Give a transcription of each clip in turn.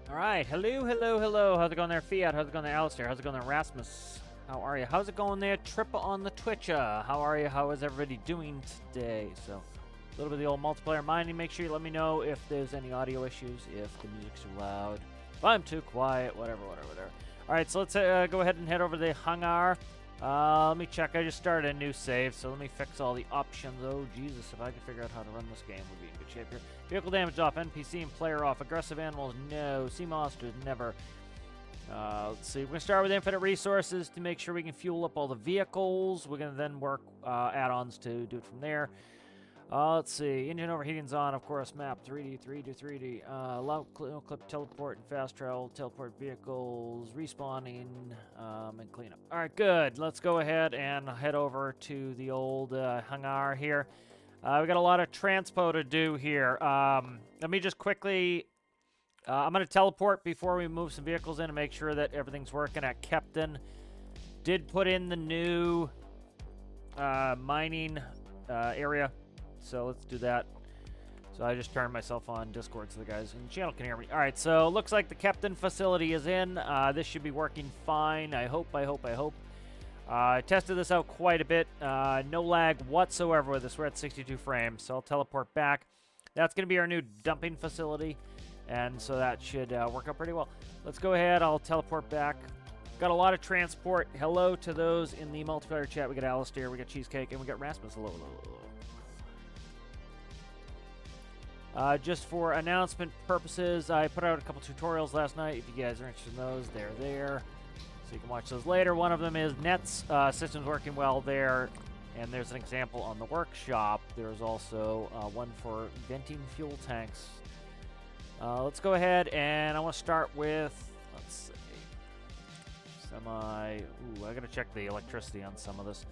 All right, hello, hello, hello. How's it going there, Fiat? How's it going there, Alistair? How's it going there, Rasmus? How are you? How's it going there, Trippa on the Twitcher? How are you? How is everybody doing today? So, a little bit of the old multiplayer mining. Make sure you let me know if there's any audio issues, if the music's too loud, if I'm too quiet, whatever. All right, so let's go ahead and head over to the hangar. Let me check. I just started a new save, so let me fix all the options. Oh, Jesus, if I could figure out how to run this game, we'd be in good shape here. Vehicle damage off, NPC and player off, aggressive animals, no, sea monsters, never. Let's see, we're going to start with infinite resources to make sure we can fuel up all the vehicles. We're going to then work add-ons to do it from there. Let's see, engine overheating's on, of course, map, 3D. Allow clip, teleport, and fast travel, teleport vehicles, respawning, and cleanup. All right, good. Let's go ahead and head over to the old hangar here. We got a lot of transpo to do here. Let me just quickly, I'm going to teleport before we move some vehicles in to make sure that everything's working at Captain. Did put in the new mining area. So let's do that. So I just turned myself on Discord so the guys in the channel can hear me. All right, so looks like the Captain facility is in. This should be working fine. I hope. I tested this out quite a bit. No lag whatsoever with this. We're at 62 frames, so I'll teleport back. That's going to be our new dumping facility, and so that should work out pretty well. Let's go ahead. I'll teleport back. Got a lot of transport. Hello to those in the multiplayer chat. We got Alistair, we got Cheesecake, and we got Rasmus. Hello. Just for announcement purposes, I put out a couple tutorials last night. If you guys are interested in those, they're there. So you can watch those later. One of them is Nets systems working well there. And there's an example on the workshop. There's also one for venting fuel tanks. Let's go ahead and I want to start with, let's see, semi. Ooh, I got to check the electricity on some of this.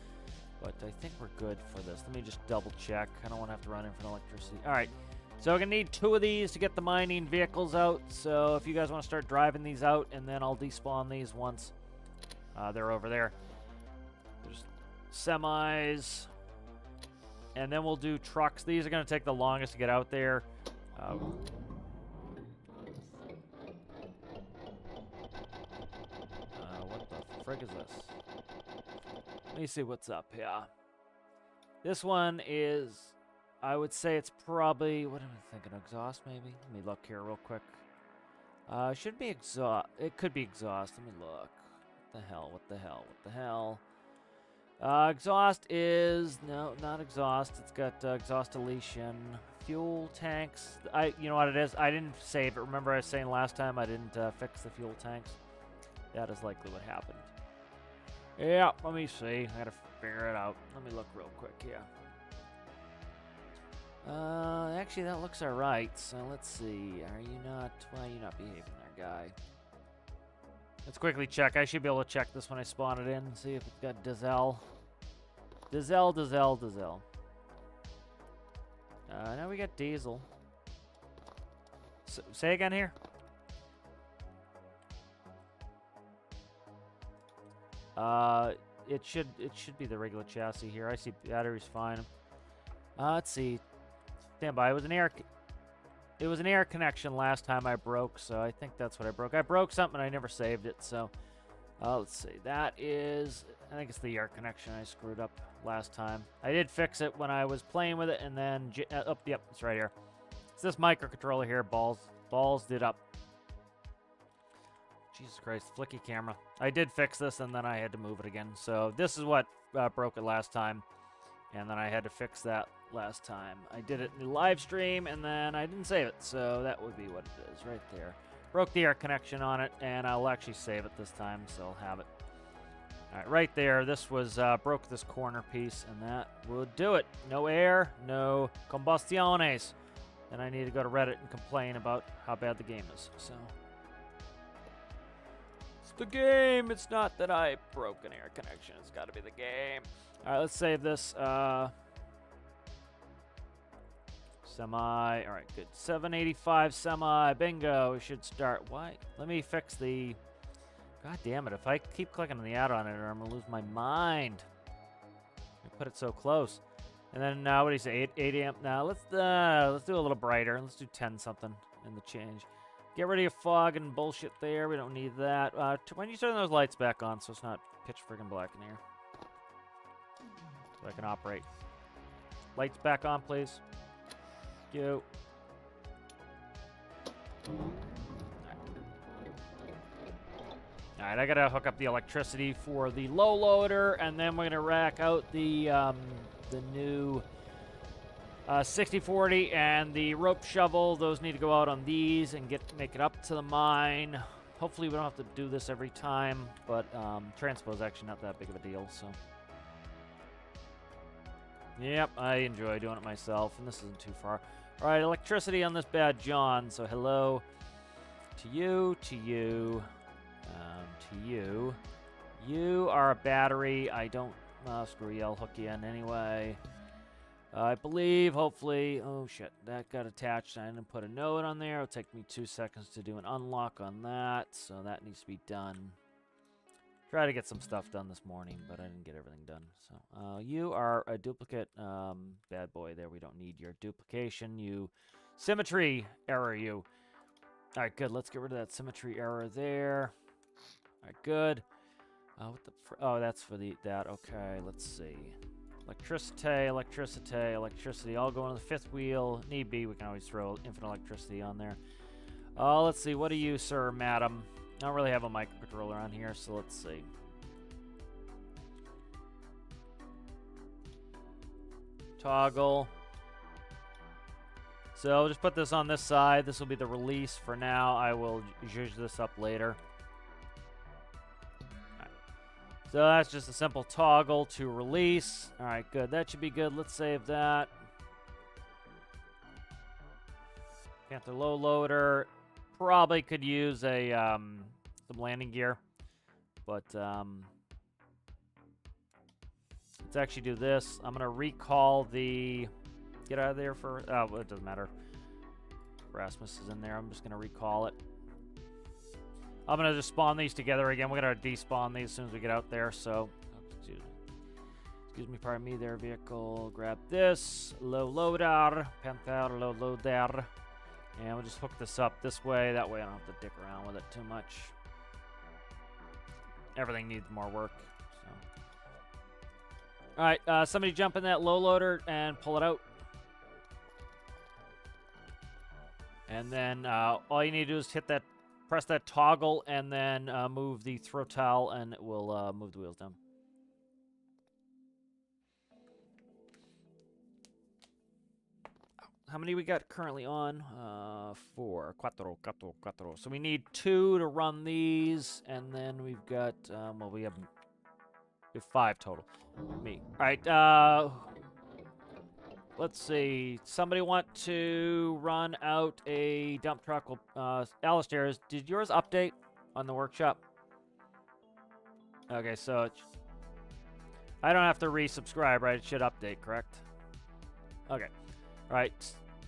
But I think we're good for this. Let me just double check. I don't want to have to run in for electricity. All right. So we're going to need 2 of these to get the mining vehicles out. So if you guys want to start driving these out, and then I'll despawn these once they're over there. There's semis. And then we'll do trucks. These are going to take the longest to get out there. What the frig is this? Let me see what's up here. This one is... I would say it's probably, what am I thinking, exhaust maybe? Let me look here real quick. Should be exhaust. It could be exhaust. Let me look. What the hell? Exhaust is, no, not exhaust. It's got exhaust deletion. Fuel tanks. You know what it is? I didn't save it. Remember I was saying last time I didn't fix the fuel tanks? That is likely what happened. Yeah, let me see. I gotta figure it out. Let me look real quick here. Actually, that looks alright. So let's see. Are you not? Why are you not behaving there, guy? Let's quickly check. I should be able to check this when I spawn it in and see if it's got diesel. Diesel. Now we got diesel. Say again here. It should be the regular chassis here. I see battery's fine. Let's see. Stand by. It was an air. It was an air connection last time I broke, so I think that's what I broke. I broke something, I never saved it, so... let's see. That is... I think it's the air connection I screwed up last time. I did fix it when I was playing with it, and then... yep, it's right here. It's this microcontroller here. Balls did up. Jesus Christ, flicky camera. I did fix this, and then I had to move it again. So this is what broke it last time, and then I had to fix that last time. I did it in the live stream, and then I didn't save it, so that would be what it is right there. Broke the air connection on it, and I'll actually save it this time, so I'll have it. All right, right there, this was, broke this corner piece, and that would do it. No air, no combustiones. And I need to go to Reddit and complain about how bad the game is, so... It's the game! It's not that I broke an air connection, it's gotta be the game. All right, let's save this, Semi, all right, good. 785 semi, bingo, we should start. Why? Let me fix the... God damn it, if I keep clicking on the add-on editor, I'm gonna lose my mind. I put it so close. And then, what do you say, 8 amp? Now, let's do a little brighter. Let's do 10 something in the change. Get rid of your fog and bullshit there, we don't need that. When you turn those lights back on so it's not pitch friggin' black in here. So I can operate. Lights back on, please. You. Alright, I gotta hook up the electricity for the low loader, and then we're gonna rack out the new 6040 and the rope shovel. Those need to go out on these and make it up to the mine. Hopefully we don't have to do this every time, but transpo is actually not that big of a deal, so. Yep, I enjoy doing it myself, and this isn't too far. All right, electricity on this bad John. So hello to you, to you, to you. You are a battery. I don't... screw you, I'll hook you in anyway. I believe, hopefully... Oh, shit. That got attached. I didn't put a note on there. It'll take me 2 seconds to do an unlock on that, so that needs to be done. Try to get some stuff done this morning, but I didn't get everything done. So you are a duplicate bad boy there. We don't need your duplication. You symmetry error, you. All right, good. Let's get rid of that symmetry error there. All right, good. What the oh, that's for that. Okay, let's see. Electricity, electricity, electricity. All go on the fifth wheel. Need be, we can always throw infinite electricity on there. Let's see. What are you, sir, madam? I don't really have a microcontroller on here, so let's see. Toggle. So I'll just put this on this side. This will be the release for now. I will zhuzh this up later. Alright. So that's just a simple toggle to release. Alright, good. That should be good. Let's save that. Panther low loader. Probably could use a some landing gear, but let's actually do this. I'm gonna recall the. Get out of there for. Oh, well, it doesn't matter. Rasmus is in there. I'm just gonna recall it. I'm gonna just spawn these together again. We're gonna despawn these as soon as we get out there. So, excuse me, pardon me. There, vehicle. Grab this low loader, Panther low loader. And we'll just hook this up this way. That way I don't have to dick around with it too much. Everything needs more work. So. Alright, somebody jump in that low loader and pull it out. And then all you need to do is press that toggle and then move the throttle and it will move the wheels down. How many we got currently on? 4. Cuatro. So we need 2 to run these, and then we've got, well, we have 5 total. Me. All right, let's see. Somebody want to run out a dump truck? Alistair, did yours update on the workshop? Okay, so I don't have to resubscribe, right? It should update, correct? Okay. All right.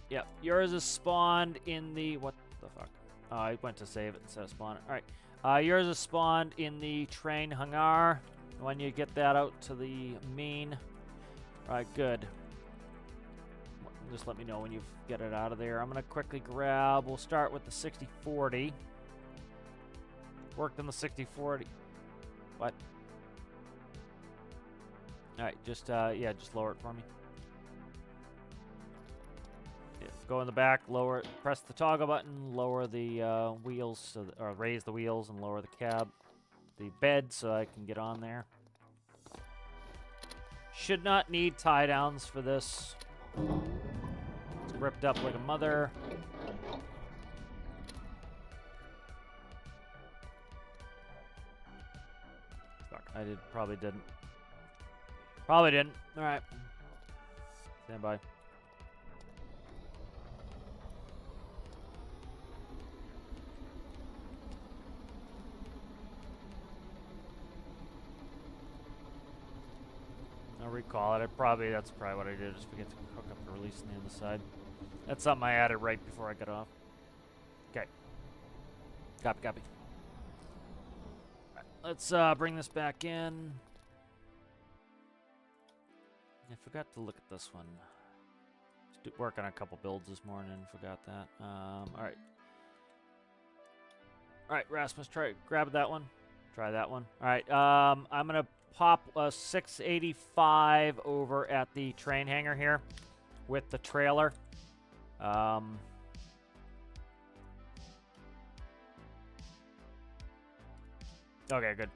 Yep. Yours is spawned in the... What the fuck? I went to save it instead of spawn it. All right. Yours is spawned in the train hangar. When you get that out to the mean. All right, good. Just let me know when you get it out of there. I'm going to quickly grab... We'll start with the 60-40. Worked on the 60-40. What? Alright, just, yeah, just lower it for me. Yeah, go in the back, lower it, press the toggle button, lower the wheels, or raise the wheels and lower the cab. The bed so I can get on there. Should not need tie downs for this. It's ripped up like a mother. Fuck, probably didn't. Probably didn't. Alright. Stand by. I'll recall it. That's probably what I did. Just forget to hook up the release on the other side. That's something I added right before I got off. Okay. Copy. Right, let's bring this back in. I forgot to look at this one. Just work on a couple builds this morning. Forgot that. All right. All right, Rasmus, grab that one. Try that one. All right. I'm gonna pop a 685 over at the train hangar here with the trailer. Okay, good.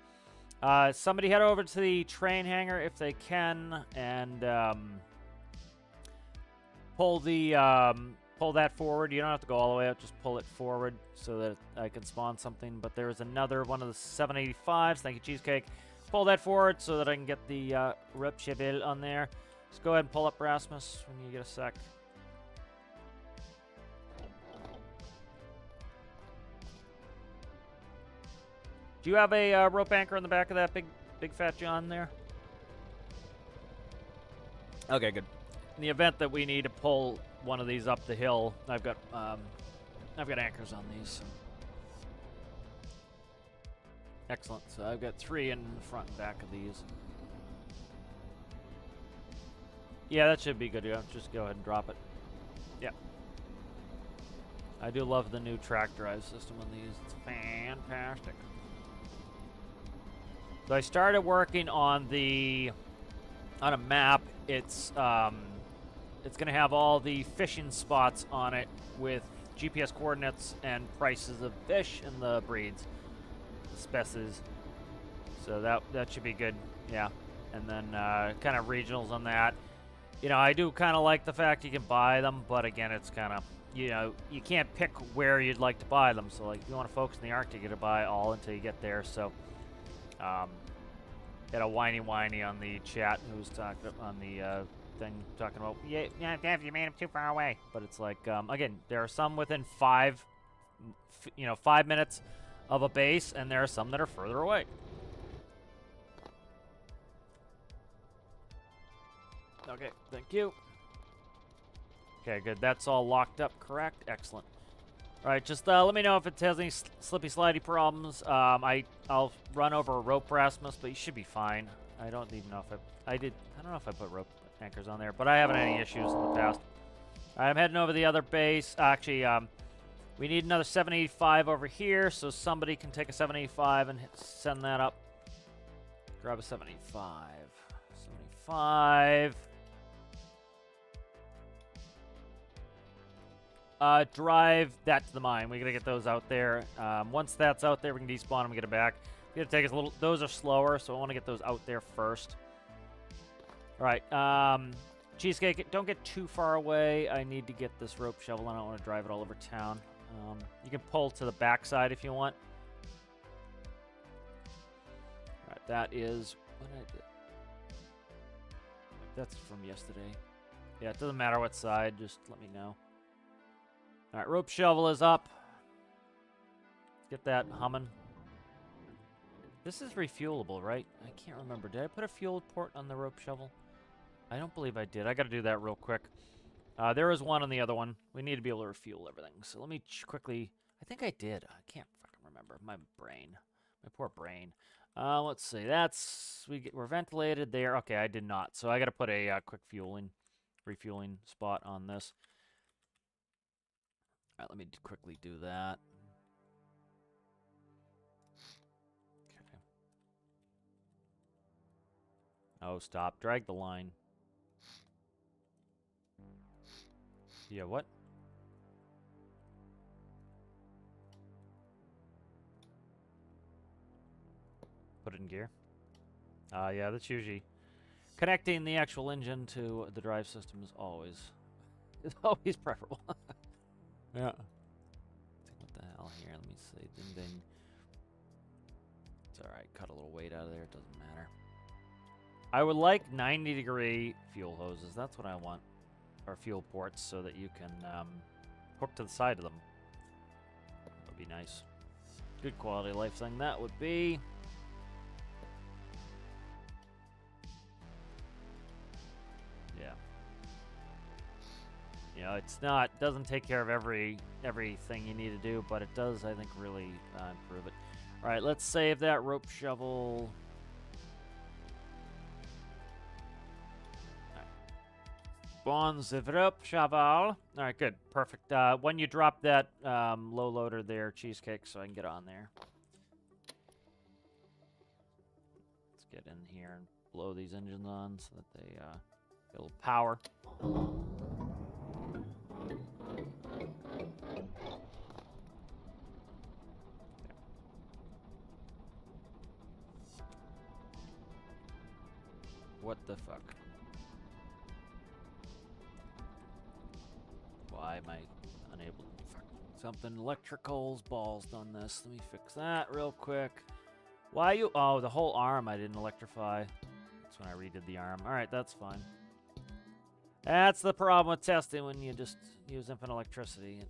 Somebody head over to the train hangar if they can, and pull that forward. You don't have to go all the way up; just pull it forward so that I can spawn something. But there's another one of the 785s. Thank you, Cheesecake. Pull that forward so that I can get the rep Cheville on there. Just go ahead and pull up Rasmus when you get a sec. Do you have a rope anchor in the back of that big fat John there? Okay, good. In the event that we need to pull one of these up the hill, I've got anchors on these. So. Excellent. So I've got 3 in the front and back of these. Yeah, that should be good to go. Just go ahead and drop it. Yeah. I do love the new track drive system on these. It's fantastic. So I started working on a map. It's going to have all the fishing spots on it with GPS coordinates and prices of fish and the breeds, the species. So that should be good. Yeah. And then kind of regionals on that. You know, I do kind of like the fact you can buy them, but again, it's kind of, you know, you can't pick where you'd like to buy them. So like, if you want to focus in the Arctic, you got to buy all until you get there. So. Had a whiny on the chat who was talking on the thing talking about Dev, you made him too far away. But it's like again, there are some within 5 minutes of a base, and there are some that are further away. Okay, thank you. Okay, good. That's all locked up, correct? Excellent. All right, just let me know if it has any slippy slidey problems. I'll run over a rope Rasmus, but you should be fine. I don't even know if I don't know if I put rope anchors on there, but I haven't had any issues in the past. All right, I'm heading over the other base. Actually, we need another 785 over here, so somebody can take a 785 and send that up. Grab a 785. 785. Drive that to the mine. We gotta get those out there. Once that's out there, we can despawn them and get it back. It's gonna take us a little. Those are slower, so I want to get those out there first. All right. Cheesecake, don't get too far away. I need to get this rope shovel. I don't want to drive it all over town. You can pull to the backside if you want. All right. That is what I did. That's from yesterday. Yeah, it doesn't matter what side. Just let me know. All right, rope shovel is up. Get that humming. This is refuelable, right? I can't remember. Did I put a fuel port on the rope shovel? I don't believe I did. I got to do that real quick. There is one on the other one. We need to be able to refuel everything. So let me quickly... I think I did. I can't fucking remember. My brain. My poor brain. Let's see. We're ventilated there. Okay, I did not. So I got to put a quick fuel in. refueling spot on this. All right, let me quickly do that. Okay. Oh, stop. Drag the line. Yeah, what? Put it in gear. Yeah, that's usually connecting the actual engine to the drive system is always preferable. Yeah. What the hell here? Let me see. Ding ding. It's all right. Cut a little weight out of there. It doesn't matter. I would like 90-degree fuel hoses. That's what I want, or fuel ports, so that you can hook to the side of them. That would be nice. Good quality of life thing that would be. Yeah. You know, it's not, doesn't take care of everything you need to do, but it does, I think, really improve it. All right, let's save that rope shovel. Bonds the rope shovel. All right, good, perfect. When you drop that low loader there, cheesecake, so I can get on there. Let's get in here and blow these engines on so that they get a little power. What the fuck? Why am I unable to fuck something? Electricals balls done this. Let me fix that real quick. Why you? Oh, the whole arm I didn't electrify. That's when I redid the arm. All right, that's fine. That's the problem with testing when you just use infinite electricity. It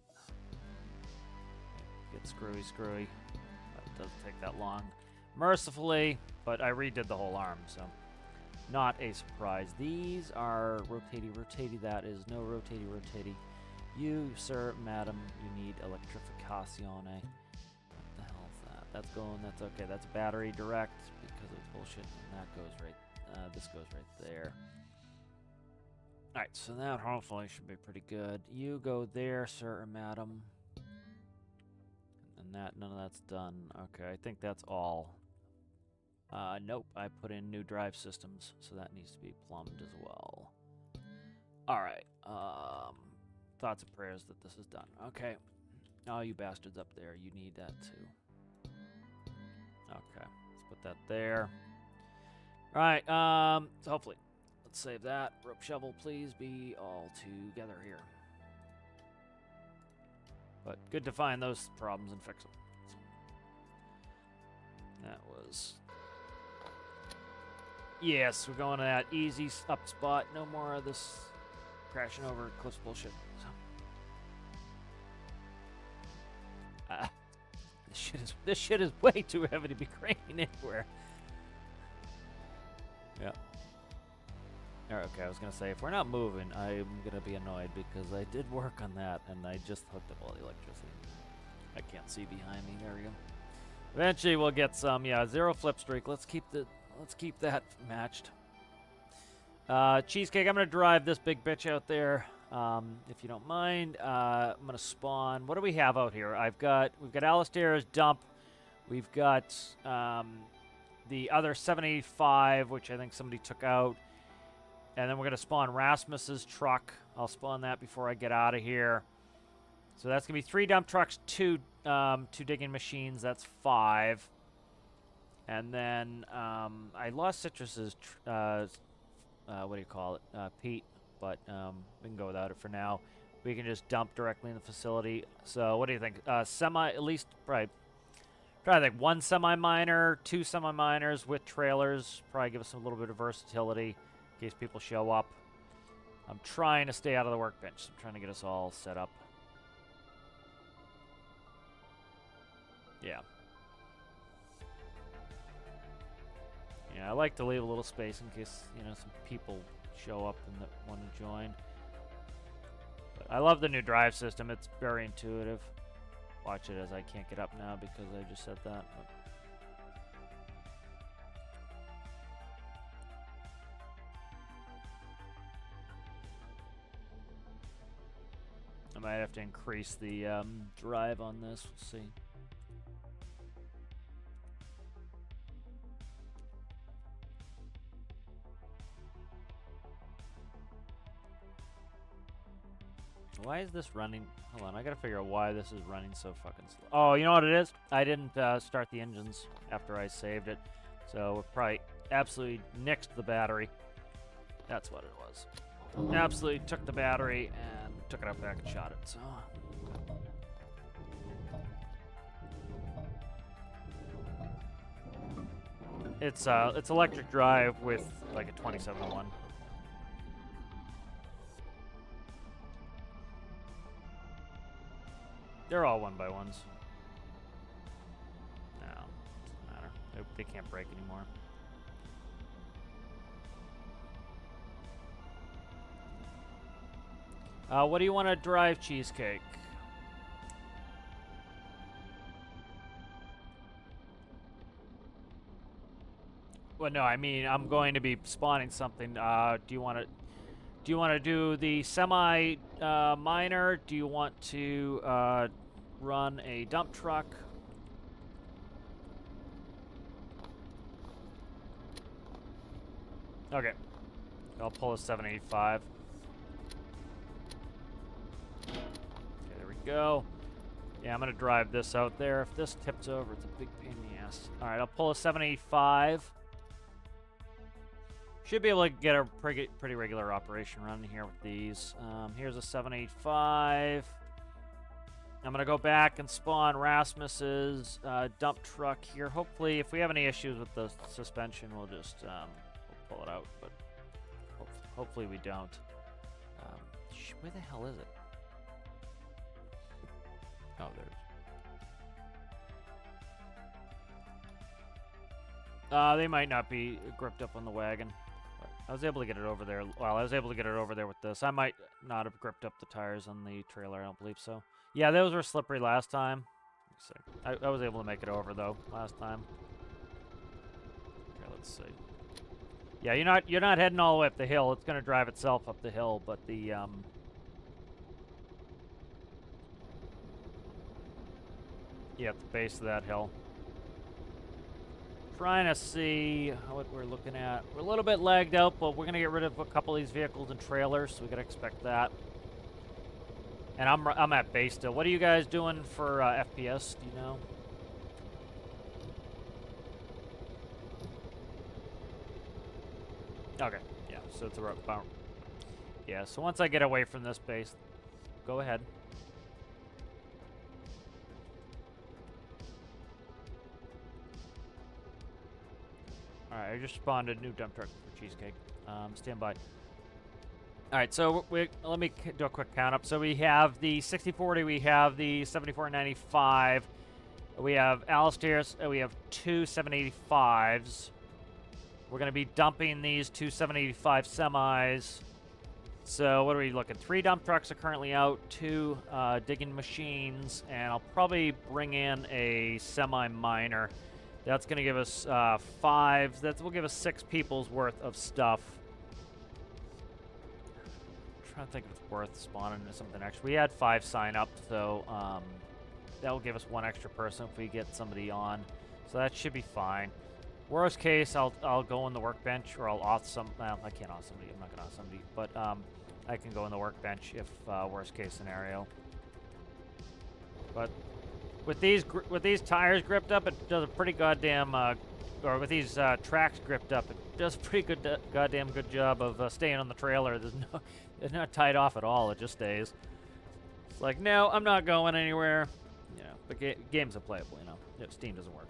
gets screwy. It doesn't take that long. Mercifully, but I redid the whole arm, so not a surprise. These are rotatey. That is no rotatey. You, sir, madam, you need electrificazione. What the hell is that? That's going, that's okay. That's battery direct because of bullshit. And that goes right, this goes right there. All right, so that hopefully should be pretty good. You go there, sir or madam. And that, none of that's done. Okay, I think that's all. Nope, I put in new drive systems, so that needs to be plumbed as well. All right, thoughts and prayers that this is done. Okay. Oh, you bastards up there, you need that too. Okay, let's put that there. All right, so hopefully, let's save that. Rope shovel, please be all together here. But good to find those problems and fix them. That was... Yes, we're going to that easy up spot. No more of this crashing over cliffs bullshit. So. This shit is way too heavy to be craning anywhere. Yeah. Okay, I was gonna say if we're not moving, I'm gonna be annoyed because I did work on that and I just hooked up all the electricity. I can't see behind me. There we go. Eventually we'll get some. Yeah, 0 flip streak. Let's keep that matched. Cheesecake, I'm gonna drive this big bitch out there. If you don't mind, I'm gonna spawn. What do we have out here? We've got Alistair's dump. We've got the other 785, which I think somebody took out. And then we're gonna spawn Rasmus's truck. I'll spawn that before I get out of here. So that's gonna be 3 dump trucks, 2 digging machines. That's 5. And then I lost Citrus's, what do you call it, Pete. But we can go without it for now. We can just dump directly in the facility. So what do you think? At least, probably, try to think 1 semi-miner, 2 semi-miners with trailers. Probably give us a little bit of versatility in case people show up. I'm trying to stay out of the workbench. I'm trying to get us all set up. Yeah. Yeah, I like to leave a little space in case, some people show up and that want to join. But I love the new drive system. It's very intuitive. Watch it as I can't get up now because I just said that. But might have to increase the drive on this. We'll see. Why is this running? Hold on, I gotta figure out why this is running so fucking slow. Oh, you know what it is? I didn't start the engines after I saved it. So it probably absolutely nixed the battery. That's what it was. Absolutely took the battery and took it up back and shot it, so. It's electric drive with like a 27-1. They're all 1x1s. No, doesn't matter. They can't break anymore. What do you want to drive, Cheesecake? Well, no, I mean I'm going to be spawning something. Do you want to do the semi miner? Do you want to run a dump truck? Okay, I'll pull a 785. Okay, there we go. Yeah, I'm gonna drive this out there. If this tips over, it's a big pain in the ass. All right, I'll pull a 785. Should be able to get a pretty regular operation running here with these. Here's a 785. I'm going to go back and spawn Rasmus's dump truck here. Hopefully, if we have any issues with the suspension, we'll just we'll pull it out. But hopefully we don't. Where the hell is it? Oh, there it is. They might not be gripped up on the wagon. I was able to get it over there. Well, I was able to get it over there with this. I might not have gripped up the tires on the trailer. I don't believe so. Yeah, those were slippery last time. I was able to make it over, though, last time. Okay, let's see. Yeah, you're not heading all the way up the hill. It's going to drive itself up the hill, but the... yeah, at the base of that hill. Trying to see what we're looking at. We're a little bit lagged out, but we're going to get rid of a couple of these vehicles and trailers, so we got to expect that. And I'm at base still. What are you guys doing for FPS? Do you know? Okay, yeah, so it's about... Yeah, so once I get away from this base, go ahead. Alright, I just spawned a new dump truck for Cheesecake. Stand by. Alright, so let me do a quick count up. So we have the 6040, we have the 7495, we have Alistair's, we have two 785s. We're going to be dumping these two 785 semis. So what are we looking? 3 dump trucks are currently out, 2 digging machines, and I'll probably bring in a semi-miner. That's going to give us 5. That will give us 6 people's worth of stuff. I'm trying to think if it's worth spawning something extra. We had 5 sign up, so that will give us 1 extra person if we get somebody on. So that should be fine. Worst case, I'll go on the workbench, or I'll auth some. Well, I can't auth somebody. I'm not going to auth somebody, but I can go on the workbench if worst case scenario. But with these tires gripped up, it does a pretty goddamn, or with these tracks gripped up, it does a pretty good, goddamn good job of staying on the trailer. It's not tied off at all. It just stays. It's like, no, I'm not going anywhere. You know, but games are playable. You know, if Steam doesn't work.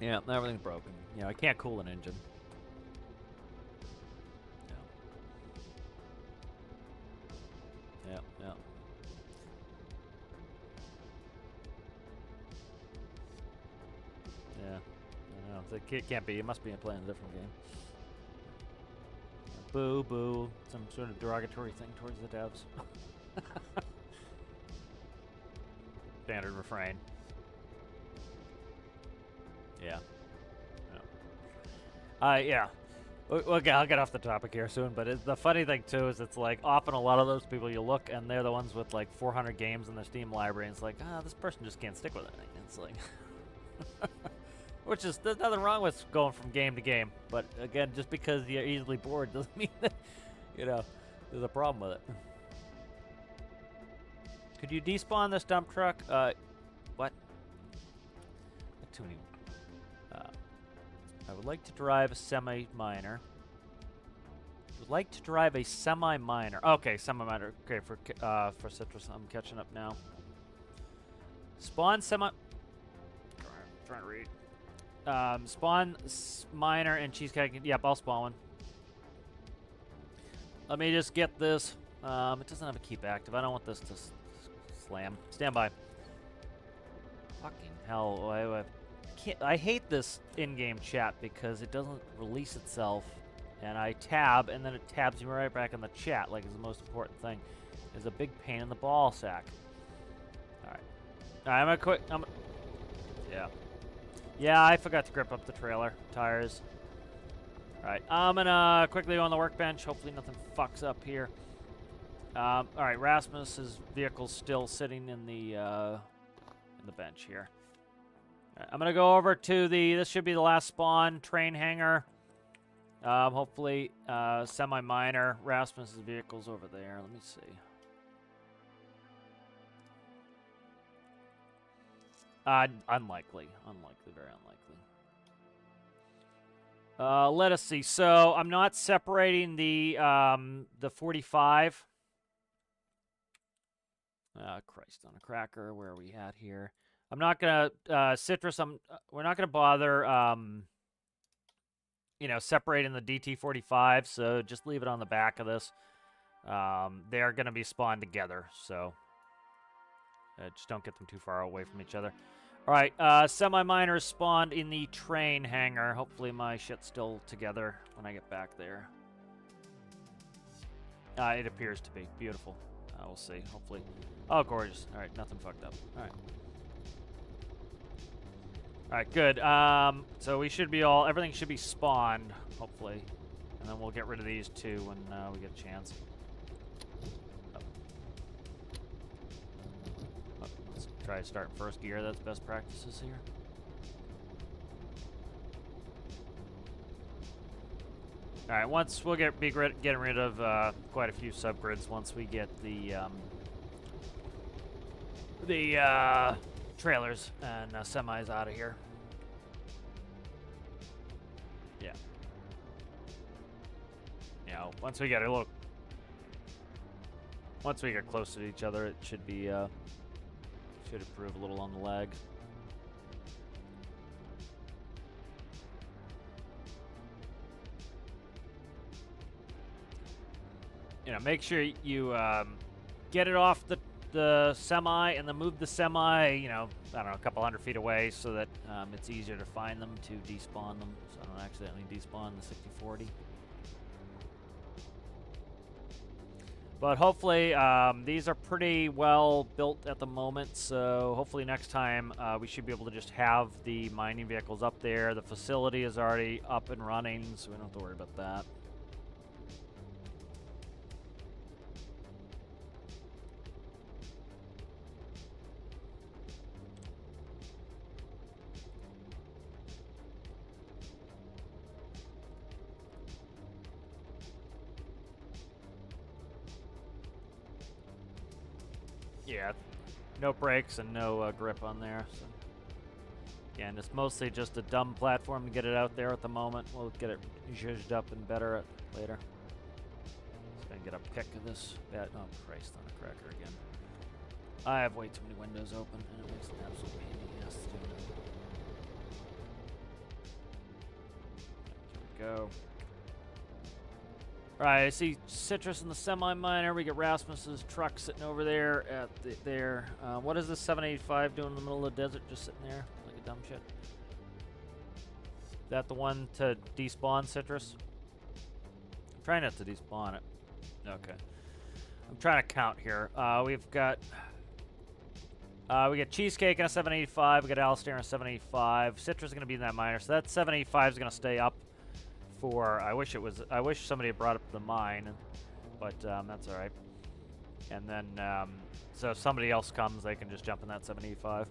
Yeah, everything's broken. You know, I can't cool an engine. Yeah. Yeah, I know. It can't be. It must be playing a different game. Boo, boo. Some sort of derogatory thing towards the devs. Standard refrain. Yeah. Yeah. Okay, I'll get off the topic here soon, but the funny thing too is it's like often a lot of those people you look and they're the ones with like 400 games in their Steam library, and it's like, this person just can't stick with it. It's like, which is, there's nothing wrong with going from game to game, but again, just because you're easily bored doesn't mean that, you know, there's a problem with it. Could you despawn this dump truck? What? Too many. I would like to drive a semi-minor. Would like to drive a semi-minor. Okay, semi-minor. Okay, for citrus, I'm catching up now. Spawn semi. Trying to read. Spawn minor and cheesecake. Yep, I'll spawn one. Let me just get this. It doesn't have a keep active. I don't want this to slam. Stand by. Fucking hell! I hate this in-game chat because it doesn't release itself, and I tab, and then it tabs me right back in the chat like it's the most important thing. It's a big pain in the ball sack. All right, I'm gonna quit. Yeah, I forgot to grip up the trailer tires. All right, I'm gonna quickly go on the workbench. Hopefully nothing fucks up here. All right, Rasmus's vehicle's still sitting in the bench here. I'm going to go over to this should be the last spawn, train hangar. Hopefully, semi-minor. Rasmus's vehicle's over there. Let me see. Unlikely. Unlikely, very unlikely. Let us see. So, I'm not separating the 45. Christ on a cracker. Where are we at here? I'm not gonna citrus. We're not gonna bother, separating the DT45. So just leave it on the back of this. They are gonna be spawned together. So just don't get them too far away from each other. All right, semi-miners spawned in the train hangar. Hopefully my shit's still together when I get back there. It appears to be beautiful. We'll see. Hopefully. Oh, gorgeous. All right, nothing fucked up. All right. All right, good. So we should be everything should be spawned, hopefully. And then we'll get rid of these two when we get a chance. Let's try to start in first gear. That's best practices here. All right, we'll be getting rid of quite a few subgrids once we get the trailers and semis out of here. Yeah. Once we get close to each other, it should be should improve a little on the lag. Make sure you get it off the semi and then move the semi, I don't know, a couple 100 feet away so that it's easier to find them to despawn them, so I don't accidentally despawn the 6040. But hopefully these are pretty well built at the moment, so hopefully next time we should be able to just have the mining vehicles up there. The facility is already up and running, so we don't have to worry about that. Yeah, no brakes and no grip on there. So. Again, it's mostly just a dumb platform to get it out there at the moment. We'll get it zhuzhed up and better later. Just gonna get a pick of this. Oh, Christ on a cracker again. I have way too many windows open, and it makes an absolute pain in the ass to do that. Here we go. Alright, I see Citrus in the semi-miner. We get Rasmus's truck sitting over there at there. What is this 785 doing in the middle of the desert, just sitting there like a dumb shit? Is that the one to despawn Citrus? I'm trying not to despawn it. Okay. I'm trying to count here. We've got Cheesecake in a 785. We got Alistair in a 785. Citrus is going to be in that miner, so that 785 is going to stay up for. I wish somebody had brought up the mine, but that's all right. And then, so if somebody else comes, they can just jump in that 785.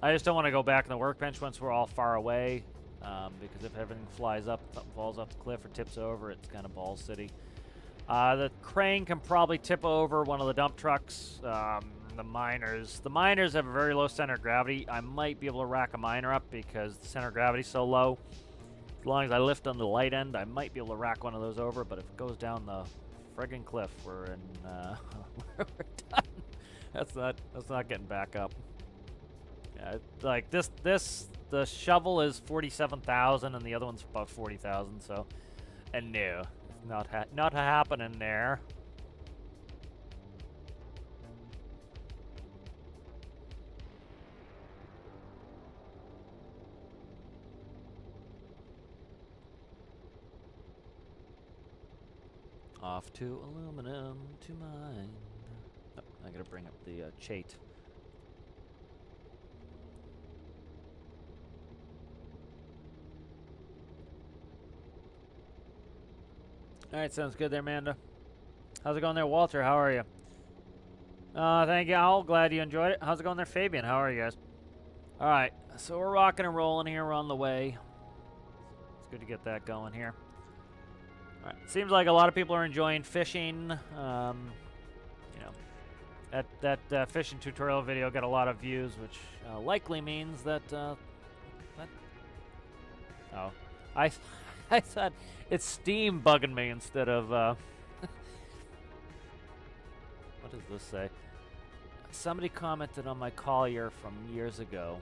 I just don't want to go back in the workbench once we're all far away, because if everything flies up, something falls off the cliff or tips over, it's kind of ball city. The crane can probably tip over one of the dump trucks. The miners have a very low center of gravity. I might be able to rack a miner up because the center of gravity's so low. As long as I lift on the light end, I might be able to rack one of those over, but if it goes down the friggin' cliff, we're in, we're done. That's not getting back up. Yeah, like the shovel is 47,000 and the other one's about 40,000, so, and no, not happening there. Off to aluminum to mine. Oh, I gotta bring up the chate. Alright, sounds good there, Amanda. How's it going there, Walter? How are you? Thank you, Al. Glad you enjoyed it. How's it going there, Fabian? How are you guys? Alright, so we're rocking and rolling here. We're on the way. It's good to get that going here. Alright, seems like a lot of people are enjoying fishing. You know, that fishing tutorial video got a lot of views, which likely means that, oh, I thought it's Steam bugging me instead of, what does this say? Somebody commented on my Collier from years ago.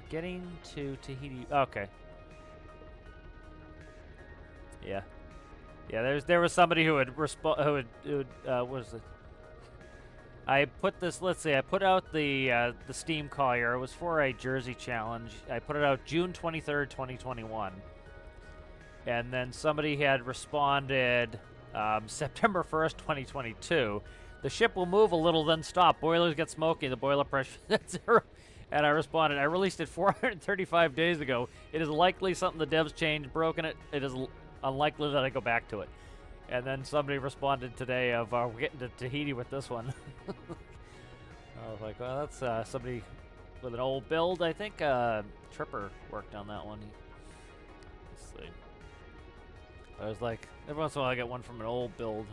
Getting to Tahiti, okay. Yeah. Yeah, there was somebody who would what was it? I put this, let's see, I put out the Steam Collier. It was for a Jersey challenge. I put it out June 23rd, 2021. And then somebody had responded September 1st, 2022. The ship will move a little, then stop. Boilers get smoky. The boiler pressure is at 0. And I responded, I released it 435 days ago. It is likely something the devs changed, broken it. It is unlikely that I go back to it. And then somebody responded today of, we're getting to Tahiti with this one. I was like, well, that's somebody with an old build. I think Tripper worked on that one. Let's see. I was like, every once in a while I get one from an old build.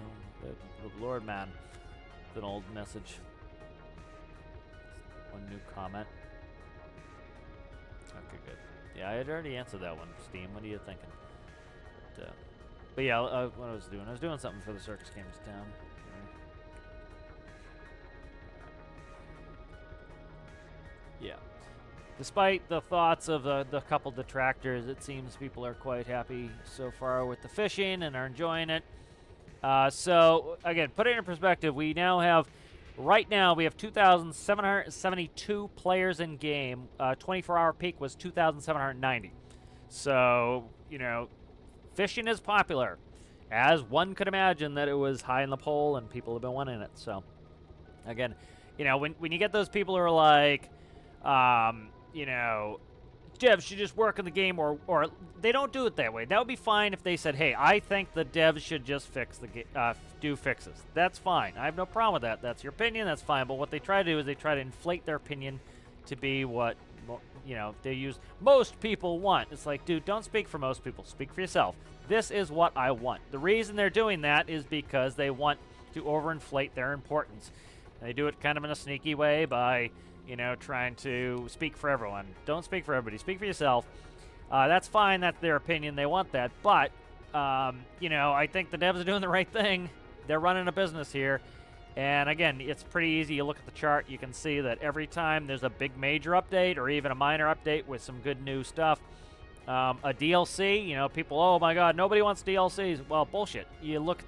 The Lord, man. It's an old message. One new comment. Okay, good. Yeah, I had already answered that one, Steam. What are you thinking? But yeah, what I was doing something for the Circus Games Town. Yeah. Despite the thoughts of the couple detractors, it seems people are quite happy so far with the fishing and are enjoying it. So, again, put it in perspective, right now we have 2,772 players in game. 24-hour peak was 2,790. So, you know, fishing is popular, as one could imagine that it was high in the poll and people have been wanting it. So, again, you know, when you get those people who are like, you know, devs should just work in the game, or they don't do it that way. That would be fine if they said, hey, I think the devs should just fix do fixes. That's fine. I have no problem with that. That's your opinion. That's fine. But what they try to do is they try to inflate their opinion to be what, you know, they use most people want. It's like, dude, don't speak for most people. Speak for yourself. This is what I want. The reason they're doing that is because they want to overinflate their importance. They do it kind of in a sneaky way by, you know, trying to speak for everyone. Don't speak for everybody. Speak for yourself. That's fine. That's their opinion. They want that. But, you know, I think the devs are doing the right thing. They're running a business here. And, again, it's pretty easy. You look at the chart. You can see that every time there's a big major update or even a minor update with some good new stuff, a DLC, you know, people, oh, my God, nobody wants DLCs. Well, bullshit. You look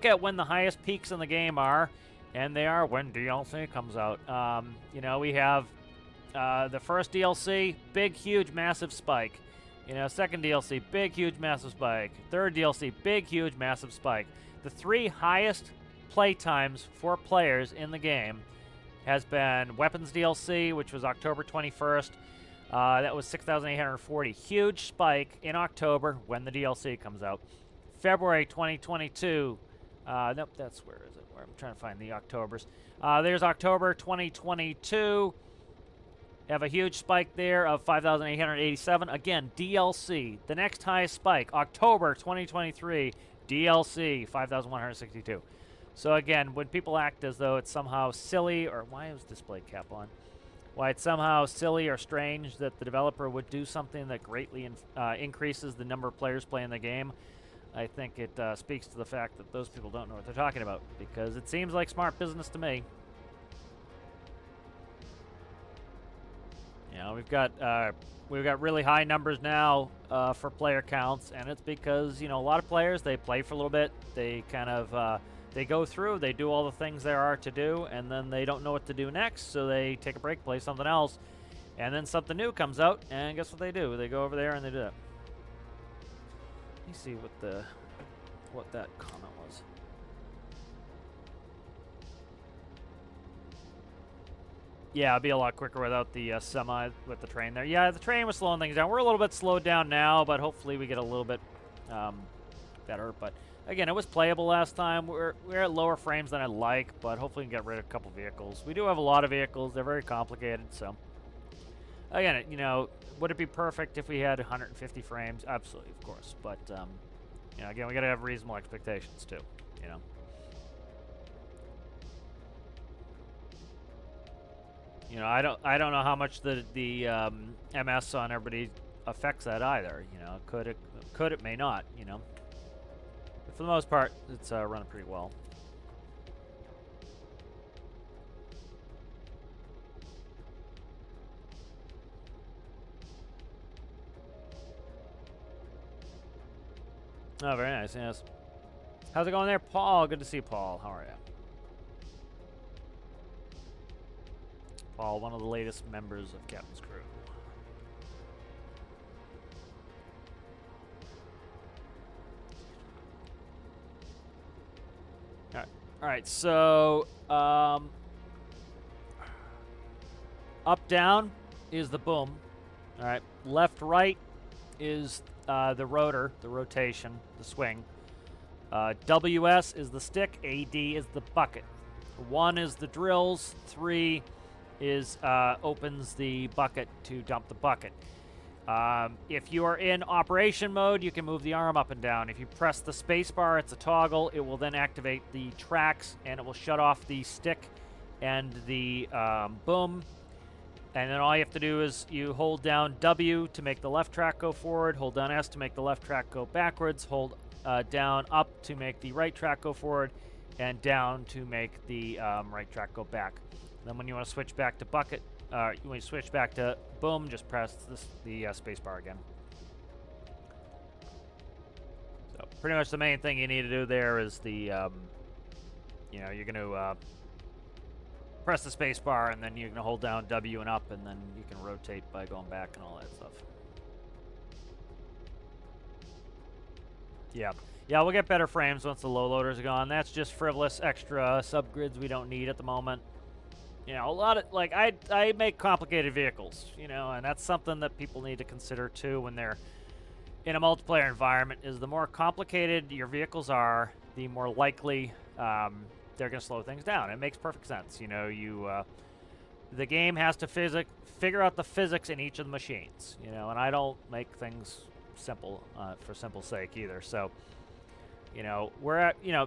at when the highest peaks in the game are, and they are when DLC comes out. You know, we have the first DLC, big, huge, massive spike. You know, second DLC, big, huge, massive spike. Third DLC, big, huge, massive spike. The three highest play times for players in the game has been Weapons DLC, which was October 21st. That was 6,840. Huge spike in October when the DLC comes out. February 2022. Nope, that's where is it? Where I'm trying to find the Octobers. There's October 2022. Have a huge spike there of 5,887. Again, DLC. The next highest spike, October 2023. DLC, 5,162. So again, when people act as though it's somehow silly, or why is display cap on? Why it's somehow silly or strange that the developer would do something that greatly increases the number of players playing the game, I think it speaks to the fact that those people don't know what they're talking about, because it seems like smart business to me. You know, we've got really high numbers now for player counts, and it's because, you know, a lot of players, they play for a little bit, they kind of they go through, they do all the things there are to do, and then they don't know what to do next, so they take a break, play something else, and then something new comes out, and guess what they do? They go over there and they do that. Let me see what that comment was. Yeah, it'd be a lot quicker without the semi with the train there. Yeah, the train was slowing things down. We're a little bit slowed down now, but hopefully we get a little bit better. But again, it was playable last time. We're at lower frames than I'd like, but hopefully we can get rid of a couple vehicles. We do have a lot of vehicles. They're very complicated, so. Again, you know, would it be perfect if we had 150 frames? Absolutely, of course. But, you know, again, we got to have reasonable expectations, too, you know. You know, I don't know how much the MS on everybody affects that either. You know, could it may not. You know, but for the most part, it's running pretty well. Oh, very nice. Yes. How's it going there, Paul? Good to see you, Paul. How are you? Paul, one of the latest members of Captain's crew. All right. So, up down is the boom. All right. Left right is the rotor, the rotation, the swing. WS is the stick. AD is the bucket. 1 is the drills. 3 is opens the bucket to dump the bucket. If you are in operation mode, you can move the arm up and down. If you press the space bar, it's a toggle. It will then activate the tracks, and it will shut off the stick and the boom. And then all you have to do is you hold down W to make the left track go forward, hold down S to make the left track go backwards, hold down up to make the right track go forward, and down to make the right track go back. Then when you want to switch back to bucket, when you switch back to boom, just press the space bar again. So pretty much the main thing you need to do there is the, you know, you're going to press the space bar, and then you're going to hold down W and up, and then you can rotate by going back and all that stuff. Yeah. Yeah, we'll get better frames once the low loaders are gone. That's just frivolous extra subgrids we don't need at the moment. You know, a lot of, like, I make complicated vehicles, you know, and that's something that people need to consider, too, when they're in a multiplayer environment, is the more complicated your vehicles are, the more likely they're going to slow things down. It makes perfect sense. You know, the game has to figure out the physics in each of the machines, you know, and I don't make things simple for simple sake either. So, you know,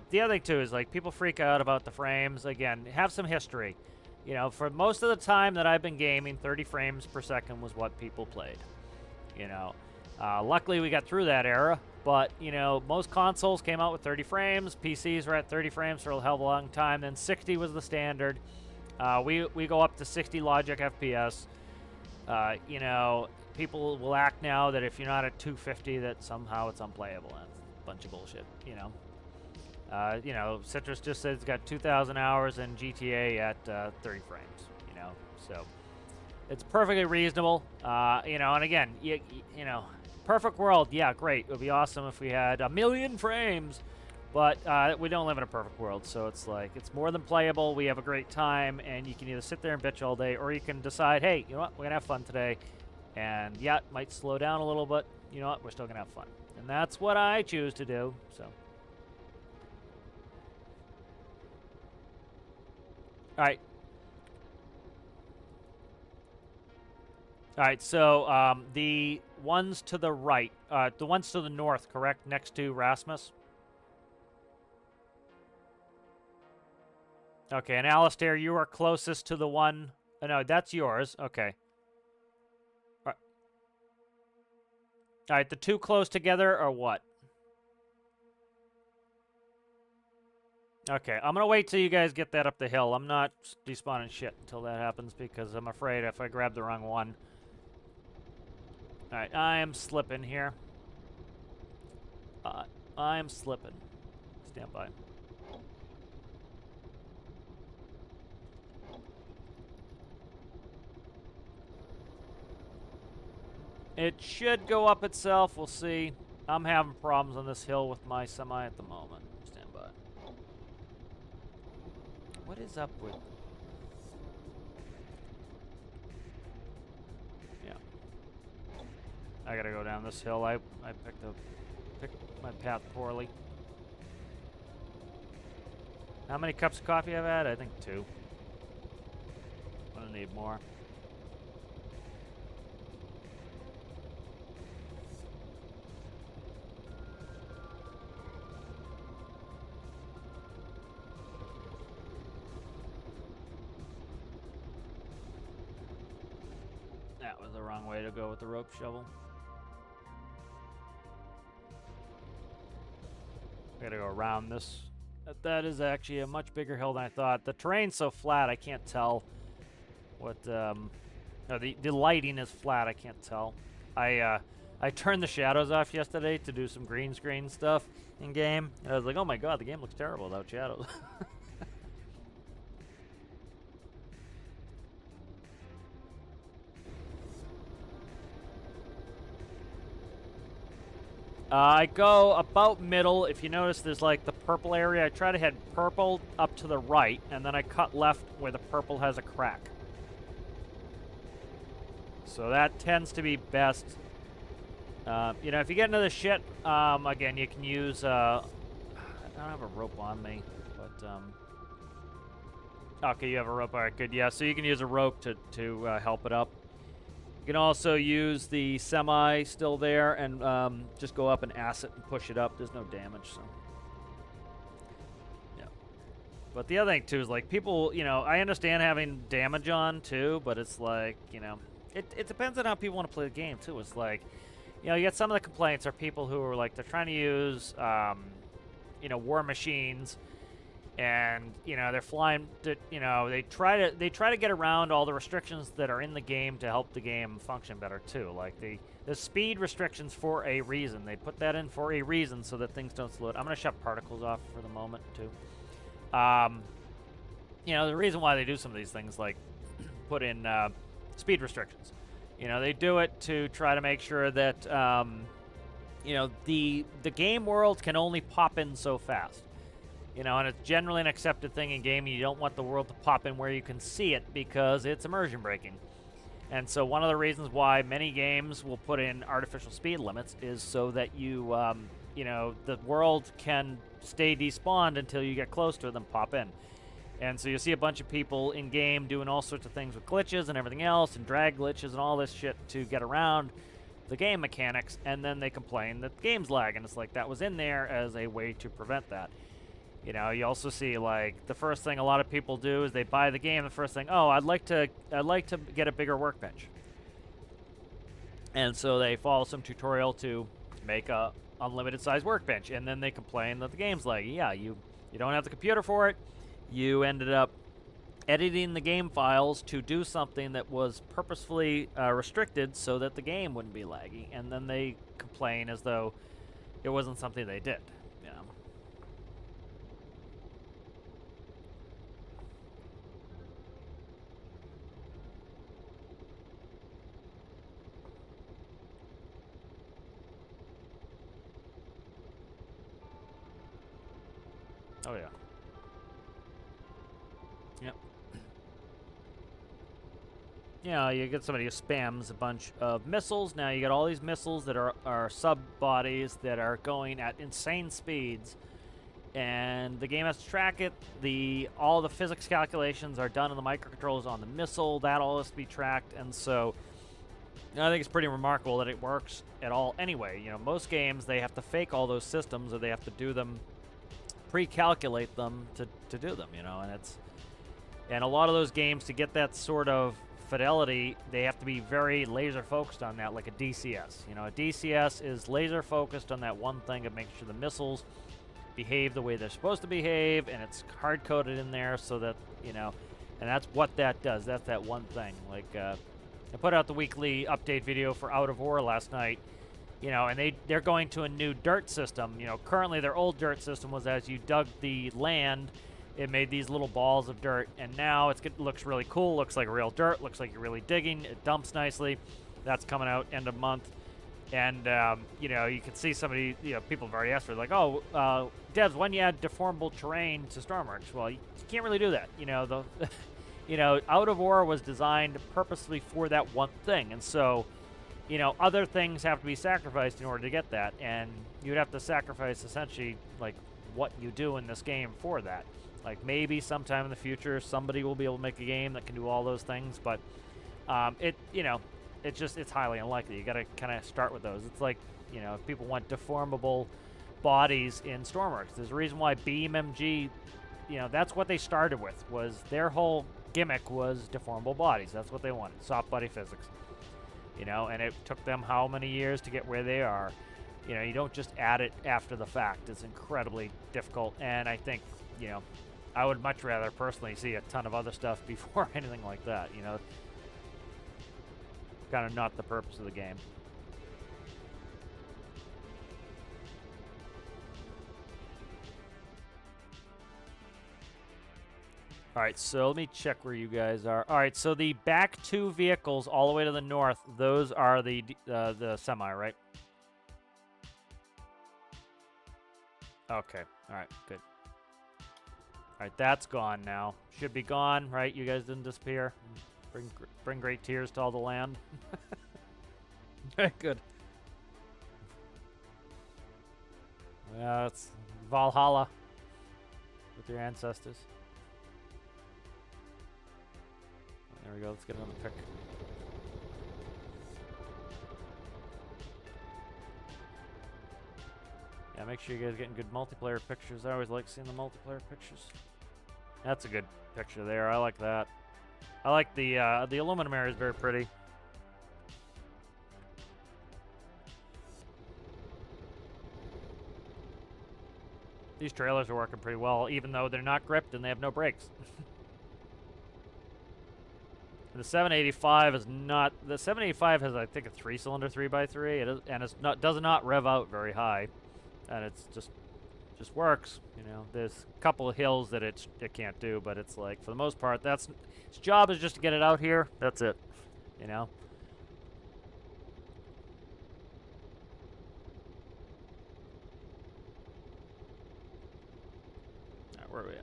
the other thing, too, is, like, people freak out about the frames. Again, have some history. You know, for most of the time that I've been gaming, 30 frames per second was what people played. You know, luckily we got through that era, but, you know, most consoles came out with 30 frames. PCs were at 30 frames for a hell of a long time. Then 60 was the standard. We go up to 60 logic FPS. You know, people will act now that if you're not at 250 that somehow it's unplayable. That's a bunch of bullshit, you know. You know, Citrus just said it's got 2,000 hours in GTA at 30 frames, you know, so it's perfectly reasonable, you know, and again, you know, perfect world, yeah, great. It would be awesome if we had 1,000,000 frames, but we don't live in a perfect world, so it's like, it's more than playable. We have a great time, and you can either sit there and bitch all day, or you can decide, hey, you know what, we're going to have fun today, And yeah, it might slow down a little, but you know what? We're still going to have fun. And that's what I choose to do, so. All right. All right, so the ones to the right, the ones to the north, correct, next to Rasmus? Okay, and Alistair, you are closest to the one... no, that's yours. Okay. All right, the two close together or what? Okay, I'm going to wait till you guys get that up the hill. I'm not despawning shit until that happens because I'm afraid if I grab the wrong one... All right, I am slipping here. I am slipping. Stand by. It should go up itself. We'll see. I'm having problems on this hill with my semi at the moment. Stand by. What is up with... Yeah. I gotta go down this hill. I picked my path poorly. How many cups of coffee I've had? I think 2. I'm gonna need more. That was the wrong way to go with the rope shovel. I gotta go around this. That is actually a much bigger hill than I thought. The terrain's so flat, I can't tell what, no, the lighting is flat, I can't tell. I turned the shadows off yesterday to do some green screen stuff in game, and I was like, oh my god, the game looks terrible without shadows. I go about middle. If you notice, there's like the purple area. I try to head purple up to the right, and then I cut left where the purple has a crack. So that tends to be best. You know, if you get into the shit, again, you can use, I don't have a rope on me, but, okay, you have a rope. All right, good. Yeah, so you can use a rope to help it up. You can also use the semi still there and just go up and ass it and push it up. There's no damage, so. Yeah. But the other thing, too, is, like, people, you know, I understand having damage on, too, but it's like, you know, it depends on how people want to play the game, too. It's like, you know, you get some of the complaints are people who are, like, they're trying to use, you know, war machines, and you know they're flying to, you know, they try to get around all the restrictions that are in the game to help the game function better too. Like the speed restrictions for a reason. They put that in for a reason so that things don't slow it. I'm gonna shut particles off for the moment too. You know, the reason why they do some of these things, like put in speed restrictions, you know, they do it to try to make sure that you know, the game world can only pop in so fast. You know, and it's generally an accepted thing in gaming. You don't want the world to pop in where you can see it because it's immersion breaking. And so one of the reasons why many games will put in artificial speed limits is so that you, you know, the world can stay despawned until you get close to it and pop in. And so you see a bunch of people in game doing all sorts of things with glitches and everything else, and drag glitches and all this shit to get around the game mechanics, and then they complain that the game's lag, and it's like that was in there as a way to prevent that. You know, you also see, like, the first thing a lot of people do is they buy the game. The first thing, oh, I'd like to get a bigger workbench, and so they follow some tutorial to make a unlimited size workbench, and then they complain that the game's laggy. Yeah, you don't have the computer for it. You ended up editing the game files to do something that was purposefully restricted so that the game wouldn't be laggy, and then they complain as though it wasn't something they did. Oh, yeah. Yep. you know, you get somebody who spams a bunch of missiles. Now you get all these missiles that are sub-bodies that are going at insane speeds, and the game has to track it. All the physics calculations are done in the microcontrollers on the missile. That all has to be tracked, and so I think it's pretty remarkable that it works at all anyway. You know, most games, they have to fake all those systems, or they have to do them, pre-calculate them to do them, you know, and a lot of those games, to get that sort of fidelity, they have to be very laser focused on that, like a DCS. You know, a DCS is laser focused on that one thing of making sure the missiles behave the way they're supposed to behave, and it's hard-coded in there so that, you know, and that's what that does. That's that one thing. Like, I put out the weekly update video for Out of War last night, you know, and they're going to a new dirt system. You know, currently their old dirt system was as you dug the land, it made these little balls of dirt, and now it looks really cool, looks like real dirt, looks like you're really digging, it dumps nicely. That's coming out end of month. And, you know, you can see somebody, you know, people have already asked for, like, oh, devs, when you add deformable terrain to stormworks? Well, you can't really do that. You know, you know, Out of War was designed purposely for that one thing, and so, you know, other things have to be sacrificed in order to get that, and you'd have to sacrifice essentially, like, what you do in this game for that. Like, maybe sometime in the future somebody will be able to make a game that can do all those things, but you know, it's highly unlikely. You got to kind of start with those. It's like, you know, if people want deformable bodies in stormworks, there's a reason why BeamMG, you know, that's what they started with, was their whole gimmick was deformable bodies. That's what they wanted, soft body physics. You know, and it took them how many years to get where they are. You know, you don't just add it after the fact. It's incredibly difficult, and I think, you know, I would much rather personally see a ton of other stuff before anything like that, you know. Kind of not the purpose of the game. All right, so let me check where you guys are. All right, so the back two vehicles all the way to the north, those are the semi, right? Okay, all right, good. All right, that's gone now. Should be gone, right? You guys didn't disappear. Bring great tears to all the land. Very good. Yeah, it's Valhalla with your ancestors. There we go. Let's get another pick. Yeah, make sure you guys are getting good multiplayer pictures. I always like seeing the multiplayer pictures. That's a good picture there. I like that. I like the aluminum area is very pretty. These trailers are working pretty well, even though they're not gripped and they have no brakes. The 785 is not. The 785 has, I think, a 3-cylinder 3x3. It is, and it's not, does not rev out very high, and it's just works. You know, there's a couple of hills that it can't do, but it's like, for the most part, that's its job is just to get it out here. That's it. You know. All right, where are we at?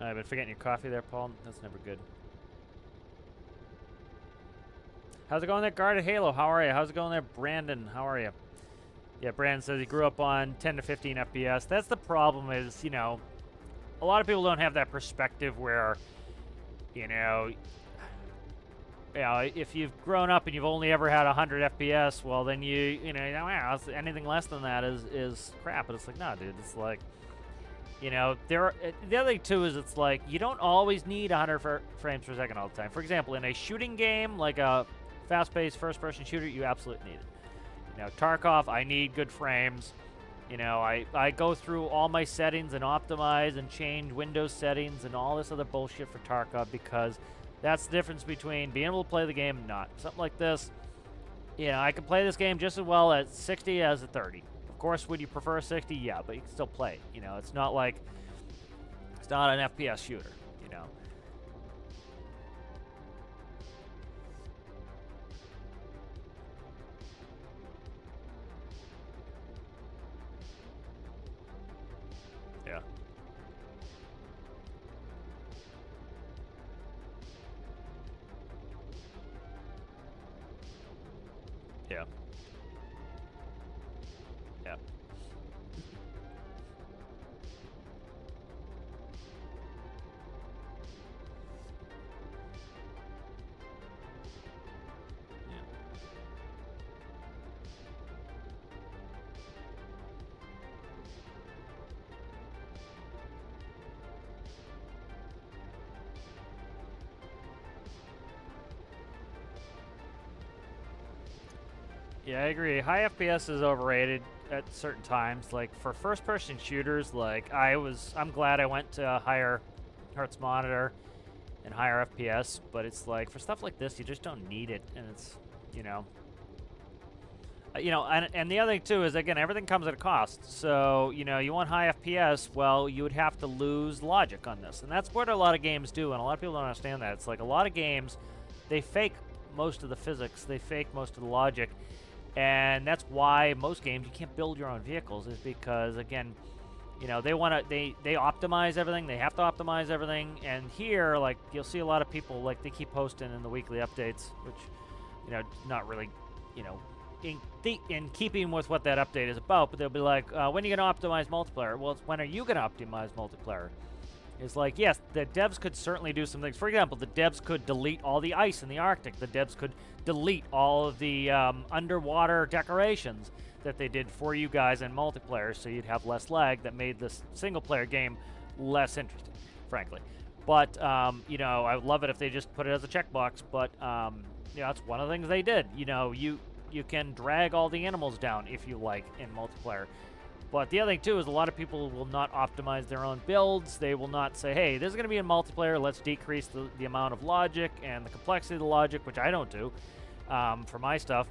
I've been forgetting your coffee there, Paul. That's never good. How's it going there, Guarded Halo? How are you? How's it going there, Brandon? How are you? Yeah, Brandon says he grew up on 10 to 15 FPS. That's the problem is, you know, a lot of people don't have that perspective where, you know, if you've grown up and you've only ever had 100 FPS, well, then you know, wow, anything less than that is crap. But it's like, no, dude, it's like, you know, the other thing, too, is it's like, you don't always need 100 frames per second all the time. For example, in a shooting game, like a fast-paced first-person shooter, you absolutely need it. You know, Tarkov, I need good frames. You know, I go through all my settings and optimize and change Windows settings and all this other bullshit for Tarkov, because that's the difference between being able to play the game and not. Something like this, you know, I can play this game just as well at 60 as at 30. Of course, would you prefer 60? Yeah, but you can still play it. You know, it's not like, it's not an FPS shooter, you know. Yeah. Yeah. Yeah. Yeah, I agree. High FPS is overrated at certain times. Like for first-person shooters, like I'm glad I went to a higher hertz monitor and higher FPS. But it's like for stuff like this, you just don't need it, and it's, you know, and the other thing too is, again, everything comes at a cost. So you want high FPS, well, you would have to lose logic on this, and that's what a lot of games do, and a lot of people don't understand that. It's like a lot of games, they fake most of the physics, they fake most of the logic. And that's why most games you can't build your own vehicles, is because, again, they optimize everything. They have to optimize everything. And here, like, you'll see a lot of people, like, they keep posting in the weekly updates, which, not really, in keeping with what that update is about. But they'll be like, when are you going to optimize multiplayer? Well, it's when are you going to optimize multiplayer? It's like, yes, the devs could certainly do some things. For example, the devs could delete all the ice in the Arctic. The devs could delete all of the underwater decorations that they did for you guys in multiplayer, so you'd have less lag. That made this single-player game less interesting, frankly. But, I would love it if they just put it as a checkbox. But, that's one of the things they did. You can drag all the animals down if you like in multiplayer. But the other thing, too, is a lot of people will not optimize their own builds. They will not say, hey, this is going to be in multiplayer. Let's decrease the amount of logic and the complexity of the logic, which I don't do for my stuff.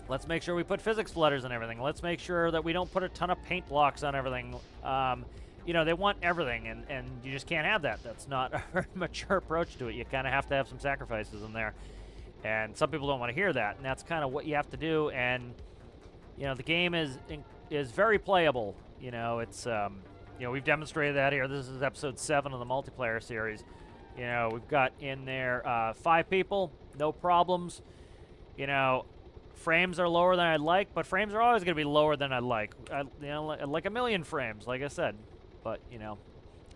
Let's make sure we put physics flooders and everything. Let's make sure that we don't put a ton of paint blocks on everything. They want everything, and you just can't have that. That's not a very mature approach to it. You kind of have to have some sacrifices in there. And some people don't want to hear that, and that's kind of what you have to do. And, the game is very playable. It's we've demonstrated that here. This is episode 7 of the multiplayer series. We've got in there 5 people, no problems. Frames are lower than I'd like, but frames are always going to be lower than I'd like. Like a million frames, like I said. But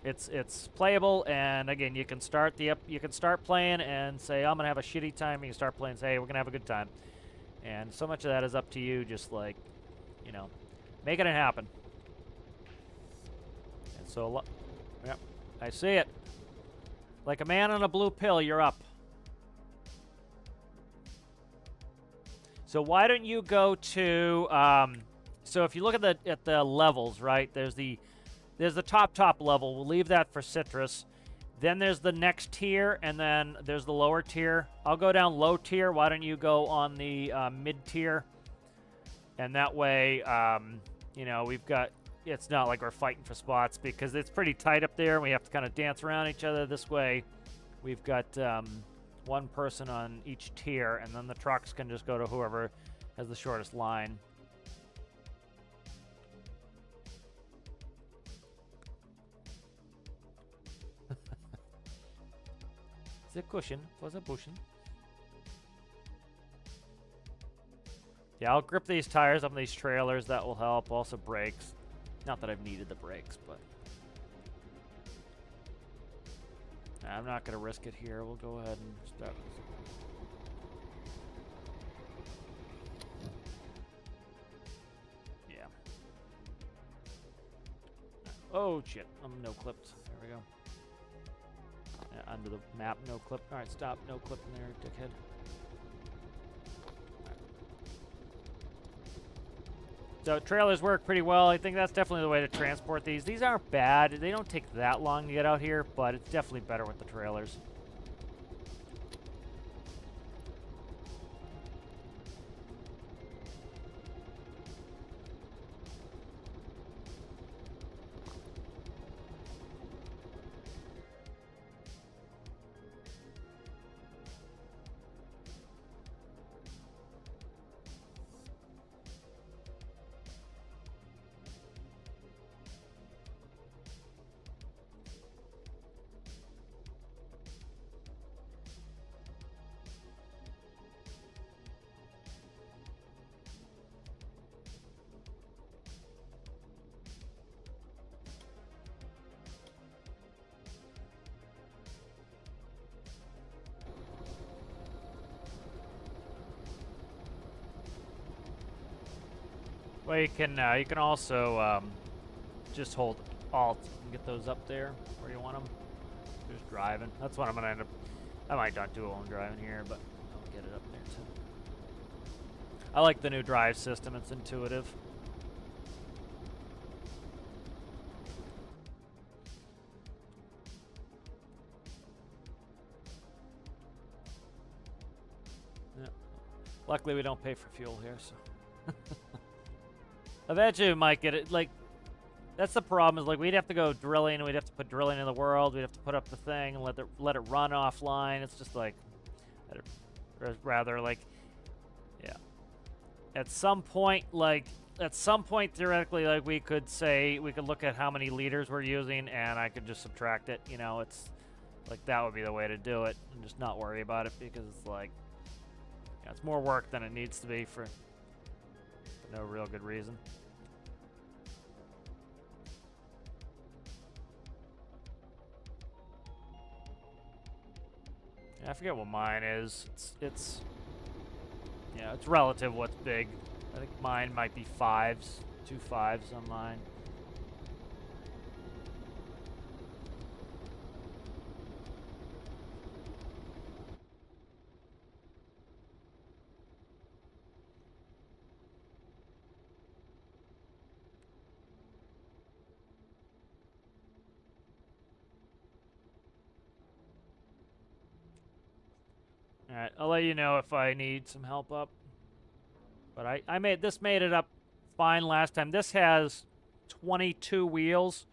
it's playable, and again, you can start playing and say, I'm gonna have a shitty time. You can start playing and say, hey, we're gonna have a good time. And so much of that is up to you. Just like, making it happen. And so, yep, I see it. Like a man on a blue pill, you're up. So why don't you go to? So if you look at the levels, right? There's the top level. We'll leave that for citrus. Then there's the next tier, and then there's the lower tier. I'll go down low tier. Why don't you go on the mid tier? And that way, we've got, it's not like we're fighting for spots because it's pretty tight up there. We have to kind of dance around each other. This way, we've got one person on each tier, and then the trucks can just go to whoever has the shortest line. The cushion was a cushion. Yeah, I'll grip these tires up on these trailers. That will help. Also brakes. Not that I've needed the brakes, but I'm not going to risk it here. We'll go ahead and start. Yeah. Oh, shit. I'm no-clipped. There we go. Under the map, no-clip. All right, stop. No-clip in there, dickhead. So trailers work pretty well. I think that's definitely the way to transport these. These aren't bad. They don't take that long to get out here, but it's definitely better with the trailers. Well, you can also just hold Alt and get those up there where you want them. Just driving. That's what I'm gonna end up. I might not do it while I'm driving here, but I'll get it up there too. I like the new drive system. It's intuitive. Yeah. Luckily, we don't pay for fuel here, so. Eventually, we might get it. Like, that's the problem. Is like we'd have to go drilling. We'd have to put drilling in the world. We'd have to put up the thing and let it run offline. It's just like, rather like, yeah. At some point, theoretically, like we could look at how many liters we're using, and I could just subtract it. You know, it's like that would be the way to do it, and just not worry about it because it's like, yeah, it's more work than it needs to be for no real good reason. I forget what mine is. It's yeah, it's relative what's big. I think mine might be 5s, 2 5s on mine. Alright, I'll let you know if I need some help up. But I made it up fine last time. This has 22 wheels,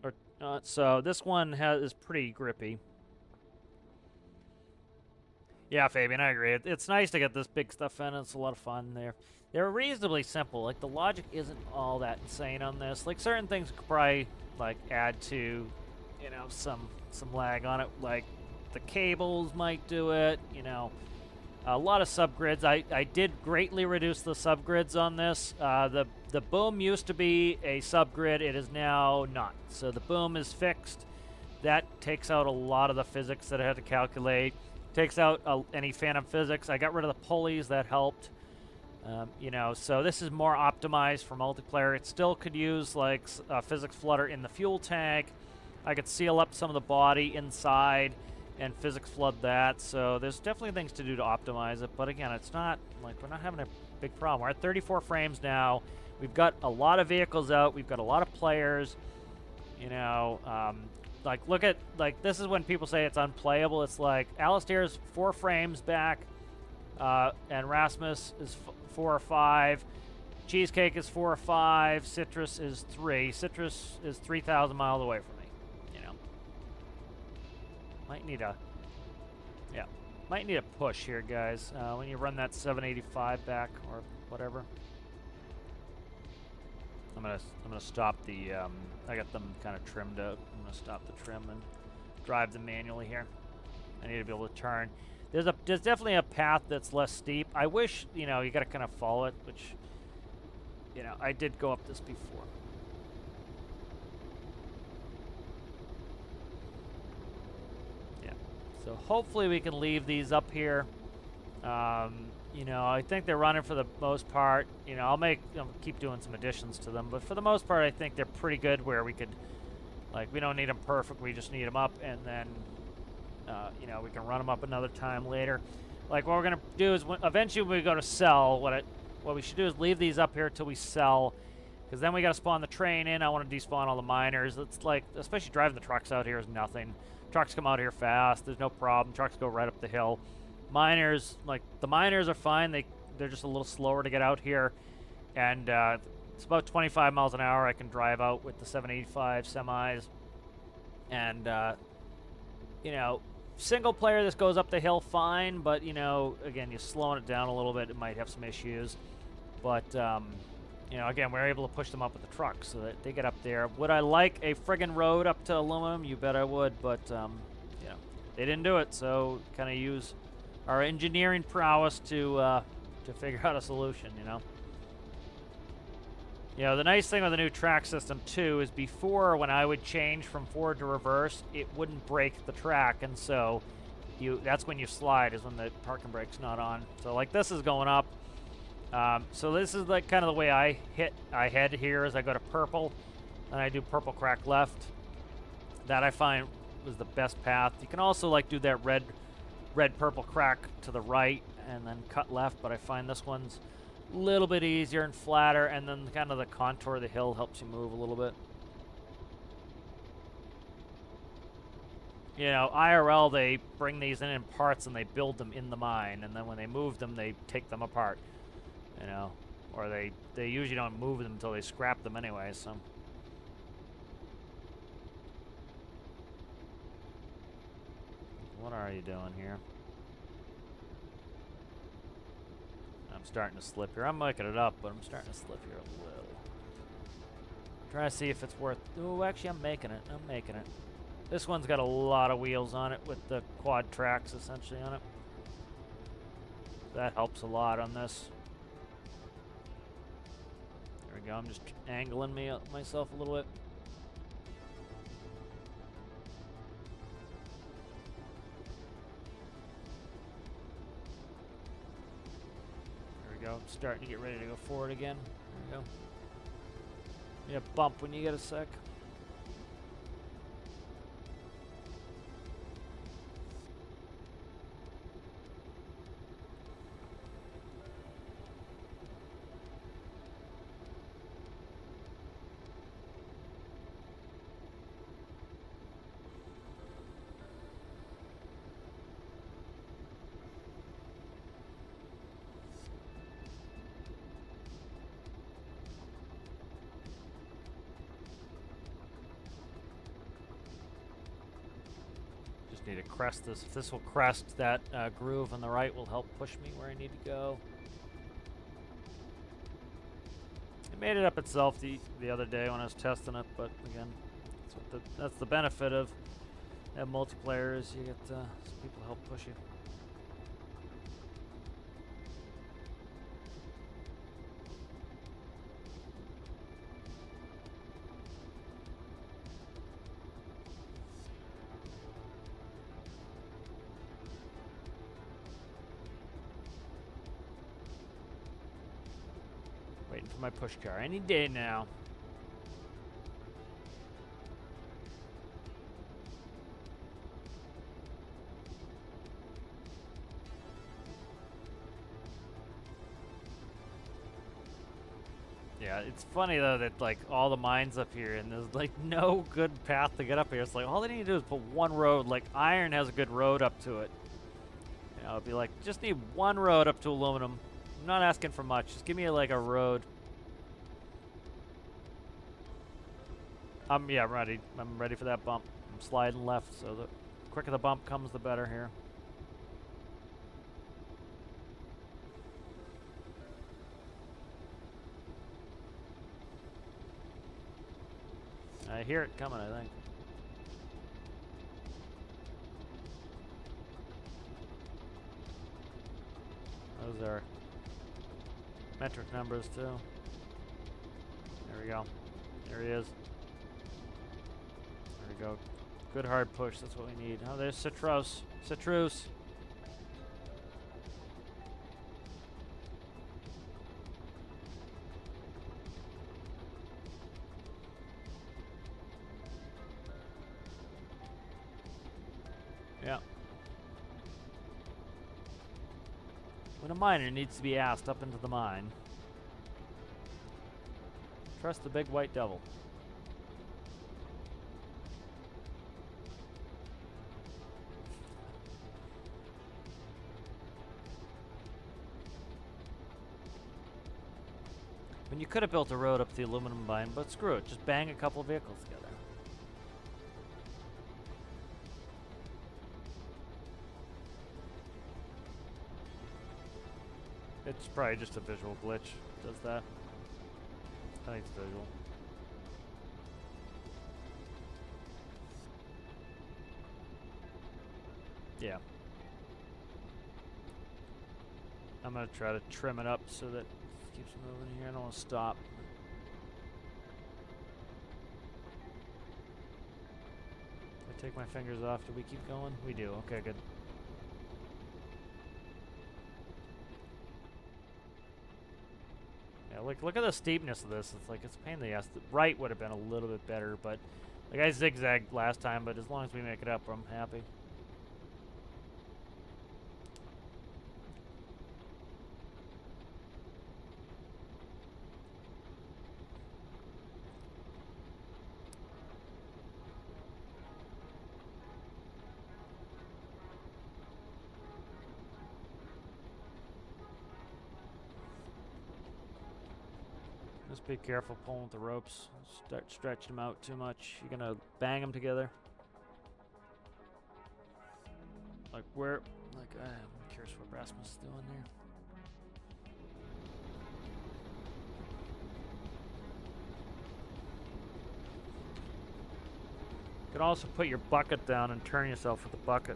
or so this one is pretty grippy. Yeah, Fabian, I agree. It's nice to get this big stuff in. It's a lot of fun. They're reasonably simple. Like the logic isn't all that insane on this. Like certain things could probably like add to, you know, some lag on it. Like the cables might do it, you know. A lot of subgrids. I did greatly reduce the subgrids on this. The boom used to be a subgrid. It is now not. So the boom is fixed. That takes out a lot of the physics that I had to calculate. Takes out any phantom physics. I got rid of the pulleys. That helped. You know, so this is more optimized for multiplayer. It still could use like physics flutter in the fuel tank. I could seal up some of the body inside and physics flood that, so there's definitely things to do to optimize it, but again, it's not, like, we're not having a big problem. We're at 34 frames now. We've got a lot of vehicles out. We've got a lot of players, you know, like, look at, like, this is when people say it's unplayable. It's like, Alistair's 4 frames back, and Rasmus is 4 or 5. Cheesecake is 4 or 5. Citrus is 3. Citrus is 3,000 miles away from me. Might need a push here, guys. When you run that 785 back or whatever. I'm gonna stop the. I got them kind of trimmed up. I'm gonna stop the trim and drive them manually here. I need to be able to turn. There's definitely a path that's less steep. I wish, you know, you got to kind of follow it, which, you know, I did go up this before. So hopefully we can leave these up here. You know, I think they're running for the most part. You know, I'll keep doing some additions to them, but for the most part, I think they're pretty good. Where we could, like, we don't need them perfect. We just need them up, and then, you know, we can run them up another time later. Like what we're gonna do is eventually when we go to sell, what we should do is leave these up here till we sell, because then we got to spawn the train in. I want to despawn all the miners. It's like, especially driving the trucks out here is nothing. Trucks come out here fast. There's no problem. Trucks go right up the hill. Miners, like, the miners are fine. They're just a little slower to get out here. And it's about 25 miles an hour I can drive out with the 785 semis. And, you know, single player, this goes up the hill fine. But, you know, again, you're slowing it down a little bit. It might have some issues. But, you know, again, we're able to push them up with the trucks so that they get up there. Would I like a friggin' road up to aluminum? You bet I would, but, you know, they didn't do it, so kind of use our engineering prowess to figure out a solution, you know? You know, the nice thing with the new track system, too, is before, when I would change from forward to reverse, it wouldn't break the track, and so that's when you slide, is when the parking brake's not on. So, like, this is going up. So this is like kind of the way I head here as I go to purple, and I do purple crack left. That I find was the best path. You can also like do that red purple crack to the right and then cut left, but I find this one's a little bit easier and flatter, and then kind of the contour of the hill helps you move a little bit. You know, IRL, they bring these in parts and they build them in the mine, and then when they move them, they take them apart. You know, or they usually don't move them until they scrap them anyway, so. What are you doing here? I'm starting to slip here. I'm making it up, but I'm starting to slip here a little. Trying to see if it's worth... Oh, actually, I'm making it. I'm making it. This one's got a lot of wheels on it with the quad tracks, essentially, on it. That helps a lot on this. There we go. I'm just angling myself a little bit. Go. Starting to get ready to go forward again. There we go. Yeah, bump when you get a sec. Need to crest this. If this will crest, that groove on the right will help push me where I need to go. It made it up itself the other day when I was testing it, but again, that's the benefit of multiplayer is you get some people help push you. Waiting for my push car any day now. Yeah, it's funny though that like all the mines up here and there's like no good path to get up here. It's like all they need to do is put one road. Like iron has a good road up to it. You know, it'd be like just need one road up to aluminum. I'm not asking for much. Just give me like a road. Yeah, I'm ready. I'm ready for that bump. I'm sliding left, so the quicker the bump comes, the better here. I hear it coming, I think. Those are metric numbers too. There we go. There he is. There we go. Good hard push, that's what we need. Oh, there's Citrus. Citrus. Yeah. When a miner needs to be asked up into the mine, trust the big white devil. When you could have built a road up to the aluminum mine, but screw it, just bang a couple vehicles together. It's probably just a visual glitch. Does that? I think it's visual. Yeah. I'm gonna try to trim it up so that it keeps moving here. I don't want to stop. If I take my fingers off, do we keep going? We do. Okay, good. Like, look at the steepness of this. It's like, it's a pain in the ass. The right would have been a little bit better, but like I zigzagged last time, but as long as we make it up, I'm happy. Just be careful pulling with the ropes. Start stretching them out too much. You're gonna bang them together. Like where? Like I'm curious what Rasmus is doing there. You can also put your bucket down and turn yourself with the bucket.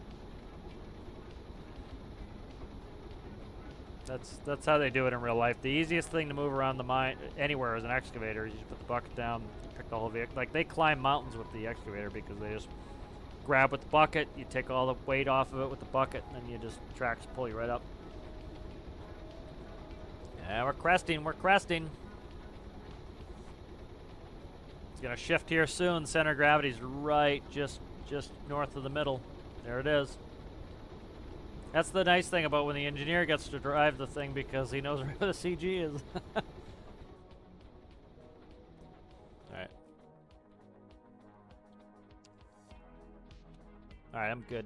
That's how they do it in real life. The easiest thing to move around the mine anywhere is an excavator. You just put the bucket down, pick the whole vehicle. Like they climb mountains with the excavator because they just grab with the bucket. You take all the weight off of it with the bucket, and then you just tracks pull you right up. Yeah, we're cresting. We're cresting. It's gonna shift here soon. Center of gravity's right, just north of the middle. There it is. That's the nice thing about when the engineer gets to drive the thing because he knows where the CG is. Alright. Alright, I'm good.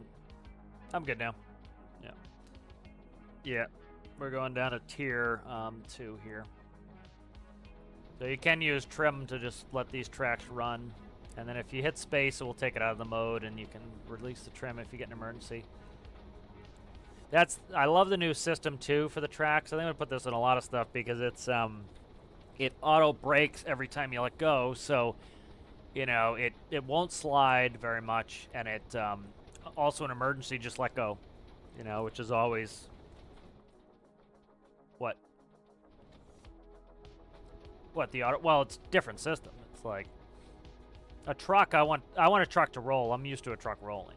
I'm good now. Yeah. Yeah. We're going down to tier 2 here. So you can use trim to just let these tracks run. And then if you hit space, it will take it out of the mode and you can release the trim if you get an emergency. I love the new system too for the tracks. I think I'm gonna put this in a lot of stuff because it's it auto brakes every time you let go, so you know it won't slide very much, and it also an emergency just let go, you know, which is always what the auto. Well, it's a different system. It's like a truck. I want a truck to roll. I'm used to a truck rolling.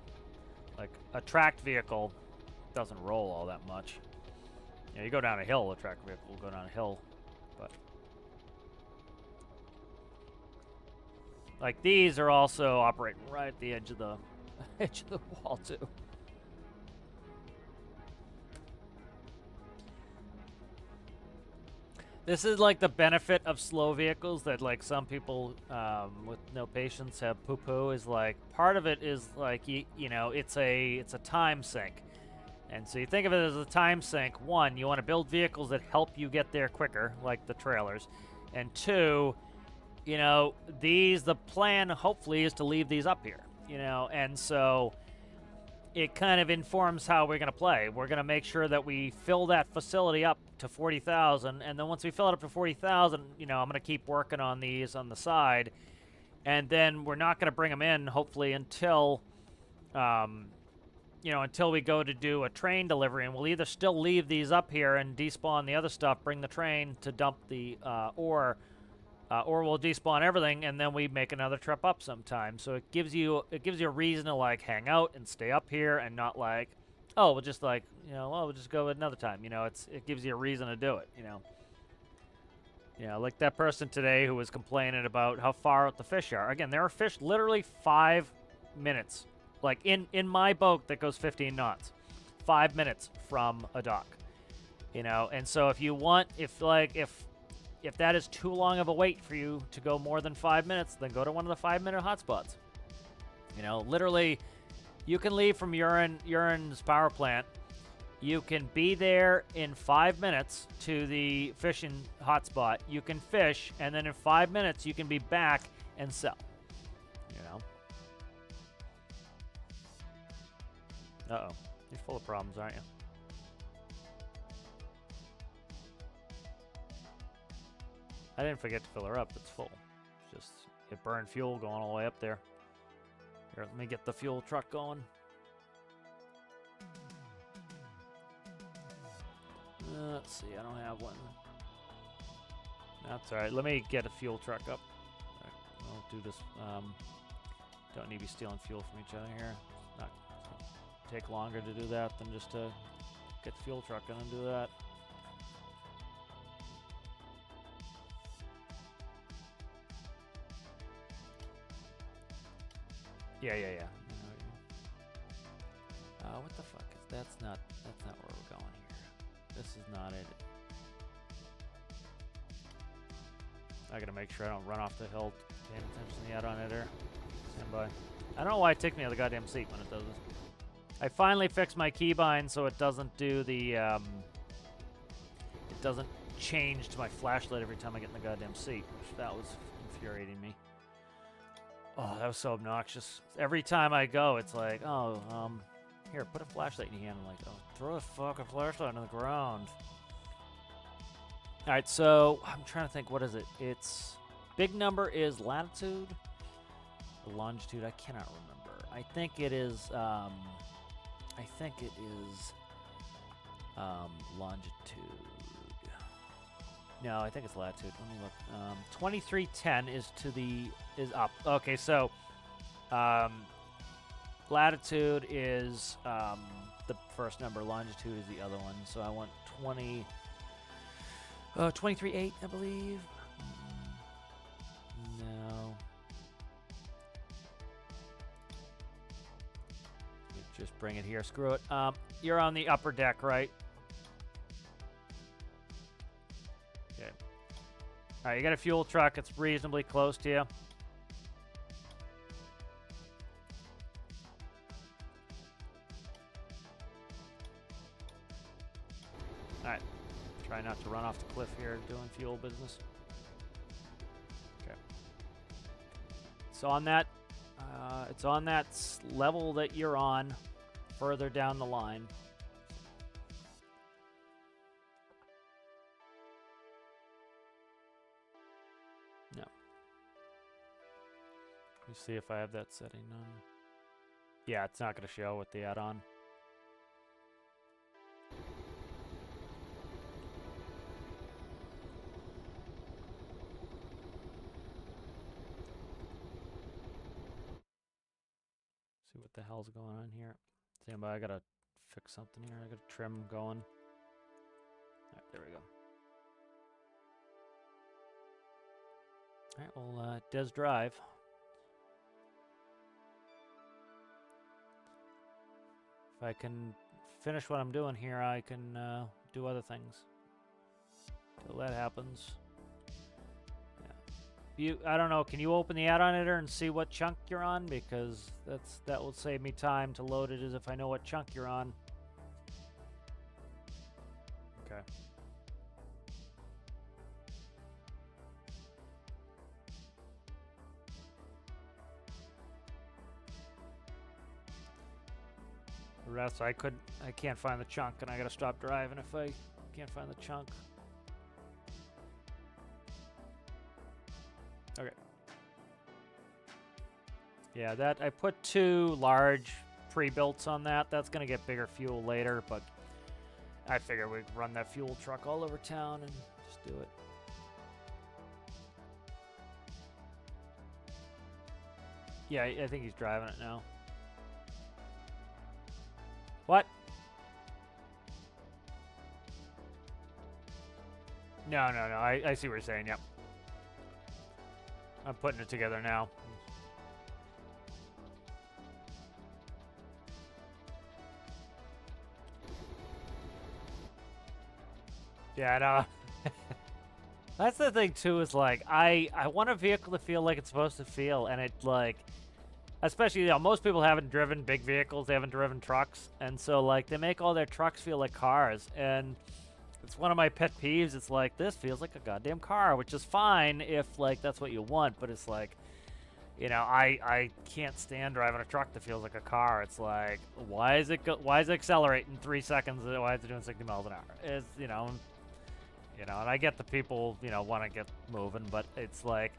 Like a tracked vehicle doesn't roll all that much. You know, you go down a hill, a track vehicle will go down a hill, but like these are also operating right at the edge of the wall too. This is like the benefit of slow vehicles that like some people with no patience have poo-poo is like part of it is like you know it's a time sink. And so you think of it as a time sink. One, you want to build vehicles that help you get there quicker, like the trailers. And two, you know, the plan hopefully is to leave these up here, you know, and so it kind of informs how we're going to play. We're going to make sure that we fill that facility up to 40,000, and then once we fill it up to 40,000, you know, I'm going to keep working on these on the side, and then we're not going to bring them in, hopefully, until, you know, until we go to do a train delivery, and we'll either still leave these up here and despawn the other stuff, bring the train to dump the ore, or we'll despawn everything, and then we make another trip up sometime. So it gives you a reason to like hang out and stay up here, and not like, oh, we'll just like, you know, well, we'll just go another time. You know, it gives you a reason to do it. You know. Yeah, like that person today who was complaining about how far out the fish are. Again, there are fish literally 5 minutes. Like in my boat that goes 15 knots, 5 minutes from a dock, you know. And so if you want, if that is too long of a wait for you to go more than 5 minutes, then go to one of the 5-minute hotspots. You know, literally, you can leave from Urine's power plant. You can be there in 5 minutes to the fishing hotspot. You can fish, and then in 5 minutes you can be back and sell. You know. Uh-oh. You're full of problems, aren't you? I didn't forget to fill her up. It's full. It's just, it burned fuel going all the way up there. Here, let me get the fuel truck going. Let's see, I don't have one. That's alright. Let me get a fuel truck up. Right, I'll do this. Don't need to be stealing fuel from each other here. It's not take longer to do that than just to get the fuel truck in and do that. Yeah. What the fuck is that's not where we're going here. This is not it. I gotta make sure I don't run off the hill paying attention to the add-on editor. Stand by. I don't know why it takes me out of the goddamn seat when it does this. I finally fixed my keybind so it doesn't do the it doesn't change to my flashlight every time I get in the goddamn seat, which that was infuriating me. Oh, that was so obnoxious. Every time I go, it's like, oh, here, put a flashlight in your hand. I'm like, oh, throw a fucking flashlight on the ground. All right, so I'm trying to think, what is it? It's, big number is latitude, or longitude, I cannot remember. I think it is, longitude. No, I think it's latitude. Let me look. 2310 is up. Okay, so latitude is the first number. Longitude is the other one. So I want 23.8, I believe. No. Let me just bring it here. Screw it. You're on the upper deck, right? All right, you got a fuel truck. It's reasonably close to you. All right. Try not to run off the cliff here doing fuel business. Okay. So on that, it's on that level that you're on, further down the line. Let me see if I have that setting on. Yeah, it's not going to show with the add-on. See what the hell's going on here. Stand by, I got to fix something here. I got to trim going. All right, there we go. All right, well, Des Drive. If I can finish what I'm doing here, I can do other things. Till that happens. Yeah. I don't know, can you open the add-on editor and see what chunk you're on? Because that will save me time to load it as if I know what chunk you're on. Okay. The rest, I can't find the chunk, and I gotta stop driving if I can't find the chunk. Okay. Yeah, that I put 2 large pre-builts on that. That's gonna get bigger fuel later, but I figure we'd run that fuel truck all over town and just do it. Yeah, I think he's driving it now. What? No. I see what you're saying, yep. I'm putting it together now. Yeah, no. That's the thing, too, is, like, I want a vehicle to feel like it's supposed to feel, and it, like... Especially, you know, most people haven't driven big vehicles, they haven't driven trucks, and so, like, they make all their trucks feel like cars, and it's one of my pet peeves. It's like, this feels like a goddamn car, which is fine if, like, that's what you want, but it's like, you know, I can't stand driving a truck that feels like a car. It's like, why is it accelerating 3 seconds? Why is it doing 60 miles an hour? It's, you know, and I get the people, you know, want to get moving, but it's like,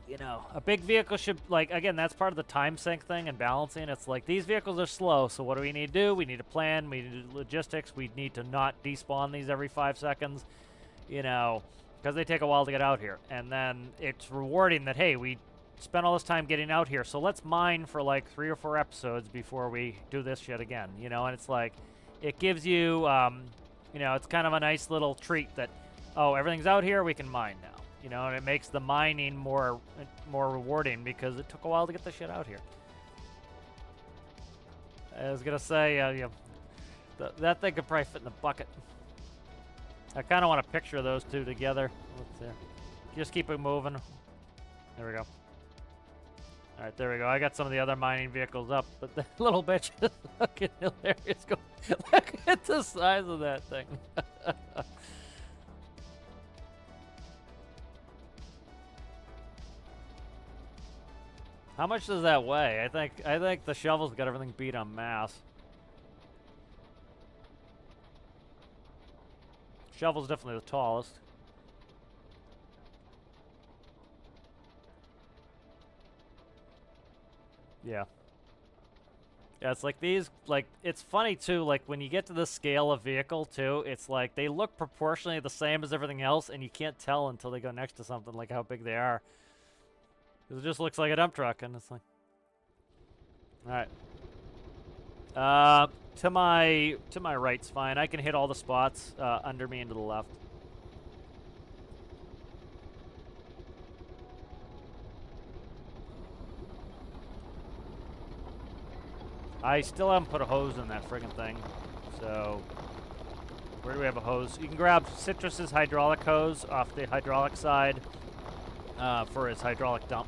you know, a big vehicle should, like, again, that's part of the time sink thing and balancing. It's like, these vehicles are slow, so what do we need to do? We need a plan, we need logistics, we need to not despawn these every 5 seconds, you know, because they take a while to get out here. And then it's rewarding that, hey, we spent all this time getting out here, so let's mine for like 3 or 4 episodes before we do this shit again, you know. And it's like, it gives you, you know, it's kind of a nice little treat that, oh, everything's out here, we can mine now. You know, and it makes the mining more rewarding because it took a while to get the shit out here. I was gonna say, that thing could probably fit in the bucket. I kind of want to picture those two together. Let's see. Just keep it moving. There we go. All right, there we go. I got some of the other mining vehicles up, but the little bitch is fucking hilarious. Look at the size of that thing. How much does that weigh? I think the shovel's got everything beat on mass. Shovel's definitely the tallest. Yeah. Yeah, it's like these, like, it's funny too, like, when you get to the scale of vehicle too, it's like they look proportionally the same as everything else, and you can't tell until they go next to something, like how big they are. It just looks like a dump truck, and it's like... Alright. To my right's fine. I can hit all the spots under me and to the left. I still haven't put a hose in that friggin' thing, so... Where do we have a hose? You can grab Citrus's hydraulic hose off the hydraulic side for his hydraulic dump.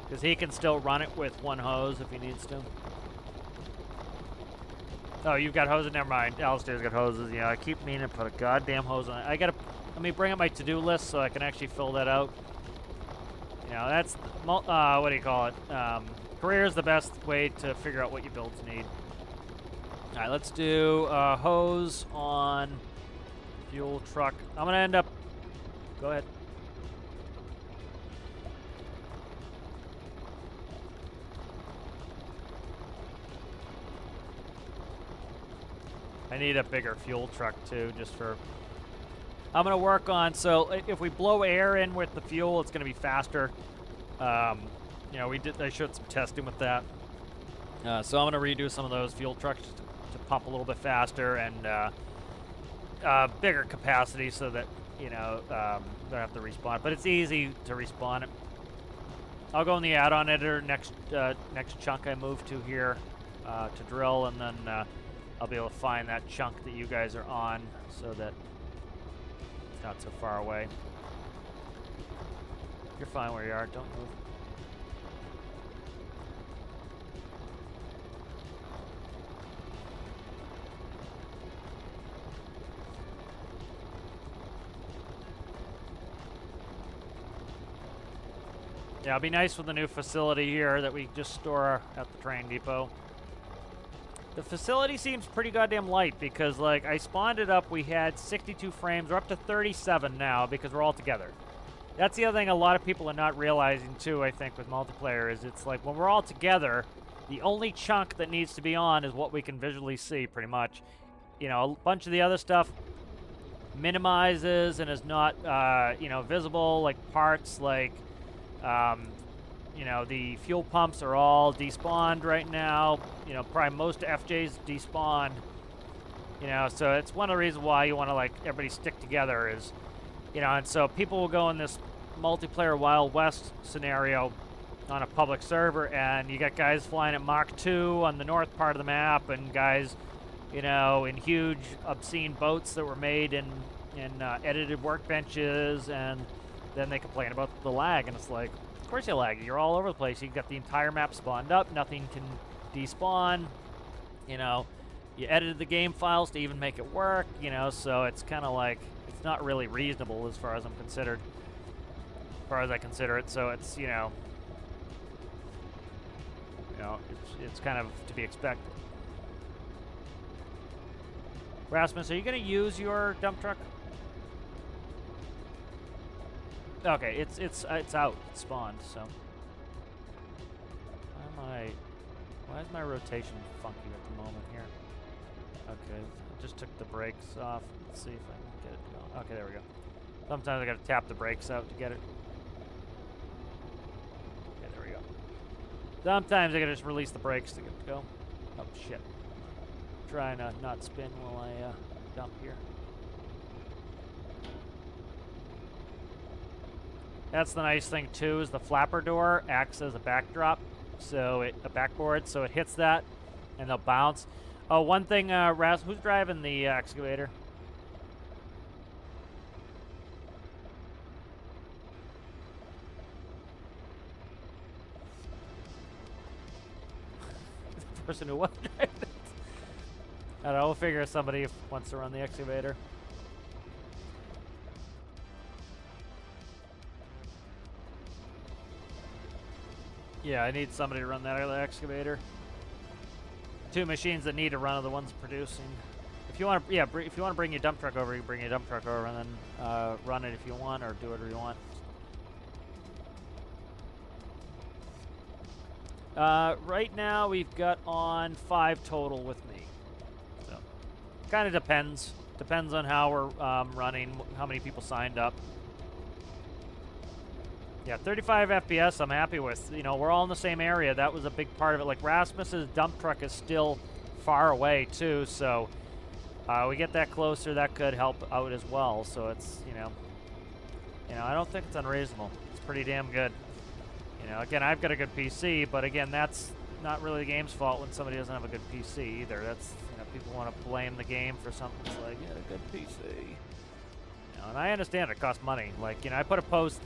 Because he can still run it with one hose if he needs to. Oh, you've got hoses? Never mind. Alistair's got hoses. Yeah, I keep meaning to put a goddamn hose on it. Let me bring up my to-do list so I can actually fill that out. You know, that's, what do you call it? Career is the best way to figure out what your builds need. All right, let's do hose on fuel truck. I'm gonna end up, go ahead. I need a bigger fuel truck too, just for... I'm gonna work on, so if we blow air in with the fuel, it's gonna be faster. You know, I showed some testing with that. So I'm gonna redo some of those fuel trucks to pump a little bit faster and bigger capacity so that, you know, don't have to respawn it. But it's easy to respawn it. I'll go in the add-on editor next chunk I move to here to drill, and then I'll be able to find that chunk that you guys are on so that it's not so far away. You're fine where you are, don't move. Yeah, it'll be nice with the new facility here that we just store at the train depot. The facility seems pretty goddamn light because, like, I spawned it up, we had 62 frames, we're up to 37 now because we're all together. That's the other thing a lot of people are not realizing, too, I think, with multiplayer, is it's like when we're all together, the only chunk that needs to be on is what we can visually see, pretty much. You know, a bunch of the other stuff minimizes and is not, you know, visible, like parts, like, you know, the fuel pumps are all despawned right now. You know, probably most FJ's despawned. You know, so it's one of the reasons why you want to, like, everybody stick together is, you know, and so people will go in this multiplayer Wild West scenario on a public server, and you got guys flying at Mach 2 on the north part of the map, and guys, you know, in huge, obscene boats that were made in edited workbenches, and then they complain about the lag, and it's like, of course you lag. You're all over the place. You've got the entire map spawned up. Nothing can despawn. You know, you edited the game files to even make it work, you know, so it's kind of like, it's not really reasonable as far as I'm considered. As far as I consider it, so it's, you know, it's kind of to be expected. Rasmus, are you going to use your dump truck? Okay, it's out. It's spawned, so. Why is my rotation funky at the moment here? Okay, I just took the brakes off. Let's see if I can get it going. Okay, there we go. Sometimes I gotta tap the brakes out to get it. Okay, there we go. Sometimes I gotta just release the brakes to get it to go. Oh, shit. Trying to not spin while I dump here. That's the nice thing too, is the flapper door acts as a backdrop. so a backboard, so it hits that, and they'll bounce. Oh, one thing, Raz, who's driving the excavator? The person who was driving it. I don't know, we'll figure somebody wants to run the excavator. Yeah, I need somebody to run that other excavator. Two machines that need to run are the ones producing. If you want to, yeah, if you want to bring your dump truck over, you can bring your dump truck over and then run it if you want, or do whatever you want. Right now we've got on 5 total with me. So, kind of depends. Depends on how we're running, how many people signed up. Yeah, 35 FPS I'm happy with. You know, we're all in the same area. That was a big part of it. Like, Rasmus's dump truck is still far away, too, so we get that closer, that could help out as well. So it's, you know, I don't think it's unreasonable. It's pretty damn good. You know, again, I've got a good PC, but again, that's not really the game's fault when somebody doesn't have a good PC either. That's, you know, people want to blame the game for something. It's like, yeah, a good PC. And I understand it costs money. Like, you know, I put a post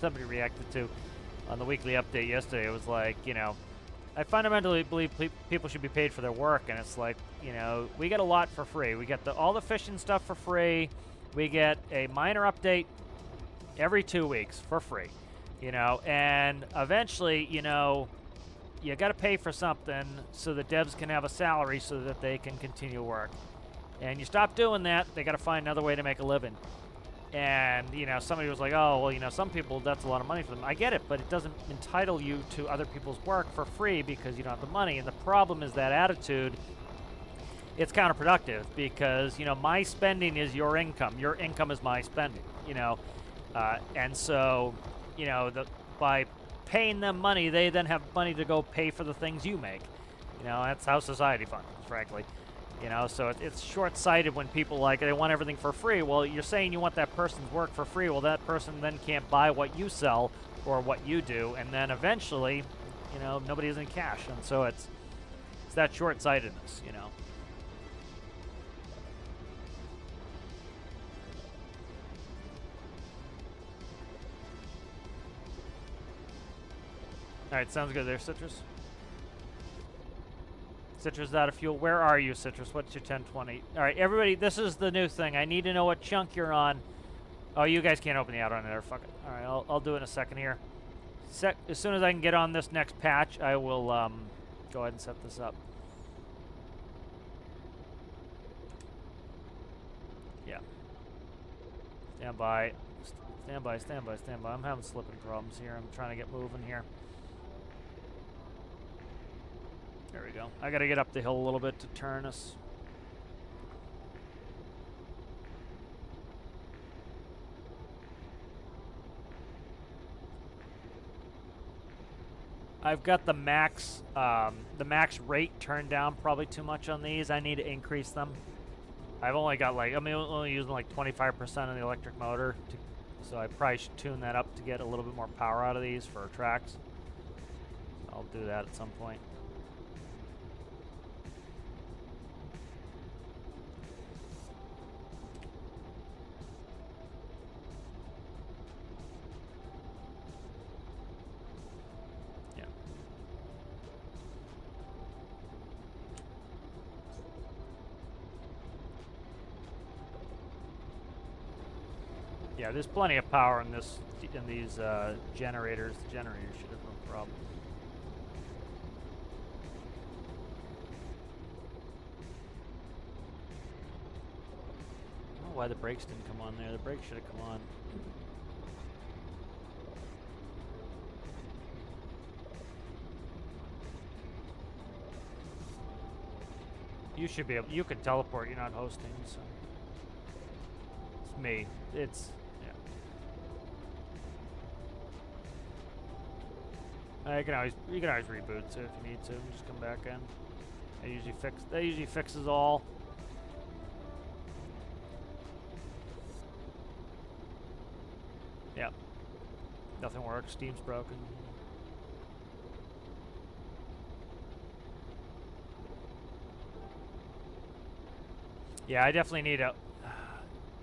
somebody reacted to on the weekly update yesterday. It was like, you know, I fundamentally believe people should be paid for their work, and it's like, you know, we get a lot for free. We get all the fishing stuff for free. We get a minor update every 2 weeks for free, you know, and eventually, you know, you got to pay for something so the devs can have a salary so that they can continue work. And you stop doing that, they got to find another way to make a living. And, you know, somebody was like, oh, well, you know, some people, that's a lot of money for them. I get it, but it doesn't entitle you to other people's work for free because you don't have the money. And the problem is that attitude, it's counterproductive because, you know, my spending is your income. Your income is my spending, you know. And so, you know, by paying them money, they then have money to go pay for the things you make. You know, that's how society functions, frankly. You know, so it's short-sighted when people, like, they want everything for free. Well, you're saying you want that person's work for free. Well, that person then can't buy what you sell or what you do. And then eventually, you know, nobody has any cash. And so it's that short-sightedness, you know. All right, sounds good there, Citrus. Citrus is out of fuel. Where are you, Citrus? What's your 1020? All right, everybody, this is the new thing. I need to know what chunk you're on. Oh, you guys can't open the auto on there. Fuck it. All right, I'll do it in a second here. As soon as I can get on this next patch, I will go ahead and set this up. Yeah. Stand by. Stand by, stand by, stand by. I'm having slipping problems here. I'm trying to get moving here. There we go. I gotta get up the hill a little bit to turn us. I've got the max rate turned down probably too much on these. I need to increase them. I've only got like, I'm only using like 25% of the electric motor, so I probably should tune that up to get a little bit more power out of these for tracks. I'll do that at some point. Yeah, there's plenty of power in these generators. The generator should have no problem. I don't know why the brakes didn't come on there. The brakes should have come on. You should be able. You could teleport. You're not hosting, so it's me. It's. You can always reboot too if you need to. Just come back in. That usually fixes all. Yep. Nothing works. Steam's broken. Yeah, I definitely need to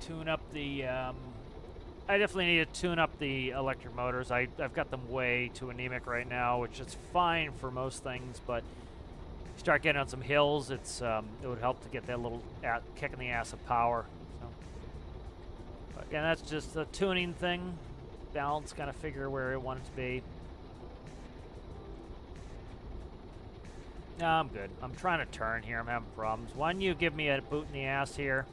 tune up the. I definitely need to tune up the electric motors. I've got them way too anemic right now, which is fine for most things, but start getting on some hills, it would help to get that little kick in the ass of power. So, but again, that's just a tuning thing. Balance, kind of figure where it wants to be. No, I'm good. I'm trying to turn here. I'm having problems. Why don't you give me a boot in the ass here?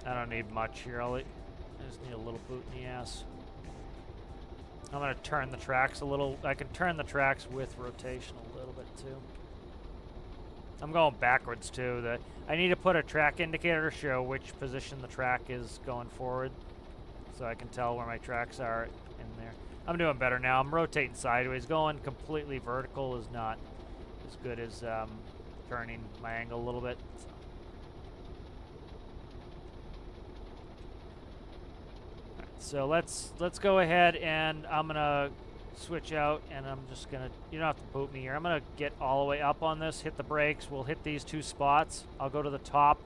I don't need much here. I just need a little boot in the ass. I'm going to turn the tracks a little. I can turn the tracks with rotation a little bit too. I'm going backwards too. I need to put a track indicator to show which position the track is going forward, so I can tell where my tracks are in there. I'm doing better now. I'm rotating sideways. Going completely vertical is not as good as turning my angle a little bit. So let's go ahead, and I'm gonna switch out, and I'm just gonna, you don't have to boot me here. I'm gonna get all the way up on this, hit the brakes. We'll hit these two spots. I'll go to the top,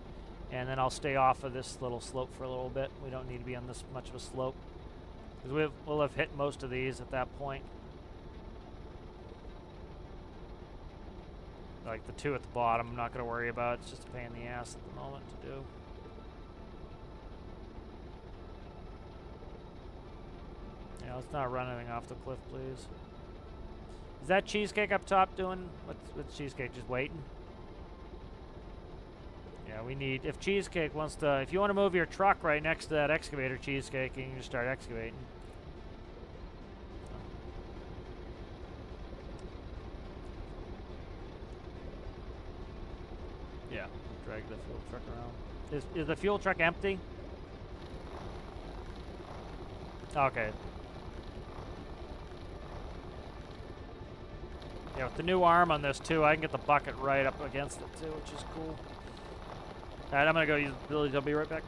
and then I'll stay off of this little slope for a little bit. We don't need to be on this much of a slope, because we'll have hit most of these at that point. Like the two at the bottom, I'm not gonna worry about. It's just a pain in the ass at the moment to do. Yeah, let's not run anything off the cliff, please. Is that Cheesecake up top doing? What's Cheesecake, just waiting? Yeah, we need, if Cheesecake wants to, if you want to move your truck right next to that excavator, Cheesecake, you can just start excavating. Yeah, drag the fuel truck around. Is the fuel truck empty? Okay. Yeah, with the new arm on this too, I can get the bucket right up against it too, which is cool. Alright, I'm gonna go use the abilities. I'll be right back.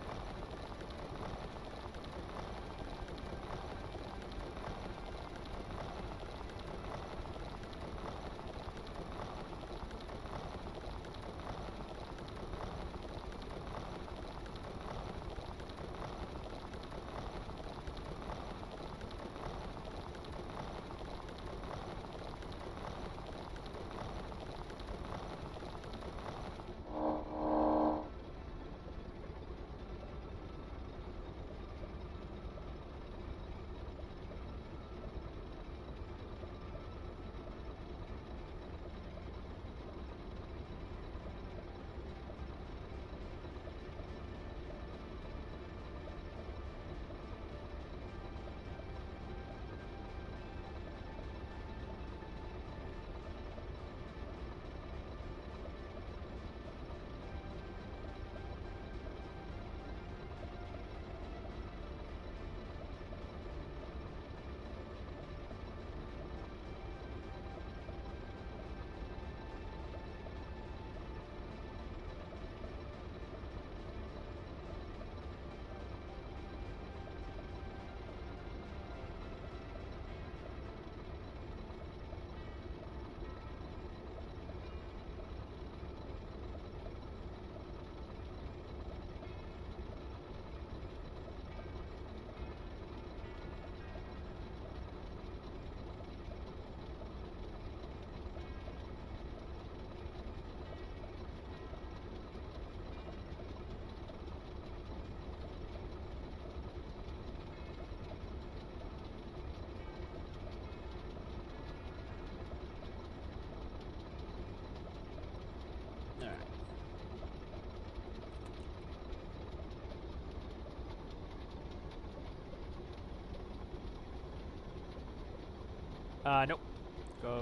Nope.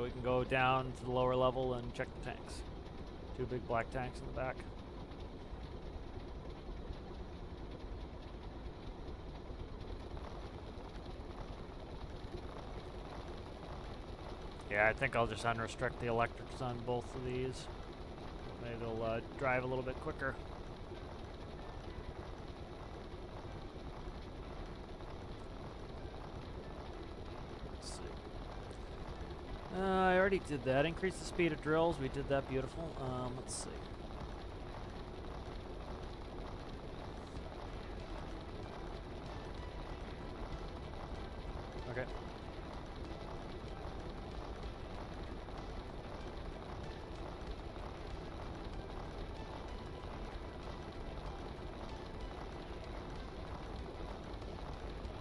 We can go down to the lower level and check the tanks. Two big black tanks in the back. Yeah, I think I'll just unrestrict the electrics on both of these. Maybe they'll drive a little bit quicker. I already did that. Increase the speed of drills. We did that. Beautiful. Let's see. Okay.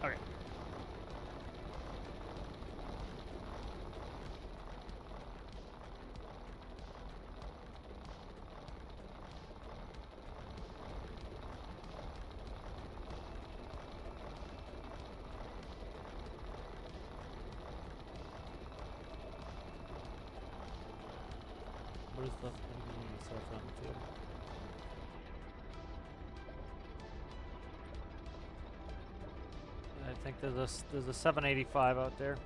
Okay. What is left in the south on the field? I think there's a 785 out there.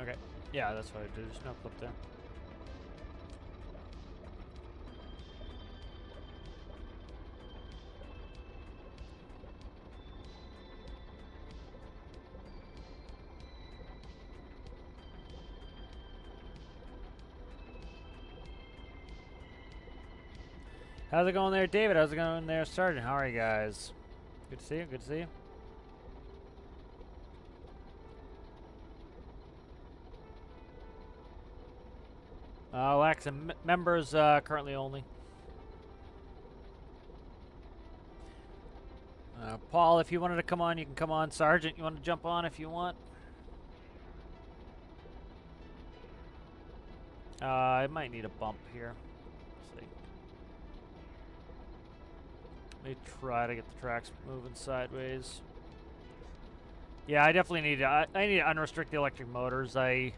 Okay. Yeah, that's what I did. There's no clip there. How's it going there, David? How's it going there, Sergeant? How are you guys? Good to see you. Good to see you. Lax and members currently only. Paul, if you wanted to come on, you can come on. Sergeant, you want to jump on if you want? I might need a bump here. Let's see. Let me try to get the tracks moving sideways. Yeah, I definitely need to. I need to unrestrict the electric motors. I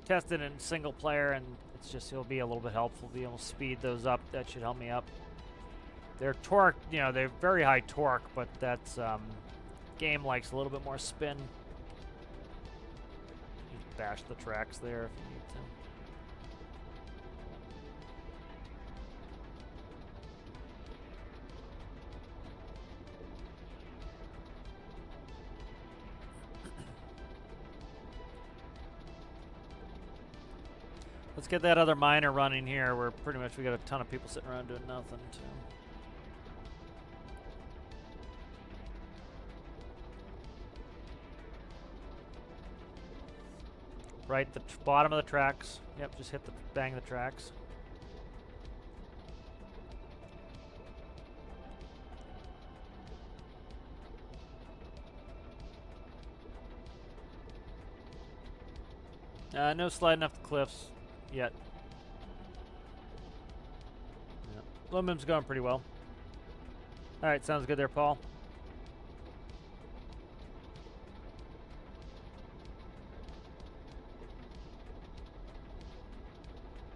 tested in single player, and it's just it'll be a little bit helpful to be able to speed those up. That should help me up. Their torque, they're very high torque, but that's game likes a little bit more spin. You bash the tracks there if you need to. Let's get that other miner running here. Where pretty much we got a ton of people sitting around doing nothing too. Right, the bottom of the tracks. Yep, just bang the tracks. No sliding off the cliffs yet. Yep. Aluminum's going pretty well. All right, sounds good there, Paul.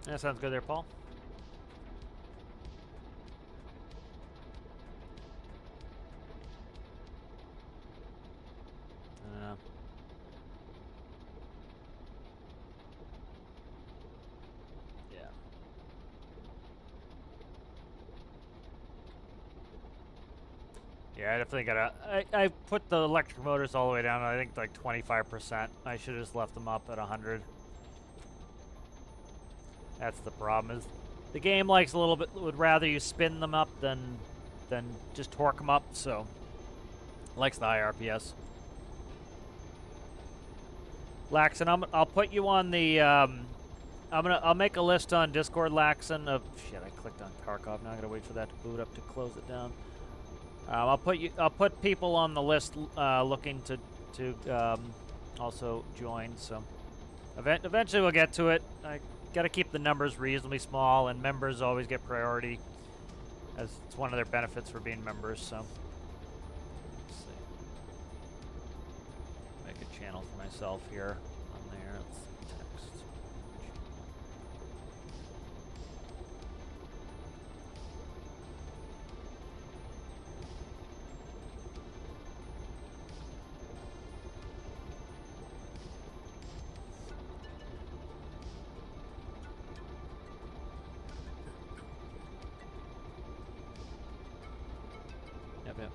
That sounds good there, Paul. Yeah. Yeah, I definitely gotta. I put the electric motors all the way down. I think like 25%. I should have just left them up at 100. That's the problem. Is the game likes a little bit. Would rather you spin them up than just torque them up. So likes the high RPS. Laxon, I'll put you on the. I'll make a list on Discord, Laxon. Of shit, I clicked on Kharkov. Now I gotta wait for that to boot up to close it down. I'll put people on the list looking to also join. So eventually we'll get to it. I got to keep the numbers reasonably small, and members always get priority, as it's one of their benefits for being members. So let's see. Make a channel for myself here on there. Let's see, text. Yep.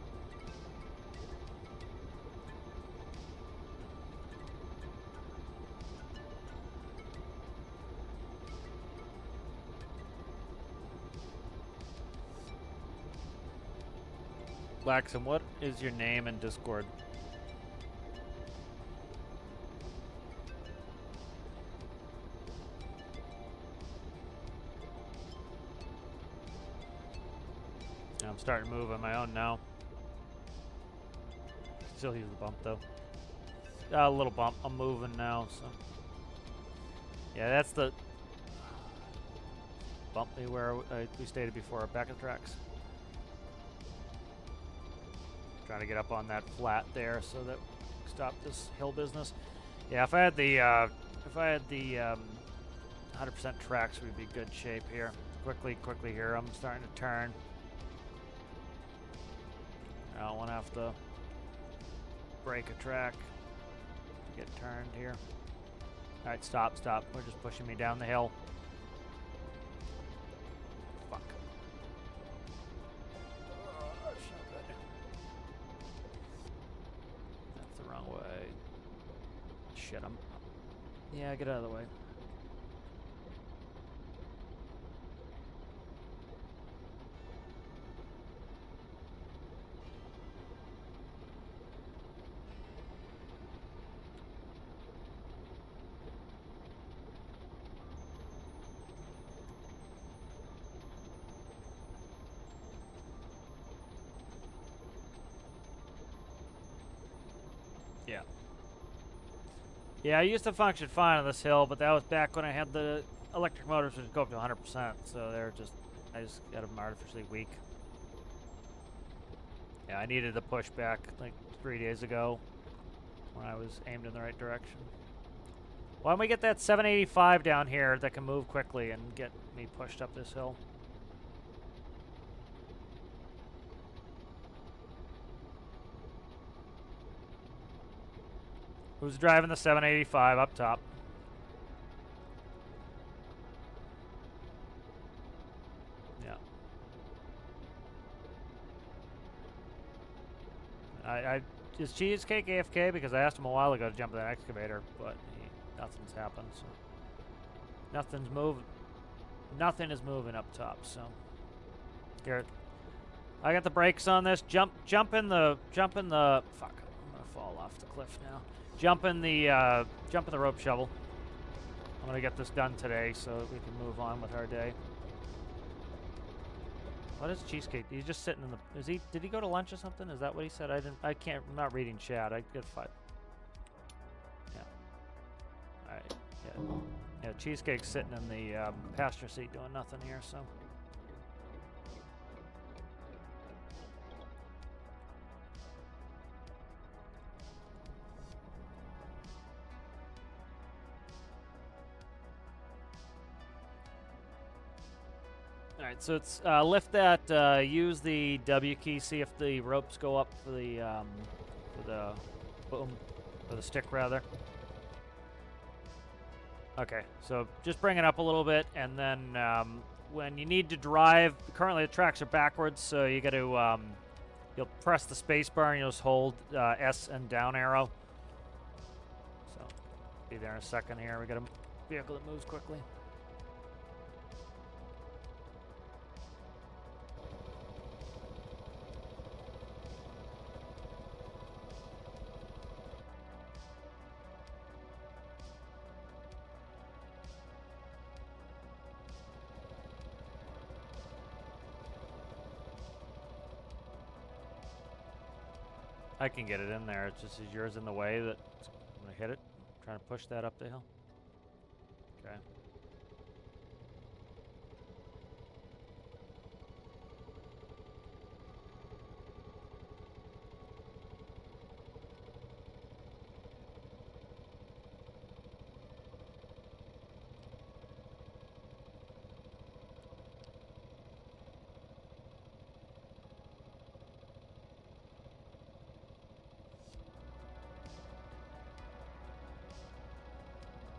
Laxon, what is your name in Discord? Yeah, I'm starting to move on my own now. Still use the bump though. A little bump. I'm moving now, so. Yeah, that's the bump me where we stated before, back of the tracks. Trying to get up on that flat there so that we stop this hill business. Yeah, if I had the 100% tracks, we'd be good shape here. Quickly here. I'm starting to turn. I don't want to have to break a track to get turned here. All right, stop. We're just pushing me down the hill. Fuck. That's the wrong way. Shit, yeah, get out of the way. Yeah. Yeah, I used to function fine on this hill, but that was back when I had the electric motors which go up to 100%, so I just got them artificially weak. Yeah, I needed to push back like 3 days ago when I was aimed in the right direction. Why don't we get that 785 down here that can move quickly and get me pushed up this hill? Who's driving the 785 up top? Yeah. Is Cheesecake AFK? Because I asked him a while ago to jump in that excavator, but nothing's happened. So nothing's moving. Nothing is moving up top. So Garrett, I got the brakes on this. Jump in the. Fuck! I'm gonna fall off the cliff now. Jump in the rope shovel. I'm gonna get this done today so we can move on with our day. What is Cheesecake? He's just sitting in the. Did he go to lunch or something? Is that what he said? I'm not reading chat. I get 5. Yeah. All right. Yeah. Cheesecake's sitting in the passenger seat doing nothing here. So. Alright, so it's lift that, use the W key, see if the ropes go up for the stick rather. Okay, so just bring it up a little bit, and then when you need to drive, currently the tracks are backwards, so you got to, you'll press the space bar and you'll just hold S and down arrow. So, be there in a second here. We got a vehicle that moves quickly. I can get it in there. It's just is yours in the way that I'm gonna hit it. I'm trying to push that up the hill. Okay.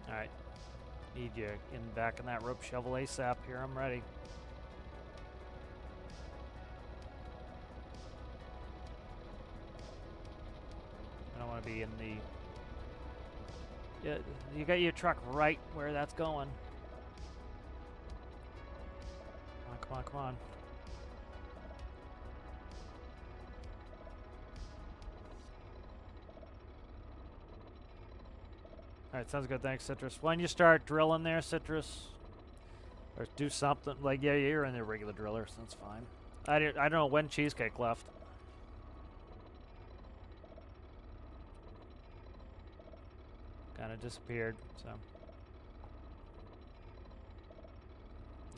Alright. Need you back in that rope shovel ASAP here. I'm ready. I don't want to be in the... Yeah, you got your truck right where that's going. Come on. Alright, sounds good. Thanks, Citrus. When you start drilling there, Citrus, or do something, like, yeah, you're in the regular driller, so that's fine. I don't know when Cheesecake left. Kind of disappeared, so.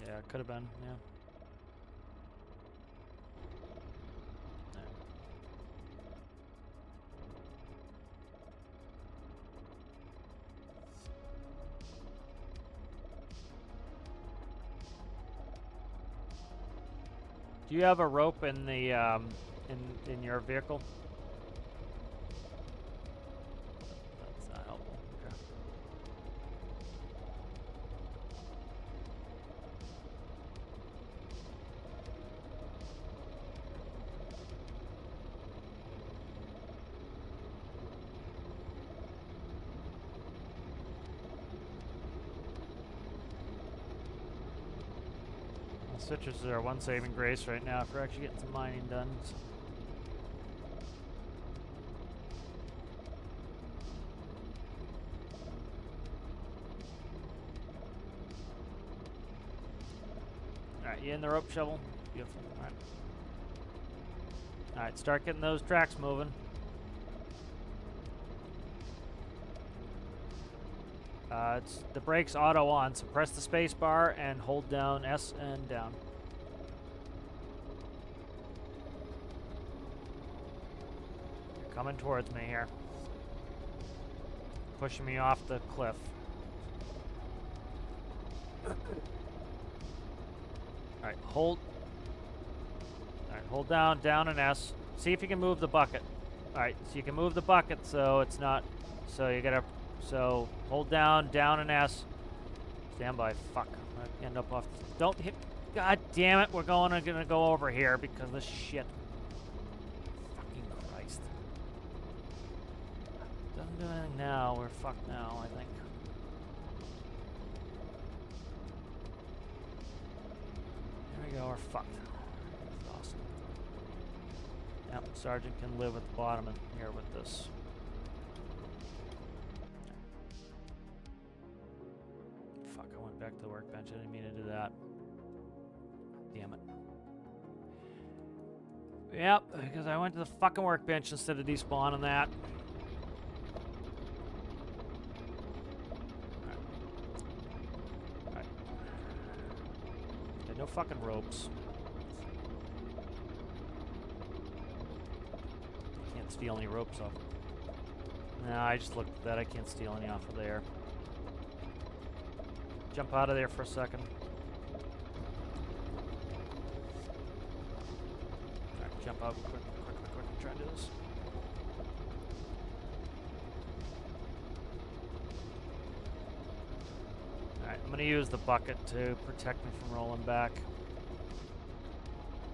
Yeah, it could have been, yeah. Do you have a rope in the in your vehicle? That's not helpful. Okay. Citrus is our one saving grace right now for actually getting some mining done. So. Alright, you in the rope shovel? Beautiful. Alright. Alright, start getting those tracks moving. It's the brakes auto on, so press the space bar and hold down S and down. You're coming towards me here. Pushing me off the cliff. Alright, hold. Alright, hold down and S. See if you can move the bucket. Alright, so you can move the bucket so it's not, so you gotta, so hold down and S. Stand by. Fuck. I'm gonna end up off. Don't hit. God damn it. We're gonna go over here because of this shit. Fucking Christ. Doesn't do anything now. We're fucked now, I think. There we go. We're fucked. That's awesome. Yep. Sergeant can live at the bottom in here with this. Back to the workbench. I didn't mean to do that. Damn it. Yep, because I went to the fucking workbench instead of despawning that. Alright. Got no fucking ropes. Can't steal any ropes off. No, I just looked at that. I can't steal any off of there. Jump out of there for a second. Alright, jump out quick. Try and do this. Alright, I'm gonna use the bucket to protect me from rolling back.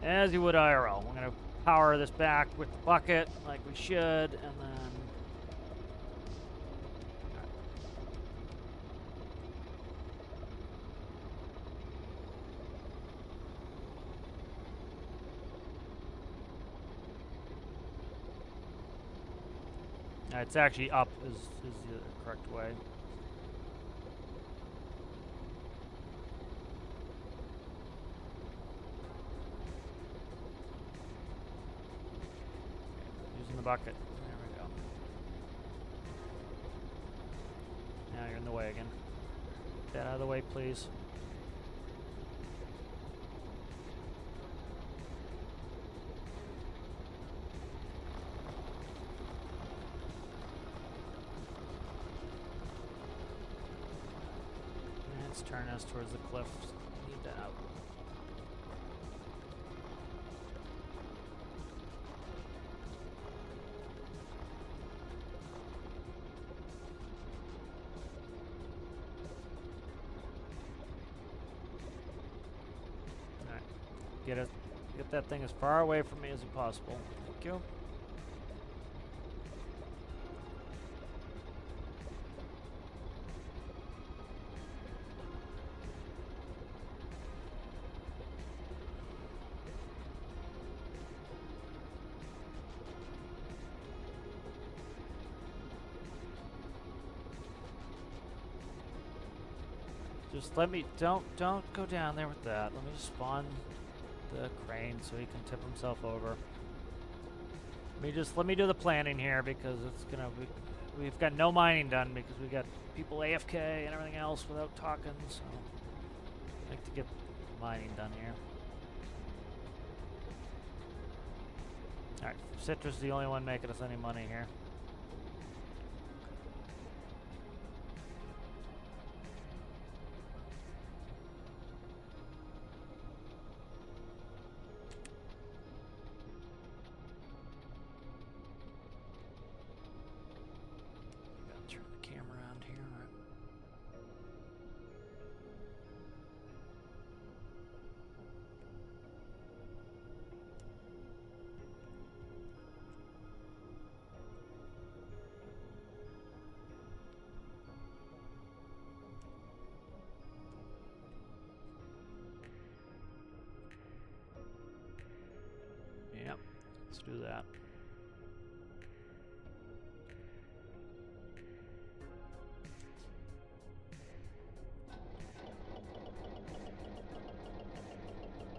As you would IRL. We're gonna power this back with the bucket like we should, and then it's actually up is the correct way. Using the bucket. There we go. Now you're in the way again. Get out of the way, please. Turn us towards the cliff. Need that out. Alright. Get that thing as far away from me as possible. Thank you. Just let me, don't go down there with that. Let me just spawn the crane so he can tip himself over. Let me do the planning here because it's gonna, we've got no mining done because we got people AFK and everything else without talking, so I'd like to get mining done here. Alright, Citrus is the only one making us any money here. Yep, let's do that.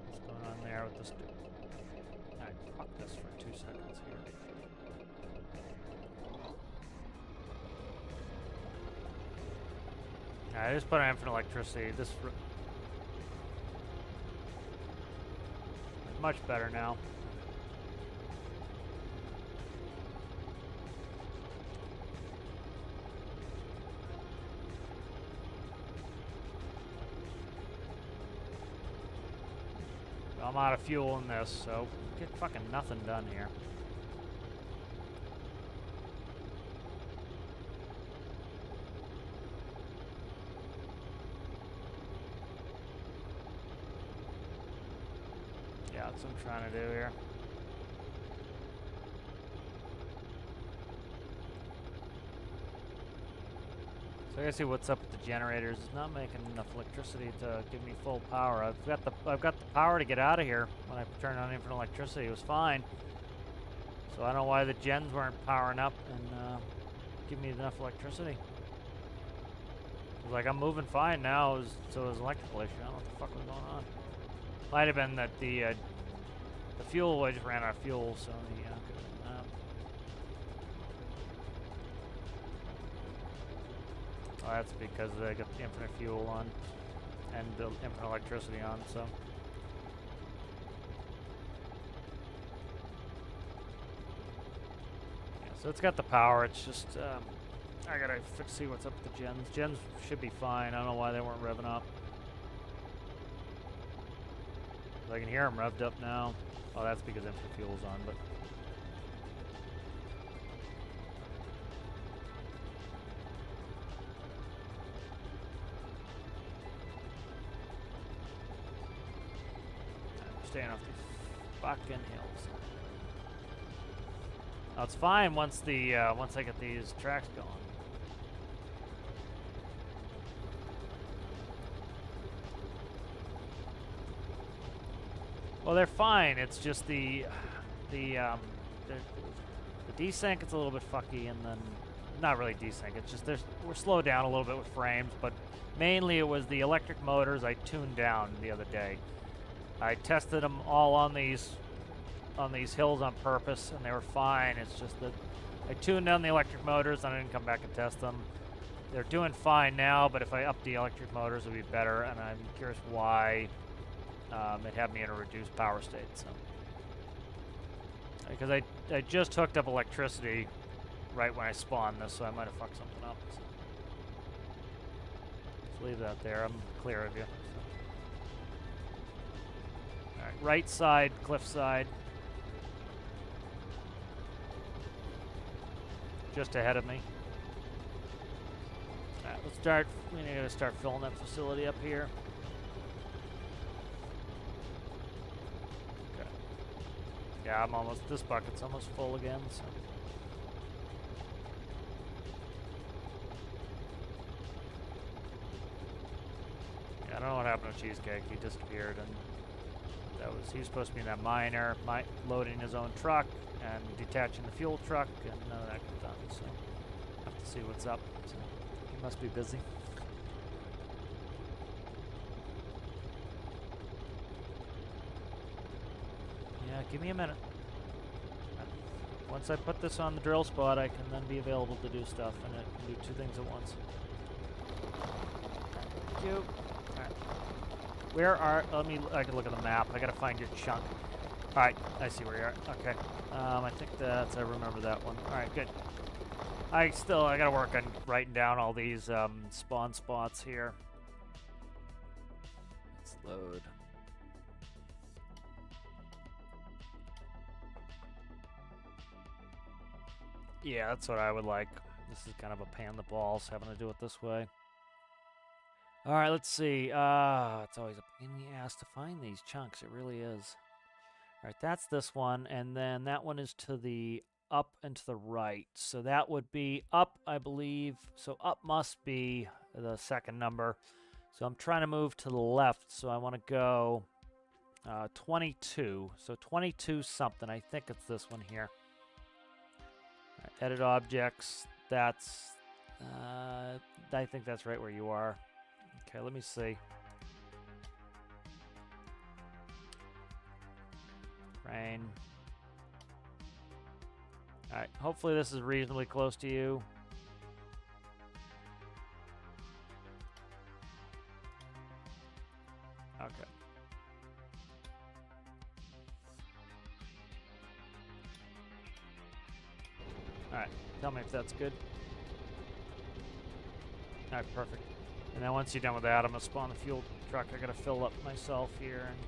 What's going on there with this dude? Alright, fuck this for 2 seconds here. Alright, I just put an infinite electricity. This is much better now. I'm out of fuel in this, so get fucking nothing done here. Yeah, that's what I'm trying to do here. So I gotta see what's up with the generators. It's not making enough electricity to give me full power. I've got the power to get out of here. When I turned on infinite electricity, it was fine. So I don't know why the gens weren't powering up and give me enough electricity. It's like I'm moving fine now, so it was an electrical issue. I don't know what the fuck was going on. Might have been that the fuel, I just ran out of fuel, so yeah. Oh, that's because I got the infinite fuel on and the infinite electricity on, so. Yeah, so it's got the power, it's just, I gotta see what's up with the gens. Gens should be fine, I don't know why they weren't revving up. I can hear them revved up now. Oh, that's because infinite fuel's on, but. Staying off the fucking hills. Oh, it's fine once I get these tracks going. Well, they're fine. It's just the desync. It's a little bit fucky, and then not really desync. It's just we're slowed down a little bit with frames, but mainly it was the electric motors I tuned down the other day. I tested them all on these hills on purpose, and they were fine. It's just that I tuned down the electric motors, and I didn't come back and test them. They're doing fine now, but if I up the electric motors, it would be better, and I'm curious why it had me in a reduced power state. So, because I just hooked up electricity right when I spawned this, so I might have fucked something up. So. Just leave that there. I'm clear of you. Alright, right side, cliff side. Just ahead of me. Alright, let's start. We need to start filling that facility up here. Okay. Yeah, I'm almost, this bucket's almost full again, so. Yeah, I don't know what happened to Cheesecake. He disappeared, and he was supposed to be in that miner, loading his own truck and detaching the fuel truck, and none of that got done. So I have to see what's up. So he must be busy. Give me a minute. Once I put this on the drill spot, I can then be available to do stuff, and it can do two things at once. Thank you. Alright. Where are... I can look at the map. I gotta find your chunk. Alright, I see where you are. Okay. I think that's... I remember that one. Alright, good. I gotta work on writing down all these spawn spots here. Let's load. Yeah, that's what I would like. This is kind of a pain in the balls having to do it this way. Alright, let's see. It's always a pain in the ass to find these chunks. It really is. Alright, that's this one, and then that one is to the up and to the right. So that would be up, I believe. So up must be the second number. So I'm trying to move to the left, so I want to go 22. So 22 something. I think it's this one here. Right, edit objects. That's... I think that's right where you are. Okay, let me see. Rain. Alright, hopefully this is reasonably close to you. Okay. Alright, tell me if that's good. Alright, perfect. And then once you're done with that, I'm going to spawn the fuel truck. I got to fill up myself here. And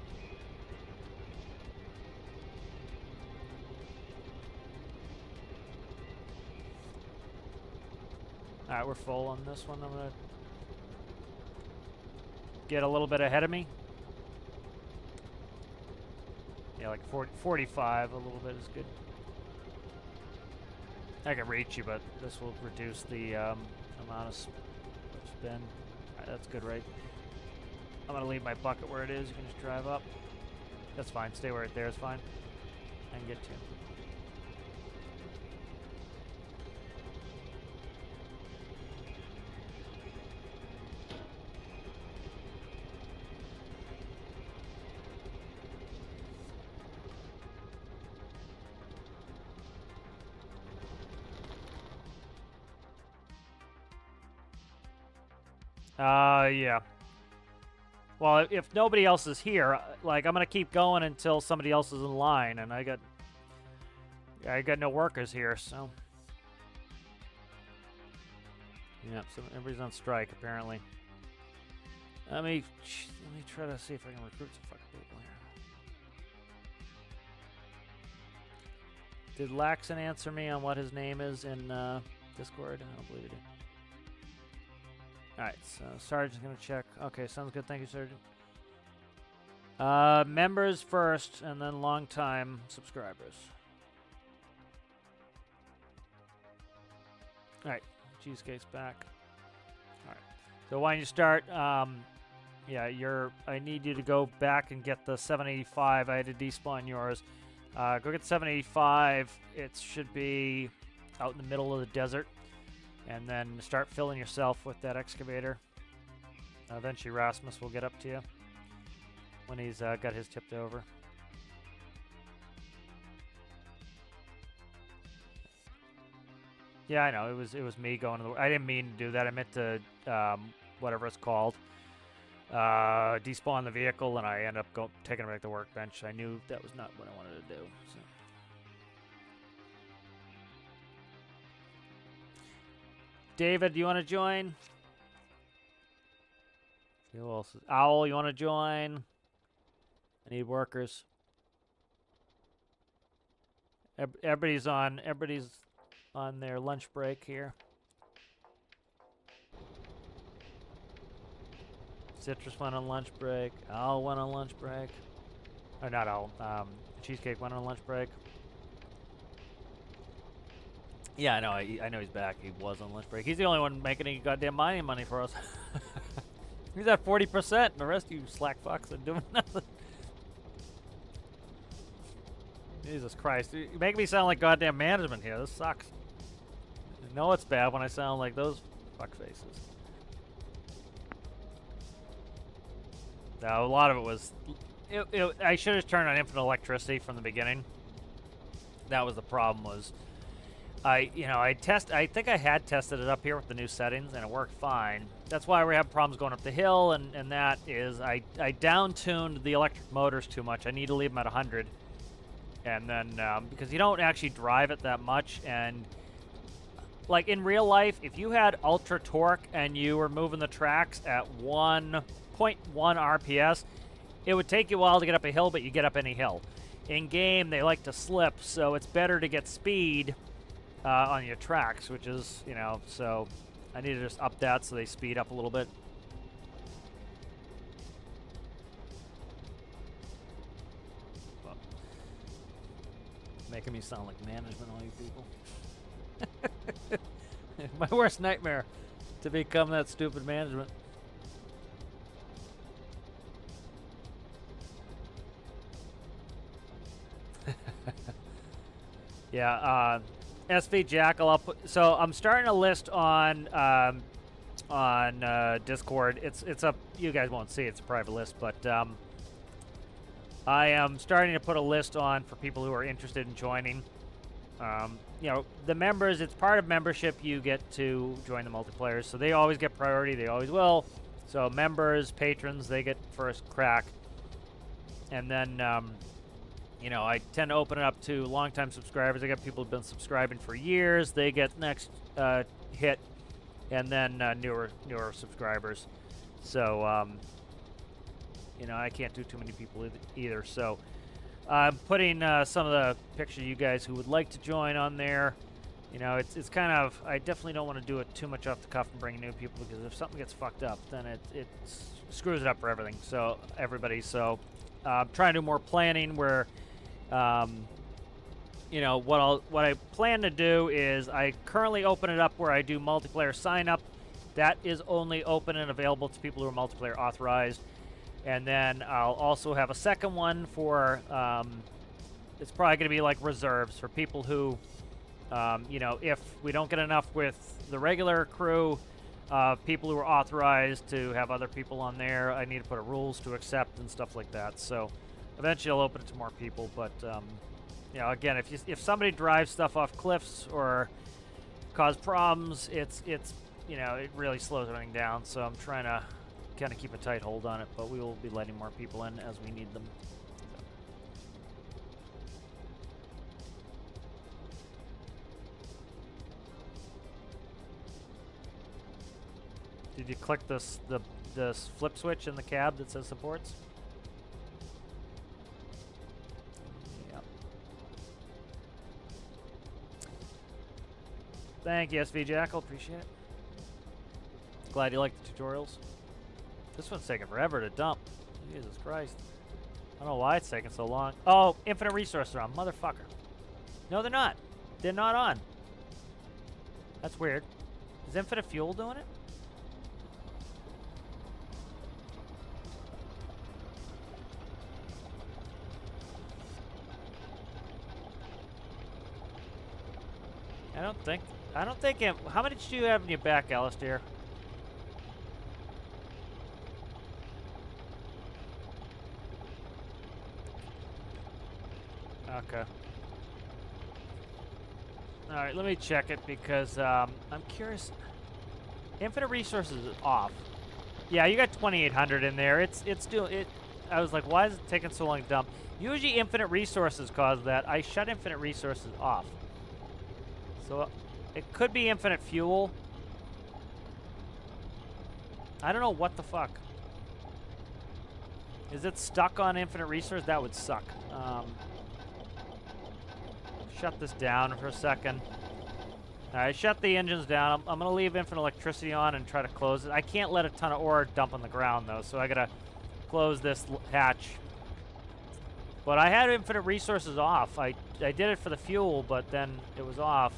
alright, we're full on this one. I'm going to get a little bit ahead of me. Yeah, like 45, a little bit is good. I can reach you, but this will reduce the amount of spin. Alright, that's good, right? I'm going to leave my bucket where it is. You can just drive up. That's fine. Stay where it there is fine. I can get to you. Yeah. Well, if nobody else is here, like, I'm gonna keep going until somebody else is in line, and I got no workers here, so. Yeah, so everybody's on strike, apparently. Let me try to see if I can recruit some fucking people here. Did Laxon answer me on what his name is in Discord? I don't believe he did. Alright, so Sergeant's gonna check. Okay, sounds good. Thank you, Sergeant. Members first, and then long-time subscribers. Alright, Cheesecake's back. Alright, so why don't you start? Yeah, I need you to go back and get the 785. I had to despawn yours. Go get 785. It should be out in the middle of the desert. And then start filling yourself with that excavator. Eventually Rasmus will get up to you when he's got his tipped over. Yeah, I know. It was me going to the... I didn't mean to do that. I meant to, whatever it's called, despawn the vehicle, and I end up taking it back to the workbench. I knew that was not what I wanted to do. So. David, do you want to join? Who else? Owl, you want to join? I need workers. Everybody's on their lunch break here. Citrus went on lunch break. Owl went on lunch break. Or not Owl. Cheesecake went on lunch break. Yeah, I know he's back. He was on lunch break. He's the only one making any goddamn mining money for us. He's at 40%, and the rest of you slack fucks are doing nothing. Jesus Christ. You make me sound like goddamn management here. This sucks. I know it's bad when I sound like those fuckfaces. Now, a lot of it was I should have turned on infinite electricity from the beginning. That was the problem. Was I think I had tested it up here with the new settings, and it worked fine. That's why we have problems going up the hill, and that is I down-tuned the electric motors too much. I need to leave them at 100, and then because you don't actually drive it that much, and like in real life, if you had ultra torque and you were moving the tracks at 1.1 RPS, it would take you a while to get up a hill, but you get up any hill. In game, they like to slip, so it's better to get speed on your tracks, which is, so I need to just up that so they speed up a little bit. Well, making me sound like management, all you people. My worst nightmare, to become that stupid management. Yeah, SV Jackal. So I'm starting a list on Discord. It's up. You guys won't see it. It's a private list, but I am starting to put a list on for people who are interested in joining. The members. It's part of membership. You get to join the multiplayer, so they always get priority. They always will. So members, patrons, they get first crack, and then. I tend to open it up to longtime subscribers. I got people who've been subscribing for years. They get next hit, and then newer subscribers. So, I can't do too many people either. So, I'm putting some of the pictures of you guys who would like to join on there. It's kind of, I definitely don't want to do it too much off the cuff and bring new people, because if something gets fucked up, then it screws it up for everything. So, everybody. So, I'm trying to do more planning where. What I plan to do is I currently open it up where I do multiplayer sign up. That is only open and available to people who are multiplayer authorized. And then I'll also have a second one for, it's probably going to be like reserves for people who, if we don't get enough with the regular crew, people who are authorized to have other people on there, I need to put a rules to accept and stuff like that. So eventually I'll open it to more people, but again, if somebody drives stuff off cliffs or cause problems, it really slows everything down. So I'm trying to kind of keep a tight hold on it, but we will be letting more people in as we need them. Did you click this flip switch in the cab that says supports? Thank you, SV Jackal. Appreciate it. Glad you like the tutorials. This one's taking forever to dump. Jesus Christ. I don't know why it's taking so long. Oh, infinite resources are on. Motherfucker. No, they're not. They're not on. That's weird. Is infinite fuel doing it? I don't think. How many did you have in your back, Alistair? Okay. All right, let me check it because I'm curious. Infinite resources is off. Yeah, you got 2,800 in there. It's doing it. I was like, why is it taking so long to dump? Usually, infinite resources cause that. I shut infinite resources off. So it could be infinite fuel. I don't know what the fuck. Is it stuck on infinite resource? That would suck. Shut this down for a second. Alright, shut the engines down. I'm going to leave infinite electricity on and try to close it. I can't let a ton of ore dump on the ground, though, so I got to close this hatch. But I had infinite resources off. I did it for the fuel, but then it was off.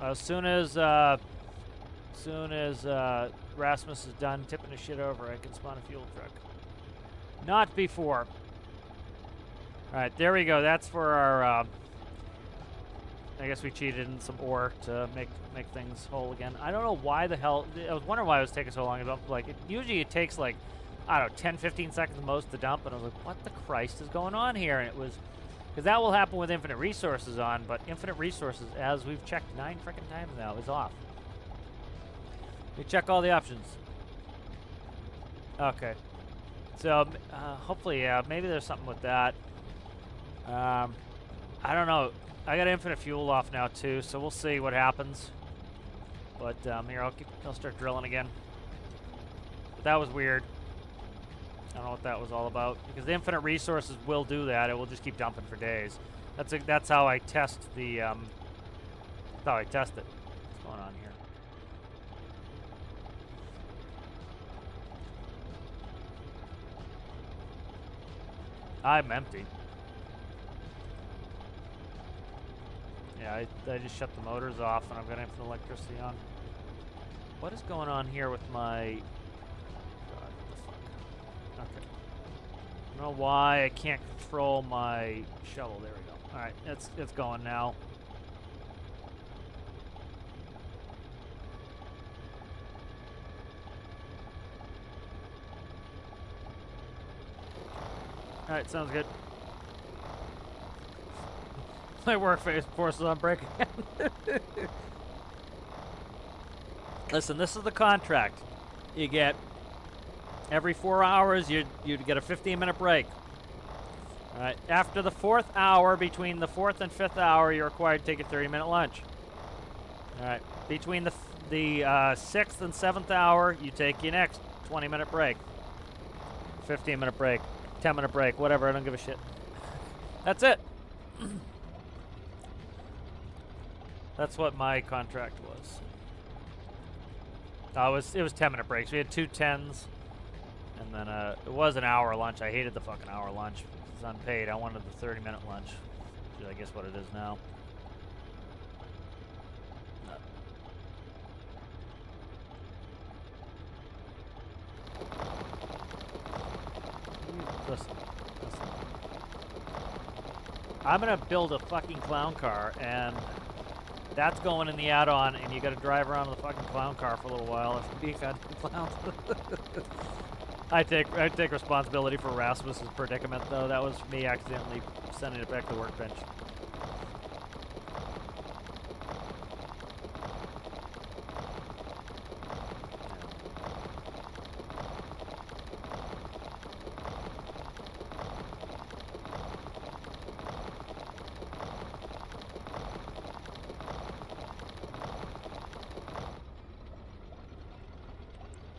As soon as Rasmus is done tipping the shit over, I can spawn a fuel truck. Not before. All right, there we go. That's for our. I guess we cheated in some ore to make things whole again. I don't know why the hell. I was wondering why it was taking so long to dump. Like, usually it takes like, I don't know, 10, 15 seconds the most to dump. And I was like, what the Christ is going on here? And it was, because that will happen with infinite resources on, but infinite resources, as we've checked 9 freaking times now, is off. We check all the options. Okay. So, hopefully, yeah, maybe there's something with that. I don't know. I got infinite fuel off now too, so we'll see what happens. But here, I'll start drilling again. But that was weird. I don't know what that was all about, because the infinite resources will do that. It will just keep dumping for days. That's how I test the. That's how I test it. What's going on here? I'm empty. Yeah, I just shut the motors off and I've got infinite electricity on. What is going on here with my... God, what the fuck? Okay. I don't know why I can't control my shovel. There we go. Alright, it's going now. Alright, sounds good. My workface forces on break again. Listen, this is the contract. You get every 4 hours, you get a 15-minute break. All right. After the 4th hour, between the 4th and 5th hour, you're required to take a 30-minute lunch. All right. Between the 6th and 7th hour, you take your next 20-minute break, 15-minute break, 10-minute break, whatever. I don't give a shit. That's it. That's what my contract was. It was 10-minute breaks. We had 2 10s, and then it was an hour lunch. I hated the fucking hour lunch. It's unpaid. I wanted the 30-minute lunch, which is, I guess, what it is now. Listen. I'm gonna build a fucking clown car, and that's going in the add-on, and you gotta drive around in the fucking clown car for a little while if you be a goddamn clown. I take responsibility for Rasmus's predicament, though. That was me accidentally sending it back to the workbench.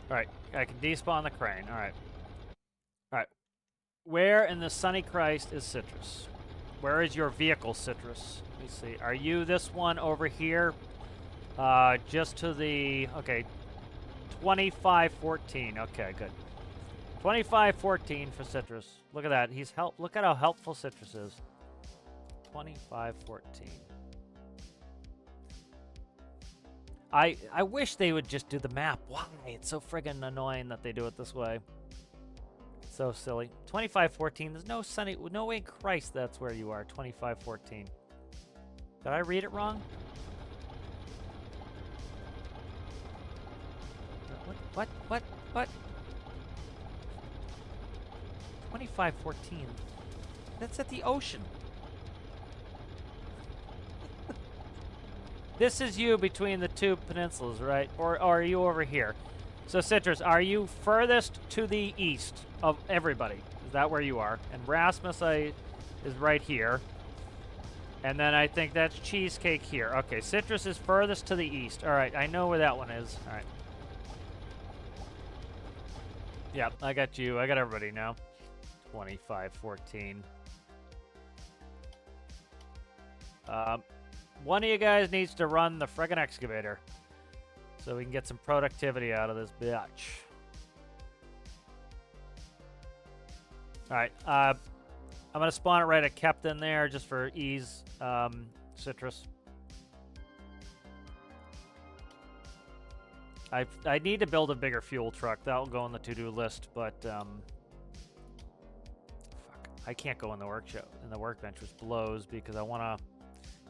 Alright, I can despawn the crane. Alright. Alright. Where in the sunny Christ is Citrus? Where is your vehicle, Citrus? Let me see. Are you this one over here? Just to the... Okay. 2514. Okay, good. 2514 for Citrus. Look at that. Look at how helpful Citrus is. 2514. I wish they would just do the map. Why? It's so friggin' annoying that they do it this way. So silly. 2514. There's no way in Christ that's where you are. 2514. Did I read it wrong? What? 2514. That's at the ocean. This is you between the 2 peninsulas, right? Or are you over here? So, Citrus, are you furthest to the east of everybody? Is that where you are? And Rasmus is right here. And then I think that's Cheesecake here. Okay, Citrus is furthest to the east. All right, I know where that one is. All right. Yep, I got you. I got everybody now. 2514. One of you guys needs to run the friggin' excavator so we can get some productivity out of this bitch. Alright, I'm going to spawn it right at Captain there just for ease, Citrus. I need to build a bigger fuel truck. That'll go on the to-do list, but fuck, I can't go in the workbench, which blows, because I want to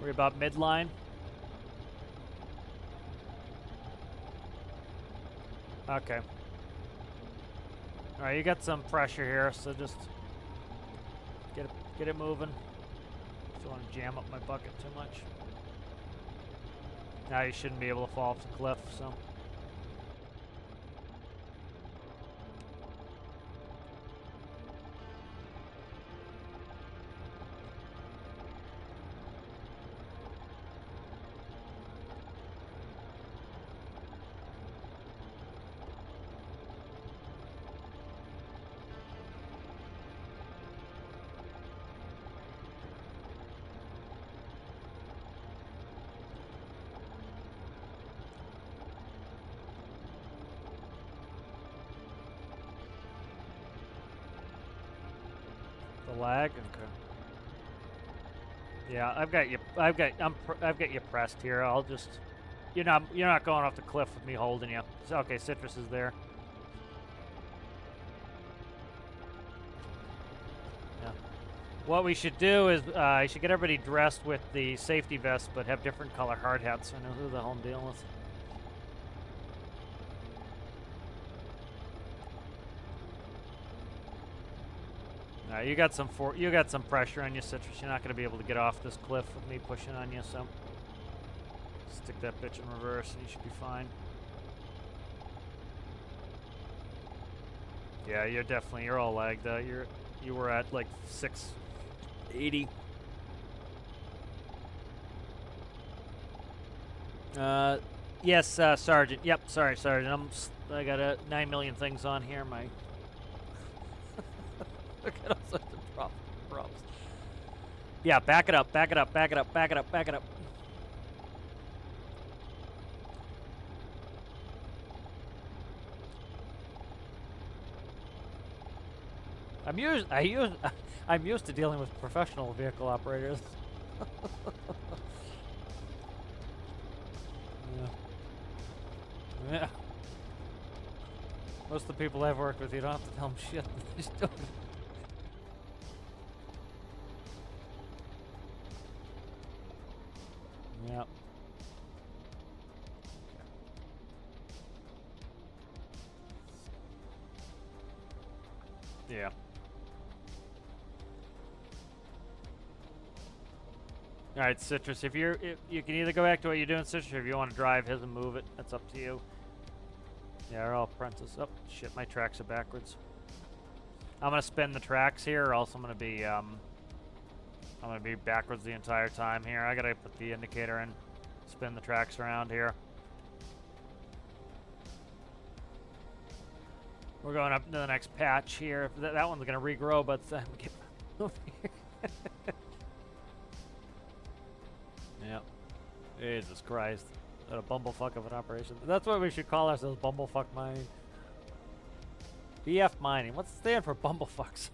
Worry about midline. Okay. All right, you got some pressure here, so just get it moving. Don't want to jam up my bucket too much. Now you shouldn't be able to fall off the cliff, so. The lag? Okay. Yeah, I've got you pressed here. I'll just you're not going off the cliff with me holding you. So, okay, Citrus is there. Yeah. What we should do is I should get everybody dressed with the safety vests, but have different color hard hats so I know who the hell I'm dealing with. You got some pressure on you, Citrus. You're not going to be able to get off this cliff with me pushing on you, so stick that bitch in reverse and you should be fine. Yeah, you're all lagged out. You were at like 680. Yes, Sergeant. Yep, sorry, Sergeant. I got 9 million things on here. I got all sorts of problems. Yeah, back it up. I'm used to dealing with professional vehicle operators. Yeah. Most of the people I've worked with, you don't have to tell them shit. They just don't. Yep. Yeah. All right, Citrus. If you can either go back to what you're doing, Citrus, or if you want to drive his and move it, that's up to you. Yeah, we're all apprentice. Oh shit, my tracks are backwards. I'm gonna spin the tracks here, or else I'm gonna be backwards the entire time here. I gotta put the indicator in, spin the tracks around here. We're going up to the next patch here. That one's gonna regrow, but we get over here. Yep. Jesus Christ. What a bumblefuck of an operation. That's what we should call ourselves, bumblefuck mining. BF mining. What's it stand for, bumblefucks?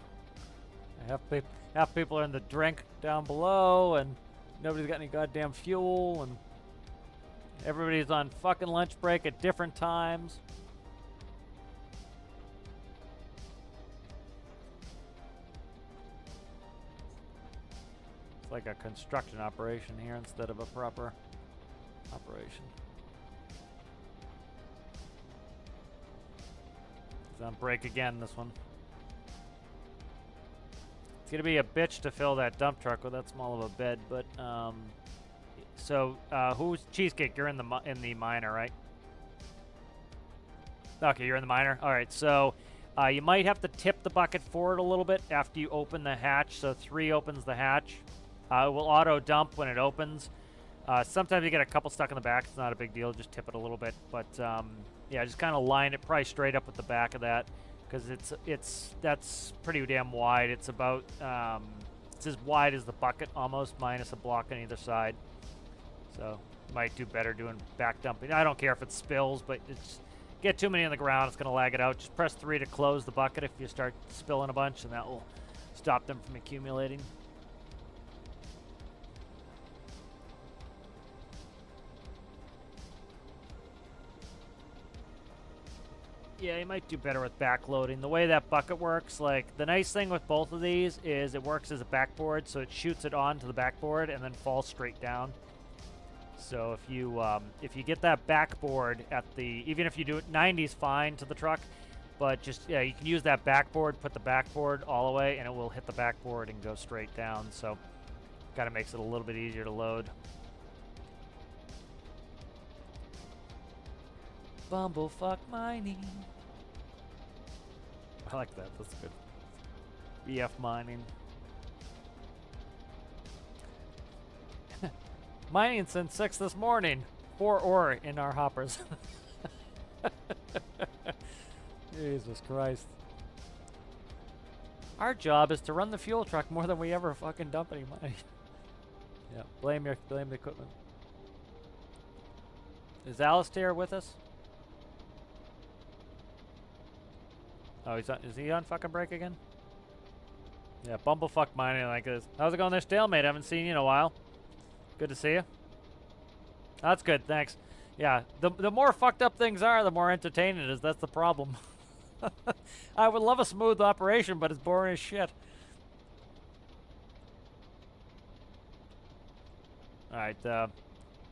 Half people are in the drink down below, and nobody's got any goddamn fuel, and everybody's on fucking lunch break at different times. It's like a construction operation here instead of a proper operation. It's on break again, this one. It's gonna be a bitch to fill that dump truck with that small of a bed, but so who's Cheesecake? You're in the miner, right? Okay, you're in the miner. All right, so you might have to tip the bucket forward a little bit after you open the hatch. So 3 opens the hatch. It will auto dump when it opens. Sometimes you get a couple stuck in the back. It's not a big deal. Just tip it a little bit. But yeah, just kind of line it probably straight up with the back of that, because that's pretty damn wide. It's about it's as wide as the bucket almost, minus a block on either side. So might do better doing back dumping. I don't care if it spills, but it's get too many on the ground, it's gonna lag it out. Just press 3 to close the bucket if you start spilling a bunch, and that will stop them from accumulating. Yeah, you might do better with backloading. The way that bucket works, like, the nice thing with both of these is it works as a backboard, so it shoots it onto the backboard and then falls straight down. So if you get that backboard at the, even if you do it 90's fine to the truck, but just, yeah, you can use that backboard, put the backboard all the way, and it will hit the backboard and go straight down. So kind of makes it a little bit easier to load. Bumblefuck mining. I like that. That's good. EF mining. Mining since 6 this morning. 4 ore in our hoppers. Jesus Christ. Our job is to run the fuel truck more than we ever fucking dump any money. Yeah, blame the equipment. Is Alistair with us? Oh, is he on fucking break again? Yeah, bumblefuck mining like this. How's it going there, Stalemate? I haven't seen you in a while. Good to see you. That's good, thanks. Yeah, the more fucked up things are, the more entertaining it is. That's the problem. I would love a smooth operation, but it's boring as shit. Alright,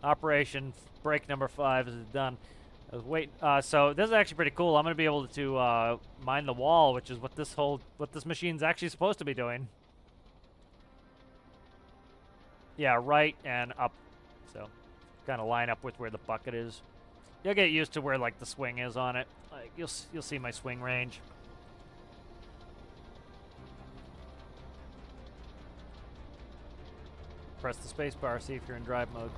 operation break number 5 is done. I was waiting. So this is actually pretty cool. I'm gonna be able to mine the wall, which is what this machine's actually supposed to be doing. Yeah, right and up. So kind of line up with where the bucket is. You'll get used to where like the swing is on it. Like you'll see my swing range. Press the space bar, see if you're in drive mode.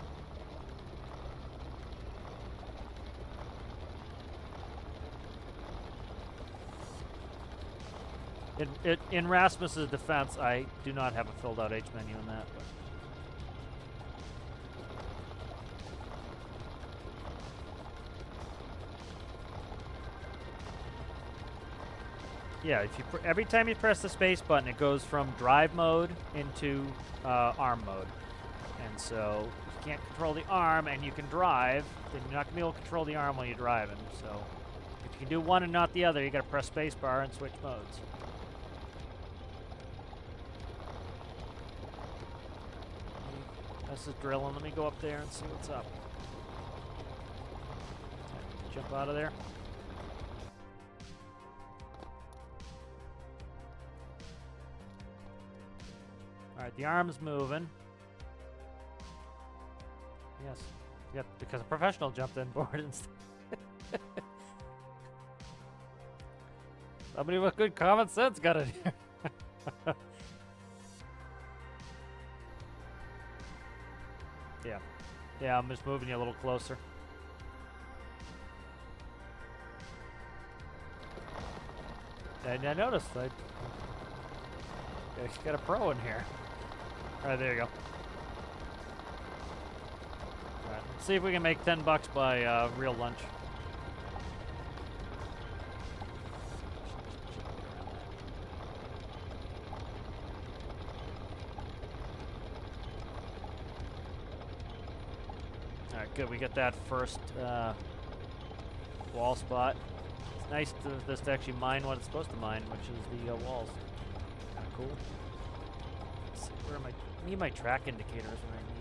In Rasmus's defense, I do not have a filled out H menu in that. But. Yeah, if you every time you press the space button, it goes from drive mode into arm mode. And so if you can't control the arm and you can drive, then you're not gonna be able to control the arm while you're driving. So if you can do one and not the other, you gotta press space bar and switch modes. This is drilling. Let me go up there and see what's up. Jump out of there. Alright, the arm's moving. Yes. Yep, because a professional jumped in board instead. Somebody with good common sense got it here. Yeah. Yeah, I'm just moving you a little closer. And I noticed I got a pro in here. Alright, there you go. Alright, let's see if we can make $10 by real lunch. Alright, good. We got that first wall spot. It's nice to actually mine what it's supposed to mine, which is the walls. Kind of cool. Let's see, where am I? I need my track indicators when I need.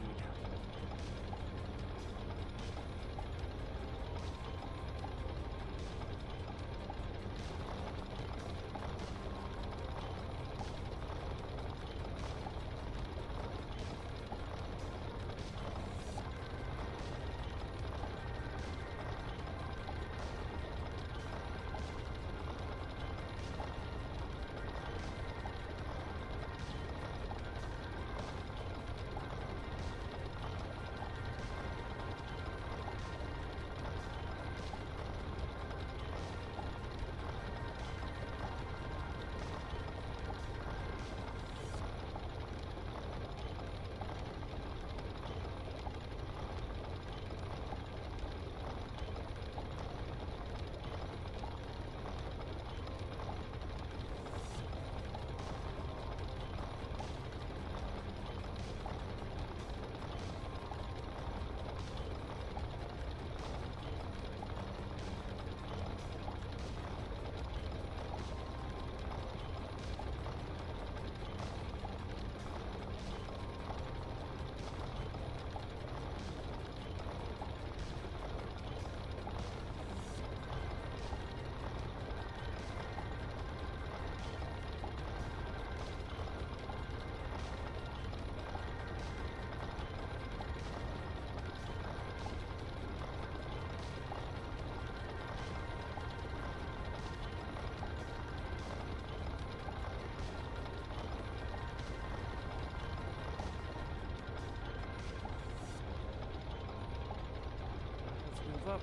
move up.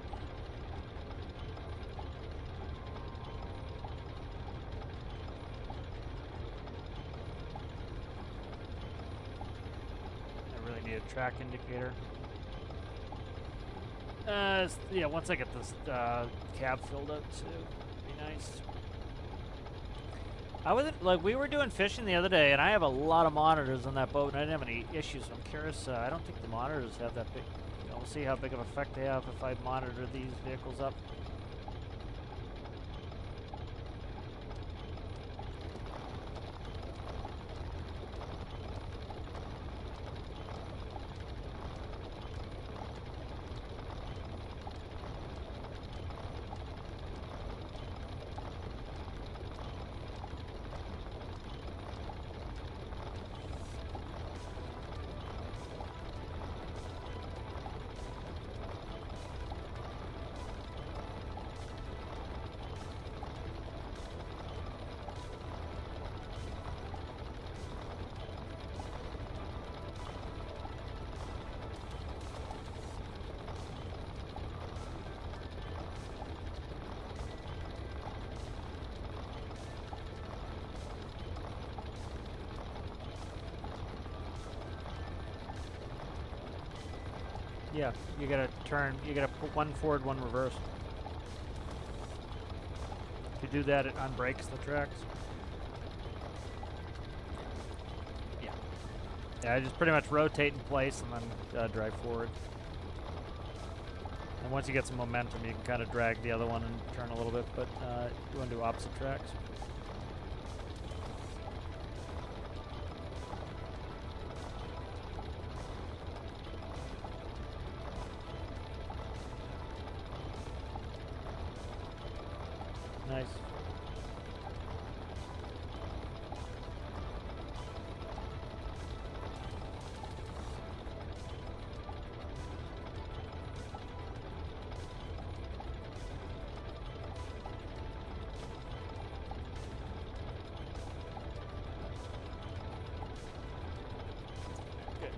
I really need a track indicator. Yeah, once I get this cab filled up too, be nice. I wasn't, like, we were doing fishing the other day, and I have a lot of monitors on that boat, and I didn't have any issues, so I'm curious. I don't think the monitors have that big, you know, we'll see how big of an effect they have if I monitor these vehicles up. Yeah, you gotta turn, you gotta put one forward, one reverse. If you do that, it unbrakes the tracks. Yeah. Yeah, just pretty much rotate in place and then drive forward. And once you get some momentum, you can kind of drag the other one and turn a little bit, but you want to do opposite tracks. Nice. Good.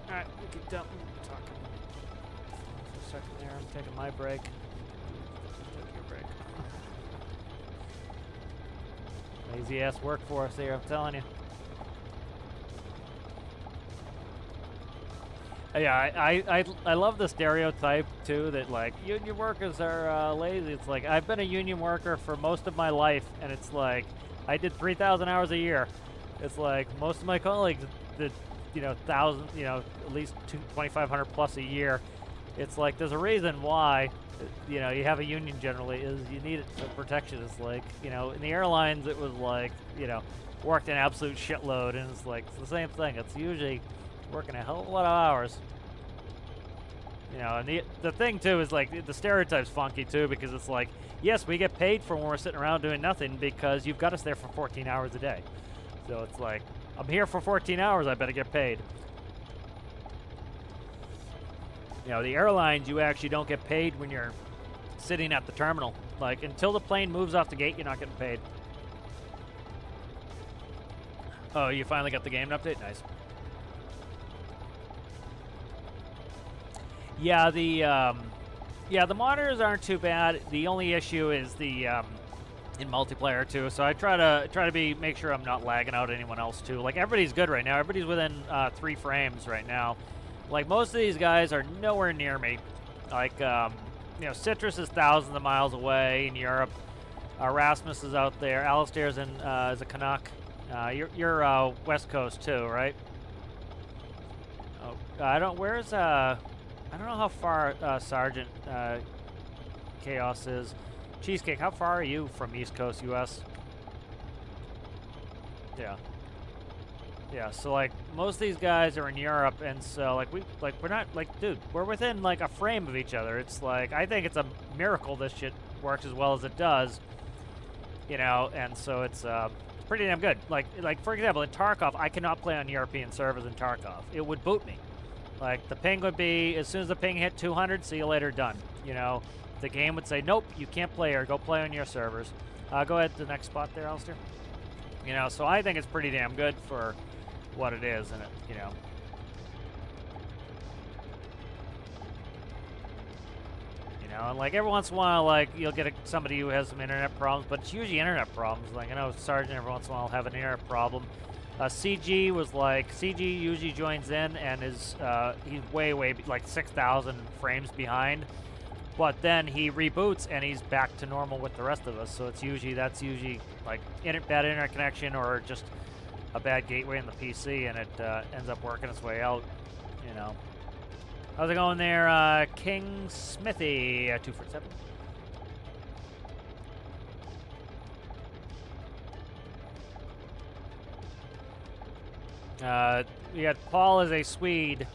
All right, we can dump. Talking for a second there. I'm taking my break. Take your break. Lazy ass workforce here, I'm telling you. Yeah, I love the stereotype too that like union workers are lazy. It's like I've been a union worker for most of my life, and it's like I did 3,000 hours a year. It's like most of my colleagues did, you know, at least 2,500 plus a year. It's like there's a reason why. You know, you have a union generally is you need it for protection. It's like, you know, in the airlines it was like, you know, worked an absolute shitload, and it's like it's the same thing. It's usually working a hell of a lot of hours. You know, and the thing too is like the stereotype's funky too, because it's like, yes, we get paid for when we're sitting around doing nothing because you've got us there for 14 hours a day. So it's like, I'm here for 14 hours, I better get paid. You know, the airlines, you actually don't get paid when you're sitting at the terminal. Like, until the plane moves off the gate, you're not getting paid. Oh, you finally got the game update? Nice. Yeah, the monitors aren't too bad. The only issue is the in multiplayer too. So I try to make sure I'm not lagging out anyone else too. Like, everybody's good right now. Everybody's within 3 frames right now. Like, most of these guys are nowhere near me. Like, you know, Citrus is thousands of miles away in Europe. Rasmus is out there. Alistair's in is a Canuck. You're West Coast too, right? Oh, I don't. Where's I don't know how far Sergeant Chaos is. Cheesecake, how far are you from East Coast U.S.? Yeah. Yeah, so like most of these guys are in Europe, and so we're not like, dude, we're within like a frame of each other. It's like, I think it's a miracle this shit works as well as it does, you know, and so it's pretty damn good. Like for example, in Tarkov, I cannot play on European servers in Tarkov. It would boot me. Like, the ping would be, as soon as the ping hit 200, see you later, done. You know, the game would say, nope, you can't play here, go play on your servers. Go ahead to the next spot there, Alistair. You know, so I think it's pretty damn good for what it is, and it, you know. know, and like every once in a while, like you'll get somebody who has some internet problems, but it's usually internet problems. Like I know Sergeant every once in a while will have an internet problem. CG was like, CG usually joins in and is, he's way, like 6,000 frames behind. But then he reboots and he's back to normal with the rest of us. So it's usually, that's usually like bad internet connection or just a bad gateway in the PC, and it ends up working its way out, you know. How's it going there, King Smithy, 247? We got Paul as a Swede.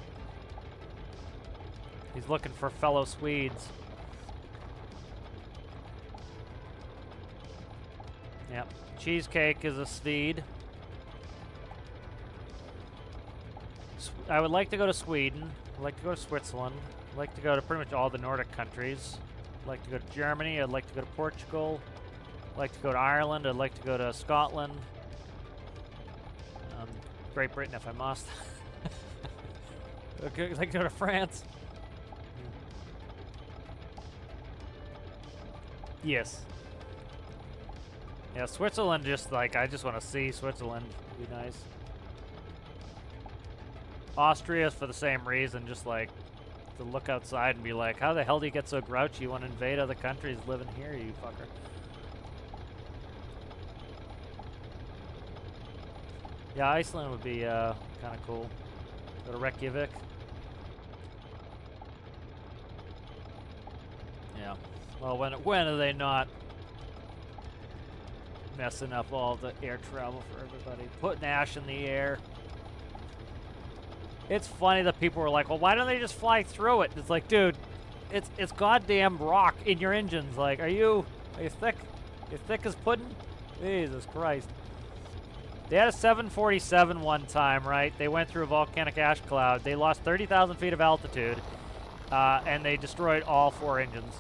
He's looking for fellow Swedes. Yep. Cheesecake is a Swede. I would like to go to Sweden. I'd like to go to Switzerland. I'd like to go to pretty much all the Nordic countries. I'd like to go to Germany. I'd like to go to Portugal. I'd like to go to Ireland. I'd like to go to Scotland. Great Britain if I must. I'd like to go to France. Yes. Yeah, Switzerland, just like, I just want to see Switzerland. Be nice. Austria for the same reason, just like to look outside and be like, how the hell do you get so grouchy? You want to invade other countries living here, you fucker? Yeah, Iceland would be kind of cool. Go to Reykjavik. Yeah. Well, when are they not messing up all the air travel for everybody? Putting ash in the air. It's funny that people were like, well, why don't they just fly through it? It's like, dude, it's goddamn rock in your engines. Like, are you thick? You thick as pudding? Jesus Christ. They had a 747 one time, right? They went through a volcanic ash cloud. They lost 30,000 feet of altitude, and they destroyed all 4 engines.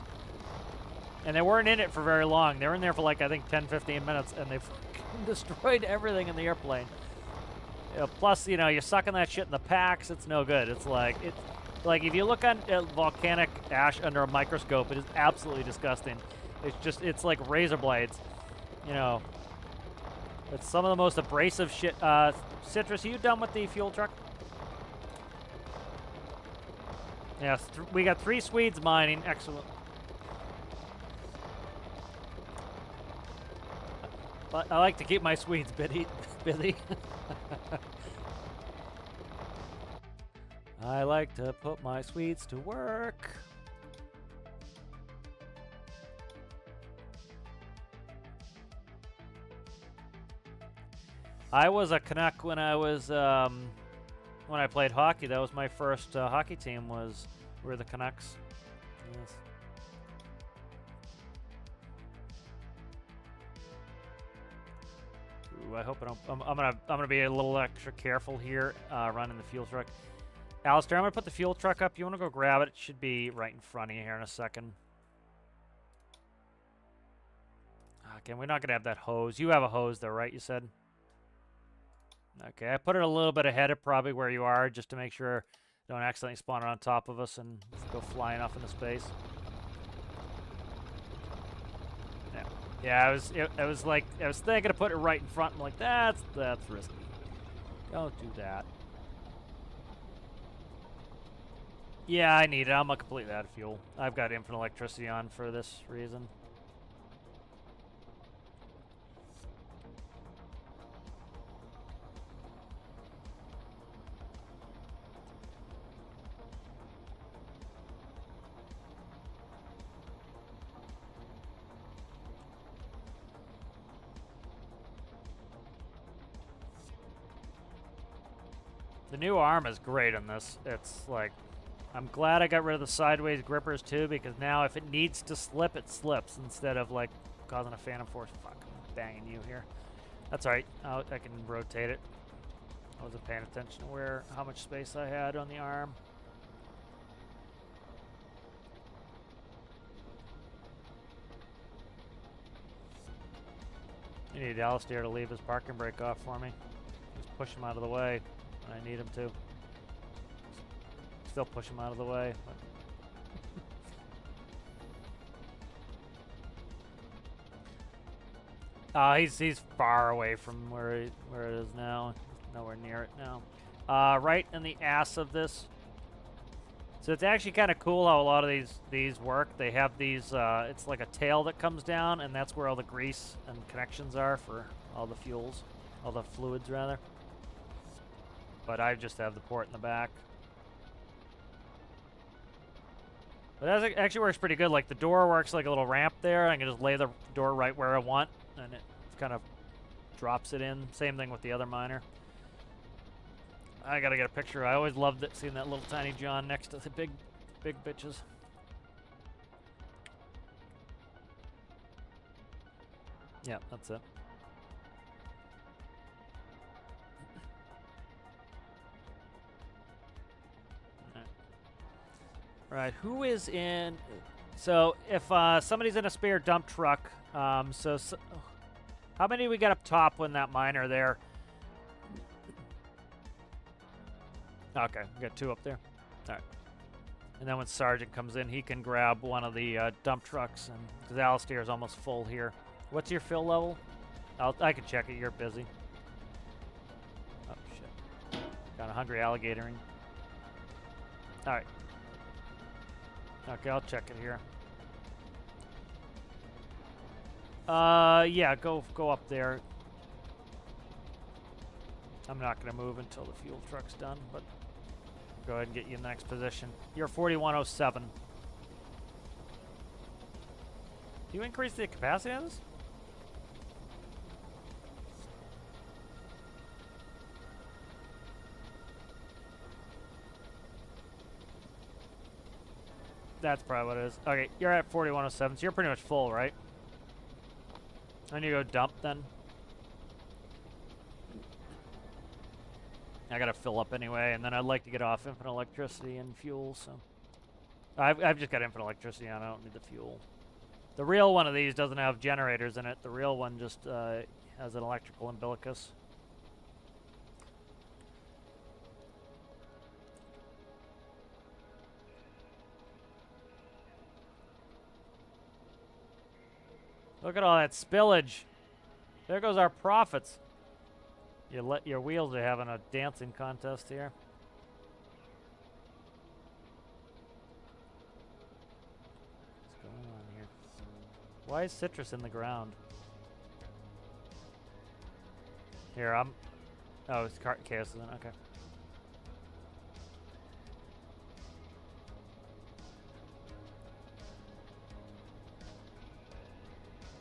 And they weren't in it for very long. They were in there for like, I think, 10, 15 minutes, and they destroyed everything in the airplane. Plus, you know, you're sucking that shit in the packs. It's no good. It's like if you look at volcanic ash under a microscope, it is absolutely disgusting. It's like razor blades. You know, it's some of the most abrasive shit. Citrus, are you done with the fuel truck? Yeah, we got 3 Swedes mining. Excellent. But I like to keep my Swedes busy. I like to put my Swedes to work. I was a Canuck when I was when I played hockey. That was my first hockey team. Were the Canucks. Yes. Ooh, I hope I don't. I'm gonna be a little extra careful here running the fuel truck. Alistair, I'm gonna put the fuel truck up. You wanna go grab it? It should be right in front of you here in a second. Okay, we're not gonna have that hose. You have a hose though, right? You said. Okay, I put it a little bit ahead of probably where you are, just to make sure don't accidentally spawn it on top of us and go flying off into space. Yeah, yeah. I was like, I was thinking to put it right in front. I'm like, that's risky. Don't do that. Yeah, I need it. I'm completely out of fuel. I've got infinite electricity on for this reason. The new arm is great in this. It's like, I'm glad I got rid of the sideways grippers too, because now if it needs to slip, it slips instead of like causing a phantom force. Fuck, I'm banging you here. That's alright. I can rotate it. I wasn't paying attention to how much space I had on the arm. You need Alistair to leave his parking brake off for me. Just push him out of the way when I need him to. Still push him out of the way. He's far away from where it is now. Nowhere near it now. Right in the ass of this. So it's actually kind of cool how a lot of these work. They have these. It's like a tail that comes down, and that's where all the grease and connections are for all the fuels, all the fluids rather. But I just have the port in the back. But that actually works pretty good. Like the door works like a little ramp there. I can just lay the door right where I want, and it kind of drops it in. Same thing with the other miner. I gotta get a picture. I always loved it, seeing that little tiny John next to the big bitches. Yeah, that's it. Right, who is in... So, if somebody's in a spare dump truck, how many we got up top when that miner there? Okay, we got 2 up there. All right. And then when Sergeant comes in, he can grab one of the dump trucks, and because Alistair is almost full here. What's your fill level? I can check it. You're busy. Oh, shit. Got a hungry alligatoring. All right. Okay, I'll check it here. Yeah, go up there. I'm not going to move until the fuel truck's done, but go ahead and get you in the next position. You're 4107. Do you increase the capacity on this? That's probably what it is. Okay, you're at 4107, so you're pretty much full, right? I need to go dump then. I gotta fill up anyway, and then I'd like to get off infinite electricity and fuel, so... I've just got infinite electricity on, I don't need the fuel. The real one of these doesn't have generators in it. The real one just has an electrical umbilicus. Look at all that spillage. There goes our profits. Your wheels are having a dancing contest here. What's going on here? Why is citrus in the ground? Here, oh, it's chaos is in. Okay.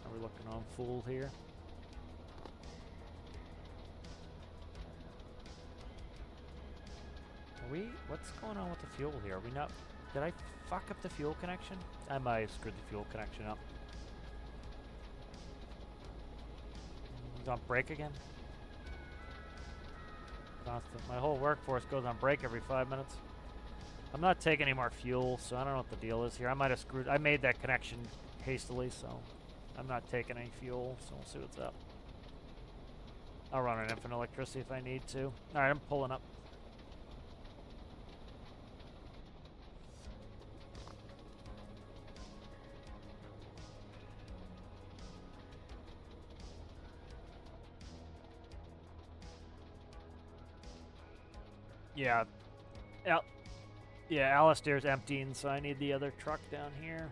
Are we looking on full here? What's going on with the fuel here? Are we not... Did I fuck up the fuel connection? I might have screwed the fuel connection up. It's on break again? Constant. My whole workforce goes on break every 5 minutes. I'm not taking any more fuel, so I don't know what the deal is here. I might have screwed... I made that connection hastily, so... I'm not taking any fuel, so we'll see what's up. I'll run on infinite electricity if I need to. Alright, I'm pulling up. Yeah. Yeah, Alistair's emptying, so I need the other truck down here.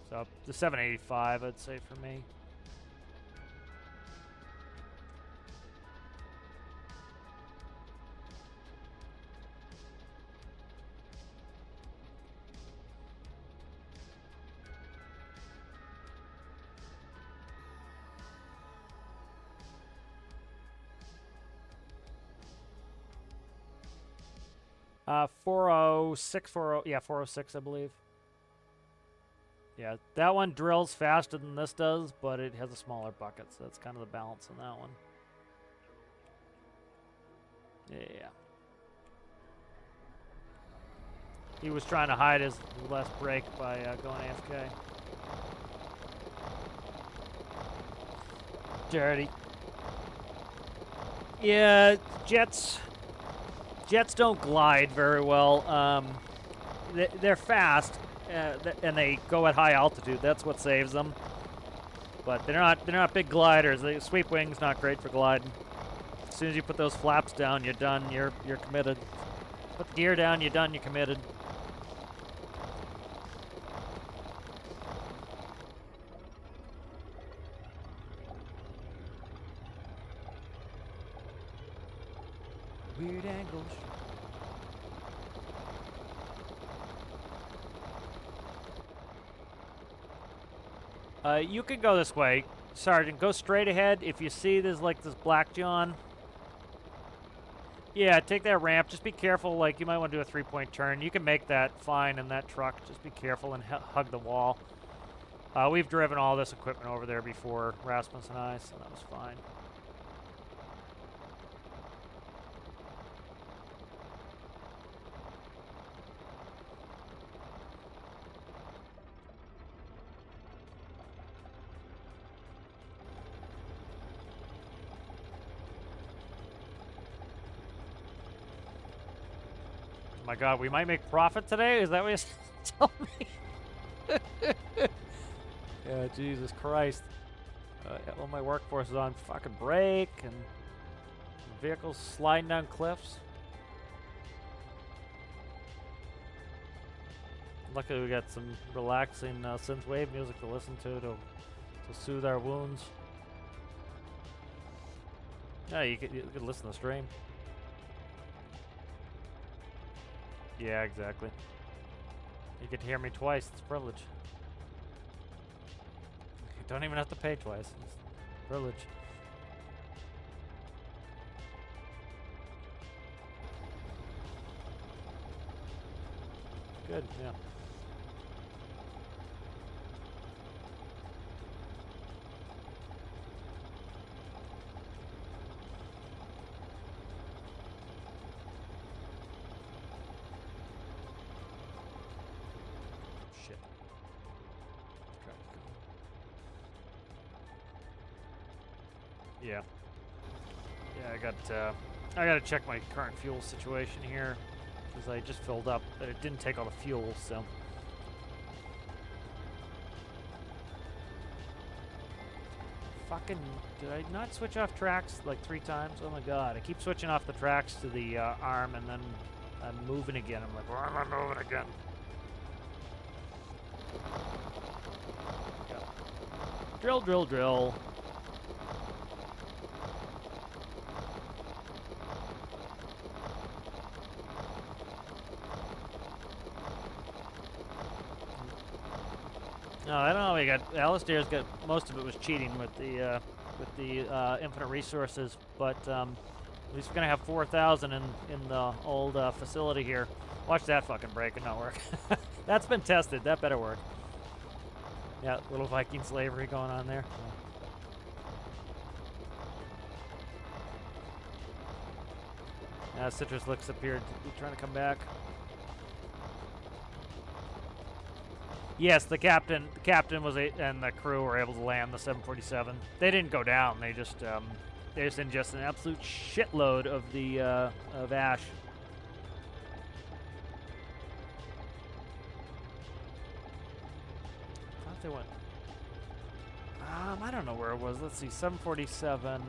So, the 785, I'd say, for me. Uh, 406, yeah, 406, I believe. Yeah, that one drills faster than this does, but it has a smaller bucket, so that's kind of the balance on that one. Yeah. He was trying to hide his last break by going AFK. Dirty. Yeah, jets don't glide very well. They're fast, and they go at high altitude. That's what saves them. But they're not big gliders. The sweep wing's not great for gliding. As soon as you put those flaps down, you're done. You're committed. Put the gear down, you're done. You're committed. Weird angles. You can go this way, Sergeant. Go straight ahead. If you see there's like this Black John. Yeah, take that ramp. Just be careful. Like, you might want to do a 3-point turn. You can make that fine in that truck. Just be careful and hug the wall. We've driven all this equipment over there before, Rasmus and I, so that was fine. Oh my God, we might make profit today? Is that what you told me? Yeah, Jesus Christ. All my workforce is on fucking break, and vehicles sliding down cliffs. Luckily we got some relaxing synthwave music to listen to soothe our wounds. Yeah, you could listen to the stream. Yeah, exactly. You get to hear me twice. It's a privilege. You don't even have to pay twice. It's a privilege. Good, yeah. Yeah. Yeah, I gotta check my current fuel situation here, because I just filled up, but it didn't take all the fuel, so. Fucking, did I not switch off tracks like 3 times? Oh my God, I keep switching off the tracks to the arm, and then I'm moving again. I'm like, why am I moving again? Yeah. Drill, drill, drill. No, I don't know. We got Alistair's got most of it was cheating with the infinite resources, but at least we're gonna have 4,000 in the old facility here. Watch that fucking break and not work. That's been tested. That better work. Yeah, little Viking slavery going on there. Yeah, Citrus looks appeared to be trying to come back. Yes, the captain was and the crew were able to land the 747. They didn't go down. They just ingest an absolute shitload of the of ash. I thought they went. I don't know where it was. Let's see, 747.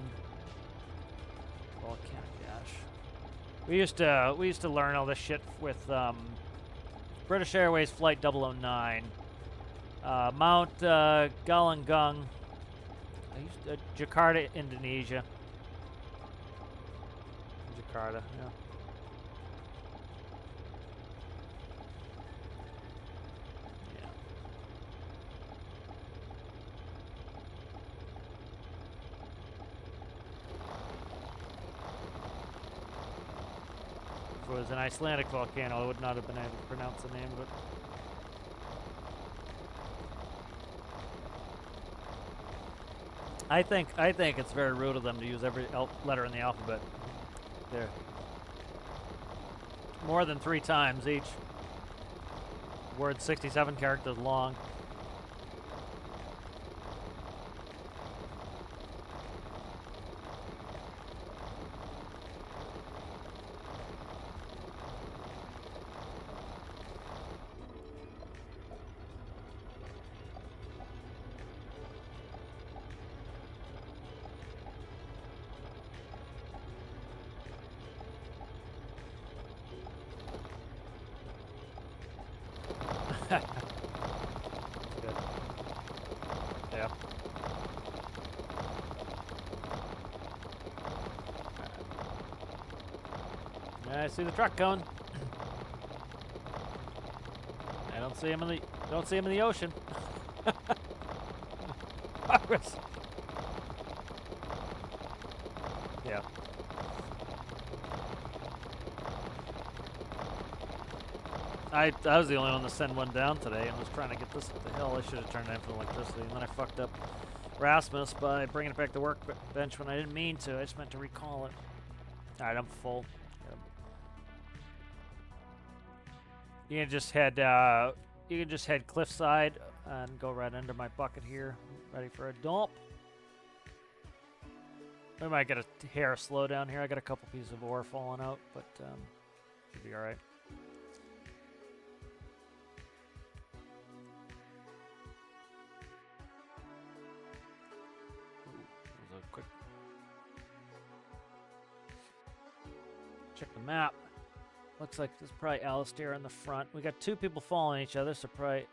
Volcanic ash. We used to learn all this shit with British Airways Flight 009. Mount Galunggung, Jakarta, Indonesia. Jakarta, yeah. Yeah. If it was an Icelandic volcano, I would not have been able to pronounce the name of it. I think it's very rude of them to use every letter in the alphabet. There. More than 3 times each. Word 67 characters long. Good. Yeah. I see the truck going. I don't see him in the ocean. Progress. Yeah. I was the only one to send one down today and was trying to get this up the hill. I should have turned it in for electricity, and then I fucked up Rasmus by bringing it back to the workbench when I didn't mean to. I just meant to recall it. Alright, I'm full. Yep. You can just head cliffside and go right under my bucket here, ready for a dump. We might get a hair slow down here. I got a couple pieces of ore falling out, but should be all right. Ooh, a quick check the map. Looks like there's probably Alistair in the front. We got two people following each other, so probably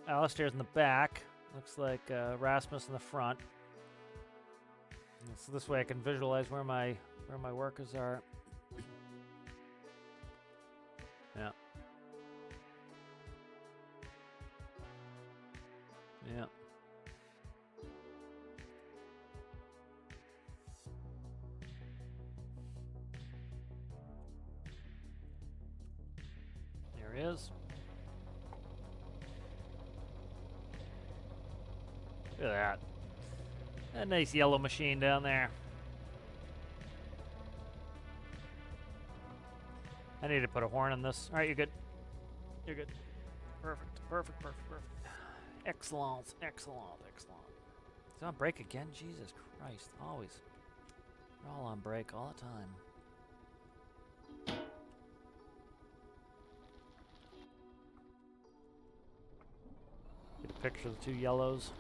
Alistair's in the back. Looks like Rasmus in the front. And so this way I can visualize where my workers are. Yeah. Yeah. There he is. Look at that. A nice yellow machine down there. I need to put a horn on this. Alright, you're good. You're good. Perfect. Perfect, perfect, perfect. Excellent, excellent, excellent. It's on break again? Jesus Christ. Always. We're all on break all the time. Get a picture of the two yellows.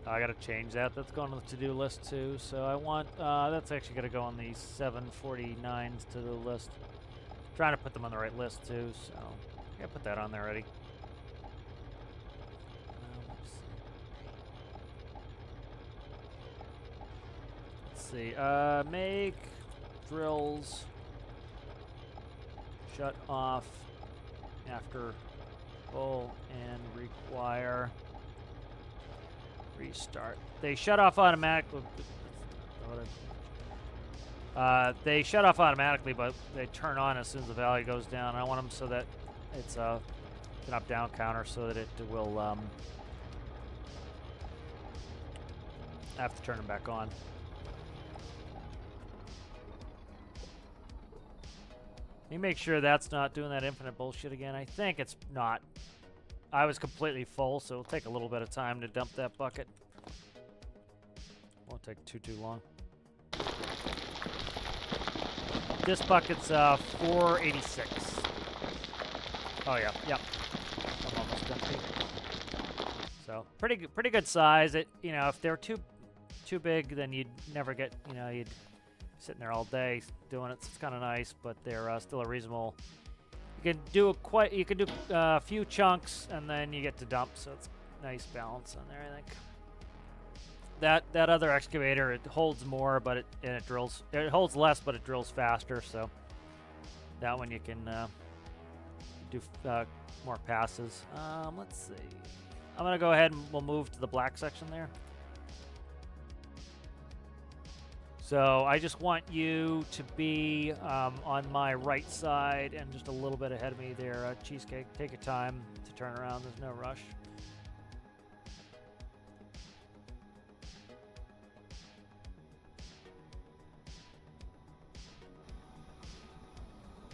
I gotta change that. That's going on the to-do list too. So I want, that's actually gonna go on the 749's to-do list. Trying to put them on the right list too, so I gotta put that on there already. Let's see. Make drills shut off after full and require restart. They shut off automatically. They shut off automatically, but they turn on as soon as the value goes down. I want them so that it's an up-down counter, so that it will have to turn them back on. Let me make sure that's not doing that infinite bullshit again. I think it's not. I was completely full, so it'll take a little bit of time to dump that bucket. Won't take too long. This bucket's 486. Oh yeah, yep. I'm almost done too. So pretty good size. It, you know, if they're too big, then you'd never get, you know, you'd sitting there all day doing it. So it's kind of nice, but they're still a reasonable. You can do a few chunks and then you get to dump, so it's nice balance on there, I think. That other excavator, it holds more, but it drills. It holds less, but it drills faster. So that one you can do more passes. Let's see. I'm gonna go ahead and we'll move to the black section there. So I just want you to be on my right side and just a little bit ahead of me there. Cheesecake, take your time to turn around. There's no rush.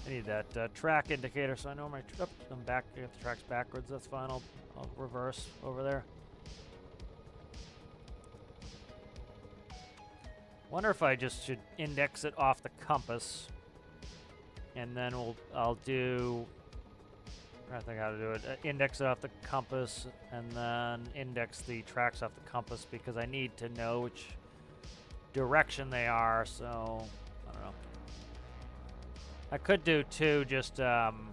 I need that track indicator so I know my. I'm back. I got the tracks backwards. That's fine. I'll reverse over there. Wonder if I just should index it off the compass, and then I'll do. I think how to do it. Index it off the compass, and then index the tracks off the compass because I need to know which direction they are. So I don't know. I could do two, just, I don't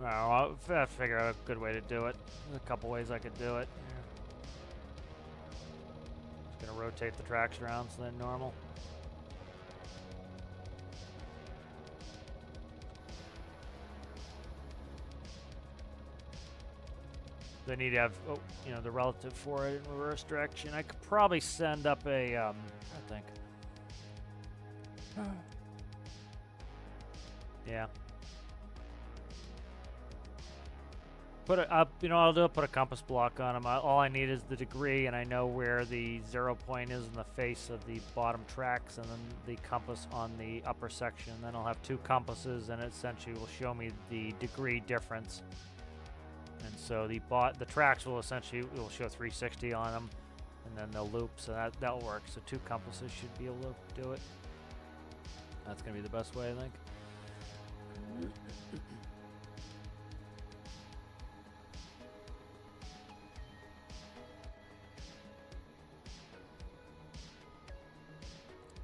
know, I'll have to figure out a good way to do it. There's a couple ways I could do it. Yeah. Just gonna rotate the tracks around so they're normal. They need to have, you know, the relative for it in reverse direction. I could probably send up a, I think. Yeah. Put it up, you know, I'll do it, put a compass block on them. All I need is the degree, and I know where the 0 point is in the face of the bottom tracks, and then the compass on the upper section. Then I'll have two compasses, and it essentially will show me the degree difference. And so the tracks will essentially show 360 on them, and then they'll loop, so that'll work. So two compasses should be able to do it. That's gonna be the best way, I think.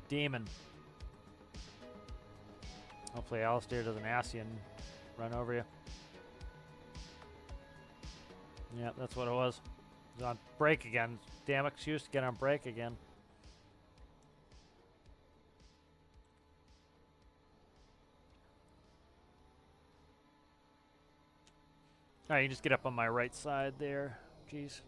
Demon. Hopefully Alistair doesn't ask you and run over you. Yeah, that's what it was. It was on break again. Damn excuse to get on break again. Alright, you just get up on my right side there. Jeez.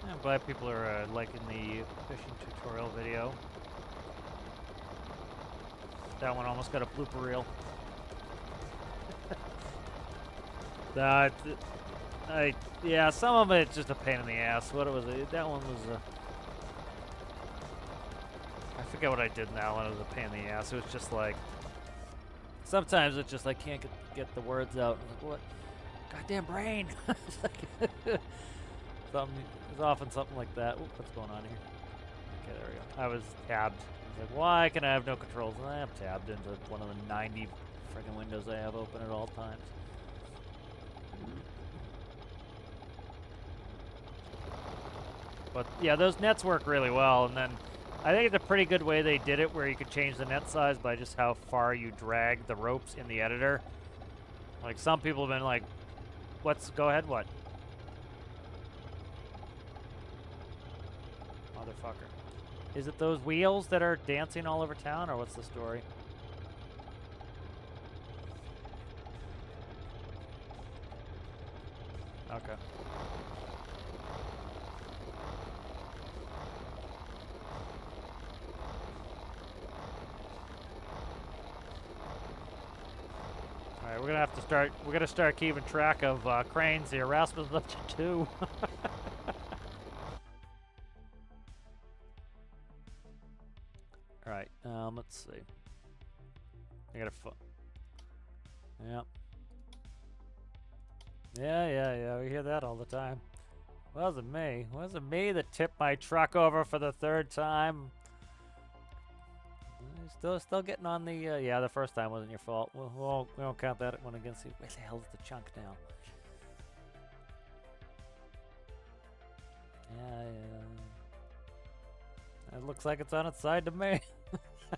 I'm glad people are liking the fishing tutorial video. That one almost got a blooper reel. Yeah, some of it's just a pain in the ass. What was it? That one was I forget what I did now, and it was a pain in the ass. It was just like, sometimes it's just like can't get the words out. I'm like, what? Goddamn brain! It's like it's often something like that. Oop, what's going on here? Okay, there we go. I was tabbed. I was like, why can I have no controls? And I am tabbed into one of the 90 freaking windows I have open at all times. But yeah, those nets work really well, and then I think it's a pretty good way they did it, where you could change the net size by just how far you drag the ropes in the editor. Like, some people have been like, go ahead, what? Motherfucker. Is it those wheels that are dancing all over town, or what's the story? Okay. Alright, we're gonna start keeping track of cranes here. Rasmus is up to 2. Alright, let's see. I gotta Yep. Yeah, we hear that all the time. Wasn't me. Wasn't me that tipped my truck over for the 3rd time. Still getting on the, yeah, the first time wasn't your fault. We won't count that one against you. Where the hell is the chunk now? Yeah. It looks like it's on its side to me. Oh,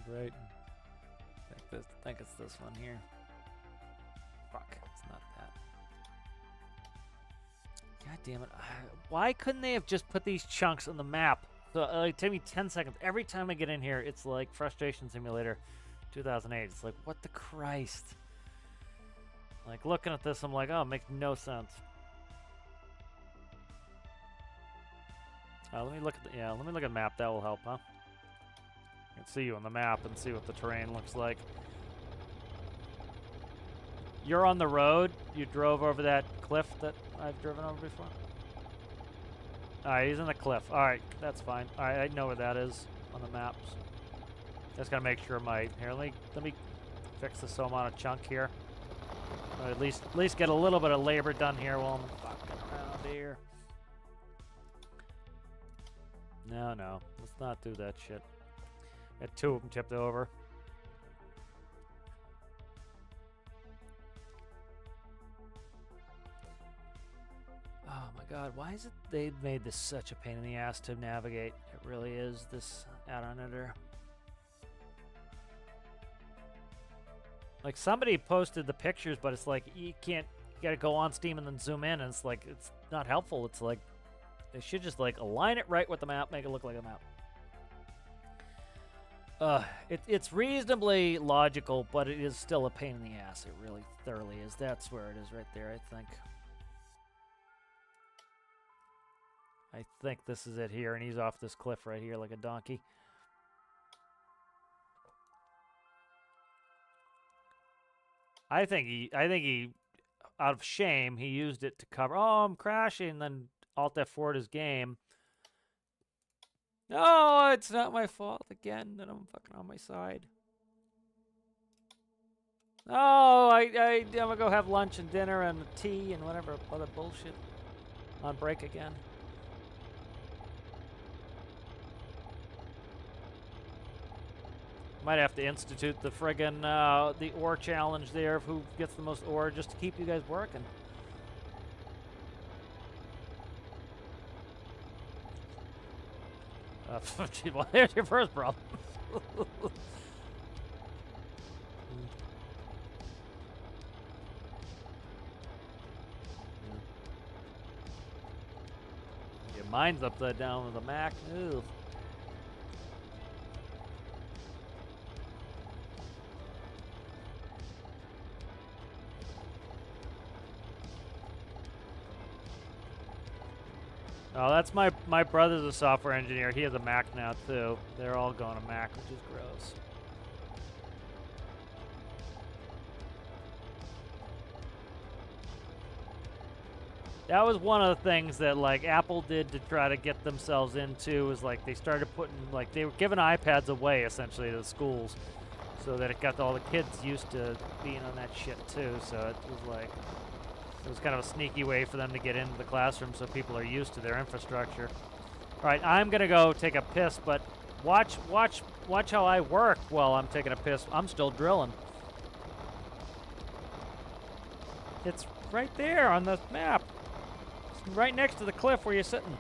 great. I think it's this one here. Fuck, it's not that. God damn it. Why couldn't they have just put these chunks on the map? So it took me 10 seconds. Every time I get in here, it's like Frustration Simulator 2008. It's like, what the Christ? Like, looking at this, I'm like, oh, it makes no sense. Let me look at the map. That will help, huh? I can see you on the map and see what the terrain looks like. You're on the road. You drove over that cliff that I've driven over before? Alright, he's in the cliff. Alright, that's fine. Alright, I know where that is on the maps. Just gotta make sure my... Here, let me fix this so I'm on a chunk here. Or at least get a little bit of labor done here while I'm fucking around here. No. Let's not do that shit. Got 2 of them tipped over. Oh my god, why is it they made this such a pain in the ass to navigate? It really is, this add-on editor. Like, somebody posted the pictures, but it's like, you can't, you gotta go on Steam and then zoom in, and it's like, it's not helpful. It's like, they should just, like, align it right with the map, make it look like a map. It's reasonably logical, but it is still a pain in the ass. It really thoroughly is. That's where it is right there, I think. I think this is it here, and he's off this cliff right here like a donkey. I think he, out of shame, he used it to cover. Oh, I'm crashing, and then Alt F4'd his game. No, it's not my fault again that I'm fucking on my side. Oh, I'm gonna go have lunch and dinner and tea and whatever other bullshit. On break again. Might have to institute the friggin' the ore challenge there of who gets the most ore just to keep you guys working. Well, there's your first problem. Your mind's upside down with a Mac. Ew. Oh, that's my brother's a software engineer. He has a Mac now too. They're all going to Mac, which is gross. That was one of the things that like Apple did to try to get themselves into, was like they started putting, like, they were giving iPads away essentially to the schools, so that it got all the kids used to being on that shit too. So it was like, it was kind of a sneaky way for them to get into the classroom so people are used to their infrastructure. All right, I'm gonna go take a piss, but watch how I work while I'm taking a piss. I'm still drilling. It's right there on the map. It's right next to the cliff where you're sitting.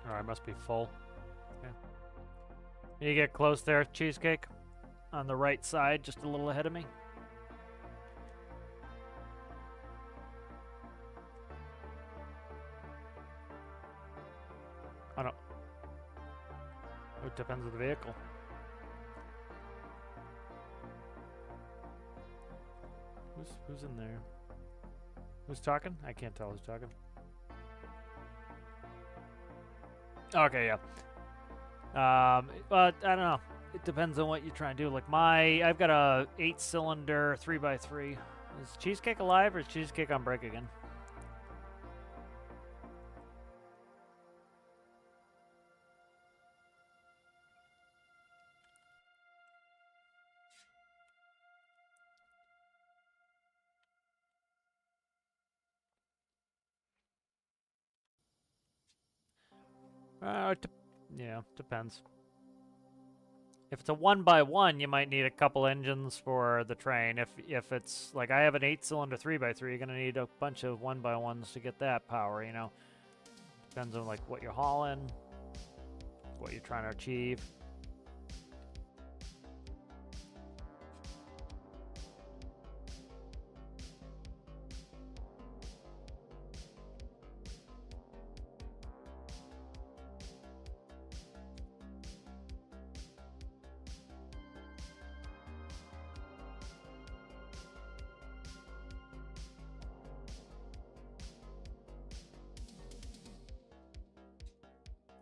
Oh, I must be full. Okay. You get close there, Cheesecake. On the right side, just a little ahead of me. I don't. It depends on the vehicle. Who's in there? Who's talking? I can't tell who's talking. Okay, yeah. But I don't know. It depends on what you're trying to do. Like I've got a 8-cylinder 3x3. Is Cheesecake alive or is Cheesecake on break again? Yeah, depends. If it's a 1x1, you might need a couple engines for the train. If it's like I have an 8-cylinder 3x3, you're gonna need a bunch of 1x1s to get that power. You know, depends on like what you're hauling, what you're trying to achieve.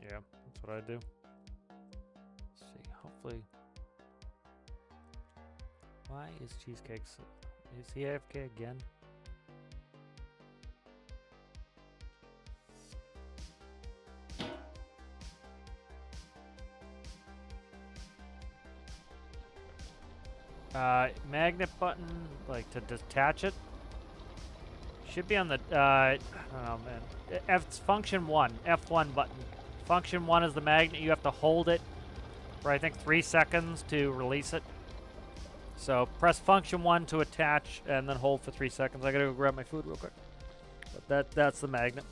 Yeah, that's what I do. Let's see, hopefully. Why is Cheesecake so... Is he AFK again? Magnet button, like to detach it. Should be on the, I don't know, man. It's function 1, F1 button. Function 1 is the magnet. You have to hold it for, I think, 3 seconds to release it. So press function 1 to attach and then hold for 3 seconds. I gotta go grab my food real quick. But that's the magnet.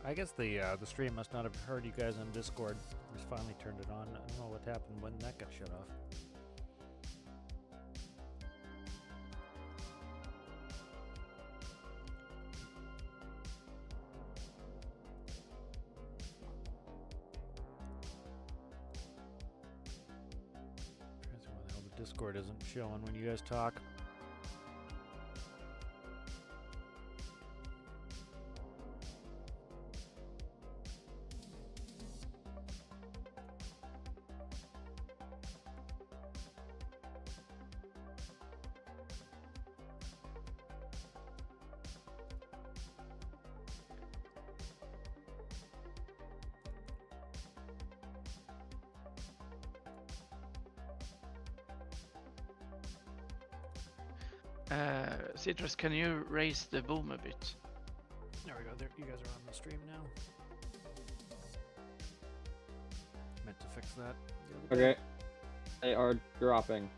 I guess the stream must not have heard you guys on Discord. I just finally turned it on. I don't know what happened when that got shut off. Trying to see why the hell the Discord isn't showing when you guys talk. Citrus, can you raise the boom a bit? There we go. There, you guys are on the stream now. Meant to fix that. Okay. They are dropping.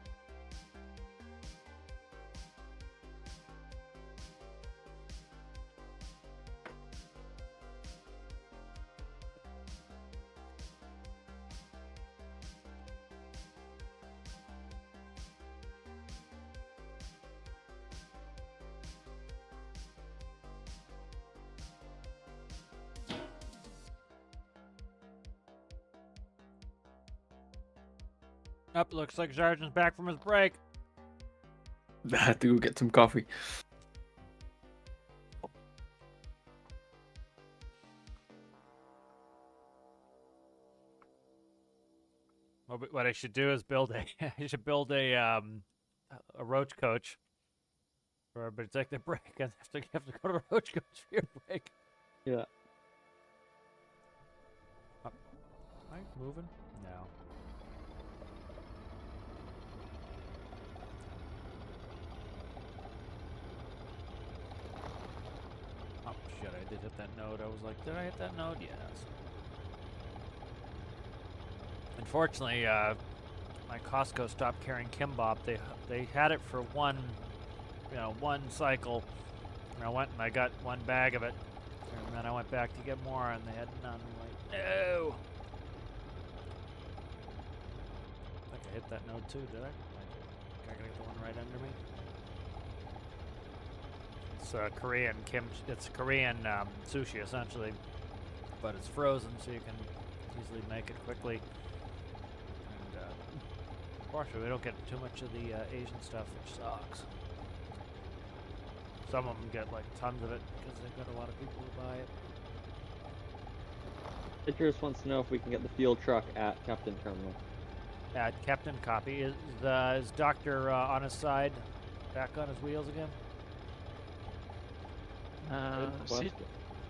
Up, looks like Sergeant's back from his break. I had to go get some coffee. What I should do is build a I should build a roach coach for everybody to take their break and have to go to roach coach for your break. Yeah. Am I moving? No. Oh shit, I did hit that node. I was like, did I hit that node? Yes. Unfortunately, my Costco stopped carrying Kimbop. They had it for one cycle, and I went and I got one bag of it, and then I went back to get more, and they had none. I'm like, no. I think I hit that node too, did I? I gotta get the one right under me. It's Korean It's Korean sushi essentially, but it's frozen, so you can easily make it quickly. Fortunately, we don't get too much of the Asian stuff, which sucks. Some of them get like tons of it because they've got a lot of people who buy it. Citrus wants to know if we can get the fuel truck at Captain Terminal. At Captain, copy. Is Doctor on his side, back on his wheels again?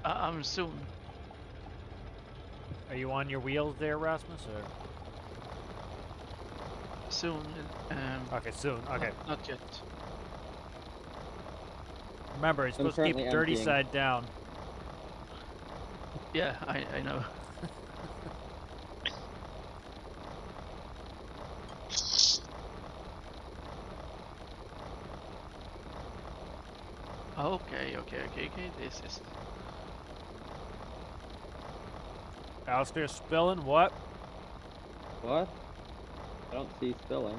I'm soon. Are you on your wheels there, Rasmus? Or? Soon. Okay, soon. Okay. Not yet. Remember, he's supposed to keep dirty emptying. side down. Yeah, I know. Okay. This is. Alistair spilling what? What? I don't see spilling.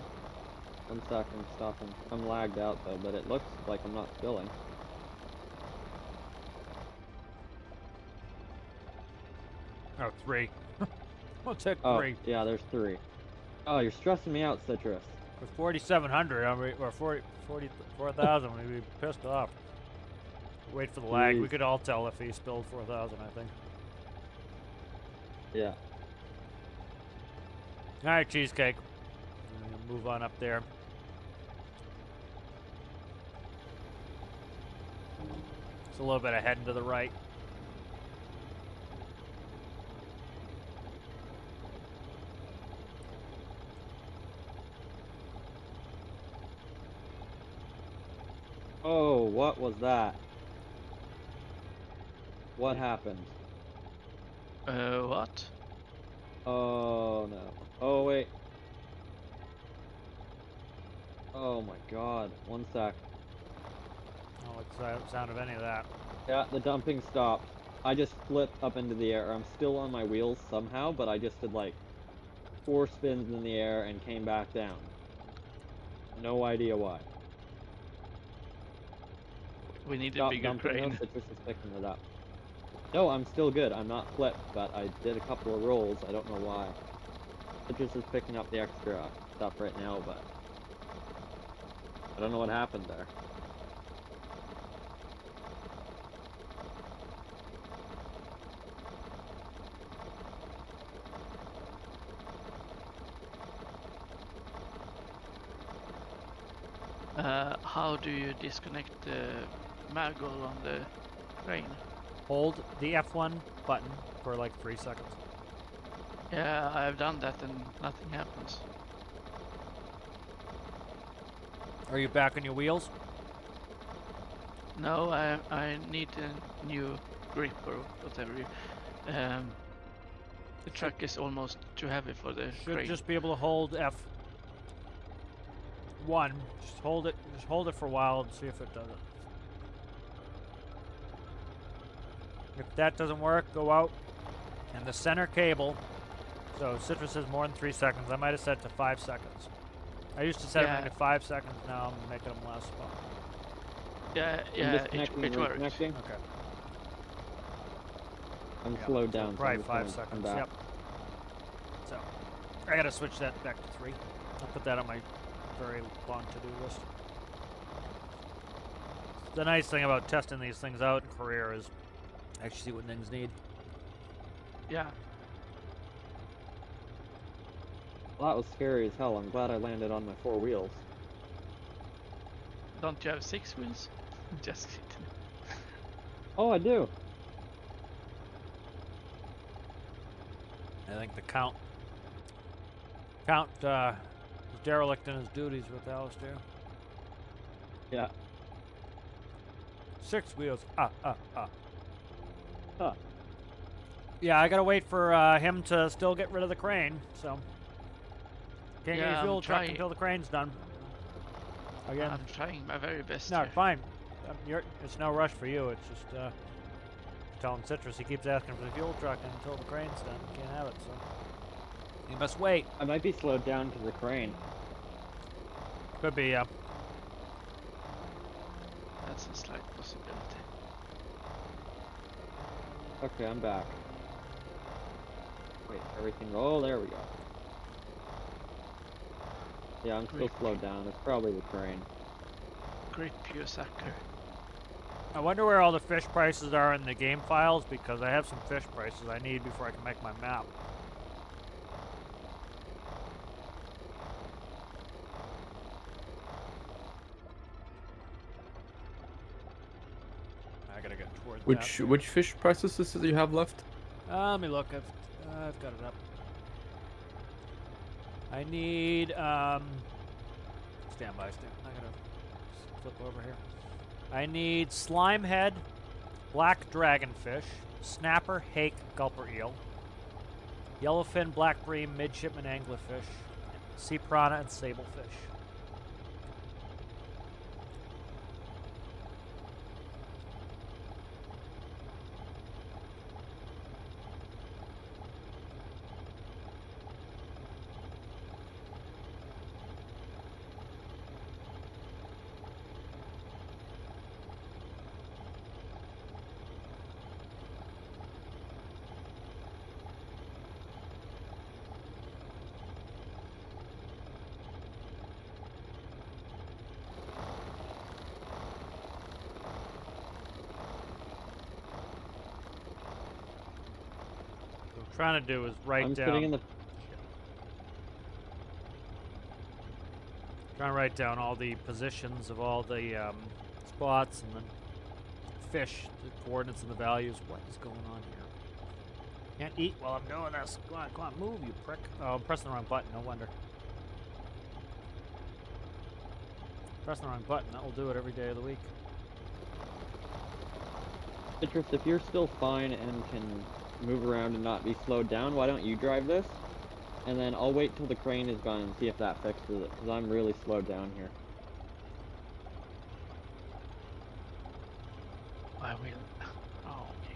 1 second, stopping. I'm lagged out though, but it looks like I'm not spilling. Oh, 3. We'll take 3. Oh, yeah, there's 3. Oh, you're stressing me out, Citrus. With 4,700, or 44,000, we'd be pissed off. Wait for the lag. We Jeez. could all tell if he spilled 4,000, I think. Yeah. All right, cheesecake. We'll move on up there. It's a little bit ahead and to the right. Oh, what was that? What happened? What? Oh no. Oh wait. Oh my god. 1 sec. I don't like the sound of any of that. Yeah, the dumping stopped. I just flipped up into the air. I'm still on my wheels somehow, but I just did like 4 spins in the air and came back down. No idea why. We need a Stop bigger dumping crane. though, Citrus is picking it up. No, I'm still good. I'm not flipped, but I did a couple of rolls. I don't know why. Citrus is picking up the extra stuff right now, but I don't know what happened there. How do you disconnect the maggle on the crane? Hold the F1 button for like 3 seconds. Yeah, I've done that and nothing happens. Are you back on your wheels? No, I need a new grip or whatever. The truck is almost too heavy for the Should crane. just be able to hold F1. Just hold it. Just hold it for a while and see if it does it. If that doesn't work, go out and the center cable. So Citrus says more than 3 seconds. I might have set it to 5 seconds. I used to set everything to 5 seconds. Now I'm making them less. Yeah, I'm it disconnecting and works. reconnecting. Okay. I'm Yeah, slowed so down. So probably I'm just 5 gonna come seconds. back. Yep. So I gotta switch that back to 3. I'll put that on my very long to-do list. The nice thing about testing these things out in career is actually see what things need. Yeah. Well, that was scary as hell. I'm glad I landed on my 4 wheels. Don't you have 6 wheels? Just kidding. Oh, I do. I think the count was derelict in his duties with Alistair. Yeah. 6 wheels. Huh. Yeah, I gotta wait for him to still get rid of the crane, so can't get Yeah, your I'm fuel truck trying. until the crane's done. Again, I'm trying my very best. no, here. fine. It's no rush for you. It's just telling Citrus he keeps asking for the fuel truck until the crane's done. You can't have it, so you must wait. I might be slowed down to the crane. Could be, yeah. That's a slight possibility. Okay, I'm back. Wait, everything. Oh, there we go. Yeah, I'm still Great. slowed down. It's probably the crane. Grip you sucker. I wonder where all the fish prices are in the game files, because I have some fish prices I need before I can make my map. I gotta get towards Which fish prices is it you have left? Let me look. I've got it up. I need stand by. I gotta flip over here. I need slimehead, black dragonfish, snapper, hake, gulper eel, yellowfin, black bream, midshipman anglerfish, sea piranha, and sablefish. Trying to do is write I'm down. sitting in the. Trying to write down all the positions of all the spots and then fish, the coordinates and the values. What is going on here? Can't eat while I'm doing this. Come on, move, you prick. Oh, I'm pressing the wrong button. No wonder. Pressing the wrong button. That will do it every day of the week. Citrus, if you're still fine and can move around and not be slowed down, why don't you drive this? And then I'll wait till the crane is gone and see if that fixes it, because I'm really slowed down here. I will. Oh, okay.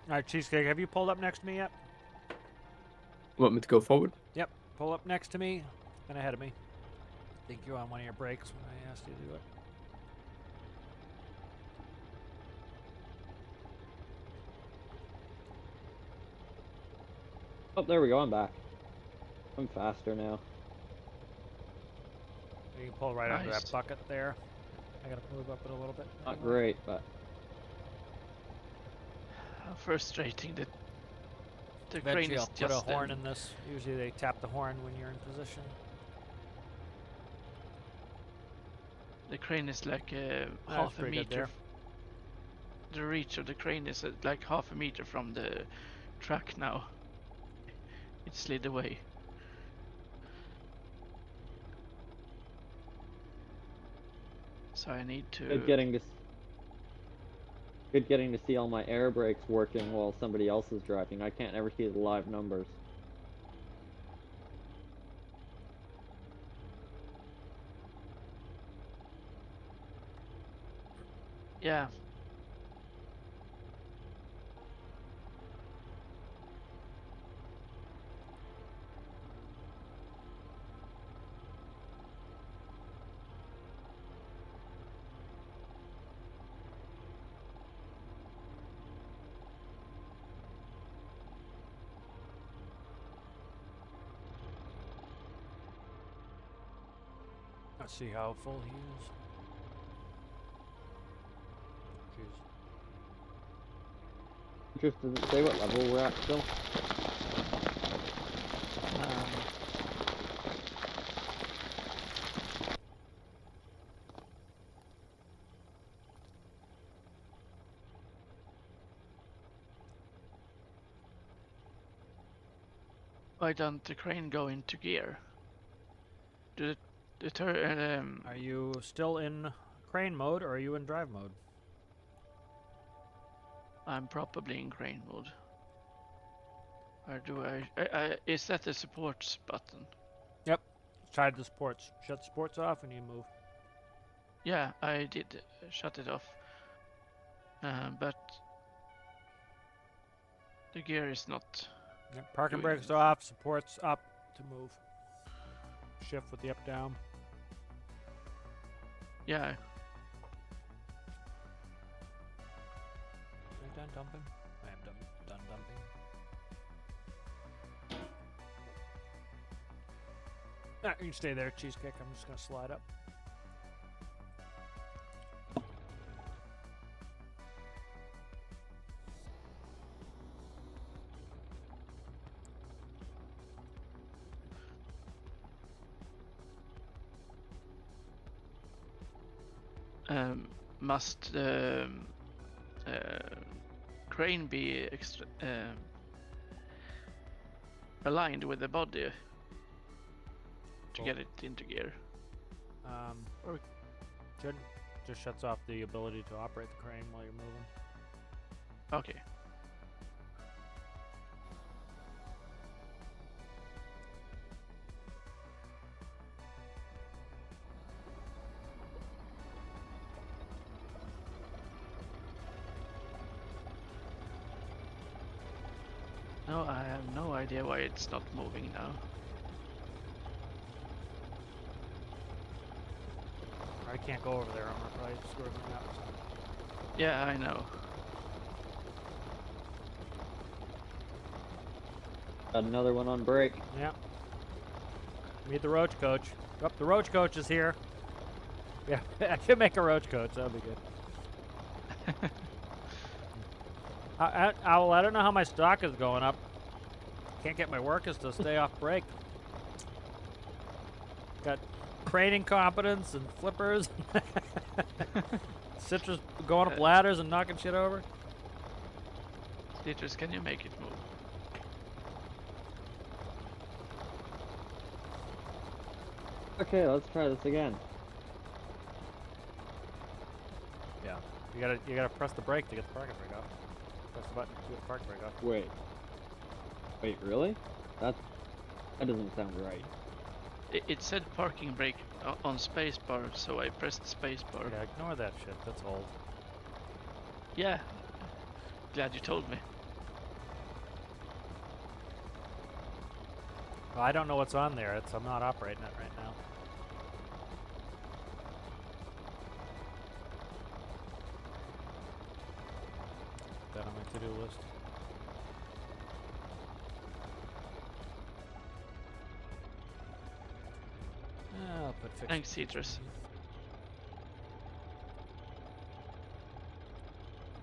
All right, Cheesecake, have you pulled up next to me yet? Want me to go forward? Yep, pull up next to me and ahead of me. I think you're on one of your breaks when I asked you to do it. Oh, there we go, I'm back. I'm faster now. You can pull right under that Nice. bucket there. I gotta move up it a little bit. Not great, but How frustrating that the Eventually crane I'll is put a just horn in this. Usually they tap the horn when you're in position. The crane is like That's half a pretty good meter. there. The reach of the crane is like half a meter from the track now. It slid away. So I need to. good getting to see all my air brakes working while somebody else is driving. I can't ever see the live numbers. Yeah. Let's see how full he is. Jeez. Just doesn't say what level we're at still. Why don't the crane go into gear? Do Are you still in crane mode or are you in drive mode? I'm probably in crane mode. Or do I is that the supports button? Yep. Try the sports. Shut the sports off and you move. Yeah, I did shut it off. But the gear is not. Yep. Parking Doing brakes anything. off, supports up to move. Shift with the up down. Yeah, Are you done dumping? I am done dumping. Alright, you can stay there, Cheesecake. I'm just gonna slide up. must the crane be aligned with the body to get it into gear? Or- Shouldn't. Just shuts off the ability to operate the crane while you're moving. Okay. No, I have no idea why it's not moving now. I can't go over there. I'm gonna probably screw everything up. Yeah, I know. Got another one on break. Yeah. Meet the roach coach. Oh, the roach coach is here. Yeah, I should make a roach coach. That'd be good. I don't know how my stock is going up. Can't get my workers to stay off break. Got crane incompetence and flippers. Citrus going up ladders and knocking shit over. Citrus, can you make it move? Okay, let's try this again. Yeah. You gotta press the brake to get the parking brake off. Press the button to get the parking brake off. Wait, really? That doesn't sound right. It said parking brake on spacebar, so I pressed spacebar. Yeah, ignore that shit. That's old. Yeah. Glad you told me. Well, I don't know what's on there. I'm not operating it right now. Put that on my to-do list. I'll put fix. Thanks, Citrus.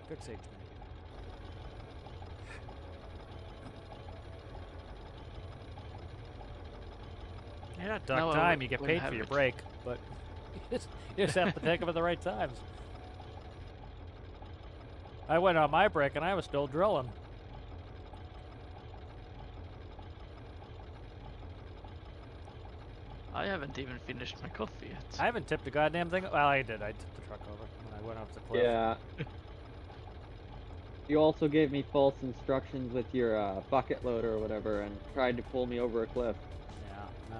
Fix HMA. You're not duck No, I time. You get wouldn't paid for have your it. break, but you just have to take them at the right times. I went on my break and I was still drilling. I haven't even finished my coffee yet. I haven't tipped a goddamn thing. Well, I did. I tipped the truck over when I went off the cliff. Yeah. You also gave me false instructions with your bucket loader or whatever and tried to pull me over a cliff. Yeah,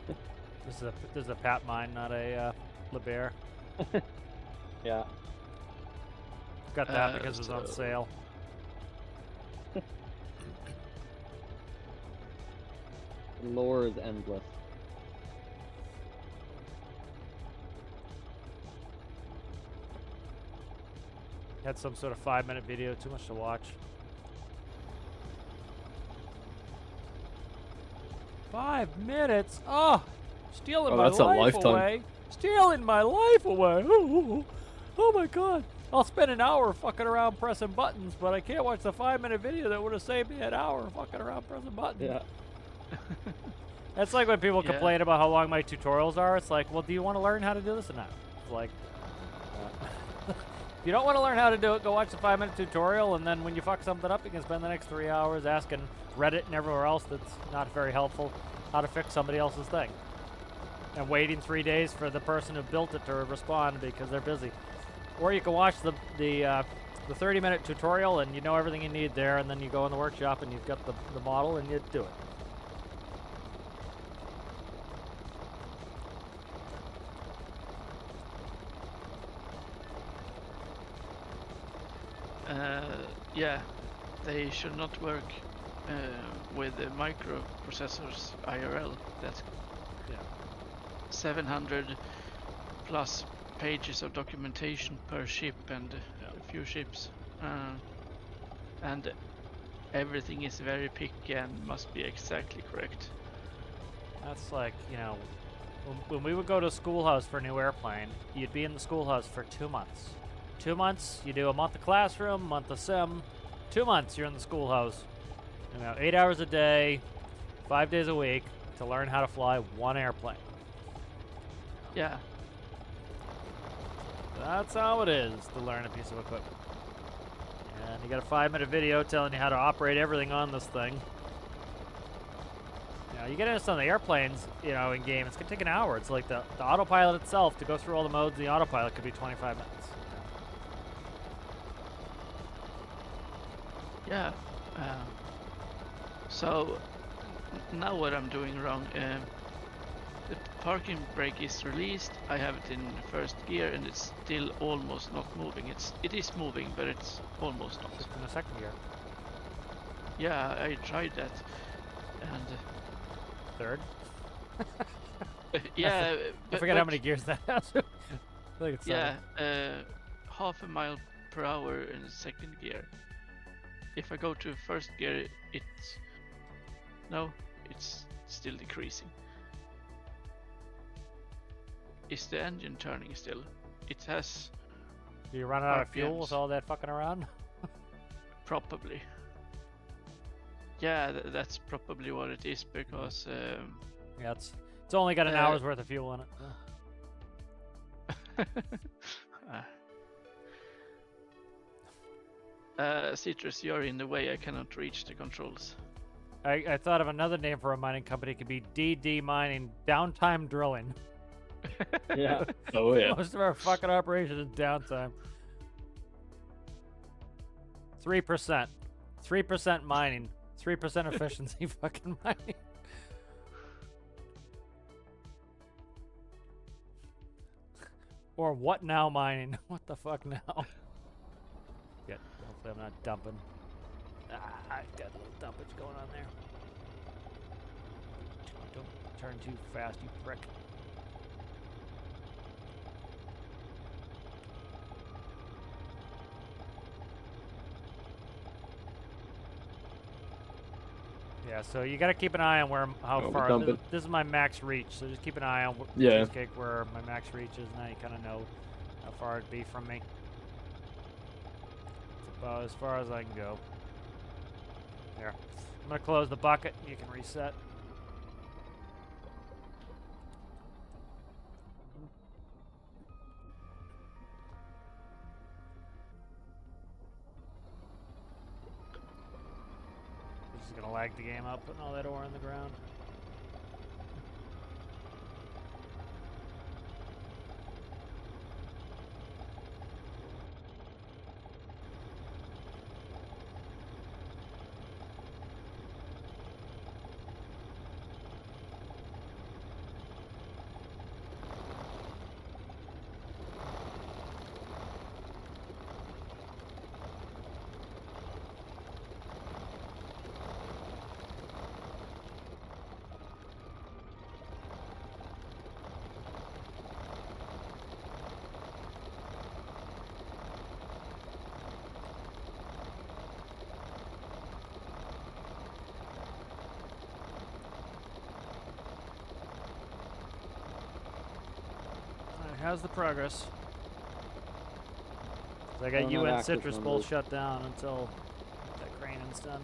no. This is a Pat mine, not a LeBaire. Yeah. Got that because it was on so- sale. The lore is endless. Had some sort of 5-minute video, too much to watch. 5 minutes? Oh, stealing Oh, my that's a life lifetime. away. Stealing my life away. Oh my god. I'll spend an hour fucking around pressing buttons, but I can't watch the 5-minute video that would have saved me an hour fucking around pressing buttons. Yeah. That's like when people Yeah. complain about how long my tutorials are. It's like, well, do you want to learn how to do this or not? It's like, if you don't want to learn how to do it, go watch the 5-minute tutorial, and then when you fuck something up, you can spend the next 3 hours asking Reddit and everywhere else that's not very helpful how to fix somebody else's thing. And waiting 3 days for the person who built it to respond because they're busy. Or you can watch the 30-minute tutorial and you know everything you need there, and then you go in the workshop and you've got the model and you do it. Yeah, they should not work with the microprocessors IRL. That's Yeah. 700 plus pages of documentation per ship and Yeah. a few ships. And everything is very picky and must be exactly correct. That's like, you know, when we would go to a schoolhouse for a new airplane, you'd be in the schoolhouse for 2 months. 2 months, you do a month of classroom, month of sim. 2 months, you're in the schoolhouse. You know, 8 hours a day, 5 days a week to learn how to fly one airplane. Yeah, That's how it is to learn a piece of equipment. And you got a 5-minute video telling you how to operate everything on this thing. You know, you get into some of the airplanes, you know, in game, it's gonna take an hour. It's like the autopilot itself, to go through all the modes in the autopilot could be 25 minutes. yeah. So now what I'm doing wrong? The parking brake is released. I have it in first gear, and it's still almost not moving. It is moving, but it's almost not. Just in the second gear. Yeah, I tried that, and Third. yeah, I forget how many gears that has. I think it's Yeah, half a mile per hour in second gear. If I go to first gear, it's still decreasing. Is the engine turning still? It has. Do you run out of fuel RPMs. with all that fucking around? Probably. Yeah, that's probably what it is, because Yeah, it's only got an hour's worth of fuel in it. So. Citrus, you're in the way. I cannot reach the controls. I thought of another name for a mining company. It could be DD Mining, Downtime Drilling. Yeah. Oh yeah. Most of our fucking operation is downtime. 3%. 3% mining. 3% efficiency fucking mining. Or what now mining? What the fuck now? Yeah, hopefully I'm not dumping. I got a little dumpage going on there. Don't turn too fast, you prick. Yeah, so you got to keep an eye on how Oh, we're far. dumping. This is my max reach, so just keep an eye on Yeah. Cheesecake where my max reach is. Now you kind of know how far it'd be from me. It's about as far as I can go. There. I'm gonna close the bucket. You can reset. This is gonna lag the game up, putting all that ore in the ground. How's the progress? I Oh, got you not and active Citrus both numbers. shut down until that crane's done.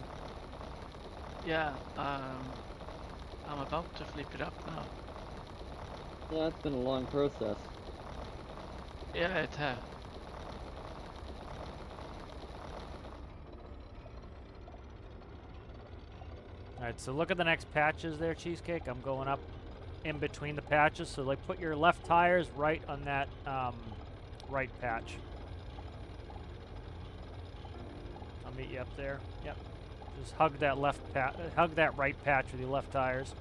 Yeah, I'm about to flip it up now. Yeah, it's been a long process. Yeah, it has. Alright, so look at the next patches there, Cheesecake. I'm going up in between the patches, so like put your left tires right on that right patch. I'll meet you up there. Yep. Just hug that hug that right patch with your left tires.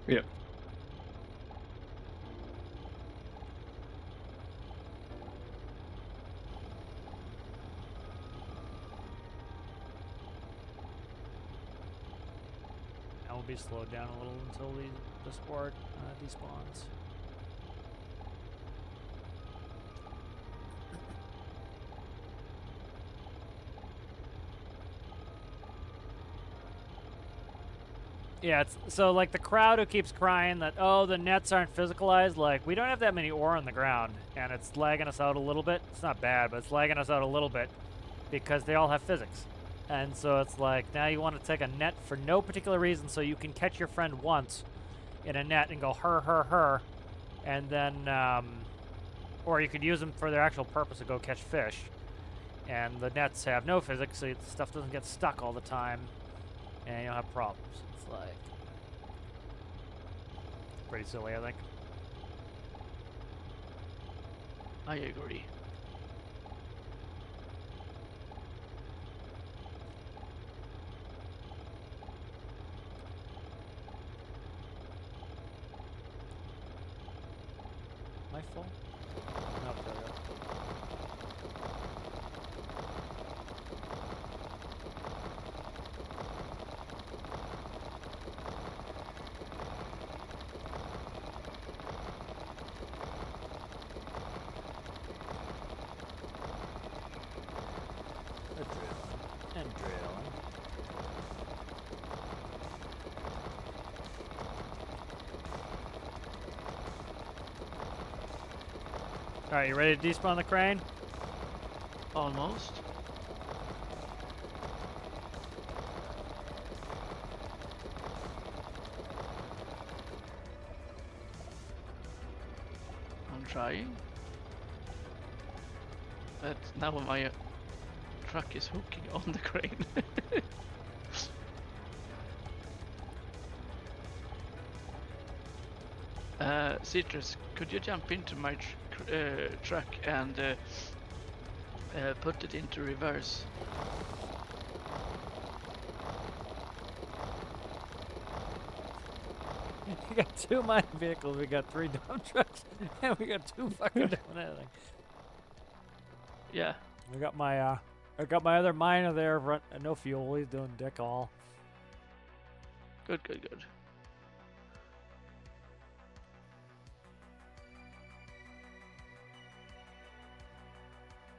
Yeah. Now we'll be slowed down a little until the squad despawns. Yeah, it's so like the crowd who keeps crying that, oh, the nets aren't physicalized. Like, we don't have that many ore on the ground, and it's lagging us out a little bit. It's not bad, but it's lagging us out a little bit because they all have physics. And so it's like, now you want to take a net for no particular reason so you can catch your friend once in a net and go her, and then, or you could use them for their actual purpose to go catch fish. And the nets have no physics, so stuff doesn't get stuck all the time, and you don't have problems. It's like pretty silly, I think. I agree. Am I full? No, there we go. And drilling. Alright, you ready to despawn the crane? Almost. I'm trying. But now my truck is hooking on the crane. Citrus, could you jump into my truck and put it into reverse? We got 2 mine vehicles, we got 3 dump trucks, and we got 2 fucking doing anything. Yeah. I got my other miner there, no fuel, he's doing dick all. Good, good, good.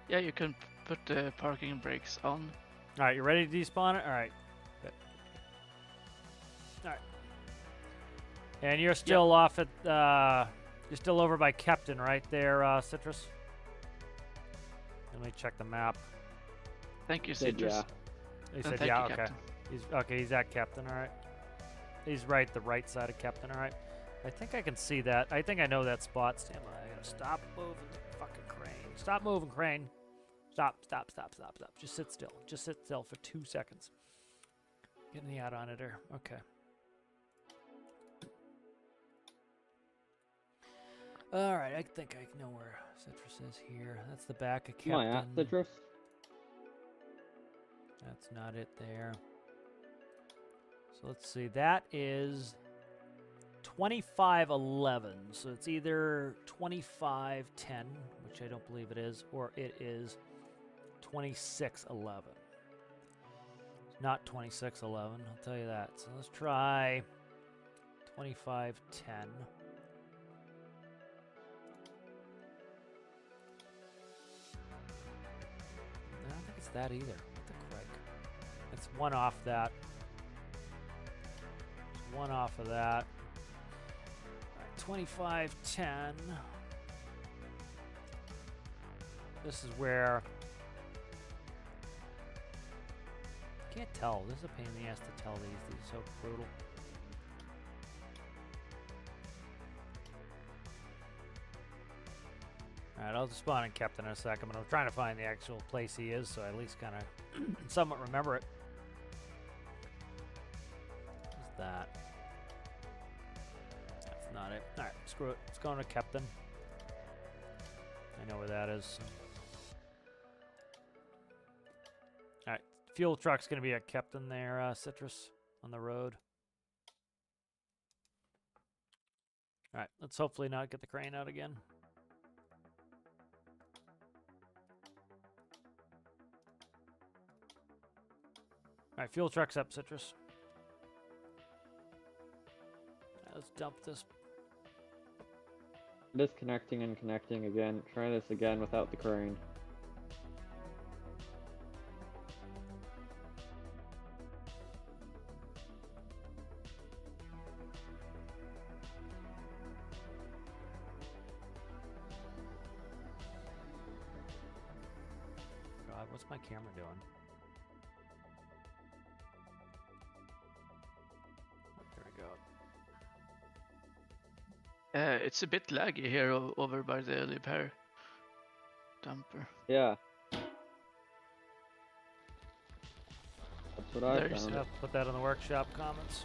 Yeah, you can put the parking brakes on. Alright, you ready to despawn it? Alright. Good. Alright. And you're still off at, you're still over by Captain, right there, Citrus? Let me check the map. Thank you, Said Citrus. yeah. He And said, thank yeah, you, okay. Captain. He's at Captain, alright. He's the right side of Captain, alright. I think I can see that. I think I know that spot. Stand by. I gotta stop moving the fucking crane. Stop moving, crane. Stop. Just sit still. Just sit still for 2 seconds. Getting the out on it here. Okay. Alright, I think I know where Citrus is here. That's the back of Captain. Am I at Citrus? That's not it there. So let's see. That is 2511. So it's either 2510, which I don't believe it is, or it is 2611. It's not 2611, I'll tell you that. So let's try 2510. I don't think it's that either. What the crick? It's one off that. It's one off of that. All right, 2510. This is where... Can't tell. This is a pain in the ass to tell these. These are so brutal. Alright, I'll just spawn in Captain in a second, but I'm trying to find the actual place he is, so I at least kind of somewhat remember it. What's that? That's not it. Alright, screw it. Let's go to Captain. I know where that is. Alright, fuel truck's gonna be at Captain there, Citrus, on the road. Alright, let's hopefully not get the crane out again. Alright, fuel truck's up, Citrus. Let's dump this. Disconnecting and connecting again. Try this again without the crane. God, what's my camera doing? There we go. It's a bit laggy here over by the repair dumper. Yeah. That's what I There's found. Yeah, put that in the workshop comments.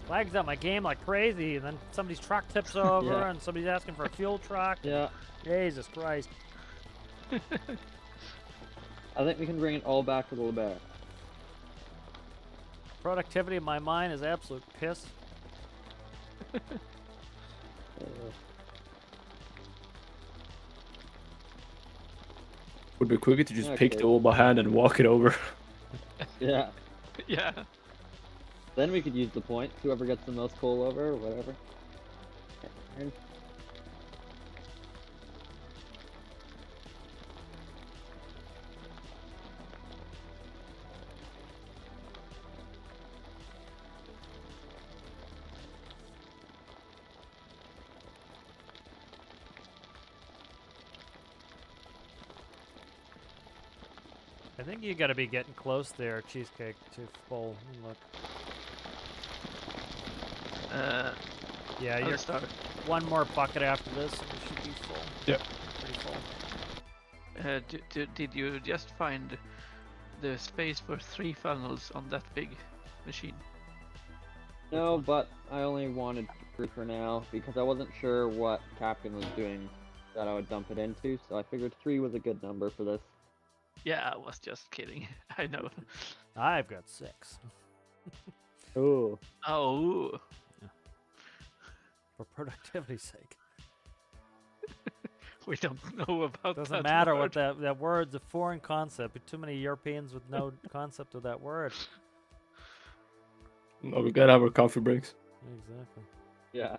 Lags out my game like crazy, and then somebody's truck tips over, Yeah. and somebody's asking for a fuel truck. Yeah. Jesus Christ. I think we can bring it all back to the bear. Productivity in my mind is absolute piss. Would be quicker to just pick Okay. the old by hand and walk it over. Yeah. Yeah. Then we could use the points. Whoever gets the most coal over or whatever. And I think you gotta be getting close there, Cheesecake, to full. Look. Yeah, I'll you're start. one more bucket after this, and you should be full. Yep. Pretty full. Did you just find the space for 3 funnels on that big machine? no, but I only wanted 3 for now because I wasn't sure what Captain was doing that I would dump it into, so I figured 3 was a good number for this. Yeah, I was just kidding. I know. I've got 6. Ooh. Oh. For productivity's sake. We don't know about Doesn't that matter word. what that word's a foreign concept. But too many Europeans with no concept of that word. No, we gotta have our coffee breaks. Exactly. Yeah.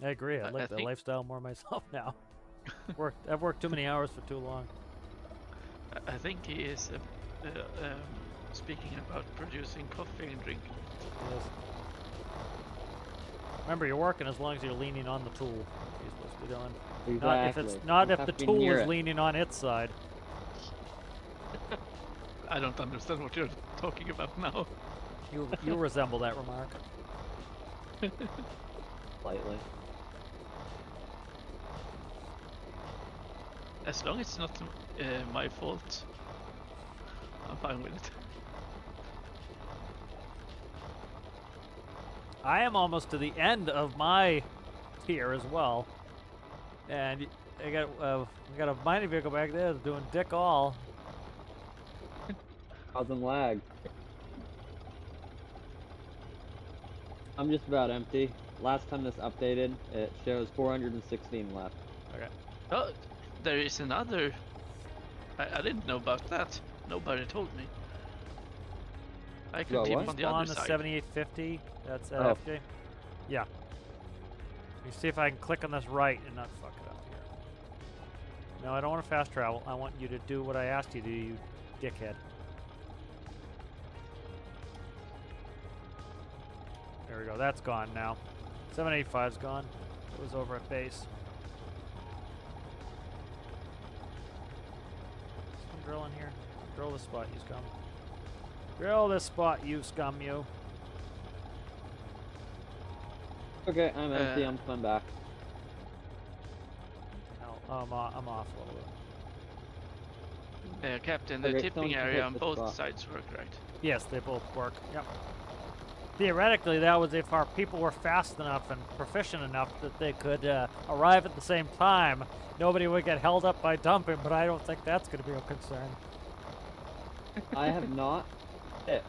I agree. I I like the think- lifestyle more myself now. I've worked too many hours for too long. I think he is speaking about producing coffee and drink. Yes. Remember, you're working as long as you're leaning on the tool. You're supposed to be doing. Exactly. Not You if have the to be tool near is it. leaning on its side. I don't understand what you're talking about now. You resemble that remark. Slightly. As long as it's not my fault, I'm fine with it. I am almost to the end of my tier as well, and I got a mining vehicle back there that's doing dick all. Causing lag. I'm just about empty. Last time this updated, it shows 416 left. Okay. Oh, there is another. I didn't know about that. Nobody told me. I can Well, tip what? on the Spawn other the side. 7850. That's Oh. FJ. Yeah. Let me see if I can click on this right and not fuck it up here. No, I don't want to fast travel. I want you to do what I asked you to do, you dickhead. There we go. That's gone now. 785's gone. it was over at base. Someone drill in here. Drill this spot, you scum. Drill this spot, you scum, you. Okay, I'm empty. I'm coming back. No, I'm off a little bit. Captain, the Okay, tipping someone can area hit on the both spot. sides work, right? Yes, they both work. Yep. Theoretically, that was if our people were fast enough and proficient enough that they could arrive at the same time. Nobody would get held up by dumping, but I don't think that's going to be a concern. I have not hit.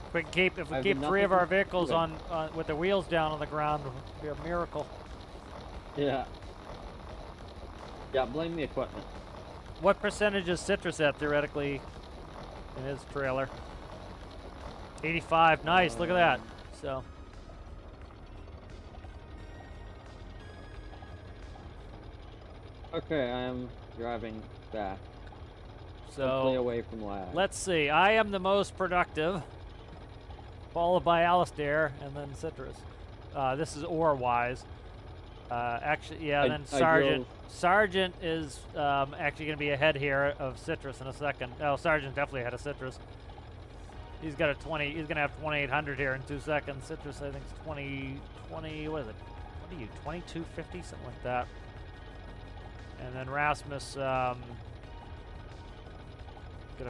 If we keep I've 3 nothing of our to vehicles do. on with the wheels down on the ground, it would be a miracle. Yeah. Yeah, blame the equipment. What percentage is Citrus at theoretically in his trailer? 85. Nice. Look at that. So. Okay, I am driving back. So. Hopefully away from lag. Let's see. I am the most productive, followed by Alistair, and then Citrus. This is ore-wise. Actually, yeah. Then Sergeant. Sergeant is actually going to be ahead here of Citrus in a second. Oh, Sergeant definitely ahead of Citrus. He's got a 20. He's going to have 2,800 here in 2 seconds. Citrus, I think, is 20. What is it? What are you? 2250, something like that. And then Rasmus. Gonna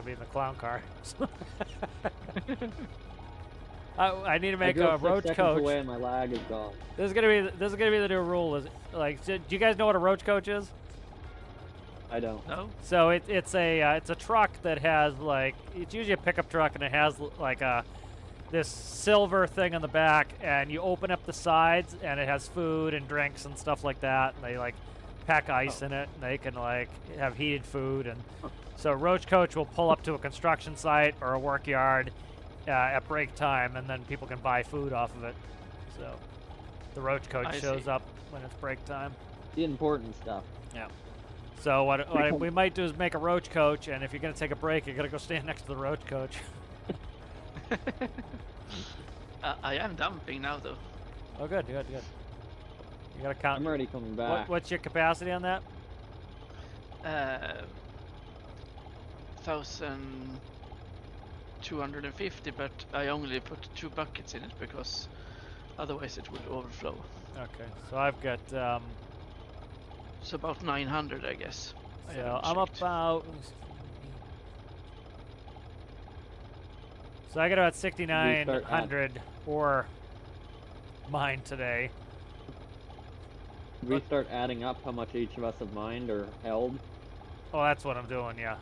be in the clown car. I need to make a roach coach. Away and my lag is gone. This is gonna be the new rule. Is like, do you guys know what a roach coach is? I don't. No? So it's a truck that has like, it's usually a pickup truck, and it has like this silver thing on the back, and you open up the sides, and it has food and drinks and stuff like that. And they like pack ice in it, and they can like have heated food. And so roach coach will pull up to a construction site or a work yard at break time, and then people can buy food off of it. So the roach coach shows up when it's break time. The important stuff. Yeah. So what we might do is make a roach coach, and if you're gonna take a break, you're gonna go stand next to the roach coach. I am dumping now, though. Oh, good. You gotta count. I'm already coming back. What's your capacity on that? 1,250, but I only put 2 buckets in it because otherwise it would overflow. Okay, so I've got. So about 900, I guess. So I'm about. So I got about 6,900 or mine today. Did we start adding up how much each of us have mined or held? Oh, that's what I'm doing, yeah.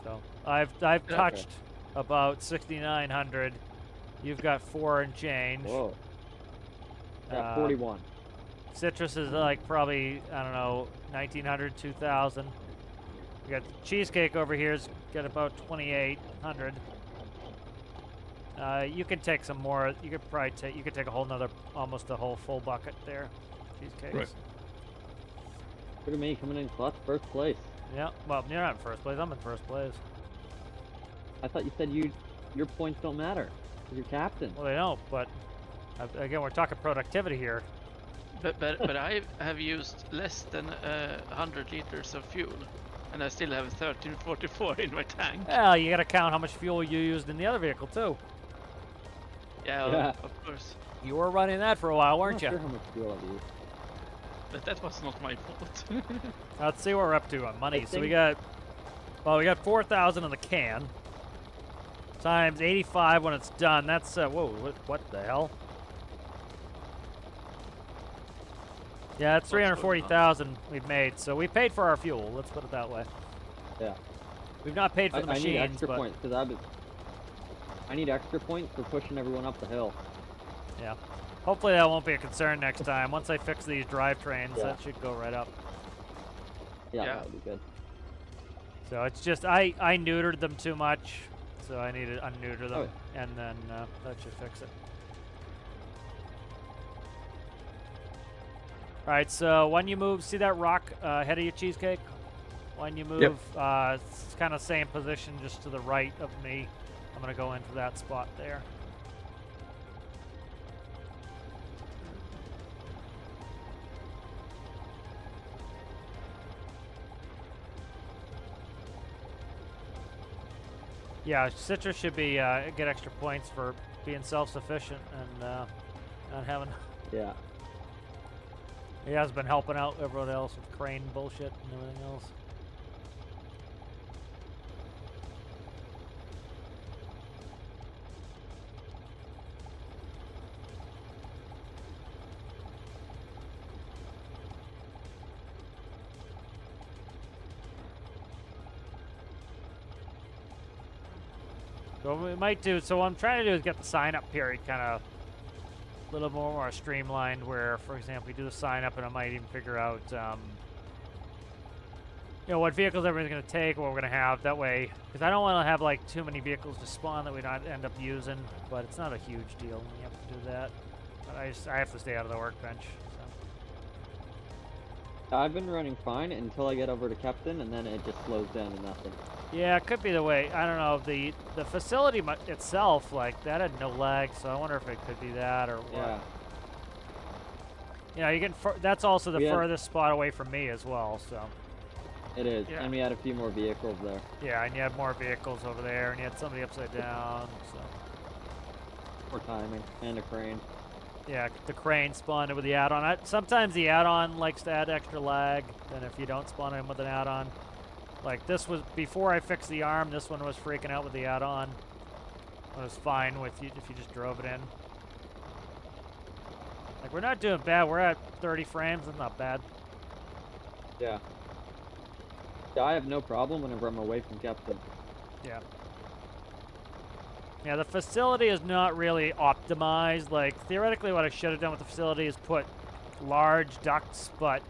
So I've touched about 6,900. You've got 4 and change. Whoa. Got 41. Citrus is like probably, I don't know, 1,900, 2,000. We got Cheesecake over here's got about 2,800. You can take some more. You could probably take. You could take a whole nother, almost a whole full bucket there. Cheesecakes. Right. Look at me coming in clutch, first place. Yeah. Well, you're not in first place. I'm in first place. I thought you said your points don't matter. You're captain. Well, they don't. But again, we're talking productivity here. But I have used less than 100 liters of fuel, and I still have 1344 in my tank. Well, you got to count how much fuel you used in the other vehicle too. Yeah, of course. You were running that for a while, weren't you? I'm not sure how much fuel I've used. But that was not my fault. Let's see what we're up to on money. I So we think- got 4,000 in the can. Times 85 when it's done. That's whoa, what the hell? Yeah, it's 340,000 we've made. So we paid for our fuel. Let's put it that way. Yeah. We've not paid for the I need machines, extra but points because I need extra points for pushing everyone up the hill. yeah. Hopefully that won't be a concern next time. Once I fix these drivetrains, Yeah. that should go right up. Yeah, Yeah. that would be good. So it's just I neutered them too much, so I need to unneuter them, and then that should fix it. All right, so when you move, see that rock ahead of your Cheesecake? When you move, it's kind of same position, just to the right of me. I'm gonna go into that spot there. Yeah, Citrus should be get extra points for being self-sufficient and not having. Yeah. He has been helping out everyone else with crane bullshit and everything else. So what we might do, so what I'm trying to do is get the sign-up period kind of a little more streamlined where, for example, we do the sign-up and I might even figure out, you know, what vehicles everyone's going to take, what we're going to have, that way, because I don't want to have, like, too many vehicles to spawn that we not end up using, but it's not a huge deal when you have to do that. But I have to stay out of the workbench, so. I've been running fine until I get over to Captain, and then it just slows down to nothing. Yeah, it could be the way. I don't know. The facility itself, like, that had no lag, so I wonder if it could be that or what. Yeah. You know, you get that's also the We had- furthest spot away from me as well, so. It is, Yeah. and we had a few more vehicles there. Yeah, and you had more vehicles over there, and you had somebody upside down, so. More timing, and a crane. Yeah, the crane spawned it with the add-on. Sometimes the add-on likes to add extra lag than if you don't spawn in with an add-on. Like, this was, before I fixed the arm, this one was freaking out with the add-on. It was fine with you if you just drove it in. Like, we're not doing bad. We're at 30 frames. That's not bad. Yeah. Yeah, I have no problem whenever I'm away from Captain. Yeah. Yeah, the facility is not really optimized. Like, theoretically, what I should have done with the facility is put large ducts, but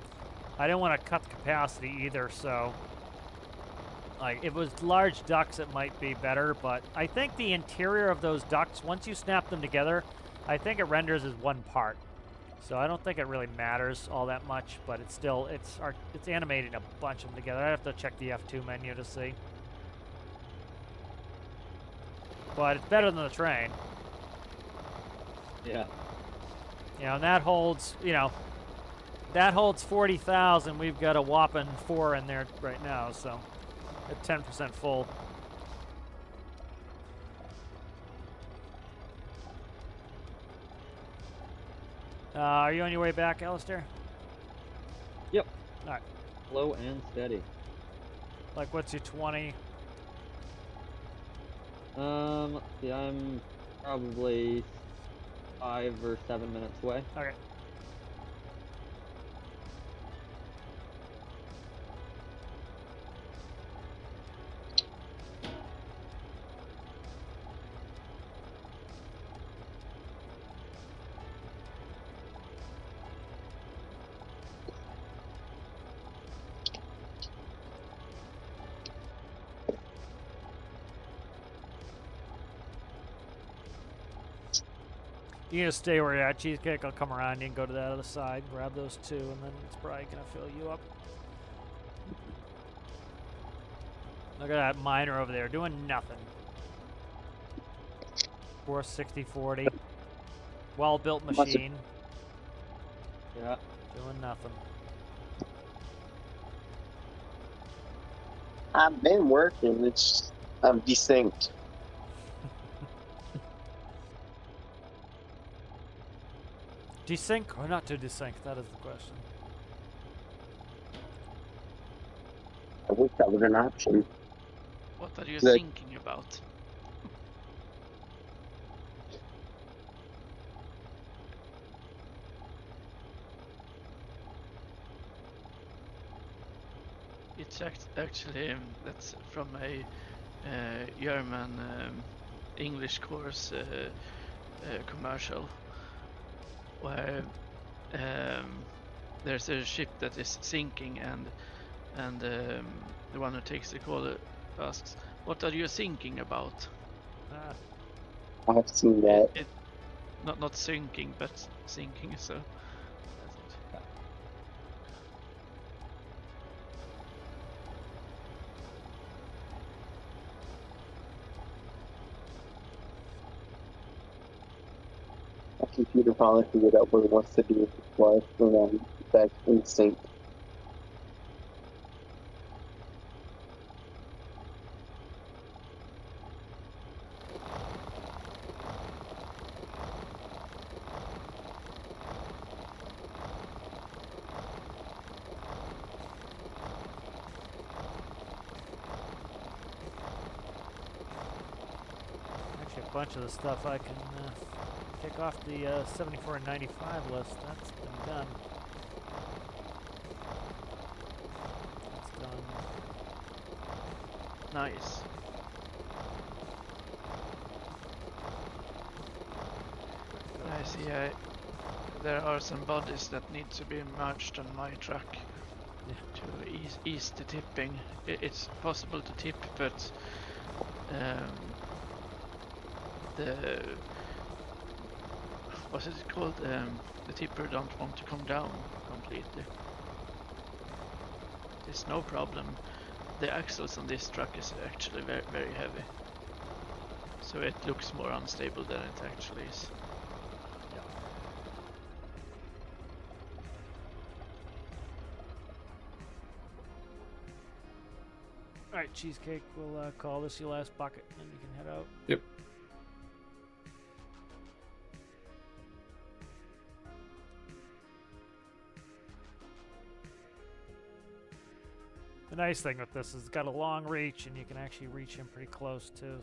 I didn't want to cut the capacity either, so... Like, if it was large ducts, it might be better, but I think the interior of those ducts, once you snap them together, I think it renders as one part. So I don't think it really matters all that much, but it's still, it's animating a bunch of them together. I have to check the F2 menu to see. But it's better than the train. Yeah. You know, and that holds, you know, that holds 40,000. We've got a whopping 4 in there right now, so at 10% full. Are you on your way back, Alistair? Yep. All right. Slow and steady. Like, what's your 20? Let's see, I'm probably 5 or 7 minutes away. Okay. You just stay where you're at. Cheesecake, I'll come around. You can go to that other side, grab those 2, and then it's probably going to fill you up. Look at that miner over there doing nothing. 460-40. Well-built machine. Yeah. Doing nothing. I've been working. It's I'm desynced. Desync or not to desync? That is the question. I wish that was an option. What are you Like- thinking about? It's actually that's from a German English course commercial where there's a ship that is sinking and the one who takes the call asks, "What are you thinking about?" Ah, I've seen that. Not sinking, but sinking. So that's it. My computer finally figured out what it wants to do with its life, and I'm back in sync. a bunch of the stuff I can take off the 74 and 95 list. That's been done. That's done. Nice. I see. There are some bodies that need to be merged on my truck to ease the tipping. It's possible to tip, but the what's it called? The tipper don't want to come down completely. There's no problem. The axles on this truck is actually very, very heavy, so it looks more unstable than it actually is. Alright, Cheesecake, we'll call this your last bucket, and you can head out. Yep. The nice thing with this is it's got a long reach, and you can actually reach him pretty close too.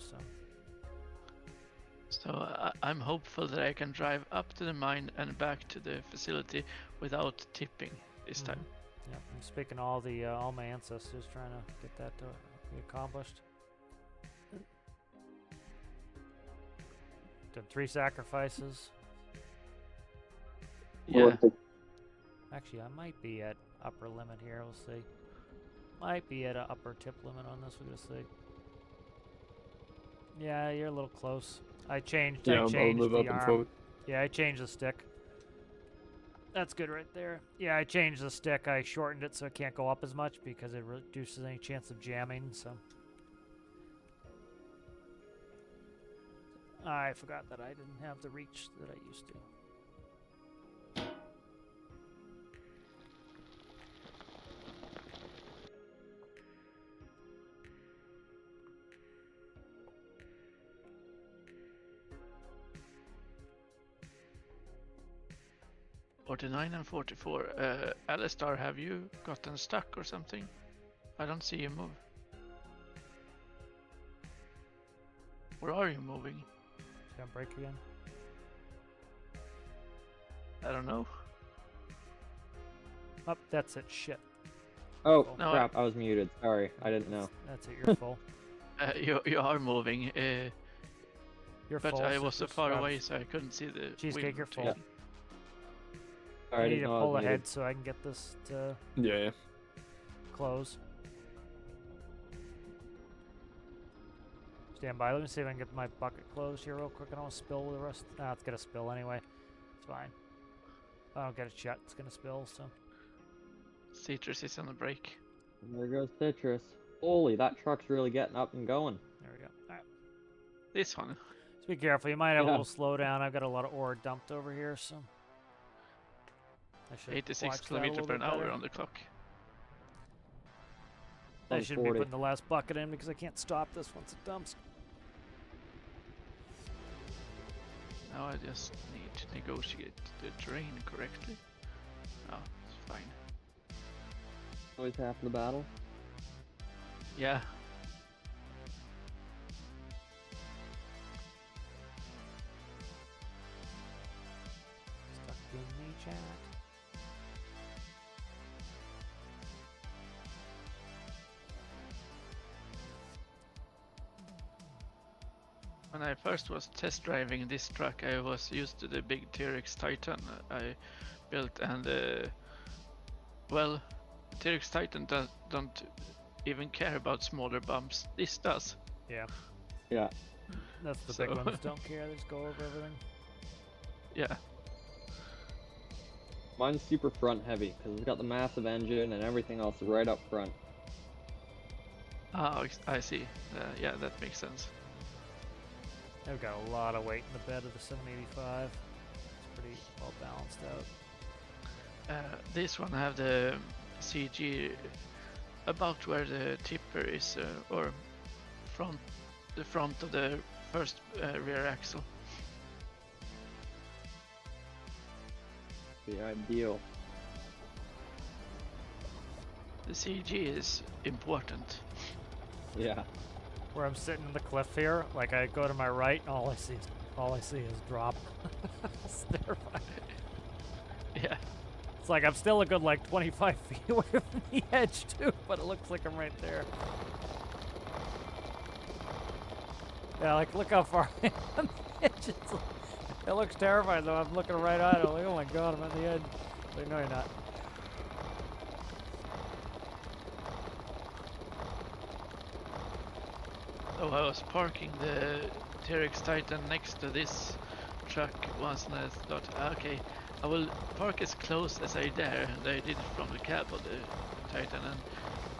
So I'm hopeful that I can drive up to the mine and back to the facility without tipping this time. Yeah, I'm speaking all my ancestors, trying to get that to be accomplished. Done 3 sacrifices. Yeah. Actually, I might be at upper limit here. We'll see. Might be at an upper tip limit on this. We're gonna see. Yeah, you're a little close. I changed. Yeah, I I'll changed move the up and arm. forward. Yeah, I changed the stick. That's good right there. Yeah, I changed the stick. I shortened it so it can't go up as much because it reduces any chance of jamming. So I forgot that I didn't have the reach that I used to. 49 and 44. Alistar, have you gotten stuck or something? I don't see you move. Where are you moving? Can't break again. I don't know. Oh, that's it. Shit. Oh, No, crap, I was muted. Sorry, I didn't know. That's it. You're full. You are moving, You're but full. I was so just far grab- away, so I couldn't see the Cheesecake, wheel you're full. rotating. Sorry, I I need didn't to know I pull was ahead muted. so I can get this to Yeah. close. Stand by. Let me see if I can get my bucket closed here real quick. I don't want to spill the rest. Nah, it's gonna spill anyway. It's fine. If I don't get it shut, it's gonna spill. So Citrus is on the brake. And there goes Citrus. Holy, that truck's really getting up and going. there we go. All right. This one. So be careful. You might have a Yeah. little slowdown. I've got a lot of ore dumped over here, so I should 86 watch that a kilometers little per bit hour better. on the clock. I shouldn't be 140. putting the last bucket in because I can't stop this once it dumps. Now I just need to negotiate the terrain correctly. Oh, it's fine. Always half the battle. Yeah. Stuck in the chat. When I first was test driving this truck, I was used to the big T-Rex Titan I built, and well, T-Rex Titan don't even care about smaller bumps. This does. Yeah, Yeah. that's the So- big ones. Don't care. They just go over everything. Yeah. Mine's super front heavy because it's got the massive engine and everything else right up front. Ah, I see. Yeah, that makes sense. They've got a lot of weight in the bed of the 785. It's pretty well balanced out. This one have the CG about where the tipper is, or the front of the first rear axle. The ideal. The CG is important. Yeah. where I'm sitting in the cliff here. Like I go to my right, and all I see is drop. It's terrifying. Yeah. It's like I'm still a good like 25 feet away from the edge too, but it looks like I'm right there. Yeah, like look how far I am on the edge. It looks terrifying though. I'm looking right at it. I'm like, oh my god, I'm at the edge. Like, no, you're not. Oh, I was parking the T-Rex Titan next to this truck once, and I thought, okay, I will park as close as I dare, and I did it from the cab of the Titan,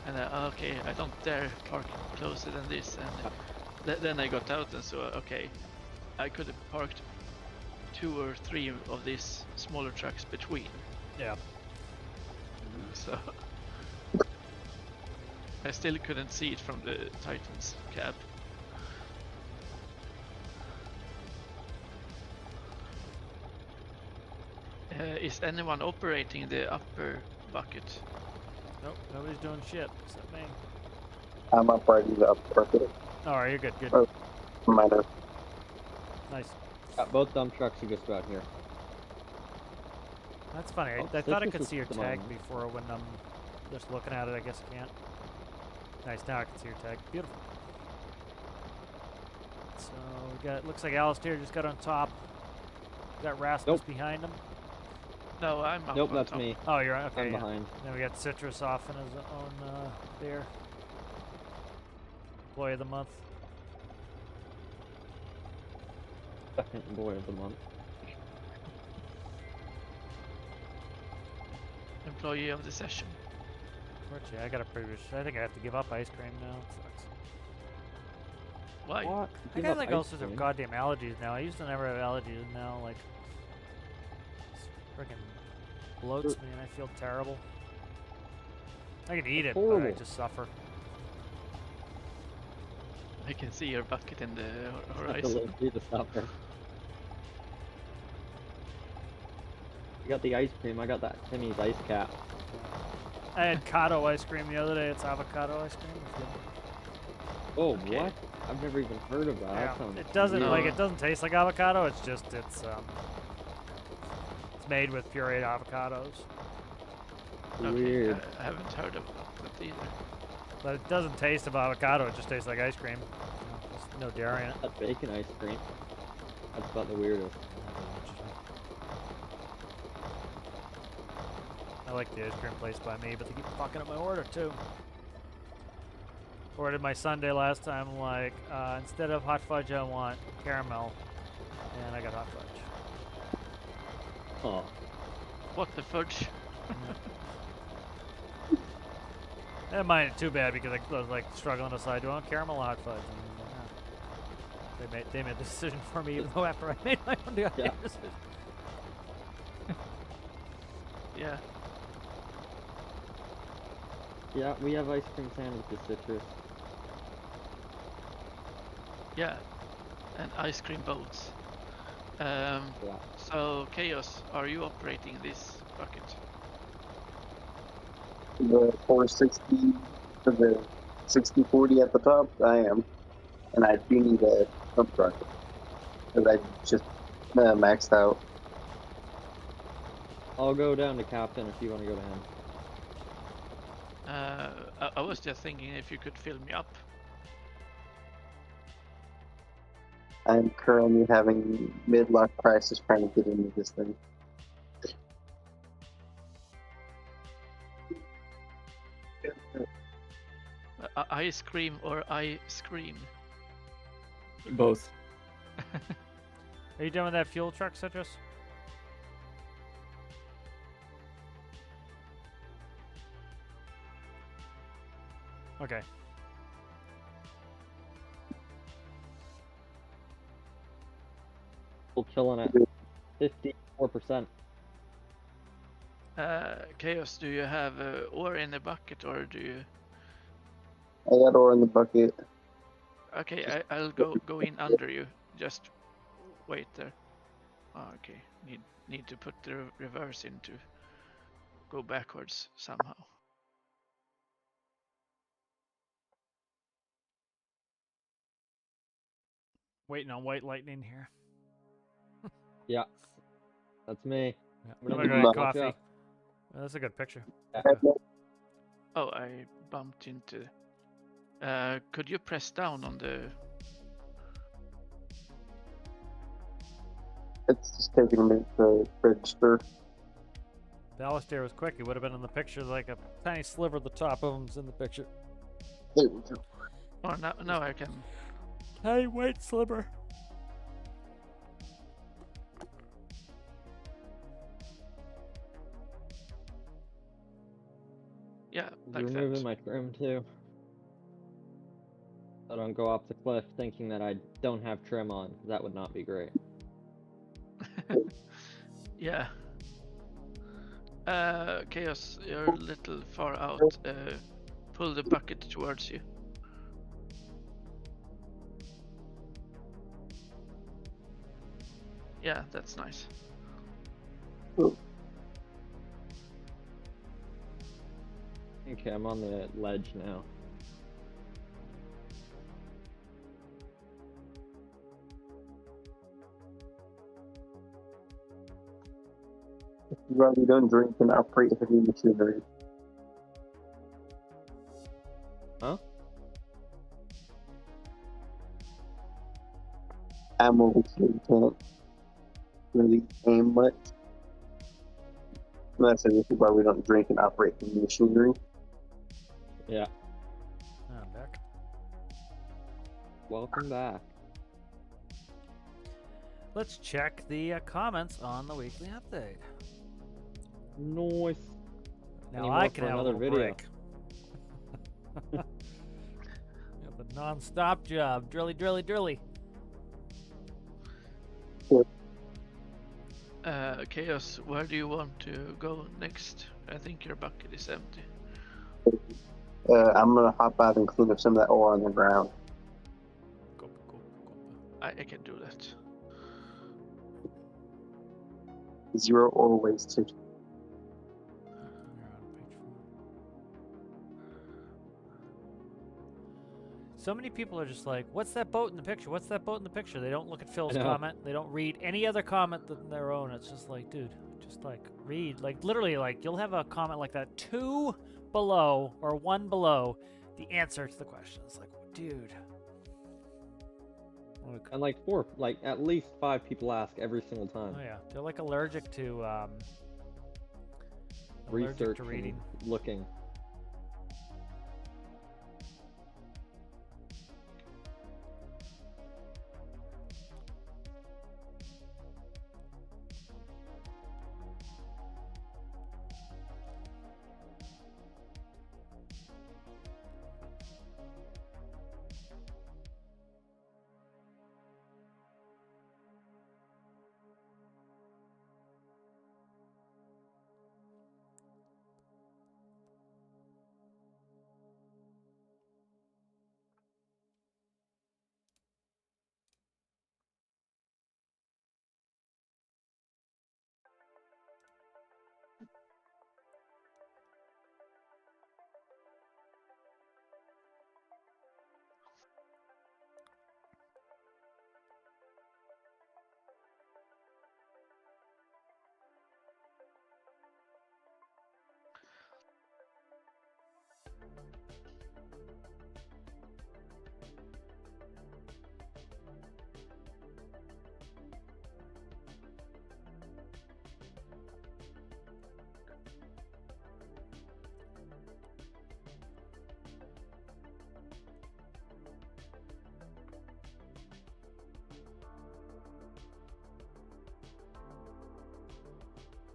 and okay, I don't dare park closer than this, and then I got out and saw, okay, I could have parked 2 or 3 of these smaller trucks between. Yeah. So I still couldn't see it from the Titan's cab. Is anyone operating the upper bucket? Nope, nobody's doing shit except me. I'm up right the up bucket. Oh, are you good? Good. Oh. Minor. Nice. Both dump trucks are just about here. That's funny. Oh, I thought I this could is see your the tag one. before when I'm just looking at it. I guess I can't. Nice. Now I can see your tag. Beautiful. So we got. Looks like Alistair just got on top. We got Rasmus Nope. behind him. No, I'm up Nope, on that's top. me. Oh, you're okay. I'm yeah. behind. Then we got Citrus off in his own there. Employee of the month. Second boy of the month. Employee of the session. Unfortunately, I got a previous. I think I have to give up ice cream now. It sucks. Why? What? I Give got up like ice all sorts of cream? goddamn allergies now. I used to never have allergies, and now like freaking bloats me, and I feel terrible. I can eat it, but I horrible. just suffer. I can see your bucket in the It's horizon. need to stop her. You got the ice cream. I got that Timmy's ice cap. I had Kato ice cream the other day. It's avocado ice cream. It's good. Oh, Okay. what? I've never even heard of that. Yeah, That sounds it doesn't weird. like it doesn't taste like avocado. It's just it's made with pureed avocados, Okay, Weird. I haven't heard of that either. but it doesn't taste of avocado. It just tastes like ice cream. There's no dairy in it. That bacon ice cream. That's about the weirdest. I like the ice cream place by me, but they keep fucking up my order too. Ordered my sundae last time, like, instead of hot fudge, I want caramel. And I got hot fudge. Oh, What the fudge? I didn't mind it too bad because I was like struggling to decide, do I want caramel or hot fudge? And they made the decision for me, even though after I made my own Yeah. decision. Yeah. yeah, we have ice cream sandwiches, Citrus. Yeah. And ice cream boats. Yeah. So Chaos, are you operating this bucket? The 460 for the 60/40 at the top, I am. And I do need a dump truck. Because I just maxed out. I'll go down to Captain if you want to go to him. I was just thinking if you could fill me up. I'm currently having mid-lock crisis trying to get into this thing. Ice cream or I scream? Both. Are you done with that fuel truck, Citrus? Okay. Still chilling at 54%. Chaos, do you have ore in the bucket or do you? I got ore in the bucket. Okay, I'll go in under you. Just wait there. Oh, okay, need to put the reverse in to go backwards somehow. Waiting on White Lightning here. Yeah, that's me. Yeah. I'm I'm gonna gonna Watch get coffee. out. Oh, that's a good picture. Oh, I bumped into. Could you press down on the? It's just taking a minute to register. The Alistair was quick. He would have been in the picture, like a tiny sliver of the top of him's in the picture. There we go. Oh, now I can. Tiny white sliver. Yeah, You're like removing that. my trim too. I don't go off the cliff thinking that I don't have trim on. That would not be great. Yeah. Chaos, you're a little far out. Pull the bucket towards you. Yeah, that's nice. Okay, I'm on the ledge now. Rather don't drink and operate heavy machinery. Huh? Ammo which you can't really aim much. That's the issue why we don't drink and operate heavy machinery. Yeah. I'm back. Welcome back. Let's check the comments on the weekly update. Nice. Now Any I more can for have a another little video? break. You have a non-stop job. Drilly, drilly, drilly. Chaos, where do you want to go next? I think your bucket is empty. I'm gonna hop out and clean up some of that ore on the ground. Go, go, go. I can do that. 0 ore wasted. You're on page 4. So many people are just like, what's that boat in the picture? What's that boat in the picture? They don't look at Phil's know. comment. They don't read any other comment than their own. It's just like, dude, just like read. Like literally, like you'll have a comment like that 2 below or 1 below the answer to the question. It's like, dude. Look. And like at least 5 people ask every single time. Oh yeah, they're like allergic to Research to reading. and looking.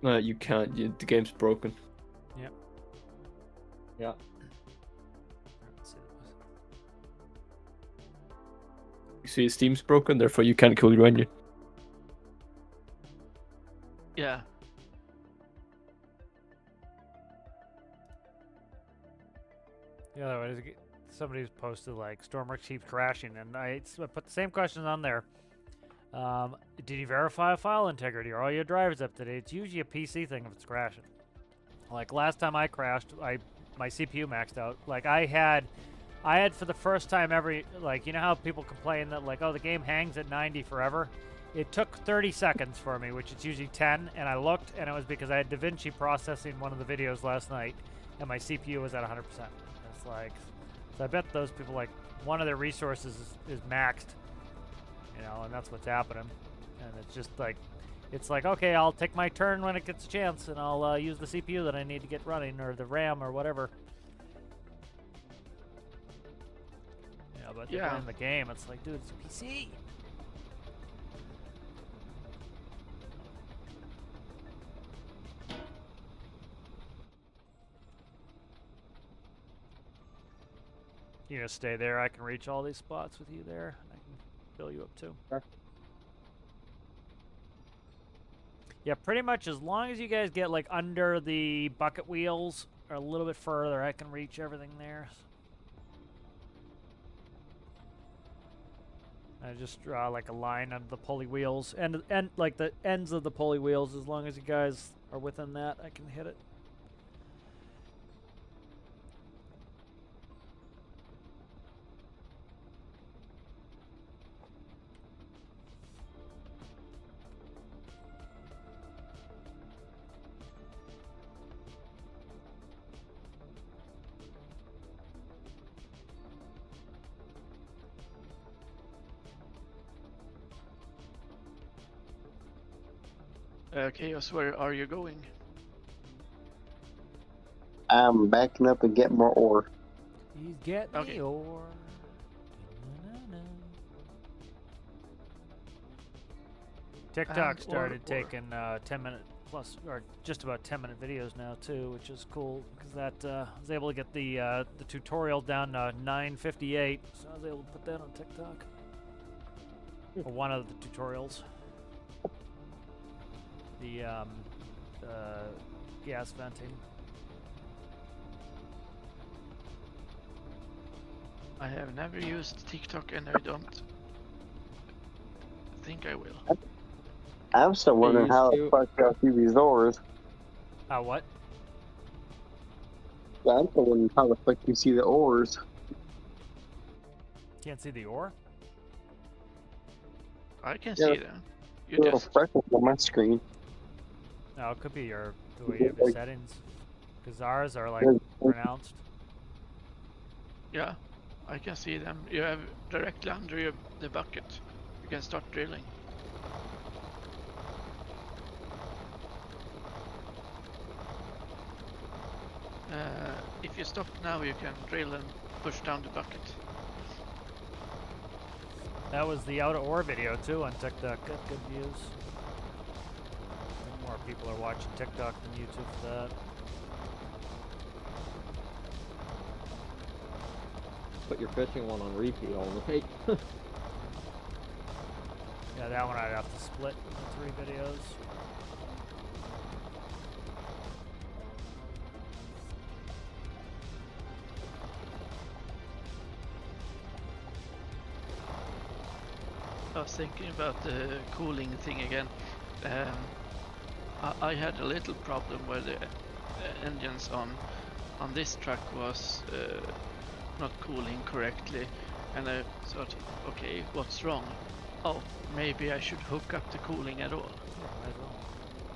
You can't. The game's broken. Yeah. You see, Steam's broken, therefore you can't kill your onion. Yeah. The other way is somebody's posted like stormworks keeps crashing, and I put the same questions on there. Did you verify file integrity? Are all your drivers up to date? It's usually a PC thing if it's crashing. Like last time I crashed, my CPU maxed out. Like I had I had for the first time ever, like, you know how people complain that, like, oh, the game hangs at 90 forever? It took 30 seconds for me, which is usually 10, and I looked, and it was because I had DaVinci processing one of the videos last night, and my CPU was at 100%. It's like, so I bet those people, like, one of their resources is maxed, you know, and that's what's happening. And it's just like, it's like, okay, I'll take my turn when it gets a chance, and I'll use the CPU that I need to get running, or the RAM, or whatever. Yeah, but in the game, it's like, dude, it's a PC. You gonna stay there? I can reach all these spots with you there. I can fill you up too. Sure. Yeah, pretty much as long as you guys get like under the bucket wheels or a little bit further, I can reach everything there. I just draw like a line under the pulley wheels and like the ends of the pulley wheels. As long as you guys are within that, I can hit it. Chaos, where are you going? I'm backing up and getting more ore. He's getting Okay. the ore. TikTok started taking 10-minute plus, or just about 10-minute videos now too, which is cool because that I was able to get the tutorial down to 9:58, so I was able to put that on TikTok. Or one of the tutorials. The gas venting. I have never used TikTok and I don't think I will. I'm still wondering how the fuck y'all see these ores. What? Yeah, I'm still wondering how the fuck you see the ores. Can't see the ore? I can Yeah, see them. You Little just freckles on my screen. No, it could be the way you have your settings. Because ours are like pronounced. yeah, I can see them. You have directly under the bucket. You can start drilling. If you stop now, you can drill and push down the bucket. That was the out of ore video too on TikTok. Got good views. I think more people are watching TikTok than YouTube for that. Put your fishing one on repeat all night. Yeah, that one I'd have to split into 3 videos. I was thinking about the cooling thing again. I had a little problem where the engines on this truck was not cooling correctly, and I thought, okay, what's wrong? Oh, maybe I should hook up the cooling at all. Yeah, might as well.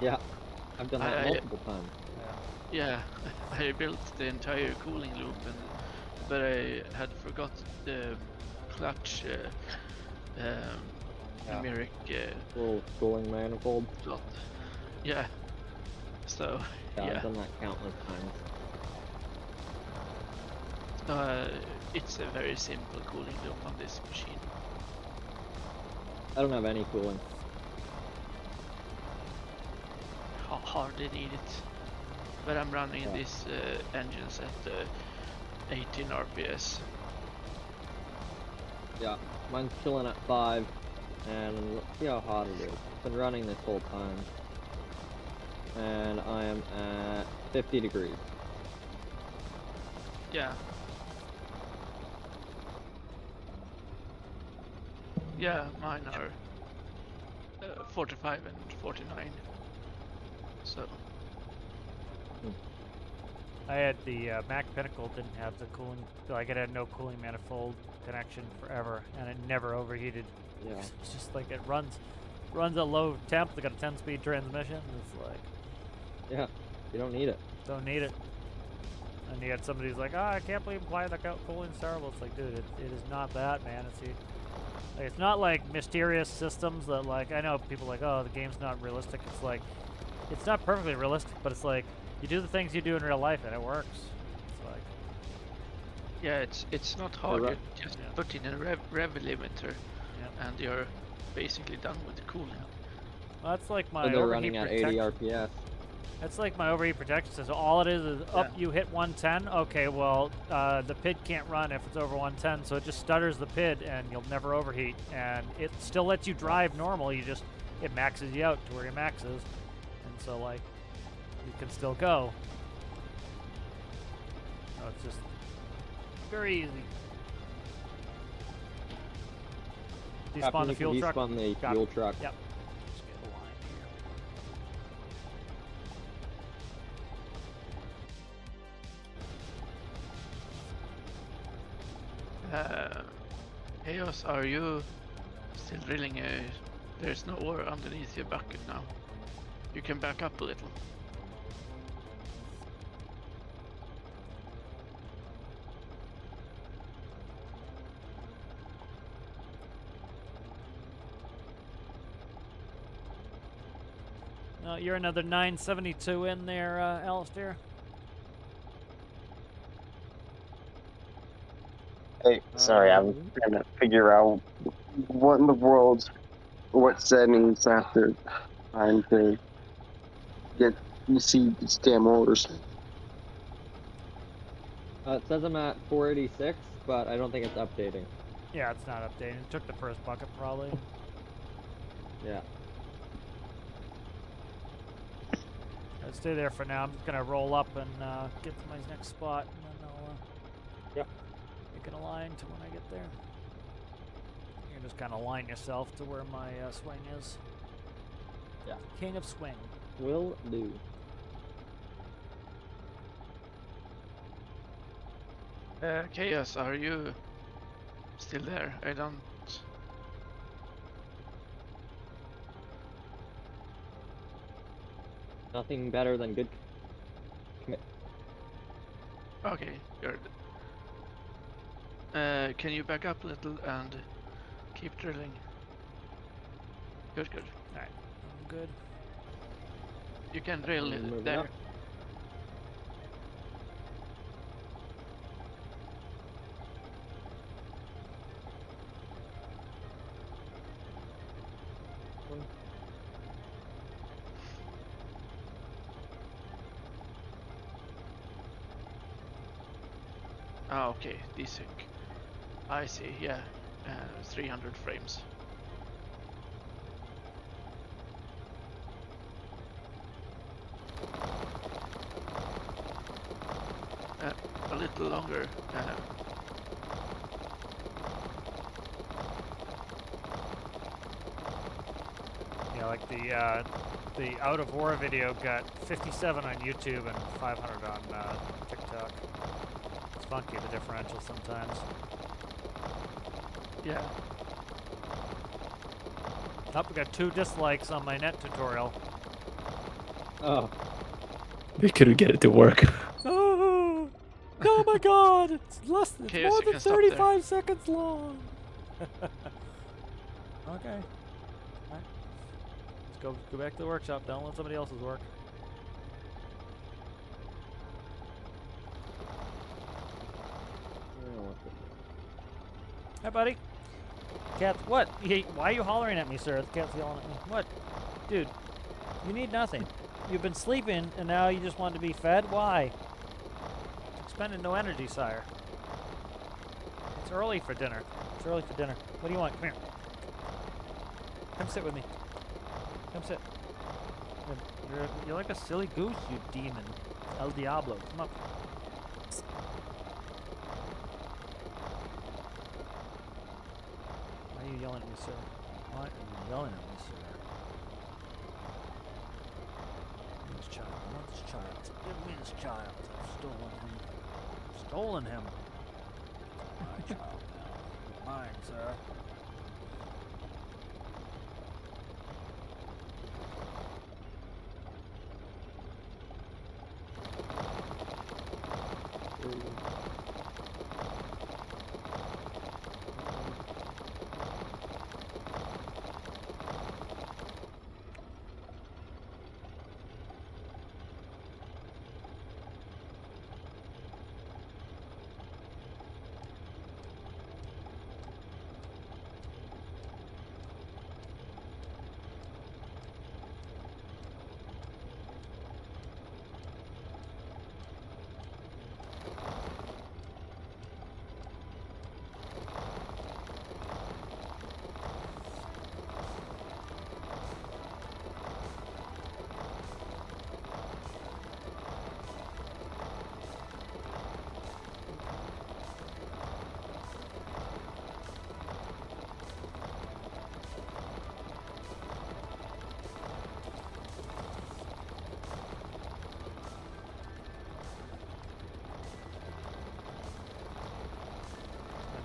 Yeah, I've done that multiple times. Yeah, I built the entire cooling loop, but I had forgot the clutch numeric Little cooling manifold. slot. Yeah. So Yeah, yeah, I've done that countless times. it's a very simple cooling loop on this machine. I don't have any cooling. Hardly need it, but I'm running these engines at 18 RPS. Yeah, mine's chilling at 5, and let's see how hot it is. It's been running this whole time, and I am at 50 degrees. Yeah. Yeah, mine are 45 and 49. So I had the Mac Pinnacle didn't have the cooling, like it had no cooling manifold connection forever, and it never overheated. Yeah. It's just like it runs at low temp. They got a 10-speed transmission. It's like Yeah. You don't need it. don't need it. And you had somebody who's like, "Oh, I can't believe why the cooling's terrible." It's like, dude, it is not that, man. It's not like mysterious systems that like I know people are like, "Oh, the game's not realistic." It's like it's not perfectly realistic, but it's like you do the things you do in real life and it works. It's like Yeah, it's not hard. Right. You just Yeah. put in a rev limiter, Yep. and you're basically done with the cooling. well, that's like my So they're overheat running at protection. 80 RPS. That's like my overheat protection system. All it is up. Yeah. You hit 110. Okay, well, the PID can't run if it's over 110, so it just stutters the PID, and you'll never overheat. And it still lets you drive normal. It maxes you out to where your max is, and so like you can still go. So it's just very easy. Despawn Captain, the you fuel can truck. despawn the Got fuel it. truck. Yep. Just get a line here. Chaos, are you still drilling? There's no ore underneath your bucket now. You can back up a little. You're another 972 in there, Alistair. Hey, sorry, I'm trying to figure out what in the world, what settings after trying to get receive these damn orders. It says I'm at 486, but I don't think it's updating. Yeah, it's not updating. It took the first bucket, probably. Yeah. I'll stay there for now. I'm just gonna roll up and get to my next spot, and then I'll Yep. make an align to when I get there. You can just kind of line yourself to where my swing is. Yeah. King of swing. Will do. Chaos, are you still there? I don't. Nothing better than good commit. Okay, good. Can you back up a little and keep drilling? Good, good. Alright, I'm good. You can drill Moving there. up. Ah, okay, desync. I see, yeah. 300 frames. A little longer. Yeah, like the out of war video got 57 on YouTube and 500 on TikTok. It's funky, the differential sometimes. Yeah. Oh, we got 2 dislikes on my net tutorial. Oh, We couldn't get it to work. Oh, oh my god! It's Chaos, more you than can stop there. 35 seconds long! Okay. Alright. Let's go back to the workshop. Don't let somebody else's work. I don't know what to do. Hi, buddy. Cat's what? Why are you hollering at me, sir? The cat's yelling at me. What? Dude, you need nothing. You've been sleeping, and now you just want to be fed? Why? Expended no energy, sire. It's early for dinner. It's early for dinner. What do you want? Come here. Come sit with me. Come sit. You're like a silly goose, you demon. El Diablo. Come up. Why are you yelling at me, sir? Why are you yelling at me, sir? This child. I want this child. Give me this child. I've stolen him. Stolen him. My child now. Mine, sir.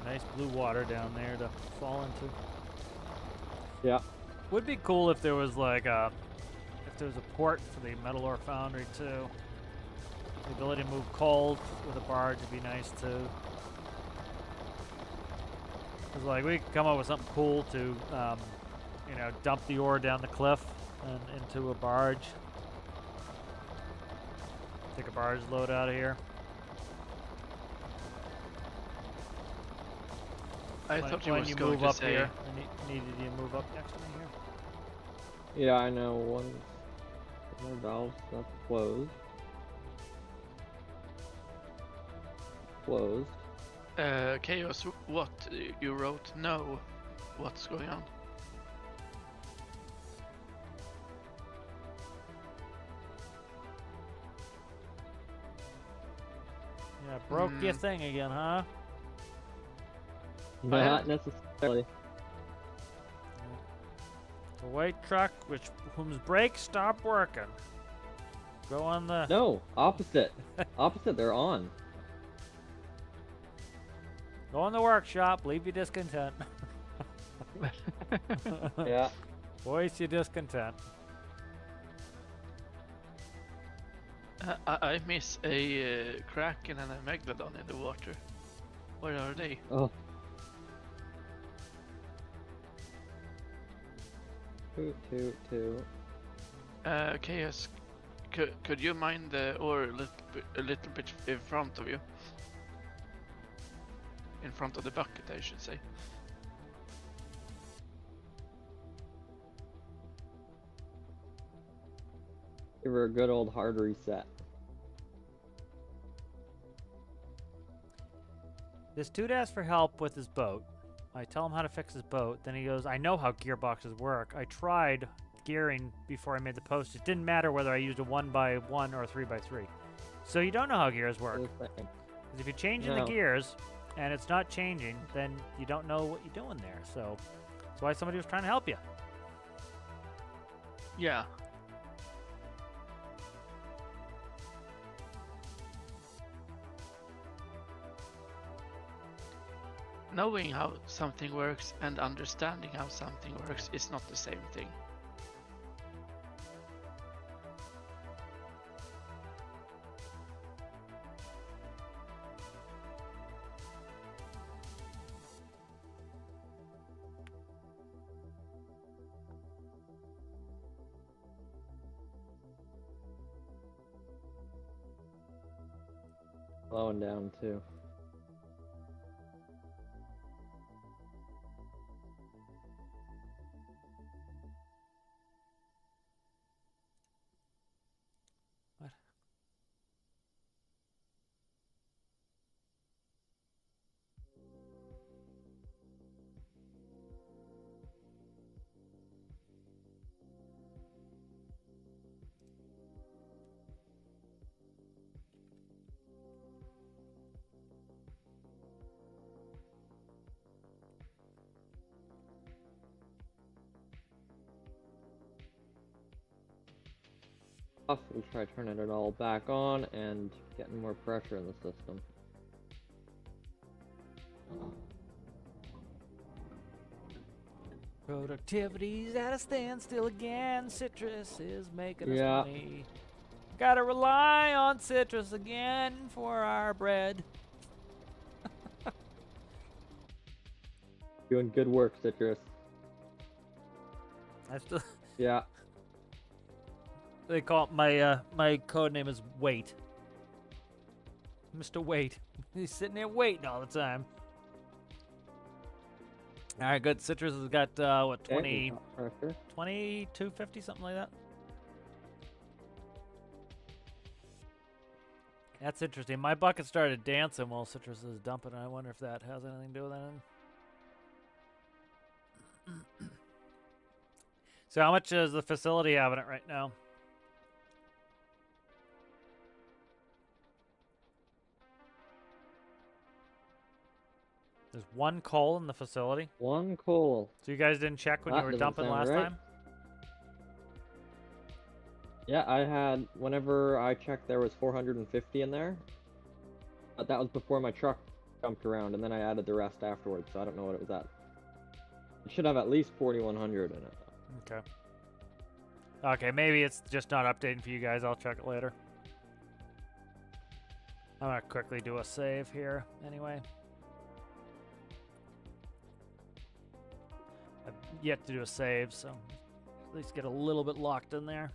Nice blue water down there to fall into. Yeah. Would be cool if there was like if there was a port for the metal ore foundry too. The ability to move coal with a barge would be nice too. Cause like we could come up with something cool to, you know, dump the ore down the cliff and into a barge. Take a barge load out of here. I thought you when was you going move to up say. here, I needed you to move up next to me here. Yeah, I know. One valve's not closed. Closed. Chaos, what you wrote? No. What's going on? Yeah, broke your thing again, huh? Not necessarily. The white truck, whose brakes stopped working. Go on the. No, opposite. Opposite, they're on. Go in the workshop. Leave your discontent. Yeah. Voice your discontent. I miss a Kraken and a Megalodon in the water. Where are they? Oh. Two. Chaos, could you mine the ore a little bit in front of you? In front of the bucket, I should say. Give her a good old hard reset. This dude asked for help with his boat. I tell him how to fix his boat. Then he goes, I know how gearboxes work. I tried gearing before I made the post. It didn't matter whether I used a 1x1 or a 3x3. So you don't know how gears work. Because if you're changing the gears and it's not changing, then you don't know what you're doing there. So that's why somebody was trying to help you. Yeah. Knowing how something works and understanding how something works is not the same thing. Slowing down too. off. We'll try turning it all back on and getting more pressure in the system. Productivity's at a standstill again. Citrus is making us Yeah. money. Gotta rely on citrus again for our bread. Doing good work, Citrus. I still Yeah. they call it my my code name is Wait. Mr. Wait. He's sitting there waiting all the time. All right, good. Citrus has got what Okay, we got pressure. 2250 something like that. That's interesting. My bucket started dancing while Citrus is dumping. I wonder if that has anything to do with that. So how much is the facility having it right now? There's one coal in the facility. One coal. So you guys didn't check when you That were doesn't dumping sound last right. time? Yeah, I had, whenever I checked, there was 450 in there. But that was before my truck jumped around, and then I added the rest afterwards, so I don't know what it was at. It should have at least 4,100 in it. Okay. Okay, maybe it's just not updating for you guys. I'll check it later. I'm gonna quickly do a save here anyway. I've yet to do a save, so at least get a little bit locked in there.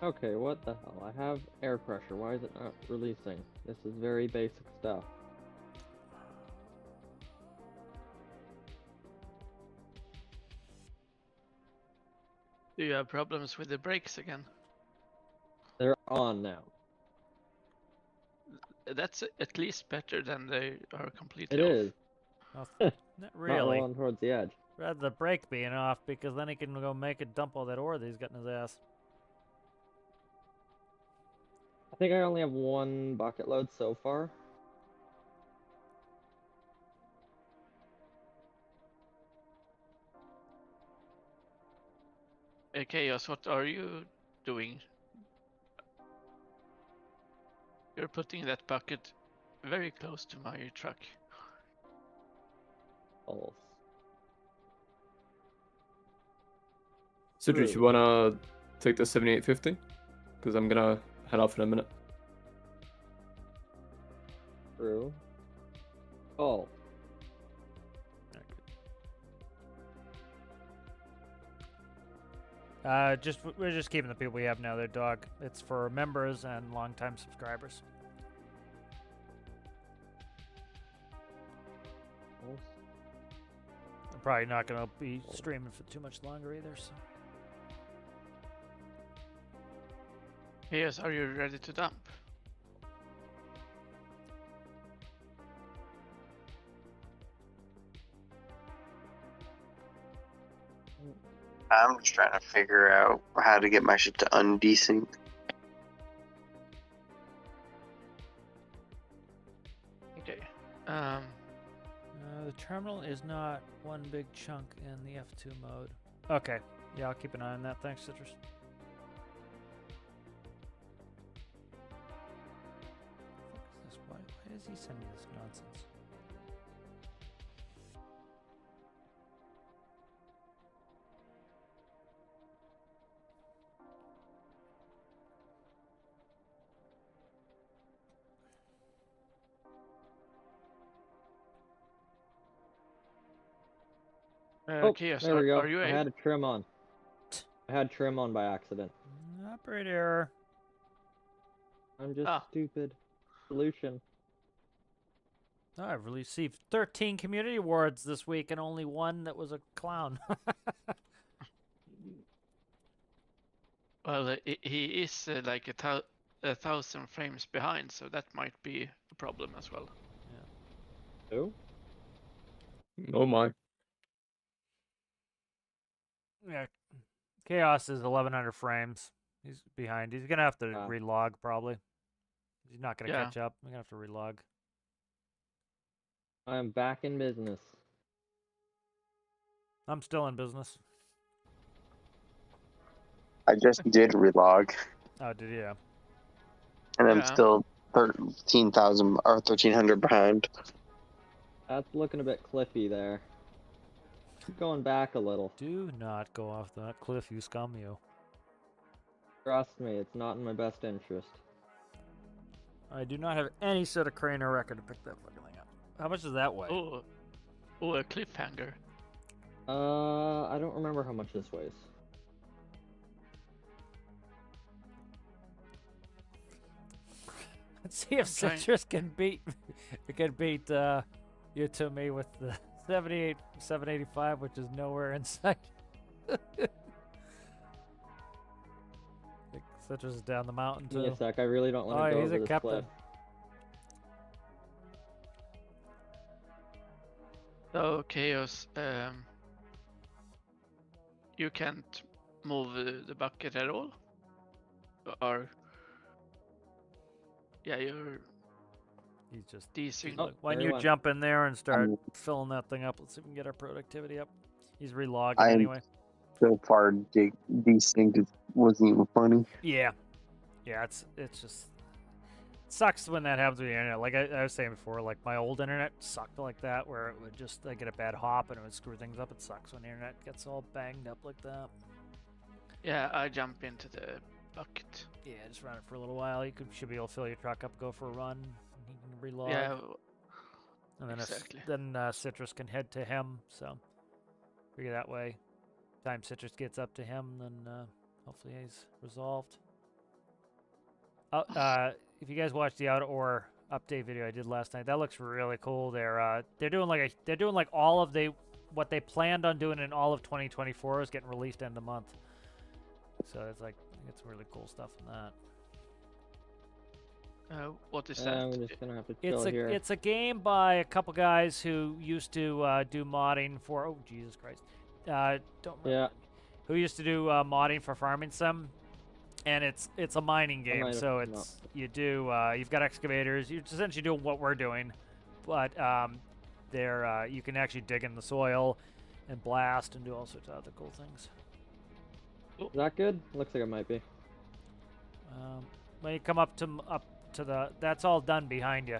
Okay, what the hell? I have air pressure. Why is it not releasing? This is very basic stuff. Do you have problems with the brakes again? They're on now. That's at least better than they are completely It off. is. Well, Not not really. rolling towards the edge. Rather the brake being off, because then he can go make it dump all that ore that he's got in his ass. I think I only have one bucket load so far. Chaos, what are you doing? You're putting that bucket very close to my truck. False. Citrus, you wanna take the 7850? Because I'm gonna head off in a minute. True. Oh. We're just keeping the people we have now. Their dog. It's for members and longtime subscribers. False. I'm probably not gonna be streaming for too much longer either. So. Chaos, are you ready to dump? I'm just trying to figure out how to get my shit to undesync. Okay. The terminal is not one big chunk in the F2 mode. Okay. Yeah, I'll keep an eye on that. Thanks, Citrus. What is this? Why does he send me this nonsense? Chaos, there we go. are you I had a trim on. I had trim on by accident. Operator error. I'm just stupid. Solution. Oh, I've received 13 community awards this week and only one that was a clown. Well, he is like a thousand frames behind, so that might be a problem as well. Who? Oh my. Yeah. Chaos is 1100 frames. He's behind. He's gonna have to relog probably. He's not gonna catch up. We're gonna have to relog. I am back in business. I'm still in business. I just did relog, Oh, did you? and I'm Yeah. still 13,000 or 1,300 behind. That's looking a bit cliffy there. Keep going back a little. Do not go off that cliff, you scum, you. Trust me, it's not in my best interest. I do not have any sort of crane or record to pick that fucking thing up. How much does that weigh? Oh, a cliffhanger. I don't remember how much this weighs. Let's see if trying- Citrus can beat you to me with the 785, which is nowhere in sight. I think Citrus is down the mountain Give me a too. sec, I really don't want Oh, to go he's over a this captain. cliff. So Chaos, you can't move the bucket at all, or yeah, you're He's just decent. Oh, when there you he went. jump in there and start I'm- filling that thing up. Let's see if we can get our productivity up. He's relogging I'm- anyway. So far, desync wasn't even funny. Yeah, it's just sucks when that happens with the internet. Like I was saying before, like my old internet sucked like that, where it would just get a bad hop and it would screw things up. It sucks when the internet gets all banged up like that. Yeah, I jump into the bucket. Yeah, just run it for a little while. Should be able to fill your truck up, go for a run. And he can relog. Yeah, and then exactly. Citrus can head to him. So figure that way. Time Citrus gets up to him, then hopefully he's resolved. If you guys watched the Out Or update video I did last night, that looks really cool. They're doing like all of what they planned on doing in all of 2024 is getting released end of the month. So it's like it's really cool stuff in that. What is that? I'm just gonna have to chill here. It's a game by a couple guys who used to do modding for. Oh Jesus Christ! Don't remember. Yeah. Who used to do modding for Farming Sim, and it's a mining game. might have- So no. you've got excavators. You're essentially doing what we're doing, but you can actually dig in the soil and blast and do all sorts of other cool things. Is that good? Looks like it might be. When you come up to the, that's all done behind you.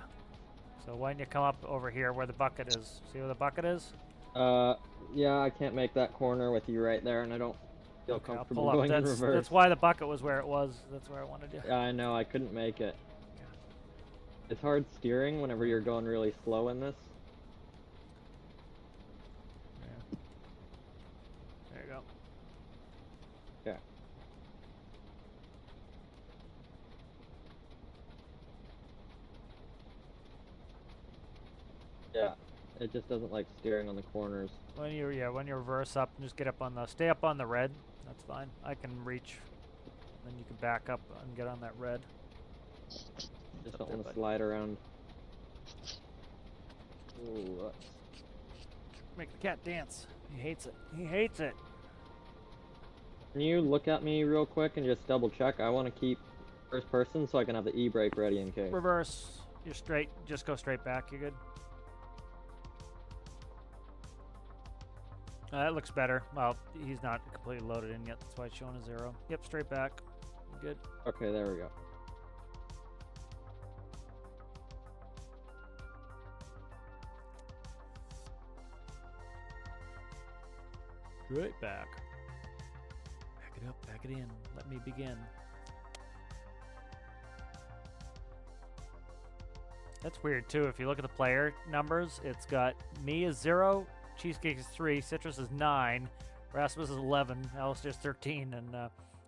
So when you come up over here where the bucket is, see where the bucket is? Yeah, I can't make that corner with you right there, and I don't feel Okay, I'll comfortable pull up. going in That's reverse. why the bucket was where it was. That's where I wanted to. Yeah, I know, I couldn't make it. Yeah. It's hard steering whenever you're going really slow in this. Yeah. There you go. Yeah. Yeah, it just doesn't like steering on the corners. When you reverse up, just stay up on the red. That's fine. I can reach. Then you can back up and get on that red. Just Up don't there, want to buddy. slide around. Ooh, Make the cat dance. He hates it. He hates it. Can you look at me real quick and just double check? I want to keep first person so I can have the e-brake ready in case. Reverse. You're straight. Just go straight back. You're good. That looks better. Well, he's not completely loaded in yet. That's why it's showing a 0. Yep, straight back. You're good. Okay, there we go. Straight back. Back it up. Back it in. Let me begin. That's weird too. If you look at the player numbers, it's got me is 0, Cheesecake is 3, Citrus is 9, Rasmus is 11, Alistair's 13, and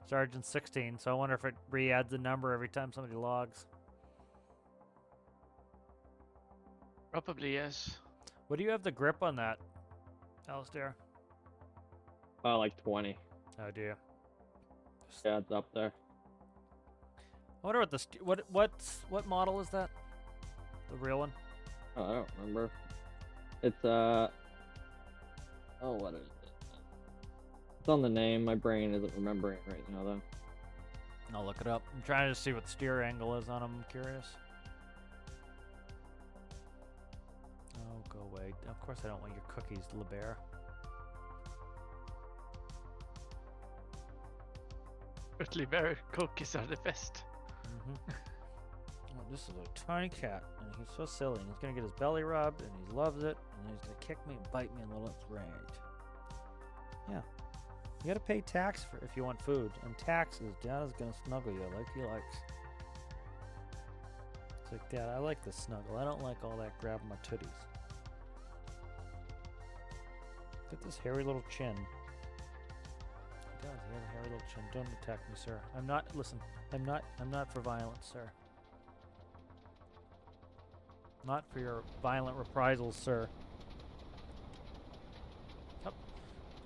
Sergeant's 16. So I wonder if it re-adds a number every time somebody logs. Probably yes. What do you have the grip on that, Alistair? Like 20. Oh, do you? Yeah, it's up there. I wonder what the what model is that? The real one? Oh, I don't remember. It's oh, what is it? It's on the name. My brain isn't remembering it right now though. I'll look it up. I'm trying to see what the steer angle is on them. I'm curious. Oh, go away. Of course I don't want your cookies, LeBear. Earthly bear cookies are the best. Oh, this is a tiny cat, and he's so silly. And he's gonna get his belly rubbed, and he loves it, and he's gonna kick me and bite me a little. It's right. Yeah. You gotta pay tax for if you want food, and taxes. Dad is gonna snuggle you like he likes. It's like, Dad, I like the snuggle. I don't like all that grabbing my titties. Look at this hairy little chin. He does. He has a hairy little chin. Don't attack me, sir. I'm not. Listen. I'm not for violence, sir. Not for your violent reprisals, sir.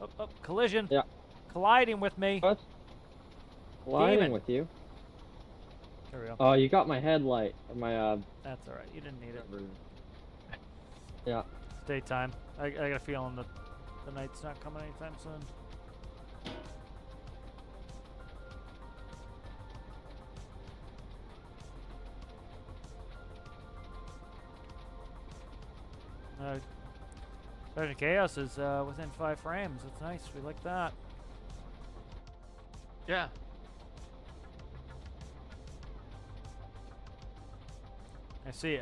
Up, collision. Yeah. Colliding with me. What? Colliding Demon. with you? There we go. Oh, you got my headlight. My That's alright. You didn't need it. Yeah. It's daytime. I got a feeling that the night's not coming anytime soon. Sergeant Chaos is within 5 frames. That's nice. We like that. Yeah.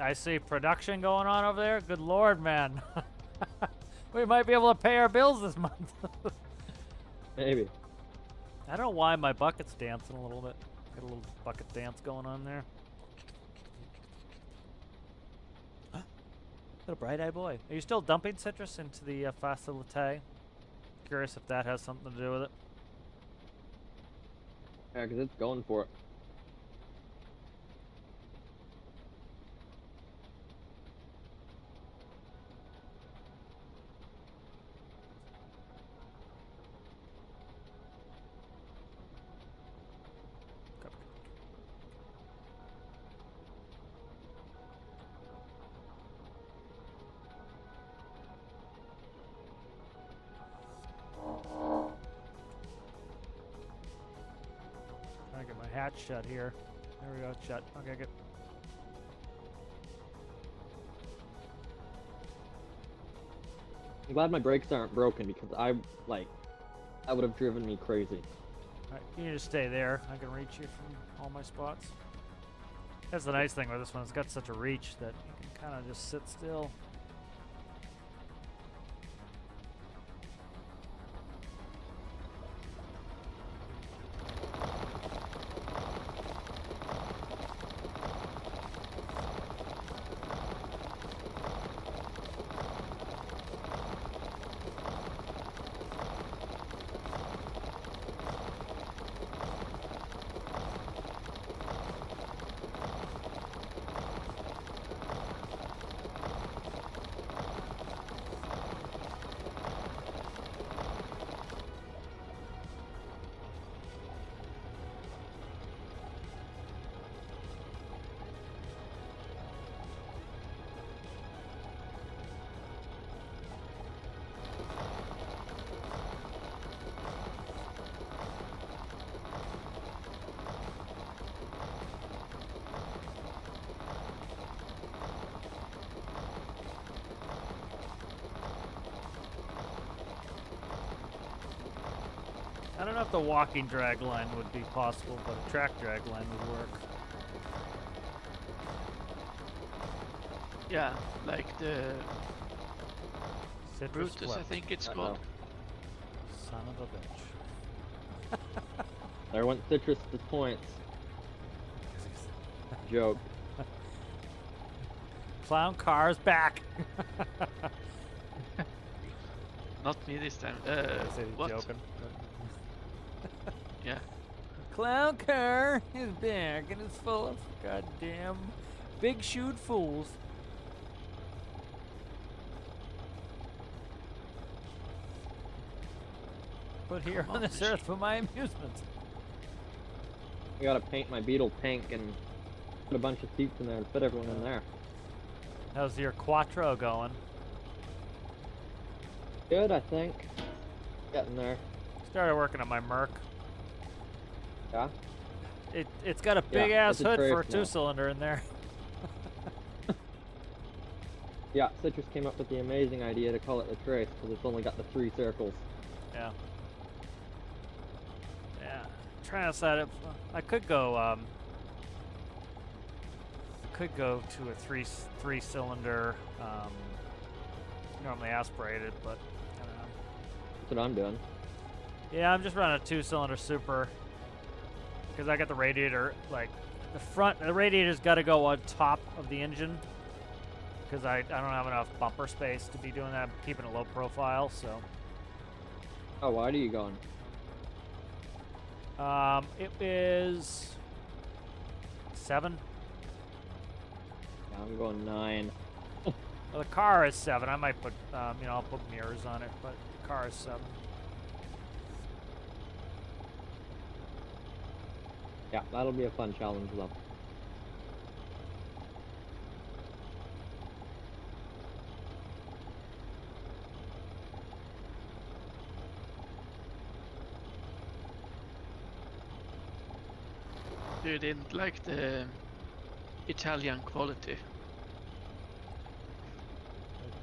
I see production going on over there. Good lord, man. We might be able to pay our bills this month. Maybe. I don't know why my bucket's dancing a little bit. Got a little bucket dance going on there. What a bright-eyed boy. Are you still dumping citrus into the facilité? Curious if that has something to do with it. Yeah, because it's going for it. Trying to get my hatch shut here. There we go, it's shut. Okay, good. I'm glad my brakes aren't broken because that would have driven me crazy. Alright, you need to stay there. I can reach you from all my spots. That's the nice thing with this one. It's got such a reach that you can kind of just sit still. I don't know if the walking drag line would be possible, but a track drag line would work. Yeah, like the Citrus Brutus, I flip. think it's Uh-oh. called. Son of a bitch. There went citrus to points. Joke. Clown car's back. Not me this time. I said he's What? joking. Yeah. Clown car is back and it's full of goddamn big shoot fools. Put here Come on on, this machine. earth for my amusement. I gotta paint my beetle pink and put a bunch of seats in there and fit everyone in there. How's your Quattro going? Good, I think. Getting there. Started working on my Merc. Yeah? It's got a big Yeah, ass it's a hood for a Trace now. 2-cylinder in there. Yeah, Citrus came up with the amazing idea to call it the Trace because it's only got the 3 circles. Yeah. Yeah. trying to decide if I could go to a three cylinder, normally aspirated, but I don't know. That's what I'm doing. Yeah, I'm just running a 2-cylinder super because I got the radiator, like the radiator's got to go on top of the engine because I don't have enough bumper space to be doing that. I'm keeping a low profile, so. Oh, why are you going? It is 7. Yeah, I'm going 9. Well, the car is 7. I might put, I'll put mirrors on it, but the car is 7. Yeah, that'll be a fun challenge though. You didn't like the Italian quality.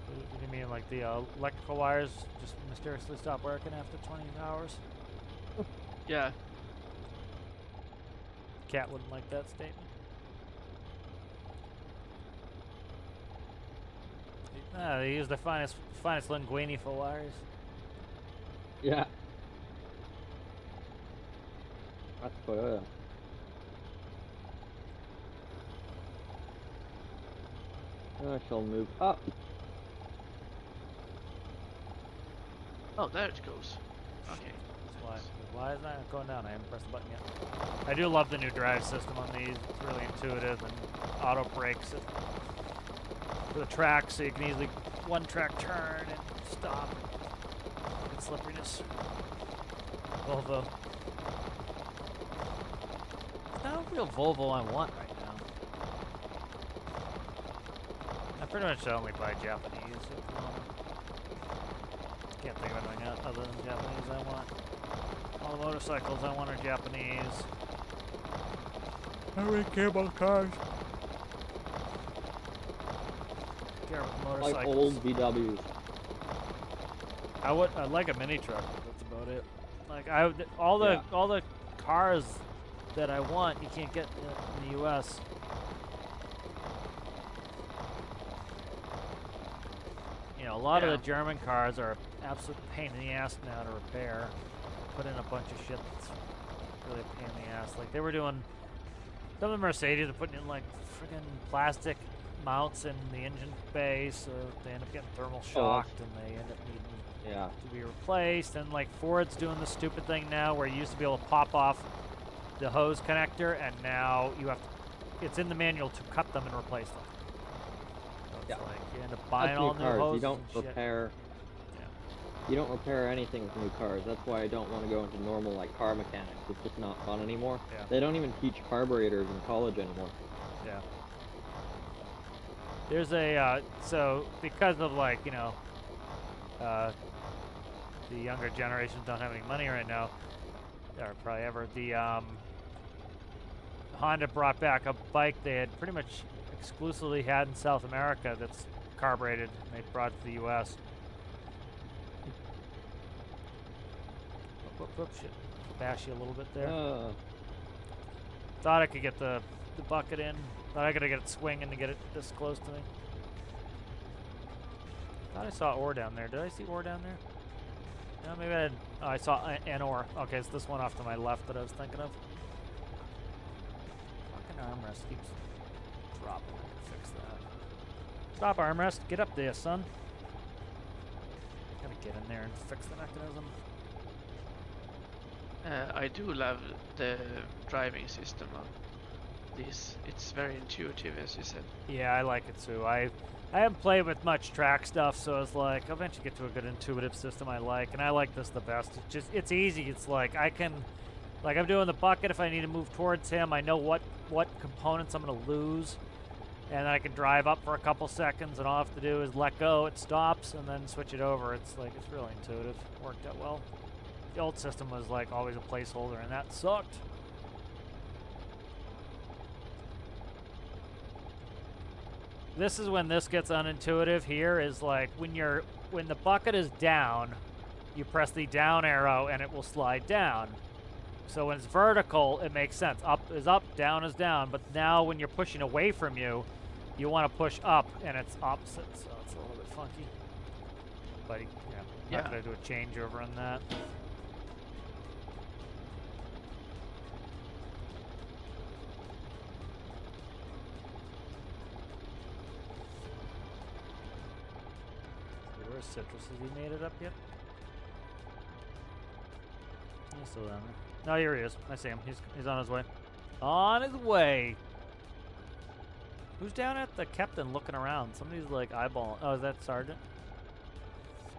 What do you mean, like the electrical wires just mysteriously stop working after 20 hours? Yeah, Cat wouldn't like that statement. They use the finest linguine for wires. Yeah. That's Toyota. I shall move up. oh, there it goes. Okay. Why is that going down? I haven't pressed the button yet. I do love the new drive system on these. It's really intuitive and auto brakes it for the track, so you can easily one-track turn and stop. Good slipperiness. Volvo. It's not a real Volvo I want right now. I pretty much only buy Japanese at the moment. Can't think of anything other than Japanese I want. All the motorcycles I want are Japanese. I don't really care about cars. I care about motorcycles. Like old VWs. I'd like a mini truck, but that's about it. Like all the cars that I want, you can't get in the U.S. You know, a lot of the German cars are an absolute pain in the ass now to repair. Put in a bunch of shit that's really a pain in the ass. Like they were doing, some of the Mercedes are putting in like friggin' plastic mounts in the engine bay, so they end up getting thermal shocked and they end up needing to be replaced. And like Ford's doing the stupid thing now where you used to be able to pop off the hose connector, and now you have to, it's in the manual to cut them and replace them. So it's like you end up buying all new hoses. You don't and shit. repair. You don't repair anything with new cars. That's why I don't want to go into normal like car mechanics. It's just not fun anymore. Yeah. They don't even teach carburetors in college anymore. Yeah. There's a so because of like the younger generations don't have any money right now, or probably ever. The Honda brought back a bike they had pretty much exclusively had in South America that's carbureted, and they brought it to the U.S. Whoop, shit. Bash you a little bit there. Thought I could get the bucket in. Thought I could get it swinging to get it this close to me. Thought I saw ore down there. Did I see ore down there? No, maybe I didn't. Oh, I saw an ore. Okay, it's this one off to my left that I was thinking of. Fucking armrest keeps dropping. I can fix that. Stop, armrest. Get up there, son. Gotta get in there and fix the mechanism. I do love the driving system of this. It's very intuitive, as you said. Yeah, I like it too. I haven't played with much track stuff, so it's like I'll eventually get to a good intuitive system I like, and I like this the best. It's easy. It's like I can, like I'm doing the bucket. If I need to move towards him, I know what components I'm gonna lose, and then I can drive up for a couple seconds, and all I have to do is let go. It stops, and then switch it over. It's like it's really intuitive. Worked out well. The old system was like always a placeholder, and that sucked. This is when this gets unintuitive. Here is like when the bucket is down, you press the down arrow and it will slide down. So when it's vertical, it makes sense. Up is up, down is down. But now when you're pushing away from you, you want to push up, and it's opposite. So it's a little bit funky. But yeah, not gonna do a changeover on that. Where's Citrus? Has he made it up yet? He's still down there. No, here he is. I see him. He's on his way. On his way. Who's down at the captain looking around? Somebody's like eyeballing. Oh, is that Sergeant?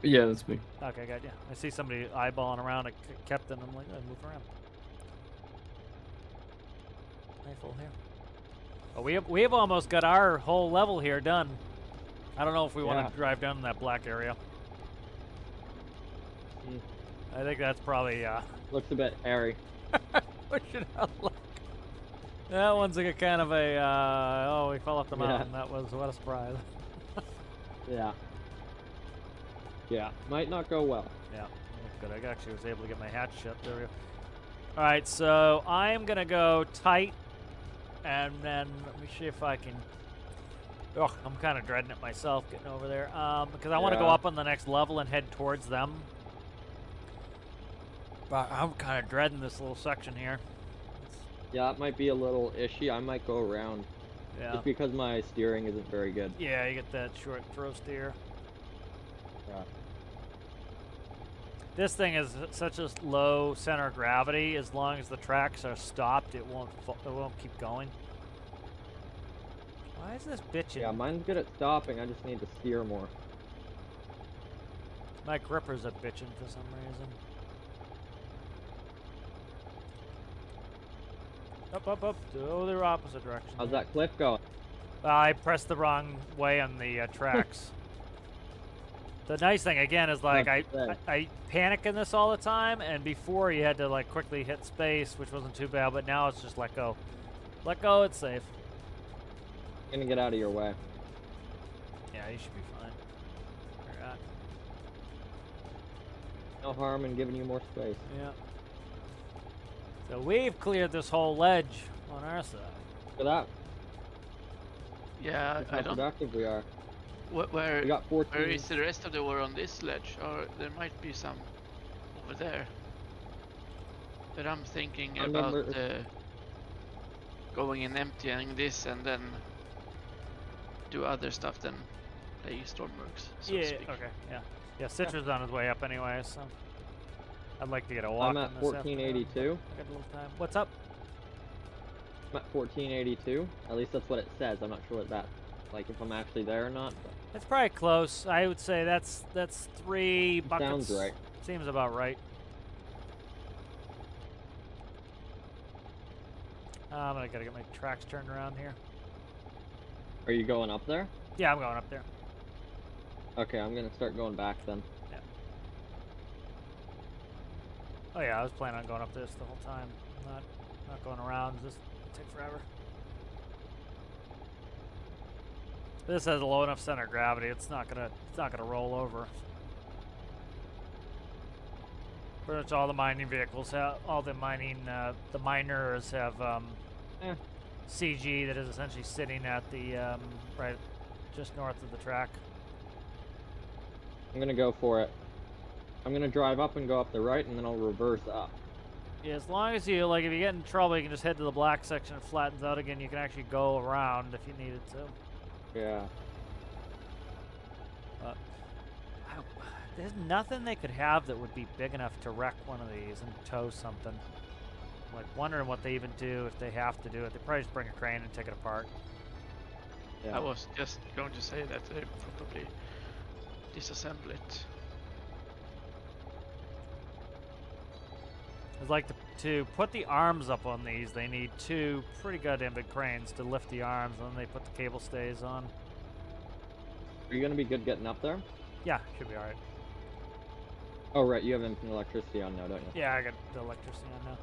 Yeah, that's me. Okay, got you. I see somebody eyeballing around a captain. I'm like, oh, move around. Rifle here. Oh, we have almost got our whole level here done. I don't know if we want to drive down in that black area. I think that's probably Looks a bit airy. pushing out luck. That one's like a kind of a oh, we fell off the mountain. That was what a surprise. Yeah. Yeah, might not go well. Yeah, good. I actually was able to get my hatch shut. There we go. All right, so I am gonna go tight, and then let me see if I can. Oh, I'm kind of dreading it myself getting over there because I want to go up on the next level and head towards them. But I'm kind of dreading this little section here. Yeah, it might be a little ishy. I might go around. Yeah. Just because my steering isn't very good. Yeah, you get that short throw steer. Yeah. This thing is such a low center of gravity. As long as the tracks are stopped, it won't keep going. Why is this bitching? Yeah, mine's good at stopping. I just need to steer more. My gripper's a bitching for some reason. Up. Go the opposite direction. How's that cliff going? I pressed the wrong way on the tracks. The nice thing again is like I panic in this all the time, and before you had to like quickly hit space, which wasn't too bad, but now it's just let go. Let go, it's safe. I'm gonna get out of your way. Yeah, you should be fine. You're at. No harm in giving you more space. Yeah. So we've cleared this whole ledge on our side. Look at that. Yeah, Look I how don't. productive we are. Where We got 14. where is the rest of the war on this ledge? Or there might be some over there. But I'm thinking about going and emptying this and then do other stuff than play stormworks. So to Yeah. speak. Okay. Yeah. Yeah. Citrus is on his way up anyway, so I'd like to get a walk. I'm at on this afternoon. 1482. I got a little time. What's up? I'm at 1482. At least that's what it says. I'm not sure what that, like, if I'm actually there or not. But It's probably close. I would say that's 3 buckets. sounds right. Seems about right. I gotta get my tracks turned around here. Are you going up there? Yeah, I'm going up there. Okay, I'm gonna start going back then. Oh yeah, I was planning on going up this the whole time. Not going around. Just take forever. This has a low enough center of gravity. It's not gonna roll over. Pretty much all the mining vehicles have, all the mining, the miners have CG that is essentially sitting at the right just north of the track. I'm gonna go for it. I'm gonna drive up and go up the right, and then I'll reverse up. Yeah, as long as you if you get in trouble, you can just head to the black section. It flattens out again. You can actually go around if you needed to. Yeah. There's nothing they could have that would be big enough to wreck one of these and tow something. Like wondering what they even do if they have to do it. They probably just bring a crane and take it apart. Yeah. I was just going to say that they probably disassemble it. It's like to put the arms up on these, they need 2 pretty goddamn big cranes to lift the arms, and then they put the cable stays on. Are you gonna be good getting up there? Yeah, should be alright. Oh right, you have infinite electricity on now, don't you? Yeah, I got the electricity on now.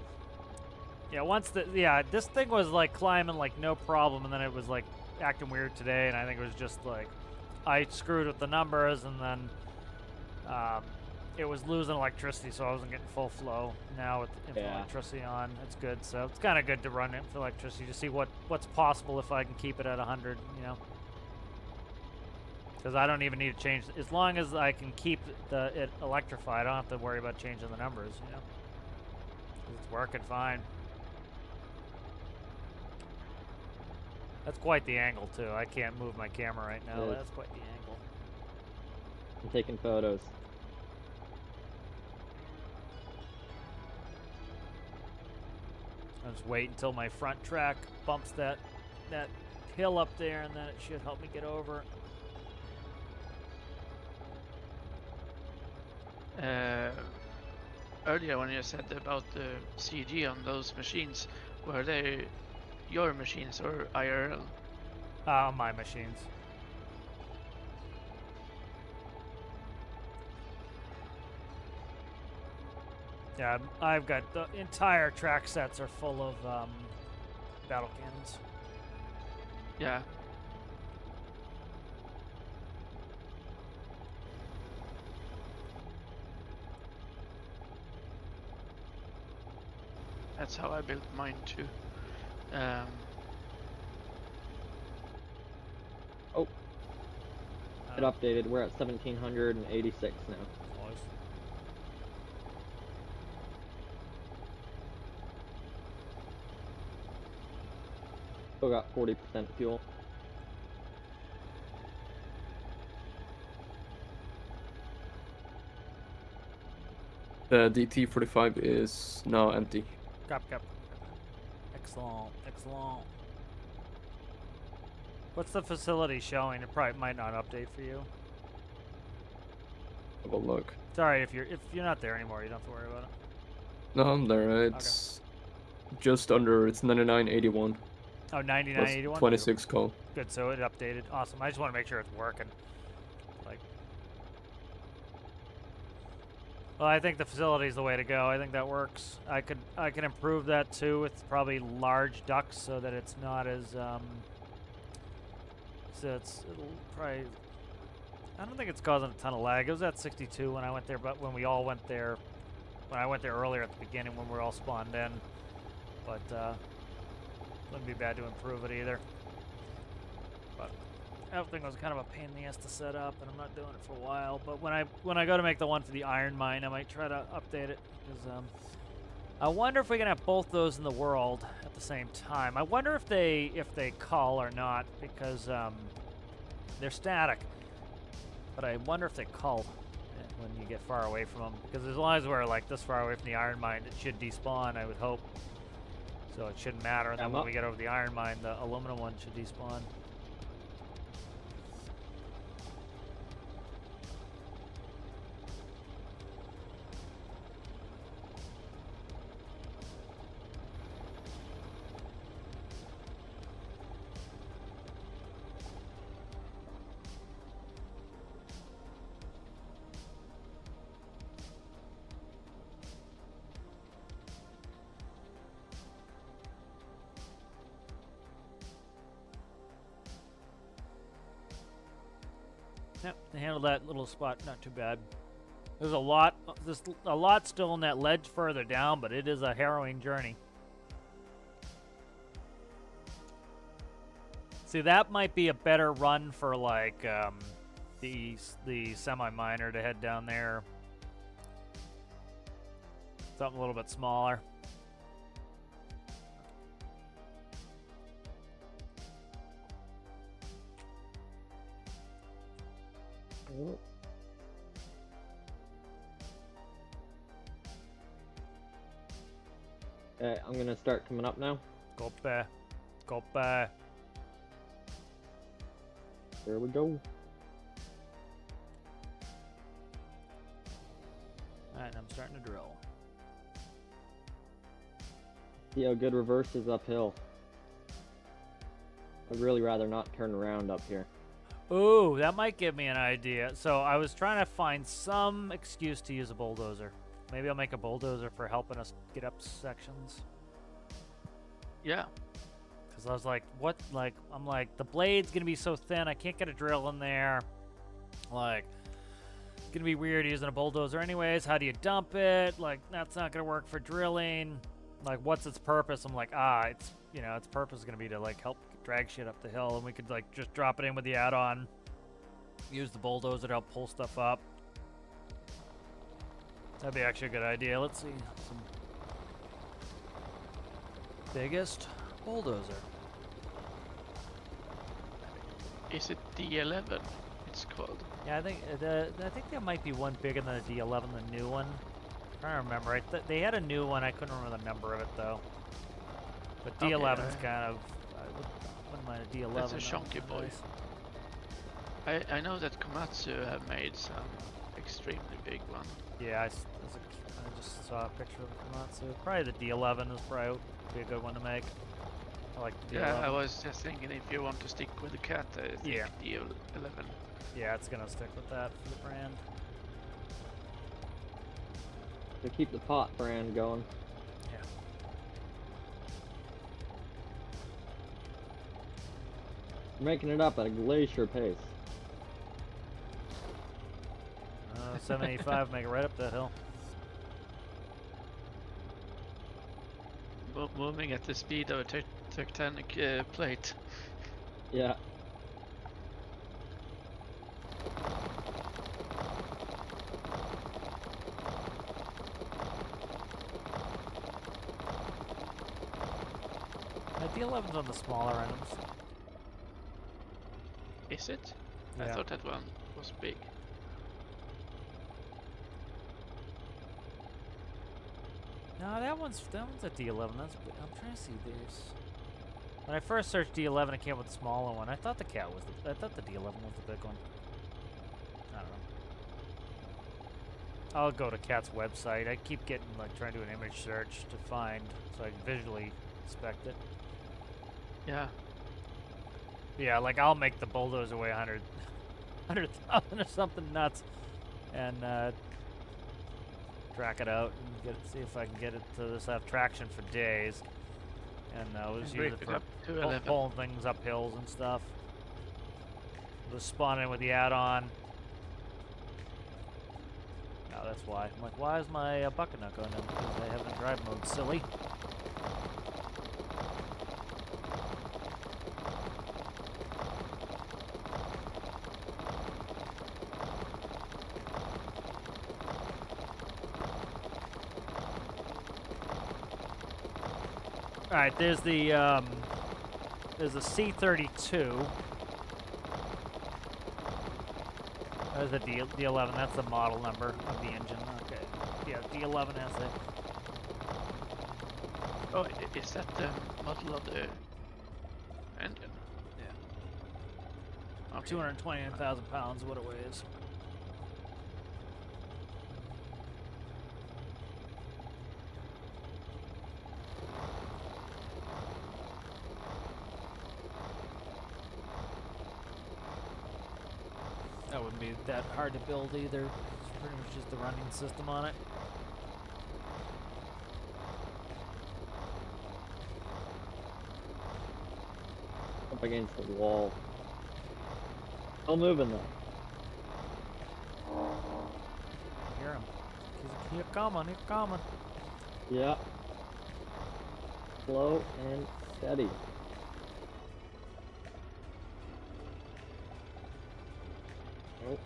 Yeah, this thing was like climbing like no problem, and then it was like acting weird today, and I think it was just like I screwed with the numbers, and then it was losing electricity, so I wasn't getting full flow. Now with Yeah. electricity on, it's good. So it's kind of good to run it with electricity to see what's possible if I can keep it at 100, you know. Because I don't even need to change, as long as I can keep it electrified, I don't have to worry about changing the numbers, you know. 'Cause it's working fine. That's quite the angle too. I can't move my camera right now. It is. That's quite the angle. I'm taking photos. I'll just wait until my front track bumps that hill up there, and then it should help me get over. Earlier when you said about the CG on those machines, were they your machines or IRL? My machines. Yeah, I've got the entire track sets are full of battle cannons. Yeah. That's how I built mine too. It updated. We're at 1786 now. Nice. Still got 40% fuel. The DT-45 is now empty. Cap. Excellent. What's the facility showing? It probably might not update for you. Have a look. Sorry, if you're not there anymore, you don't have to worry about it. No, I'm there. It's just under. It's 9981. Oh, 9981? 26 call. Good, so it updated. Awesome. I just want to make sure it's working. Like, well, I think the facility is the way to go. I think that works. I can improve that too with probably large ducts so that it's not as so it'll probably. I don't think it's causing a ton of lag. It was at 62 when I went there, but when we all went there, when I went there earlier at the beginning when we were all spawned in, but wouldn't be bad to improve it either. But everything was kind of a pain in the ass to set up, and I'm not doing it for a while. But when I go to make the one for the iron mine, I might try to update it because I wonder if we can have both those in the world at the same time. I wonder if they call or not because they're static. But I wonder if they call when you get far away from them. Because as long as we're like this far away from the iron mine, it should despawn, I would hope. So it shouldn't matter. And then when we get over the iron mine, the aluminum one should despawn. Yep, they handled that little spot not too bad. There's a lot still in that ledge further down, but it is a harrowing journey. See, that might be a better run for like the semi-miner to head down there. Something a little bit smaller. Okay, I'm gonna start coming up now. Gope. There we go. Alright, I'm starting to drill. See how good reverse is uphill. I'd really rather not turn around up here. Ooh, that might give me an idea. So I was trying to find some excuse to use a bulldozer. Maybe I'll make a bulldozer for helping us get up sections. Yeah. Because I was like, what? Like, I'm like, the blade's going to be so thin, I can't get a drill in there. Like, gonna be weird using a bulldozer anyways. How do you dump it? Like, that's not gonna work for drilling. Like, what's its purpose? I'm like, it's, you know, its purpose is gonna be to like help drag shit up the hill, and we could like just drop it in with the add-on. Use the bulldozer to help pull stuff up. That'd be actually a good idea. Let's see. Some biggest bulldozer. Is it D11? It's called. Yeah, I think there might be one bigger than the D11, the new one. I'm trying to remember. They had a new one. I couldn't remember the number of it though. But D11's kind of. I wouldn't mind a D11. That's a chunky boy. Nice. I know that Komatsu have made some extremely big one. Yeah, I just saw a picture of the Komatsu. Probably the D11 is probably be a good one to make. I like the D11. Yeah, I was just thinking if you want to stick with the cat, I think D11. Yeah, it's gonna stick with that for the brand. To keep the pot brand going. Yeah. We're making it up at a glacier pace. 785, make it right up that hill. Moving at the speed of a tectonic plate. Yeah. D11's on the smaller end. Is it? Yeah. I thought that one was big. No, that one's a D11. That's big. I'm trying to see this. When I first searched D11, it came with the smaller one. I thought the cat was I thought the D11 was the big one. I don't know. I'll go to Cat's website. I keep getting like trying to do an image search to find so I can visually inspect it. Yeah. Yeah, like I'll make the bulldozer weigh 100,000 or something nuts, and track it out and see if I can get it to just have traction for days, and we'll just use it for pulling things up hills and stuff. Just spawn in with the add-on. No, that's why. I'm like, why is my bucket not going in? Because I have it in drive mode, silly. All right, there's the C32. There's the D11. That's the model number of the engine. Okay. Yeah, D11 has it. Oh, is that the model of the engine? Yeah. Okay. 229,000 pounds, what it weighs. That wouldn't be that hard to build either. It's pretty much just the running system on it. Up against the wall. Still moving though. Hear him. He's coming, he's coming. Yeah. Slow and steady. Nope.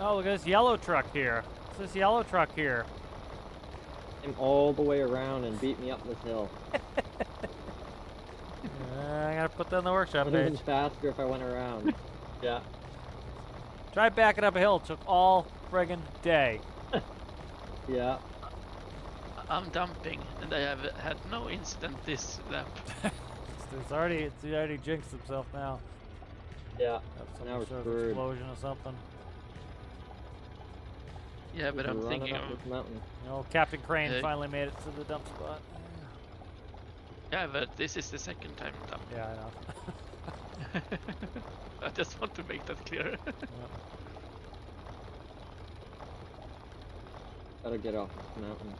Oh, look at this yellow truck here. What's this yellow truck here? Came all the way around and beat me up this hill. I gotta put that in the workshop Would have been page. faster if I went around. Yeah. Try backing up a hill. It took all friggin' day. Yeah. I'm dumping, and I have had no instant this lap. It's already jinxed himself now. Yeah. Some Now we're sort of screwed. explosion or something. Yeah, but I'm Running thinking up of. this mountain. Captain Crane Hey. finally made it to the dump spot. Yeah, but this is the second time done. Yeah, I know. I just want to make that clear. Gotta get off this mountain.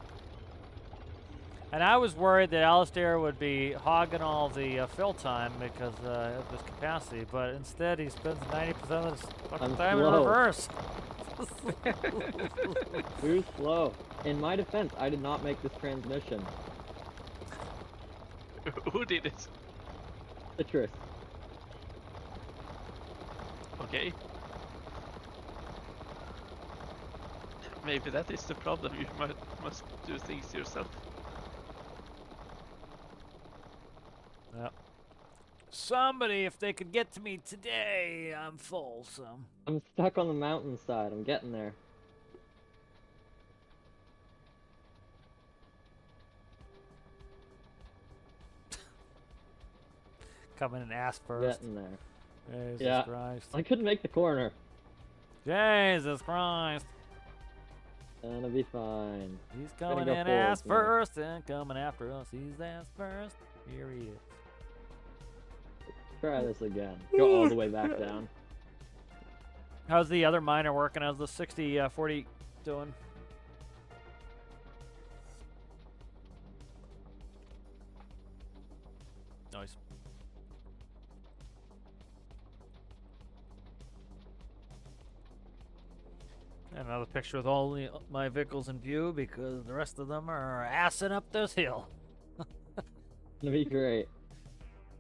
And I was worried that Alistair would be hogging all the fill time because of his capacity, but instead he spends 90% of his fucking I'm time in slow. reverse. Too slow. In my defense, I did not make this transmission. Who did it? Citrus. Okay. Maybe that is the problem. You must do things yourself. Yep. Somebody, if they could get to me today, I'm full, so. I'm stuck on the mountainside. I'm getting there. Coming in ass first. Getting there. Jesus Yeah. Christ. I couldn't make the corner. Jesus Christ. Gonna be fine. He's Gotta coming go in forward ass now. first and coming after us. He's ass first. Here he is. Try this again. Go all the way back down. How's the other miner working? How's the 60-40 doing? Nice. And another picture with all my vehicles in view because the rest of them are assing up this hill. Gonna be great.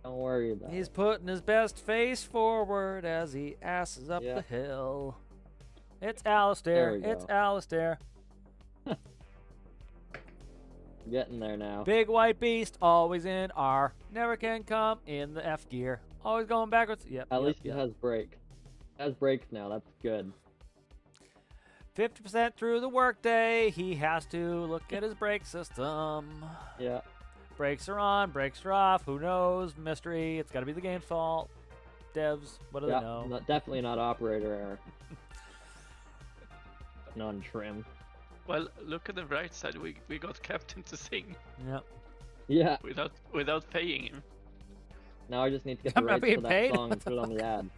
Don't worry about He's it. putting his best face forward as he asses up Yeah. the hill. It's Alistair. There we It's go. Alistair. Getting there now. Big white beast, always in R. Never can come in the F gear. Always going backwards. Yep. At yep, least yep. it has brakes. It has brakes now. That's good. 50% through the workday, he has to look at his brake system. Yeah. Brakes are on, brakes are off. Who knows? Mystery. It's got to be the game's fault. Devs, what do they know? Definitely not operator error. Non-trim. Well, look at the right side. We got Captain to sing Yep. Yeah. without paying him. Now I just need to get I'm the not rights being to that paid? song and put it on the ad.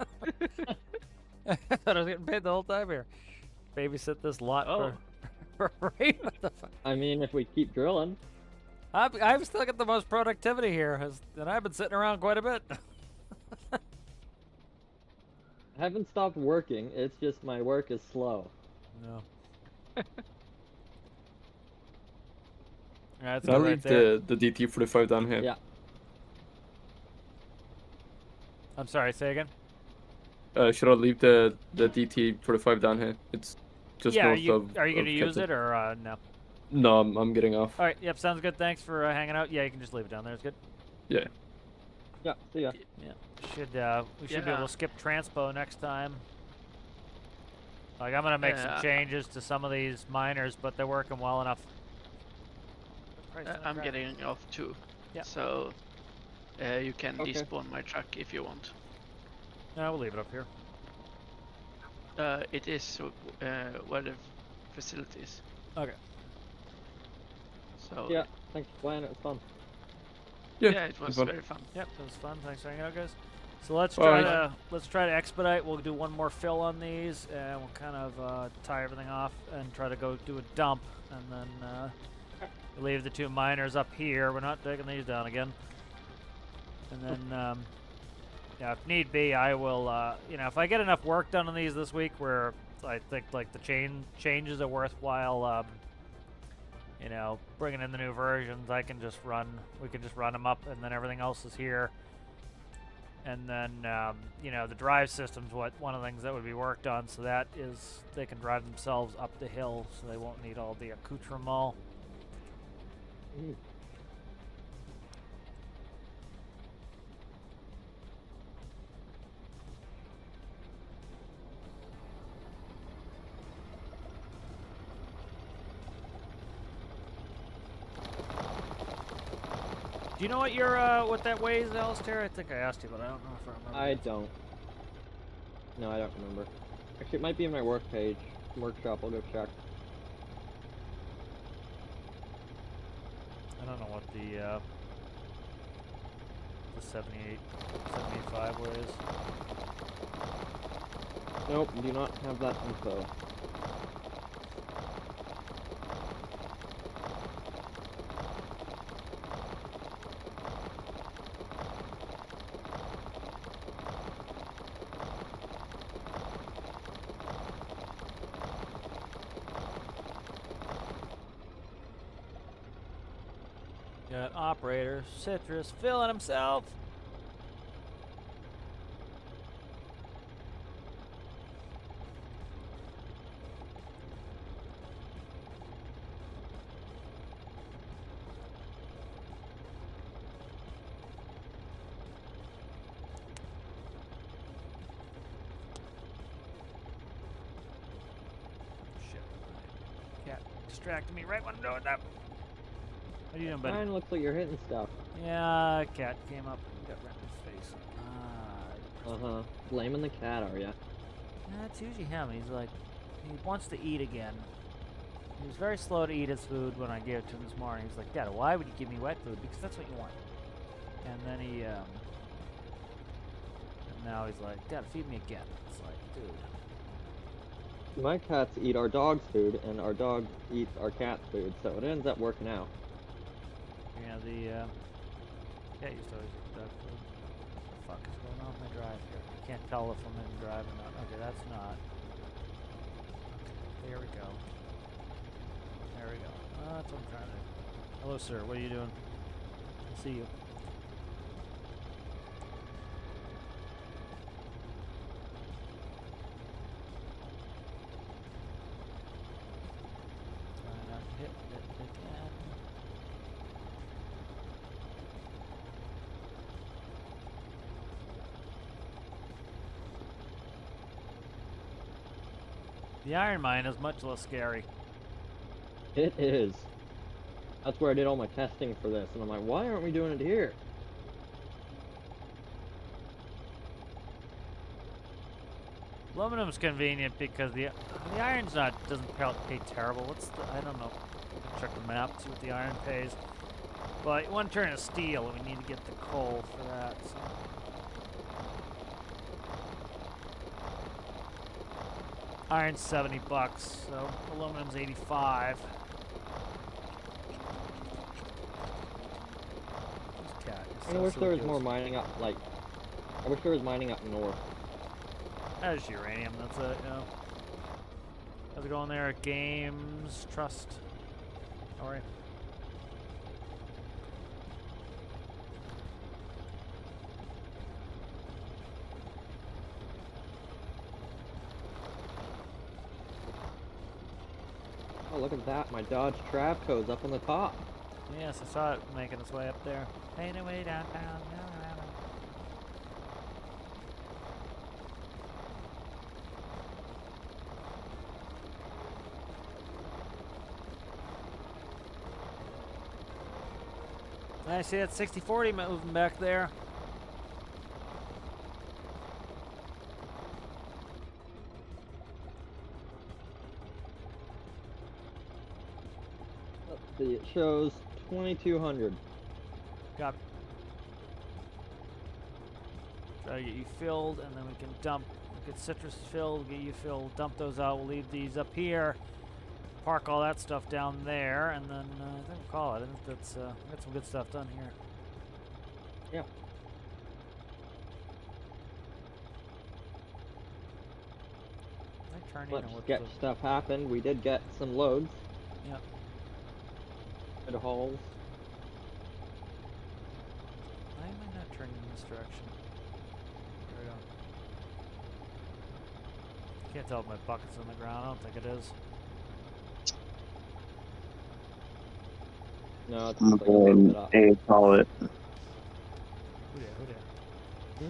I thought I was getting paid the whole time here. Babysit this lot Oh. for free. What the fuck? I mean, if we keep drilling. I've still got the most productivity here, and I've been sitting around quite a bit. I haven't stopped working. It's just my work is slow. No. That's I'll all right leave there. the DT45 down here. Yeah. I'm sorry, say again? Should I leave the DT45 down here? It's just Yeah, north are you of. going to of use Captain. it or no? No, I'm getting off. All right, yep, sounds good. Thanks for hanging out. Yeah, you can just leave it down there. It's good. Yeah. Yeah, see ya. Yeah, we should be able Yeah. to skip transpo next time. Like I'm gonna make some Yeah. changes to some of these miners, but they're working well enough. I'm getting off too. Yeah. So you can Okay. despawn my truck if you want. No, we'll leave it up here. It is where the facility is. Okay. So Yeah, thanks for playing. It was fun. yeah, it was fun. very fun. Yep, that was fun. Thanks for hanging out, guys. So let's All try right. to expedite. We'll do one more fill on these, and we'll kind of tie everything off and try to go do a dump, and then leave the two miners up here. We're not taking these down again. And then, yeah, if need be, I will. You know, if I get enough work done on these this week, where I think like the changes are worthwhile. You know, bringing in the new versions, we can just run them up, and then everything else is here. And then, you know, the drive system's one of the things that would be worked on, so that is, they can drive themselves up the hill, so they won't need all the accoutrement. Do you know what your what that weighs, Alistair? I think I asked you, but I don't know if I remember. I don't. No, I don't remember. Actually, it might be in my work page. Workshop, I'll go check. I don't know what the 78, 75 way is. Nope, do not have that info. Got operator, Citrus, filling himself. Shit. Cat distracted me right when I'm doing that. What are you doing, buddy? Mine looks like you're hitting stuff. Yeah, cat came up and got right in his face. Uh-huh. Blaming the cat, are ya? That's usually him. He's like, he wants to eat again. He was very slow to eat his food when I gave it to him this morning. He's like, Dad, why would you give me wet food? Because that's what you want. And then he, and now he's like, Dad, feed me again. It's like, dude. My cats eat our dog's food, and our dog eats our cat's food, so it ends up working out. Yeah, the, cat used to always eat dog food. What the fuck is going on with my drive here? I can't tell if I'm in drive or not. Okay, that's not. Okay, there we go. There we go. That's what I'm trying to do. Hello, sir. What are you doing? I'll see you. Try not to hit it again. The iron mine is much less scary. It is. That's where I did all my testing for this, and I'm like, why aren't we doing it here? Aluminum's convenient because the iron's doesn't pay terrible. What's the, I don't know. We can check the map, see what the iron pays. But one turn of steel, and we need to get the coal for that. So. Iron's $70, so aluminum's 85. This cat is I wish so there was ridiculous. more mining up, like, I wish there was mining up north. That's uranium, that's it, yeah. How's it going there? Games, Trust. How are you? Oh, look at that, my Dodge Travco's up on the top. Yes, I saw it making its way up there. Made it way downtown. I see that 6040 moving back there. Let's see, it shows 2200. Got. Try to get you filled, and then we can dump. Get citrus filled, get you filled, dump those out. We'll leave these up here. Park all that stuff down there, and then I think we'll call it. I think that's we got some good stuff done here. Yep. Let's get stuff happened. We did get some loads. Yep. Bit of hauls. Why am I not turning in this direction? There we go. Can't tell if my bucket's on the ground. I don't think it is. No, it's I'm just like a little bit going up. to call it. Who did?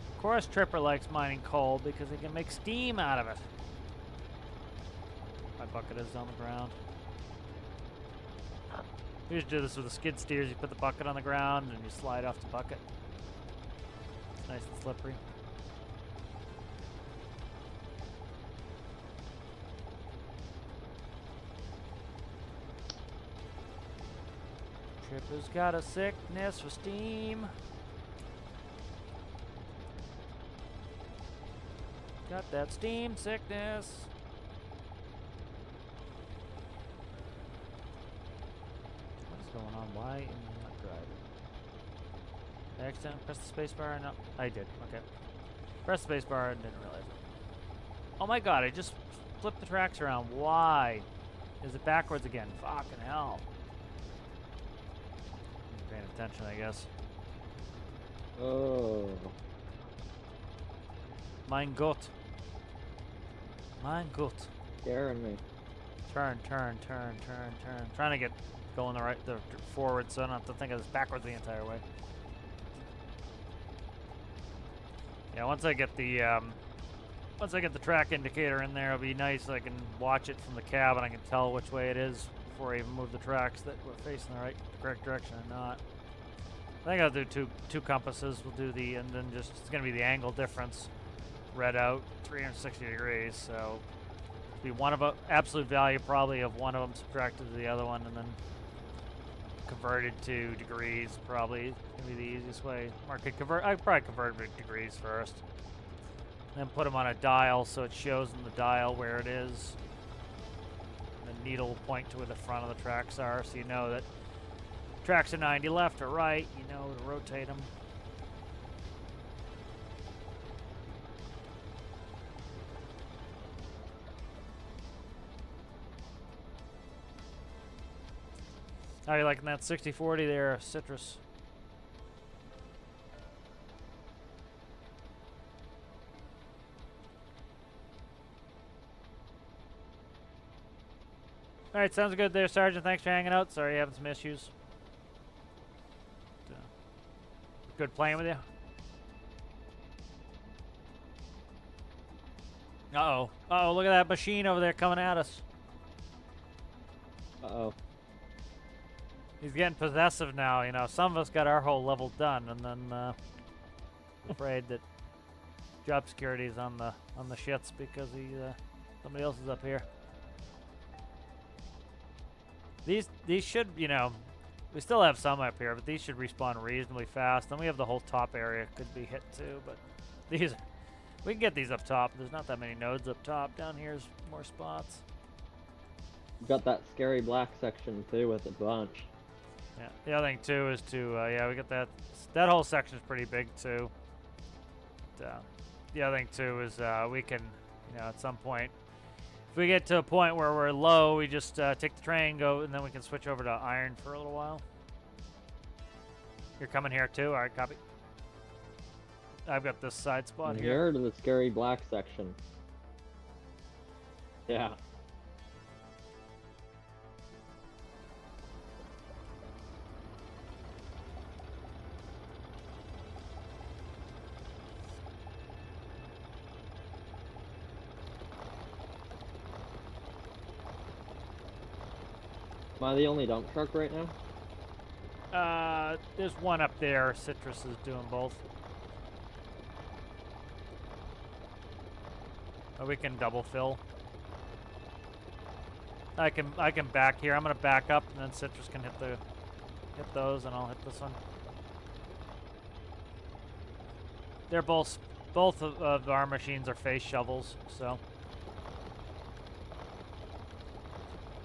Of course Tripper likes mining coal because he can make steam out of it. My bucket is on the ground. You just do this with the skid steers. You put the bucket on the ground and you slide off the bucket. It's nice and slippery. Tripper's got a sickness for steam. Got that steam sickness. What is going on? Why am I not driving? Did I accidentally press the space bar? No, I did. Okay. Press the space bar and didn't realize it. Oh my god, I just flipped the tracks around. Why? Is it backwards again? Fucking hell. I'm paying attention, I guess. Oh. Mein Gott. Mein Gott. Scaring me. Turn. Trying to get going the forward so I don't have to think of this backwards the entire way. Yeah, once I get the track indicator in there, it'll be nice. I can watch it from the cab and I can tell which way it is before I even move the tracks that we're facing the correct direction or not. I think I'll do two compasses. We'll do and then just it's gonna be the angle difference read out 360 degrees. So it'll be one of a absolute value probably of one of them subtracted to the other one and then converted to degrees probably gonna be the easiest way. Or I'd probably convert it to degrees first. Then put them on a dial so it shows in the dial where it is. The needle will point to where the front of the tracks are so you know that tracks are 90 left or right, you know to rotate them. How are you liking that 60-40 there, Citrus? Alright, sounds good there, Sergeant. Thanks for hanging out. Sorry you're having some issues. Good playing with you. Uh-oh. Uh-oh, look at that machine over there coming at us. Uh-oh. He's getting possessive now, you know. Some of us got our whole level done, and then afraid that job security is on the shits because somebody else is up here. These should, you know, we still have some up here, but these should respawn reasonably fast. Then we have the whole top area could be hit too, but these we can get these up top. There's not that many nodes up top. Down here's more spots. We've got that scary black section too with a bunch. Yeah. The other thing too is yeah, we got that whole section's pretty big too. But, the other thing too is we can, you know, at some point, if we get to a point where we're low, we just take the train, go, and then we can switch over to iron for a little while. You're coming here too? All right, copy. I've got this side spot here. Here to the scary black section. Yeah. Am I the only dump truck right now? There's one up there. Citrus is doing both. Or we can double fill. I can back here. I'm gonna back up, and then Citrus can hit those, and I'll hit this one. They're both of our machines are face shovels, so.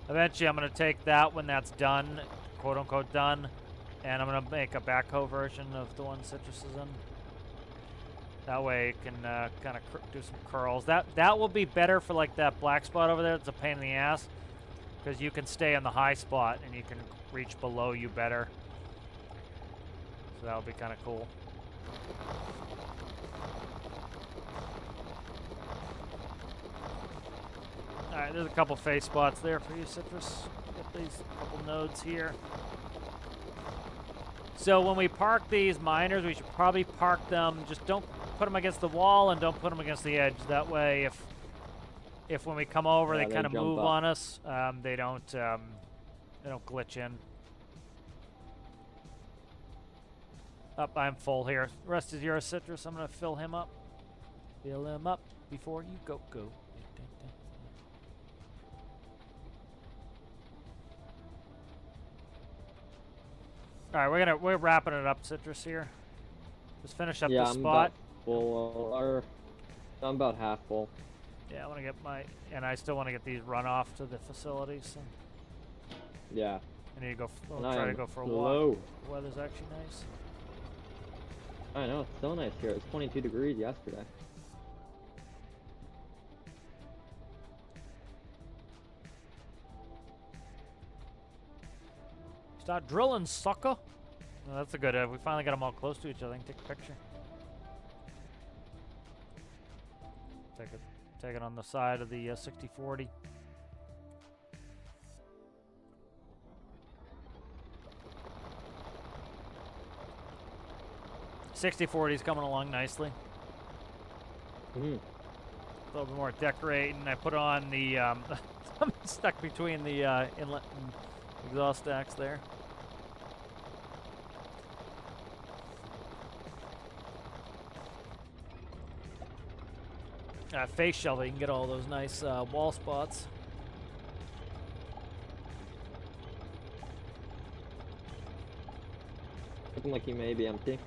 Eventually, I'm going to take that when that's done, quote-unquote done, and I'm going to make a backhoe version of the one Citrus is in. That way it can kind of do some curls. That will be better for like that black spot over there. It's a pain in the ass because you can stay on the high spot and you can reach below you better. So that'll be kind of cool. Alright, there's a couple face spots there for you, Citrus. Get these couple nodes here. So when we park these miners, we should probably park them, just don't put them against the wall and don't put them against the edge. That way, if when we come over, Yeah, they kind of jump move up. on us, they don't glitch in. Up, I'm full here. The rest is yours, Citrus. I'm gonna fill him up. Fill him up before you go. All right, we're wrapping it up, Citrus here. Just finish up Yeah, the I'm spot. about full, or I'm about half full. Yeah, I want to get and I still want to get these run off to the facilities. So Yeah. I need to go. And We'll I try to am go for a slow. walk. The weather's actually nice. I know, it's so nice here. It was 22 degrees yesterday. Start drilling, sucker. Oh, that's a good. We finally got them all close to each other. I can take a picture. Take it on the side of the 60-40. .60-40's coming along nicely. Mm-hmm. A little bit more decorating. I put on the I'm stuck between the inlet and exhaust stacks there. Face shovel, you can get all those nice wall spots. Looking like he may be empty.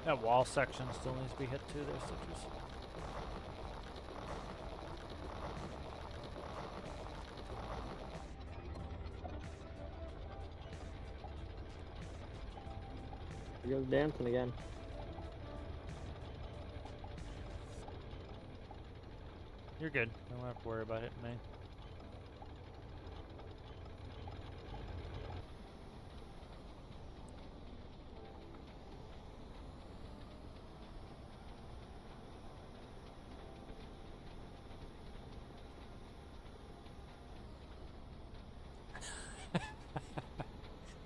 That wall section still needs to be hit too there, Citrus. He goes dancing again. You're good. Don't have to worry about hitting me.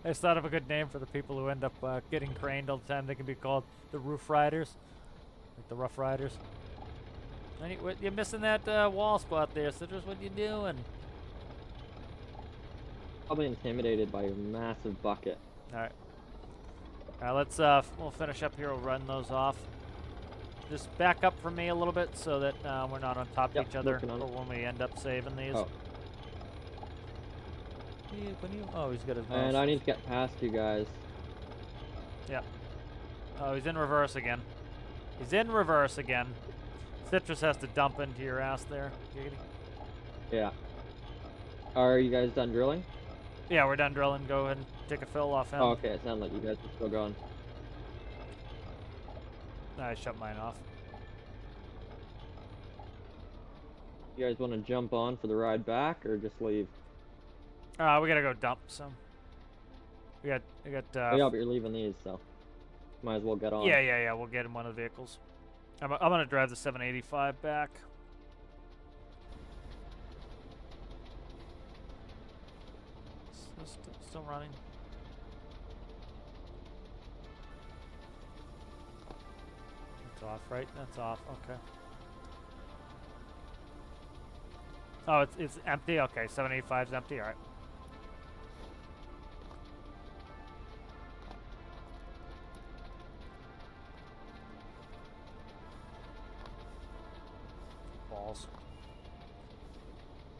I just thought of a good name for the people who end up getting craned all the time. They can be called the Roof Riders, like the Rough Riders. You're missing that wall spot there, Citrus. What you doing? Probably intimidated by your massive bucket. All right. All right, let's we'll finish up here. We'll run those off. Just back up for me a little bit so that we're not on top of each other for when we end up saving these. Oh. Oh, he's got his mouse. And I need to get past you guys. Yeah. Oh, he's in reverse again. He's in reverse again. Citrus has to dump into your ass there. Giggity. Yeah. Are you guys done drilling? Yeah, we're done drilling. Go ahead and take a fill off him. Oh, okay. It sounded like you guys are still going. I shut mine off. You guys want to jump on for the ride back or just leave? We gotta go dump some. We got. Oh, yeah, but you're leaving these, so might as well get on. Yeah. We'll get in one of the vehicles. I'm gonna drive the 785 back. Still running. That's off, right? That's off. Okay. Oh, it's empty. Okay, 785's empty. All right. Balls.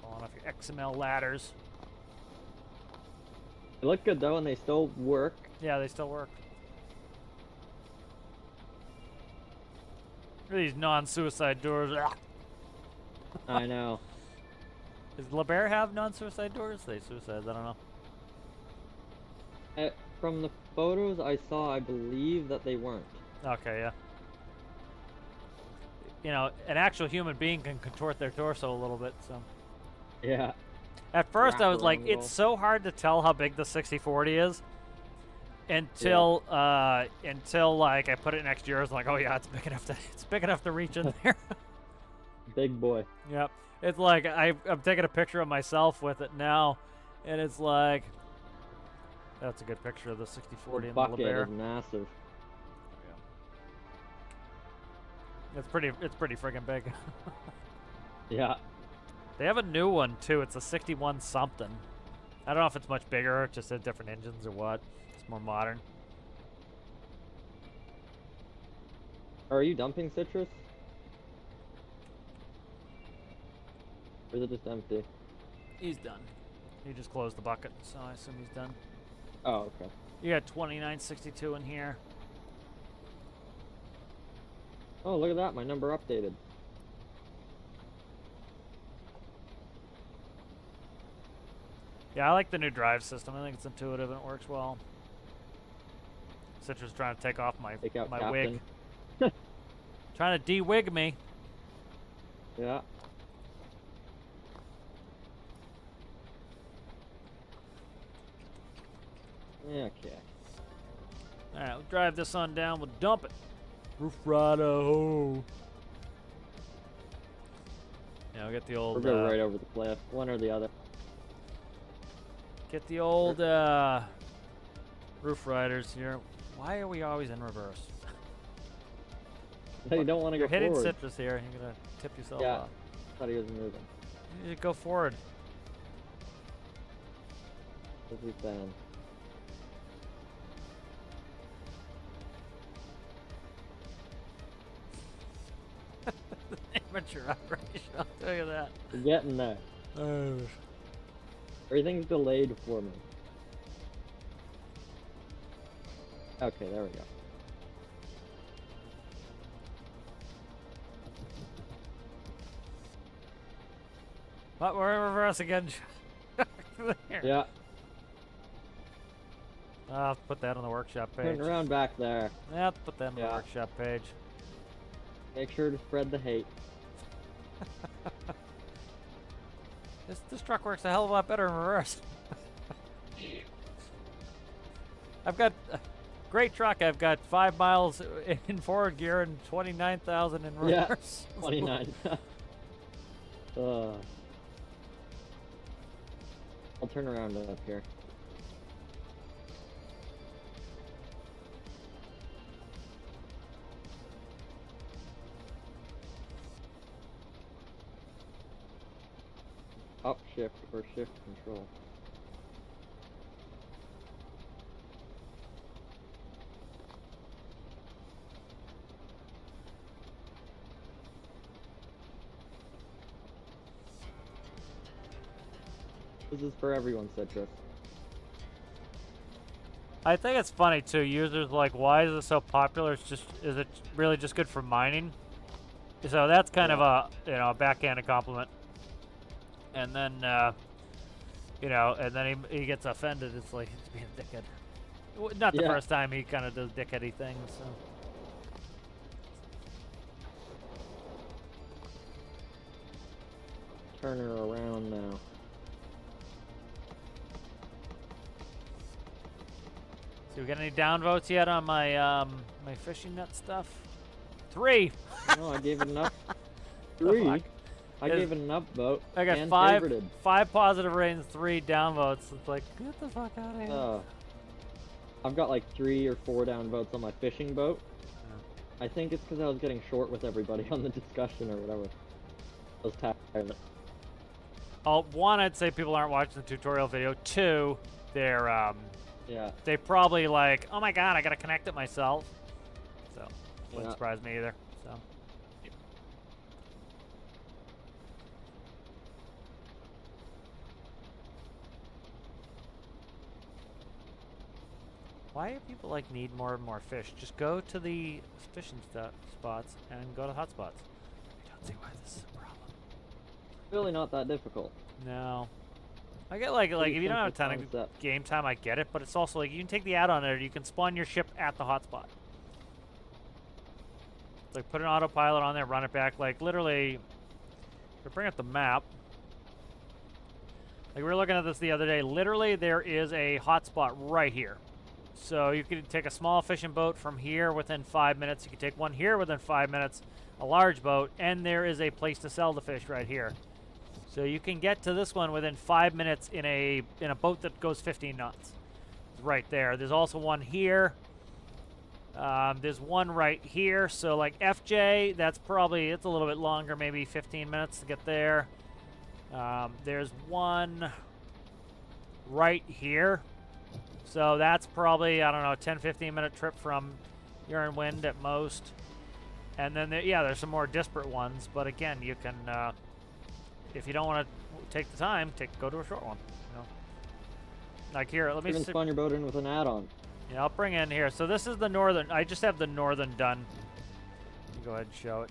Falling off your XML ladders. They look good though, and they still work. Yeah, they still work. Look at these non-suicide doors. I know. Does LeBear have non-suicide doors? They suicides, I don't know. From the photos I saw, I believe that they weren't. Okay, yeah. You know, an actual human being can contort their torso a little bit, so. Yeah. At first I was like, Wrap around it's so hard to tell how big the 6040 is. Until until like I put it next to yours, I'm like, oh yeah, it's big enough to reach in there. Big boy. Yep. It's like I'm taking a picture of myself with it now, and it's like that's a good picture of the 6040 and the bucket LeBear. is massive. It's pretty friggin' big. Yeah. They have a new one too. It's a 61 something. I don't know if it's much bigger, just had different engines or what. It's more modern. Are you dumping citrus? Or is it just empty? He's done. He just closed the bucket, so I assume he's done. Oh, okay. You got 2962 in here. Oh, look at that. My number updated. Yeah, I like the new drive system. I think it's intuitive and it works well. Citra's trying to take off my Take out my wig. Captain. Trying to de-wig me. Yeah. Okay. Alright, we'll drive this on down. We'll dump it. Roof rider, ho. Yeah, we'll get the old... We'll go right over the cliff. One or the other. Get the old roof riders here. Why are we always in reverse? Hey, you don't want to You're go hitting forward. citrus here. You're going to tip yourself Yeah. off. Thought he was moving. You should go forward. What's he saying? Amateur operation, I'll tell you that. We're getting there. Everything's delayed for me. Okay, there we go. But we're in reverse again. There. Yeah, I'll put that on the workshop page. turn around back there. Yeah, I'll put that on the Yeah. workshop page. Make sure to spread the hate. This truck works a hell of a lot better in reverse. I've got a great truck. I've got 5 miles in forward gear and 29,000 in Yeah. reverse. 29. I'll turn around up here. Up shift or shift control. This is for everyone, Citrus. I think it's funny too. Users like, why is this so popular? Is it really just good for mining? So that's kind of a a backhanded compliment. And then and then he gets offended. It's like he's being a dickhead. Not the Yeah. first time he kind of does dickheady things. So. Turn her around now. So we got any downvotes yet on my my fishing net stuff? 3. No, I gave it an up. The 3. fuck? I gave it an upvote. I got and 5 favorited. 5 positive ratings, 3 downvotes. It's like, get the fuck out of here. I've got like 3 or 4 downvotes on my fishing boat. I think it's because I was getting short with everybody on the discussion or whatever. I was tired. Oh, 1, I'd say people aren't watching the tutorial video. 2, they're Yeah. they probably like, oh my god, I gotta connect it myself. So wouldn't Yeah. surprise me either. So why do people like need more and more fish? Just go to the fishing spots and go to hotspots. I don't see why this is a problem. Really not that difficult. No. I get like Pretty if you don't have a simple ton of concept. game time, I get it, but it's also like you can take the add-on there, you can spawn your ship at the hotspot. Like put an autopilot on there, run it back. Like literally, if I bring up the map, like we were looking at this the other day. Literally, there is a hotspot right here. So you could take a small fishing boat from here within 5 minutes. You could take one here within 5 minutes, a large boat, and there is a place to sell the fish right here. So you can get to this one within 5 minutes in a boat that goes 15 knots. It's right there. There's also one here. There's one right here. So like FJ, it's a little bit longer, maybe 15 minutes to get there. There's one right here. So that's probably, I don't know, 10, 15 minute trip from Urine Wind at most. And then, there's some more disparate ones. But again, you can if you don't want to take the time, go to a short one. You know, like here, let me Even see. spawn your boat in with an add-on. Yeah, I'll bring in here. So this is the northern. I just have the northern done. Go ahead and show it.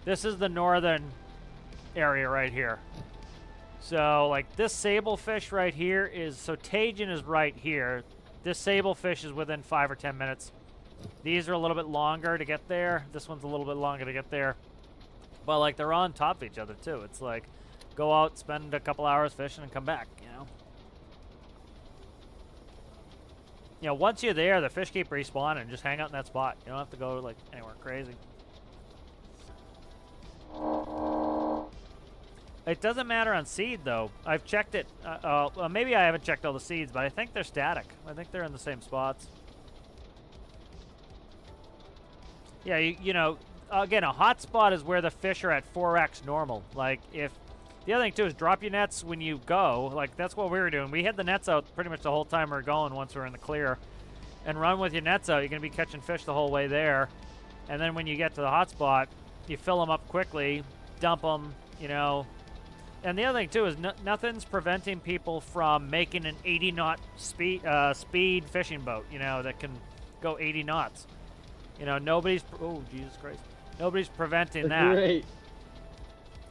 This is the northern area right here. So like this sablefish right here is, so Tajin is right here. This sablefish is within 5 or 10 minutes. These are a little bit longer to get there. This one's a little bit longer to get there. But like they're on top of each other too. It's like go out, spend a couple hours fishing and come back, you know. You know, once you're there, the fish keep respawning. Just hang out in that spot. You don't have to go like anywhere crazy. It doesn't matter on seed though. I've checked it. Well, maybe I haven't checked all the seeds, but I think they're static. I think they're in the same spots. Yeah, you know, again, a hot spot is where the fish are at 4x normal. Like if the other thing too is drop your nets when you go. Like that's what we were doing. We had the nets out pretty much the whole time we were going once we were in the clear. And run with your nets out. You're gonna be catching fish the whole way there. And then when you get to the hot spot, you fill them up quickly, dump them, you know. And the other thing too is nothing's preventing people from making an 80 knot speed fishing boat, you know, that can go 80 knots. You know, nobody's, oh Jesus Christ, nobody's preventing that. Great.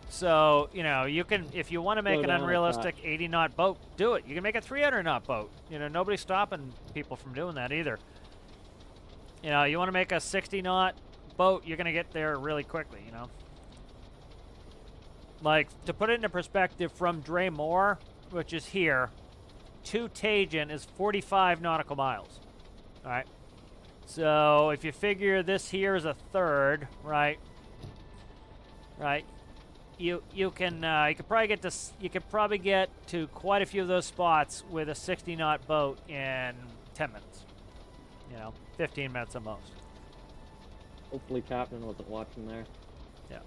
So, you know, you can, if you want to make an unrealistic 80 knot boat, do it. You can make a 300 knot boat. You know, nobody's stopping people from doing that either. You know, you want to make a 60 knot boat, you're going to get there really quickly, you know. Like, to put it into perspective, from Dremore, which is here, to Tajin is 45 nautical miles. All right. So if you figure this here is a third, right? Right. You could probably get to quite a few of those spots with a 60 knot boat in 10 minutes. You know, 15 minutes at most. Hopefully Captain wasn't watching there. Yeah.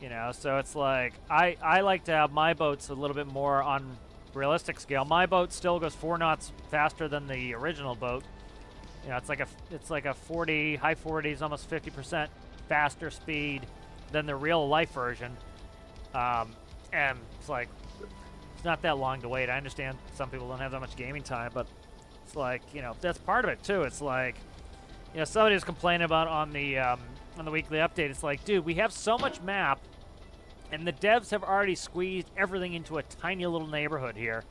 You know, so it's like I like to have my boats a little bit more on realistic scale. My boat still goes 4 knots faster than the original boat. You know, it's like a 40, high 40s, almost 50% faster speed than the real life version. And it's like, it's not that long to wait. I understand some people don't have that much gaming time, but it's like, you know, that's part of it too. It's like, you know, somebody was complaining about on the weekly update. It's like, dude, we have so much map, and the devs have already squeezed everything into a tiny little neighborhood here.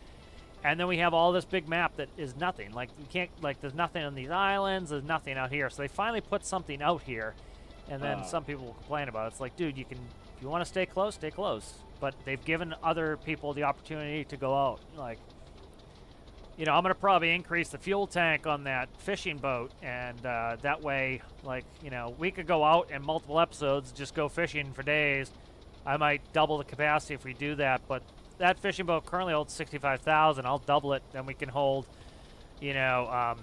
And then we have all this big map that is nothing. Like, you can't, like, there's nothing on these islands, there's nothing out here. So they finally put something out here, and then some people will complain about it. It's like, dude, you can, if you want to stay close, stay close. But they've given other people the opportunity to go out. Like, you know, I'm going to probably increase the fuel tank on that fishing boat, and that way, like, you know, we could go out and multiple episodes, just go fishing for days. I might double the capacity if we do that, but that fishing boat currently holds 65,000. I'll double it, then we can hold, about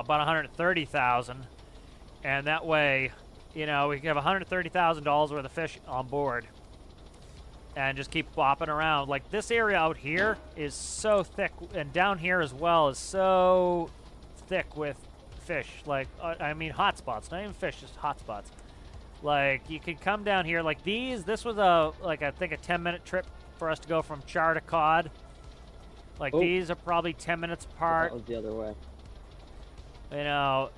130,000, and that way, you know, we can have $130,000 worth of fish on board, and just keep bopping around. Like, this area out here is so thick, and down here as well is so thick with fish. Like, I mean, hot spots, not even fish, just hot spots. Like, you could come down here, like this was I think a 10-minute trip for us to go from char to cod. Like, these are probably 10 minutes apart. That was the other way. You know,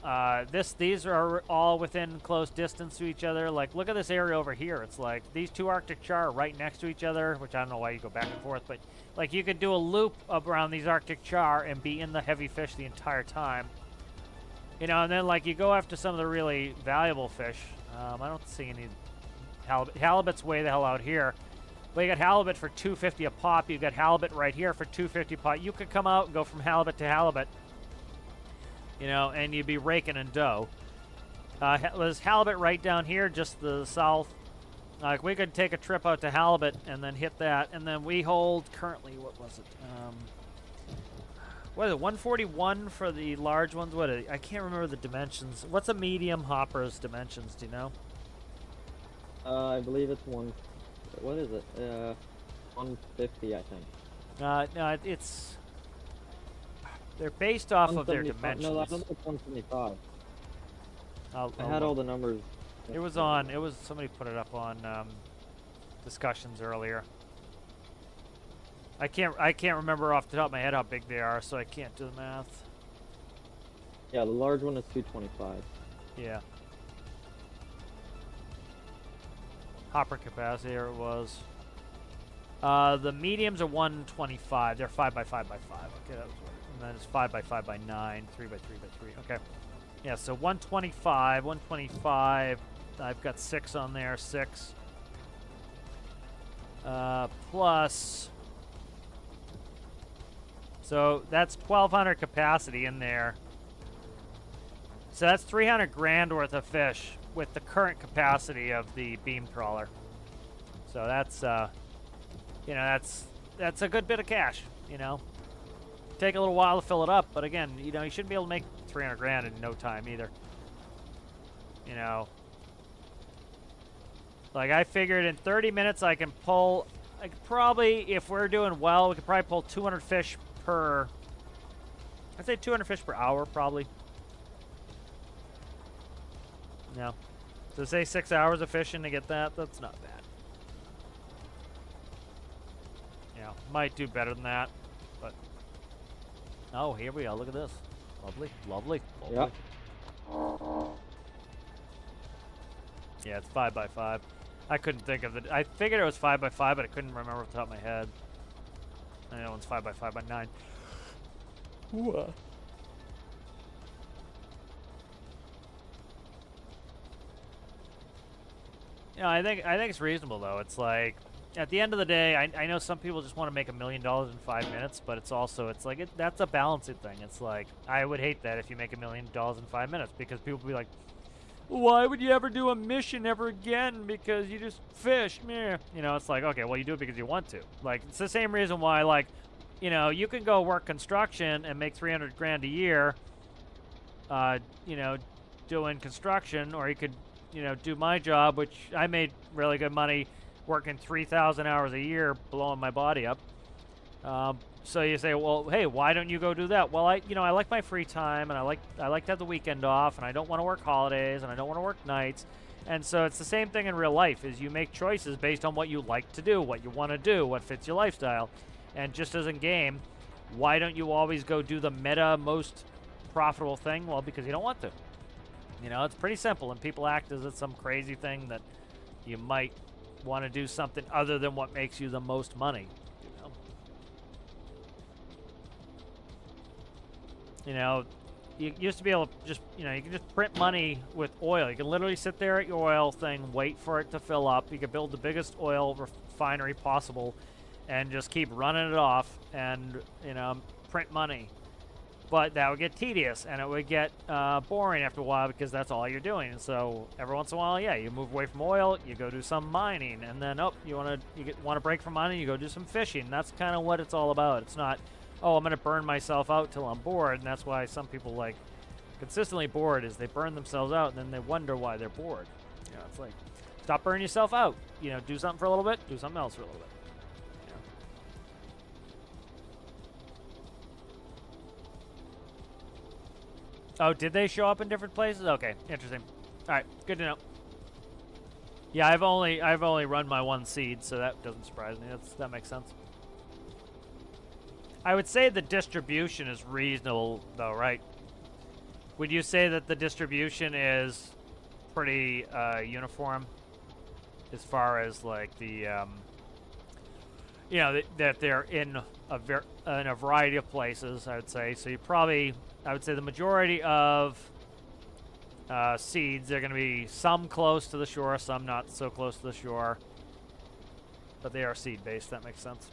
these are all within close distance to each other. Like, look at this area over here. It's like these two Arctic char are right next to each other, which I don't know why you go back and forth, but like you could do a loop around these Arctic char and be in the heavy fish the entire time. You know, and then like you go after some of the really valuable fish. I don't see any halibut. Halibut's way the hell out here. But you got halibut for $2.50 a pop. You got halibut right here for $2.50 a pop. You could come out and go from halibut to halibut. You know, and you'd be raking in dough. There's halibut right down here, just the south. Like, we could take a trip out to halibut and then hit that. And then we hold currently, what was it? What is it, 141 for the large ones? What are they? I can't remember the dimensions. What's a medium hopper's dimensions, do you know? I believe it's what is it? 150, I think. No, it's... They're based off of their dimensions. No, I think it's 175. I had look. all the numbers. It was somebody put it up on discussions earlier. I can't remember off the top of my head how big they are, so I can't do the math. Yeah, the large one is 225. Yeah. Hopper capacity, there it was. The mediums are 125. They're 5 by 5 by 5. Okay, that was right. And then it's 5 by 5 by 9, 3 by 3 by 3. Okay. Yeah, so 125, 125. I've got 6 on there, 6. Plus. So that's 1,200 capacity in there. So that's 300 grand worth of fish with the current capacity of the beam trawler. So that's, you know, that's a good bit of cash, you know. Take a little while to fill it up, but again, you know, you shouldn't be able to make 300 grand in no time either. You know. Like, I figured in 30 minutes I can pull, I could probably, if we're doing well, we could probably pull 200 fish per, I'd say 200 fish per hour, probably. No. So say 6 hours of fishing to get that, that's not bad. Yeah, might do better than that, but. Oh, here we go, look at this. Lovely, lovely, lovely. Yep. Yeah, it's 5 by 5. I couldn't think of it. I figured it was 5 by 5, but I couldn't remember off the top of my head. I know one's 5 by 5 by 9. Ooh. You know, I think it's reasonable though. It's like at the end of the day, I know some people just want to make $1 million in 5 minutes, but it's also that's a balancing thing. It's like I would hate that if you make $1 million in 5 minutes because people would be like, why would you ever do a mission ever again? Because you just fish, meh. You know, it's like, okay, well, you do it because you want to. Like, it's the same reason why, like, you know, you can go work construction and make 300 grand a year, you know, doing construction, or you could, you know, do my job, which I made really good money working 3,000 hours a year, blowing my body up. So you say, well, hey, why don't you go do that? Well, I like my free time, and I like to have the weekend off, and I don't want to work holidays, and I don't want to work nights. And so it's the same thing in real life, is you make choices based on what you like to do, what you want to do, what fits your lifestyle. And just as in game, why don't you always go do the meta most profitable thing? Well, because you don't want to. You know, it's pretty simple, and people act as it's some crazy thing that you might want to do something other than what makes you the most money. You know, you used to be able to just, you know, you can just print money with oil. You can literally sit there at your oil thing, wait for it to fill up. You can build the biggest oil refinery possible and just keep running it off and, you know, print money. But that would get tedious and it would get boring after a while because that's all you're doing. And so every once in a while, yeah, you move away from oil, you go do some mining, and then you want to break from mining, you go do some fishing. That's kind of what it's all about. It's not, oh, I'm going to burn myself out till I'm bored, and that's why some people, like, consistently bored is they burn themselves out, and then they wonder why they're bored. You know, it's like, stop burning yourself out. You know, do something for a little bit, do something else for a little bit. You know? Oh, did they show up in different places? Okay, interesting. All right, good to know. Yeah, I've only run my one seed, so that doesn't surprise me. That makes sense. I would say the distribution is reasonable, though, right? Would you say that the distribution is pretty uniform as far as, like, the, you know, that they're in a variety of places, I would say. So I would say the majority of seeds are going to be some close to the shore, some not so close to the shore. But they are seed-based, that makes sense.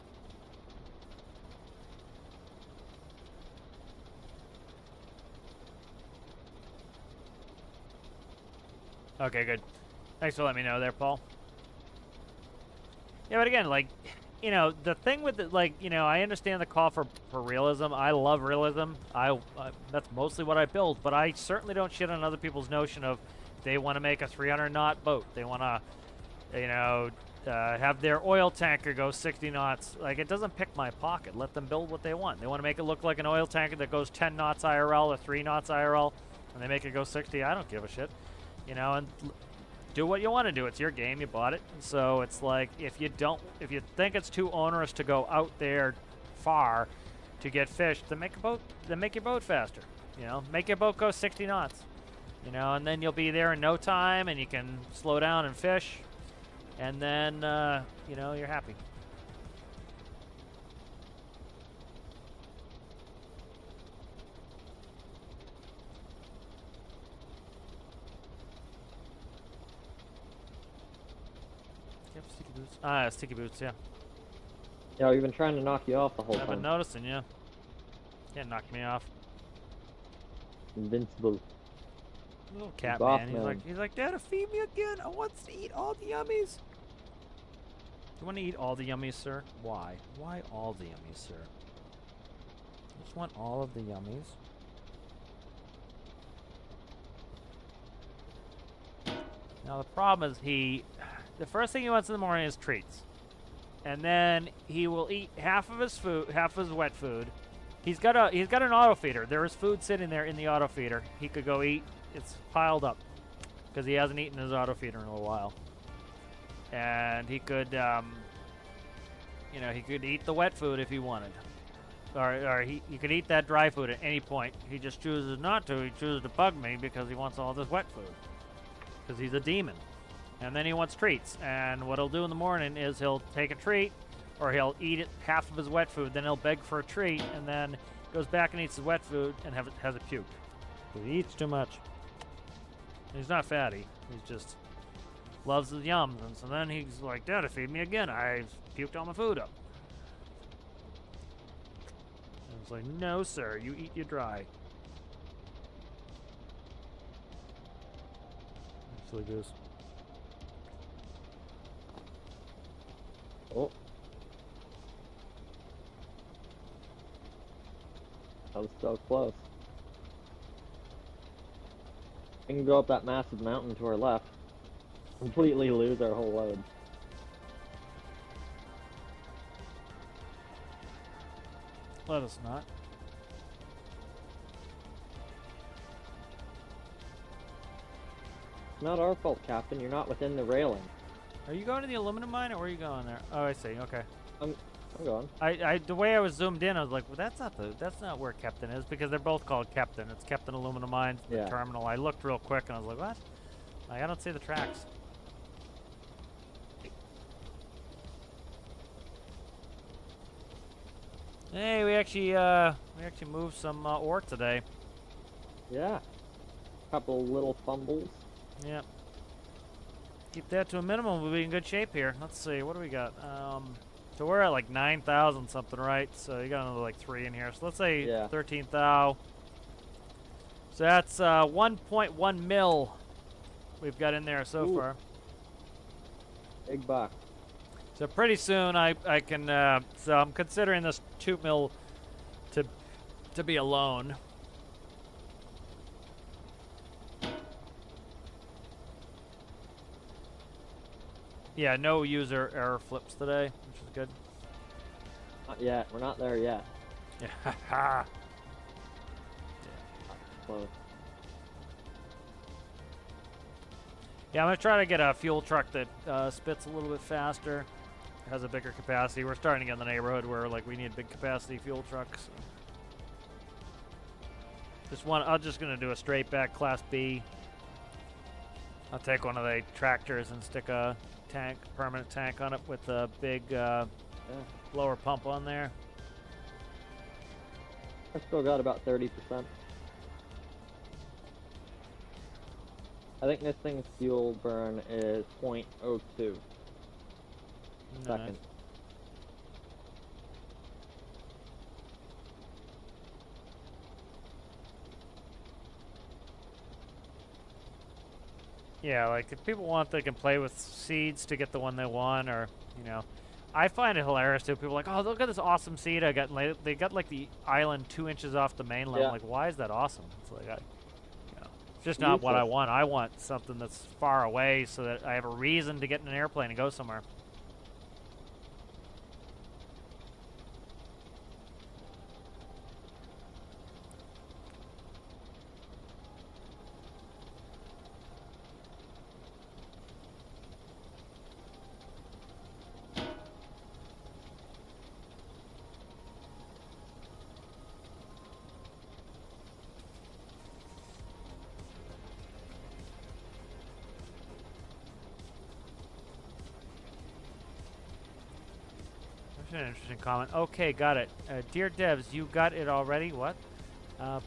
Okay, good. Thanks for letting me know there, Paul. Yeah, but again, like, you know, the thing with it, like, you know, I understand the call for realism. I love realism. That's mostly what I build, but I certainly don't shit on other people's notion of they want to make a 300-knot boat. They want to, you know, have their oil tanker go 60 knots. Like, it doesn't pick my pocket. Let them build what they want. They want to make it look like an oil tanker that goes 10 knots IRL or 3 knots IRL, and they make it go 60. I don't give a shit. You know, and do what you want to do. It's your game. You bought it. And so it's like if you think it's too onerous to go out there far to get fish, then make your boat faster. You know, make your boat go 60 knots. You know, and then you'll be there in no time, and you can slow down and fish, and then you know, you're happy. Yep, sticky boots. Ah, sticky boots. Yeah. Yeah, we've been trying to knock you off the whole I've been time. noticing. Yeah. Yeah, knocked me off. Invincible. Little cat Boss man. He's like, Dad, feed me again. I want to eat all the yummies. You want to eat all the yummies, sir? Why? Why all the yummies, sir? I just want all of the yummies. Now the problem is the first thing he wants in the morning is treats, and then he will eat half of his food, half of his wet food. He's got an auto feeder. There is food sitting there in the auto feeder. He could go eat. It's piled up because he hasn't eaten his auto feeder in a little while. And he could, you know, he could eat the wet food if he wanted, or he could eat that dry food at any point. He just chooses not to. He chooses to bug me because he wants all this wet food because he's a demon. And then he wants treats. And what he'll do in the morning is he'll take a treat, or he'll eat half of his wet food. Then he'll beg for a treat, and then goes back and eats his wet food and has it puked. He eats too much. He's not fatty. He's just loves his yums. And so then he's like, Dad, feed me again. I've puked all my food up. And it's like, no, sir. You eat your dry. Silly goose. Oh. That was so close. We can go up that massive mountain to our left. Completely lose our whole load. Let us not. It's not our fault, Captain. You're not within the railing. Are you going to the aluminum mine, or where are you going there? Oh, I see. Okay. I'm going. The way I was zoomed in, I was like, well, that's not where Captain is, because they're both called Captain. It's Captain Aluminum Mines, the Yeah. terminal. I looked real quick, and I was like, what? Like, I don't see the tracks. Hey, we actually moved some ore today. Yeah. Couple little fumbles. Yep. Keep that to a minimum. We'll be in good shape here. Let's see. What do we got? So we're at like 9,000 something, right? So you got another like 3 in here. So let's say 13,000. So that's 1.1 mil we've got in there so far. Big buck. So pretty soon I can. So I'm considering this 2 mil to be a loan. Yeah, no user error flips today, which is good. Not yet. We're not there yet. Yeah, haha. Close. Yeah, I'm gonna try to get a fuel truck that spits a little bit faster, has a bigger capacity. We're starting to get in the neighborhood where like we need big capacity fuel trucks. I'm just gonna do a straight back Class B. I'll take one of the tractors and stick a permanent tank on it with a big blower pump on there. I still got about 30%. I think this thing's fuel burn is 0.02 seconds. Yeah, like if people want, they can play with seeds to get the one they want, or you know, I find it hilarious too. People are like, oh, look at this awesome seed I got. They got like the island 2 inches off the main level. Yeah. I'm like, why is that awesome? It's like, it's just not what I want. I want something that's far away so that I have a reason to get in an airplane and go somewhere. That's an interesting comment. Okay, got it. Dear devs, you got it already? What?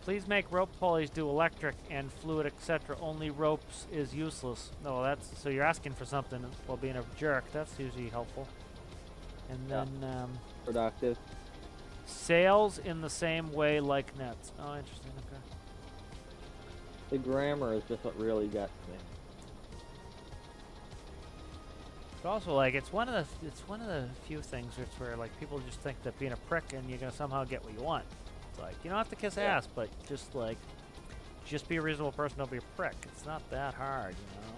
Please make rope pulleys do electric and fluid, etc. Only ropes is useless. No, that's so you're asking for something while being a jerk. That's usually helpful. And then Productive. sails in the same way like nets. Oh, interesting. Okay. The grammar is just what really gets me. It's also like it's one of the few things where like people just think that being a prick and you're gonna somehow get what you want. It's like you don't have to kiss ass, but just be a reasonable person. Don't be a prick. It's not that hard, you know.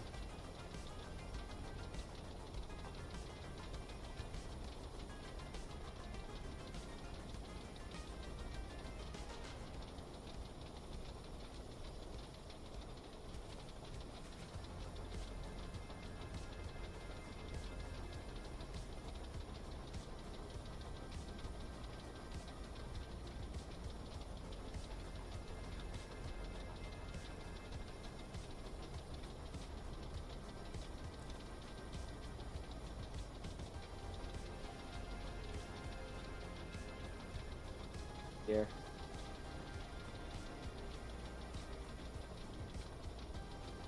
Here.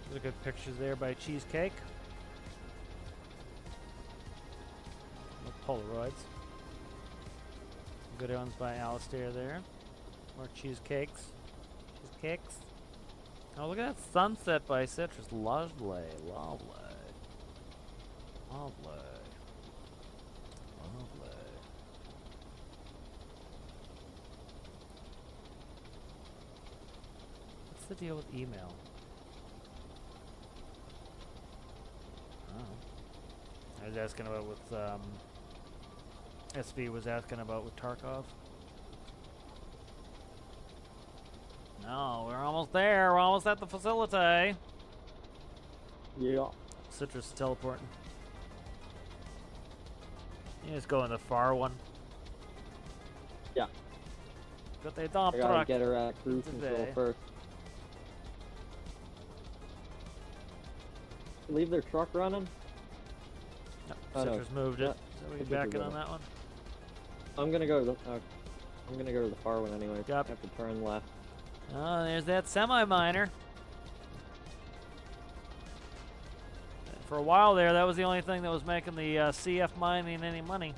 Those are good pictures there by Cheesecake. More Polaroids. Good ones by Alistair there. More cheesecakes. Cheesecakes. Oh, look at that sunset by Citrus. Lovely. Lovely. Lovely. Lovely. What's the deal with email? Oh. I was asking about with SV was asking about with Tarkov. No, we're almost there. We're almost at the facility. Yeah. Citrus is teleporting. You just go in the far one. Yeah. Got the dump I gotta truck. get her at cruise control today. first. Leave their truck running? No, Oh, no. Citrus moved it. Yeah, So we Citrus back is in on on it. that one. I'm gonna go to the far one anyway. Yep. I have to turn left. Oh, there's that semi-miner. For a while there, that was the only thing that was making the CF mining any money.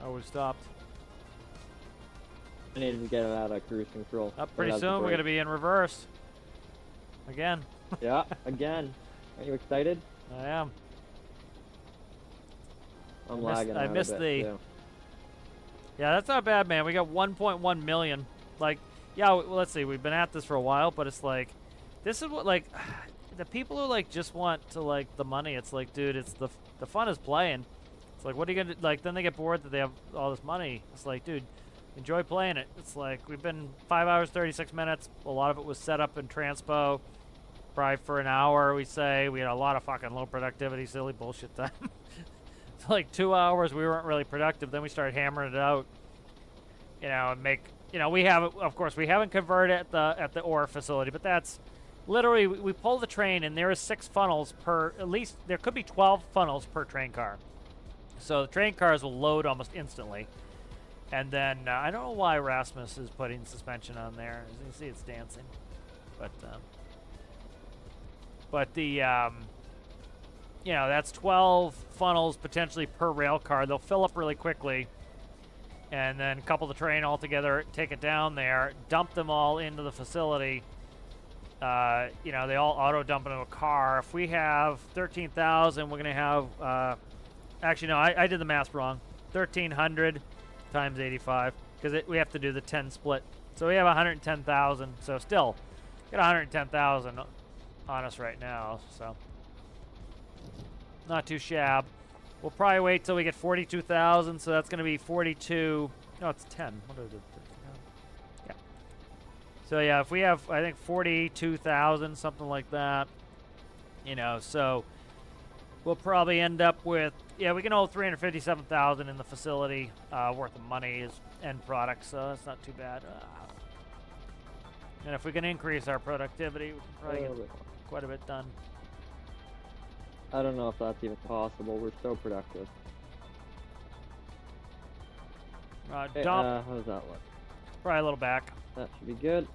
Oh, we stopped. I needed to get it out of cruise control. Up So pretty that's the soon, we're break. going to be in reverse. Again. Yeah, again. Are you excited? I am. I'm I lagging out a missed bit, the- too. Yeah, that's not bad, man. We got 1.1 million. Like, yeah, well, let's see. We've been at this for a while, but it's like, this is what, like, the people who, like, just want to, like, the money. It's like, dude, it's the fun is playing. It's like, what are you going to, like, then they get bored that they have all this money. It's like, dude, enjoy playing it. It's like, we've been 5 hours, 36 minutes. A lot of it was set up in transpo. Probably for an hour, we say. We had a lot of fucking low productivity, silly bullshit time. It's like 2 hours, we weren't really productive. Then we started hammering it out, you know, and make, you know, we have, of course, we haven't converted at the ore facility, but that's literally, we pull the train and there is 6 funnels per, at least, there could be 12 funnels per train car. So the train cars will load almost instantly. And then, I don't know why Rasmus is putting suspension on there. As you can see, it's dancing. But the, you know, that's 12 funnels potentially per rail car. They'll fill up really quickly. And then couple the train all together, take it down there, dump them all into the facility. You know, they all auto dump into a car. If we have 13,000, we're going to have, actually, no, I did the math wrong. 1,300 times 85, because we have to do the 10 split. So we have 110,000. So still, got 110,000 on us right now. So not too shabby. We'll probably wait till we get 42,000. So that's going to be 42. No, it's 10. What is it? Yeah. So yeah, if we have, I think 42,000, something like that. You know, so we'll probably end up with, yeah, we can hold 357,000 in the facility worth of money as end product, so that's not too bad. And if we can increase our productivity, we can probably get quite a bit done. I don't know if that's even possible. We're so productive. Hey, Dump. how does that look? Probably a little back. That should be good.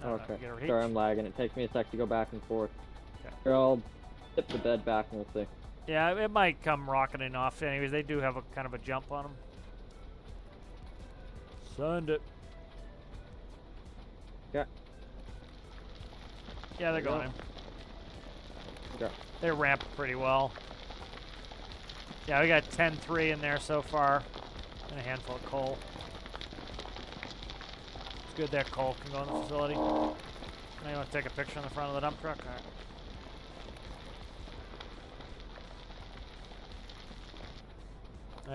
I don't know if Okay. you get a reach. Sorry, I'm lagging. It takes me a sec to go back and forth. Okay. Here, I'll tip the bed back and we'll see. Yeah, it might come rocketing off. Anyways, they do have a kind of a jump on them. Send it. Yeah. Yeah, they're There you going. Okay. They ramp pretty well. Yeah, we got 10-3 in there so far, and a handful of coal. It's good that coal can go in the facility. Now you want to take a picture in the front of the dump truck? All right.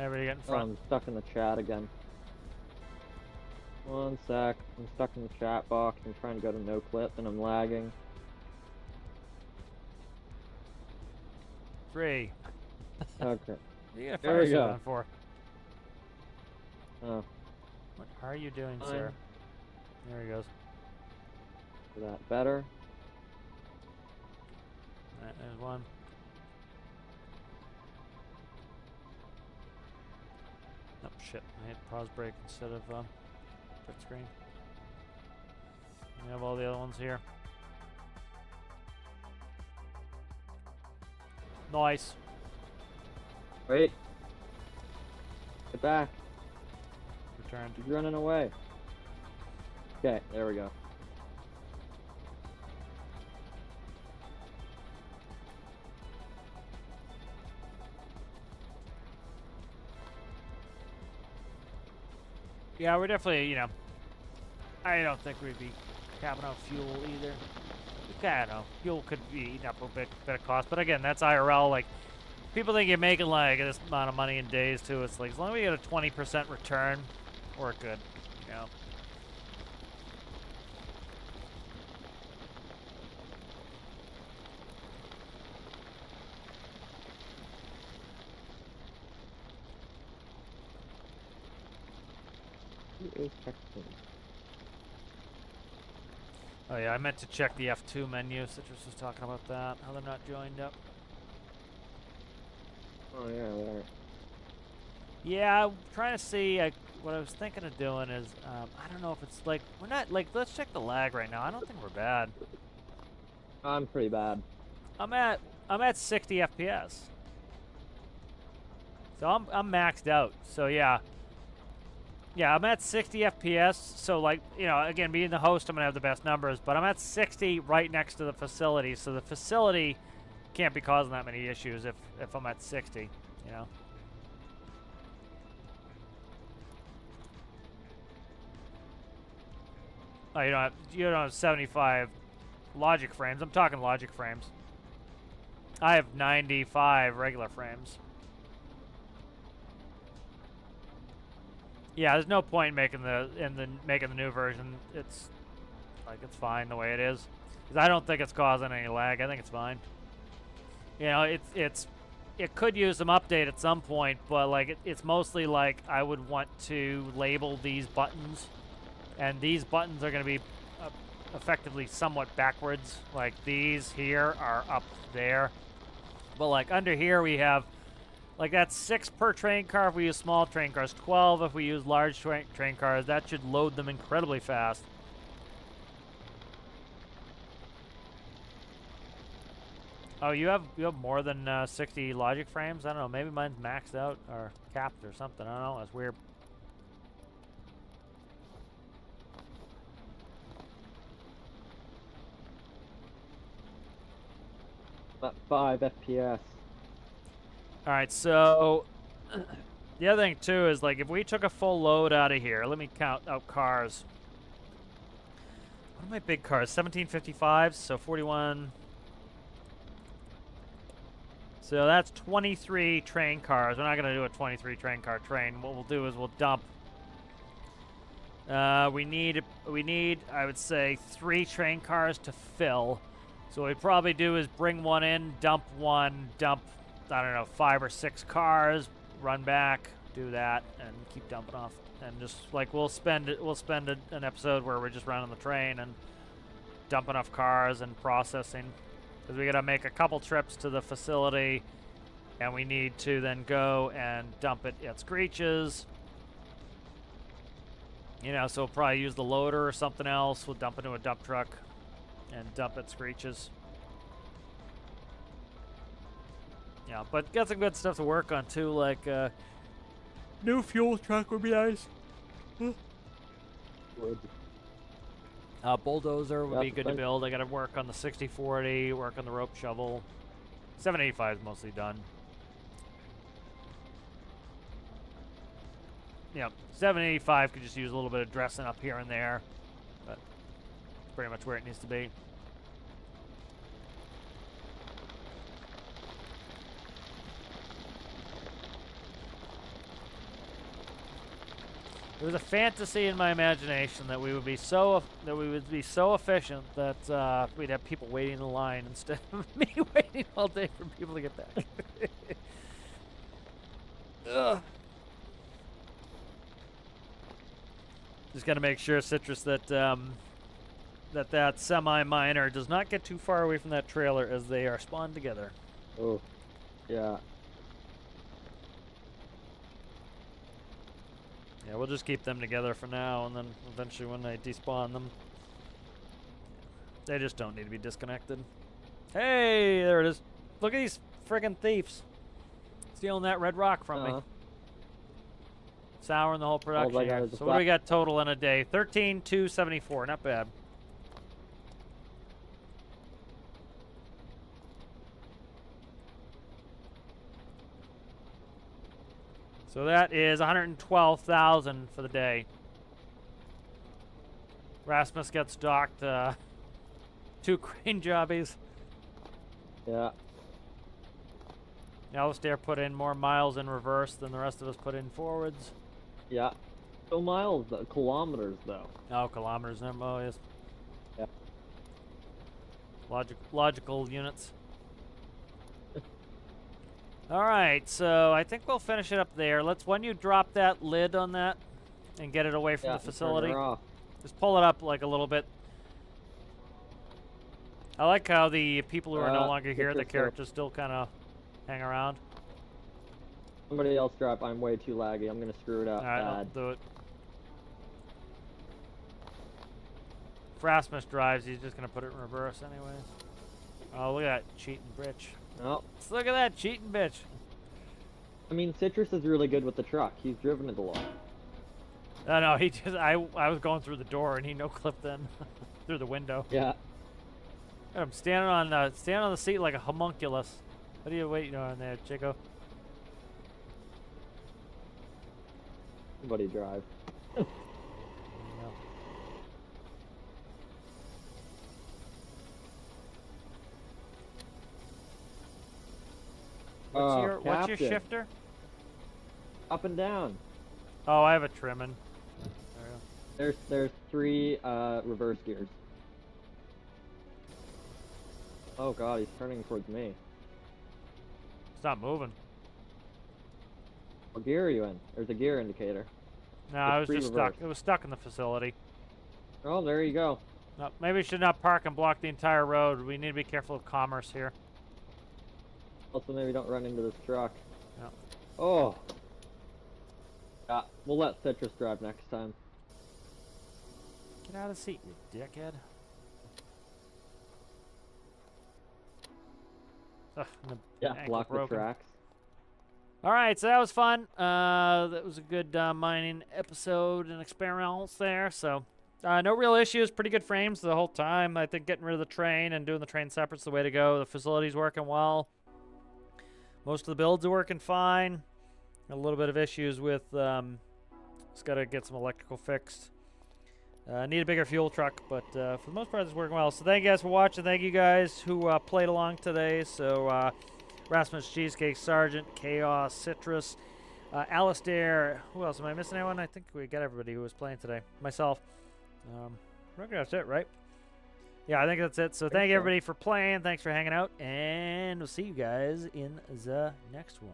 Everybody get in Oh, front. I'm stuck in the chat again. One sec. I'm stuck in the chat box. I'm trying to go to no clip and I'm lagging. 3. Okay. You got a There fire we suit go. on 4. Oh, What are you doing, Fine. sir? There he goes. is that better? Alright, there's one. Oh shit, I hit pause break instead of split screen. We have all the other ones here. Nice. Wait. Get back. Returned. He's running away. Okay, there we go. Yeah, we're definitely, you know, I don't think we'd be capping out fuel either. I don't know. Fuel could be eating up a bit of cost, but again, that's IRL. Like, people think you're making like this amount of money in days too. It's like as long as we get a 20% return, we're good. You know. Who is texting? Oh yeah, I meant to check the F2 menu. Citrus was talking about that. How they're not joined up. Oh yeah, there. Yeah, I'm trying to see. What I was thinking of doing is, I don't know if it's like we're not like. Let's check the lag right now. I don't think we're bad. I'm pretty bad. I'm at 60 FPS. So I'm maxed out. So yeah. Yeah, I'm at 60 FPS. So like, you know, again, being the host, I'm gonna have the best numbers. But I'm at 60 right next to the facility. So the facility can't be causing that many issues if I'm at 60. You know. Oh, you don't have 75 logic frames. I'm talking logic frames. I have 95 regular frames. Yeah, there's no point making making the new version. It's fine the way it is. 'Cause I don't think it's causing any lag. I think it's fine. You know, it could use some update at some point, but like it's mostly like I would want to label these buttons, and these buttons are going to be effectively somewhat backwards. Like these here are up there, but like under here we have. Like that's 6 per train car if we use small train cars, 12 if we use large train cars. That should load them incredibly fast. Oh, you have more than 60 logic frames? I don't know. Maybe mine's maxed out or capped or something. I don't know. That's weird. About 5 FPS. All right, so the other thing too is like if we took a full load out of here, let me count out cars. What are my big cars? 1755s, so 41. So that's 23 train cars. We're not gonna do a 23 train car train. What we'll do is we'll dump. We need I would say 3 train cars to fill. So what we probably do is bring one in, dump one, dump. I don't know, 5 or 6 cars, run back, do that, and keep dumping off. And just like we'll spend an episode where we're just running the train and dumping off cars and processing, because we gotta make a couple trips to the facility, and we need to then go and dump it at Screech's, You know, so we'll probably use the loader or something else. We'll dump into a dump truck and dump at Screeches. Yeah, but got some good stuff to work on too, like new fuel truck would be nice. Wood. Bulldozer would Yeah, be good to thank- build. I got to work on the 6040, work on the rope shovel. 785 is mostly done. Yeah, 785 could just use a little bit of dressing up here and there, but it's pretty much where it needs to be. There was a fantasy in my imagination that we would be so efficient that we'd have people waiting in line instead of me waiting all day for people to get back. Ugh. Just got to make sure, Citrus, that that semi-miner does not get too far away from that trailer as they are spawned together. Oh, yeah. Yeah, we'll just keep them together for now, and then eventually when they despawn them, they just don't need to be disconnected. Hey, there it is. Look at these friggin' thieves stealing that red rock from me. Souring the whole production I got here. is a So what do we got total in a day? 13,274. Not bad. So that is 112,000 for the day. Rasmus gets docked 2 crane jobbies. Yeah. Alistair put in more miles in reverse than the rest of us put in forwards. Yeah. So miles, kilometers though. Oh, kilometers. Oh, yes. Yeah. Logical units. All right, so I think we'll finish it up there. When you drop that lid on that and get it away from the and turn facility, her off. just pull it up like a little bit. I like how the people who are no longer here, the Citrus, characters still kind of hang around. Somebody else drop. I'm way too laggy. I'm gonna screw it up All right, I'll bad. do it. If Rasmus drives, he's just going to put it in reverse anyways. Oh, look at that cheating bitch. No. Look at that cheating bitch. I mean, Citrus is really good with the truck. He's driven it a lot. No, he just, I was going through the door and he no-clipped in through the window. Yeah. I'm standing on the seat like a homunculus. What are you waiting on there, Chico? Somebody drive. What's your Captain. shifter? Up and down. Oh, I have a trimming. There's 3 reverse gears. Oh god, he's turning towards me. It's not moving. What gear are you in? There's a gear indicator. No, I was It's just reverse. stuck. It was stuck in the facility. Oh, there you go. No, maybe we should not park and block the entire road. We need to be careful of commerce here. Also, maybe don't run into this truck. Yeah. Oh. Yeah, we'll let Citrus drive next time. Get out of the seat, you dickhead. Ugh, my Yeah, ankle block the broken. tracks. All right, so that was fun. That was a good mining episode and experiments there. So, no real issues. Pretty good frames the whole time. I think getting rid of the train and doing the train separate's the way to go. The facility's working well. Most of the builds are working fine. A little bit of issues with, just got to get some electrical fixed. Need a bigger fuel truck, but for the most part, it's working well. So thank you guys for watching. Thank you guys who played along today. So Rasmus, Cheesecake, Sergeant, Chaos, Citrus, Alistair. Who else? Am I missing anyone? I think we got everybody who was playing today. Myself. I think that's it, right? Yeah, I think that's it. So thank you everybody for playing. Thanks for hanging out. And we'll see you guys in the next one.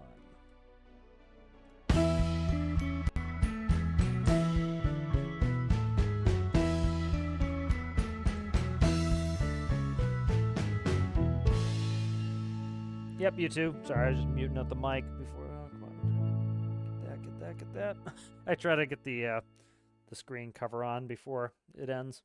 Yep, you too. Sorry, I was just muting out the mic before. Come on. Get that. I try to get the the screen cover on before it ends.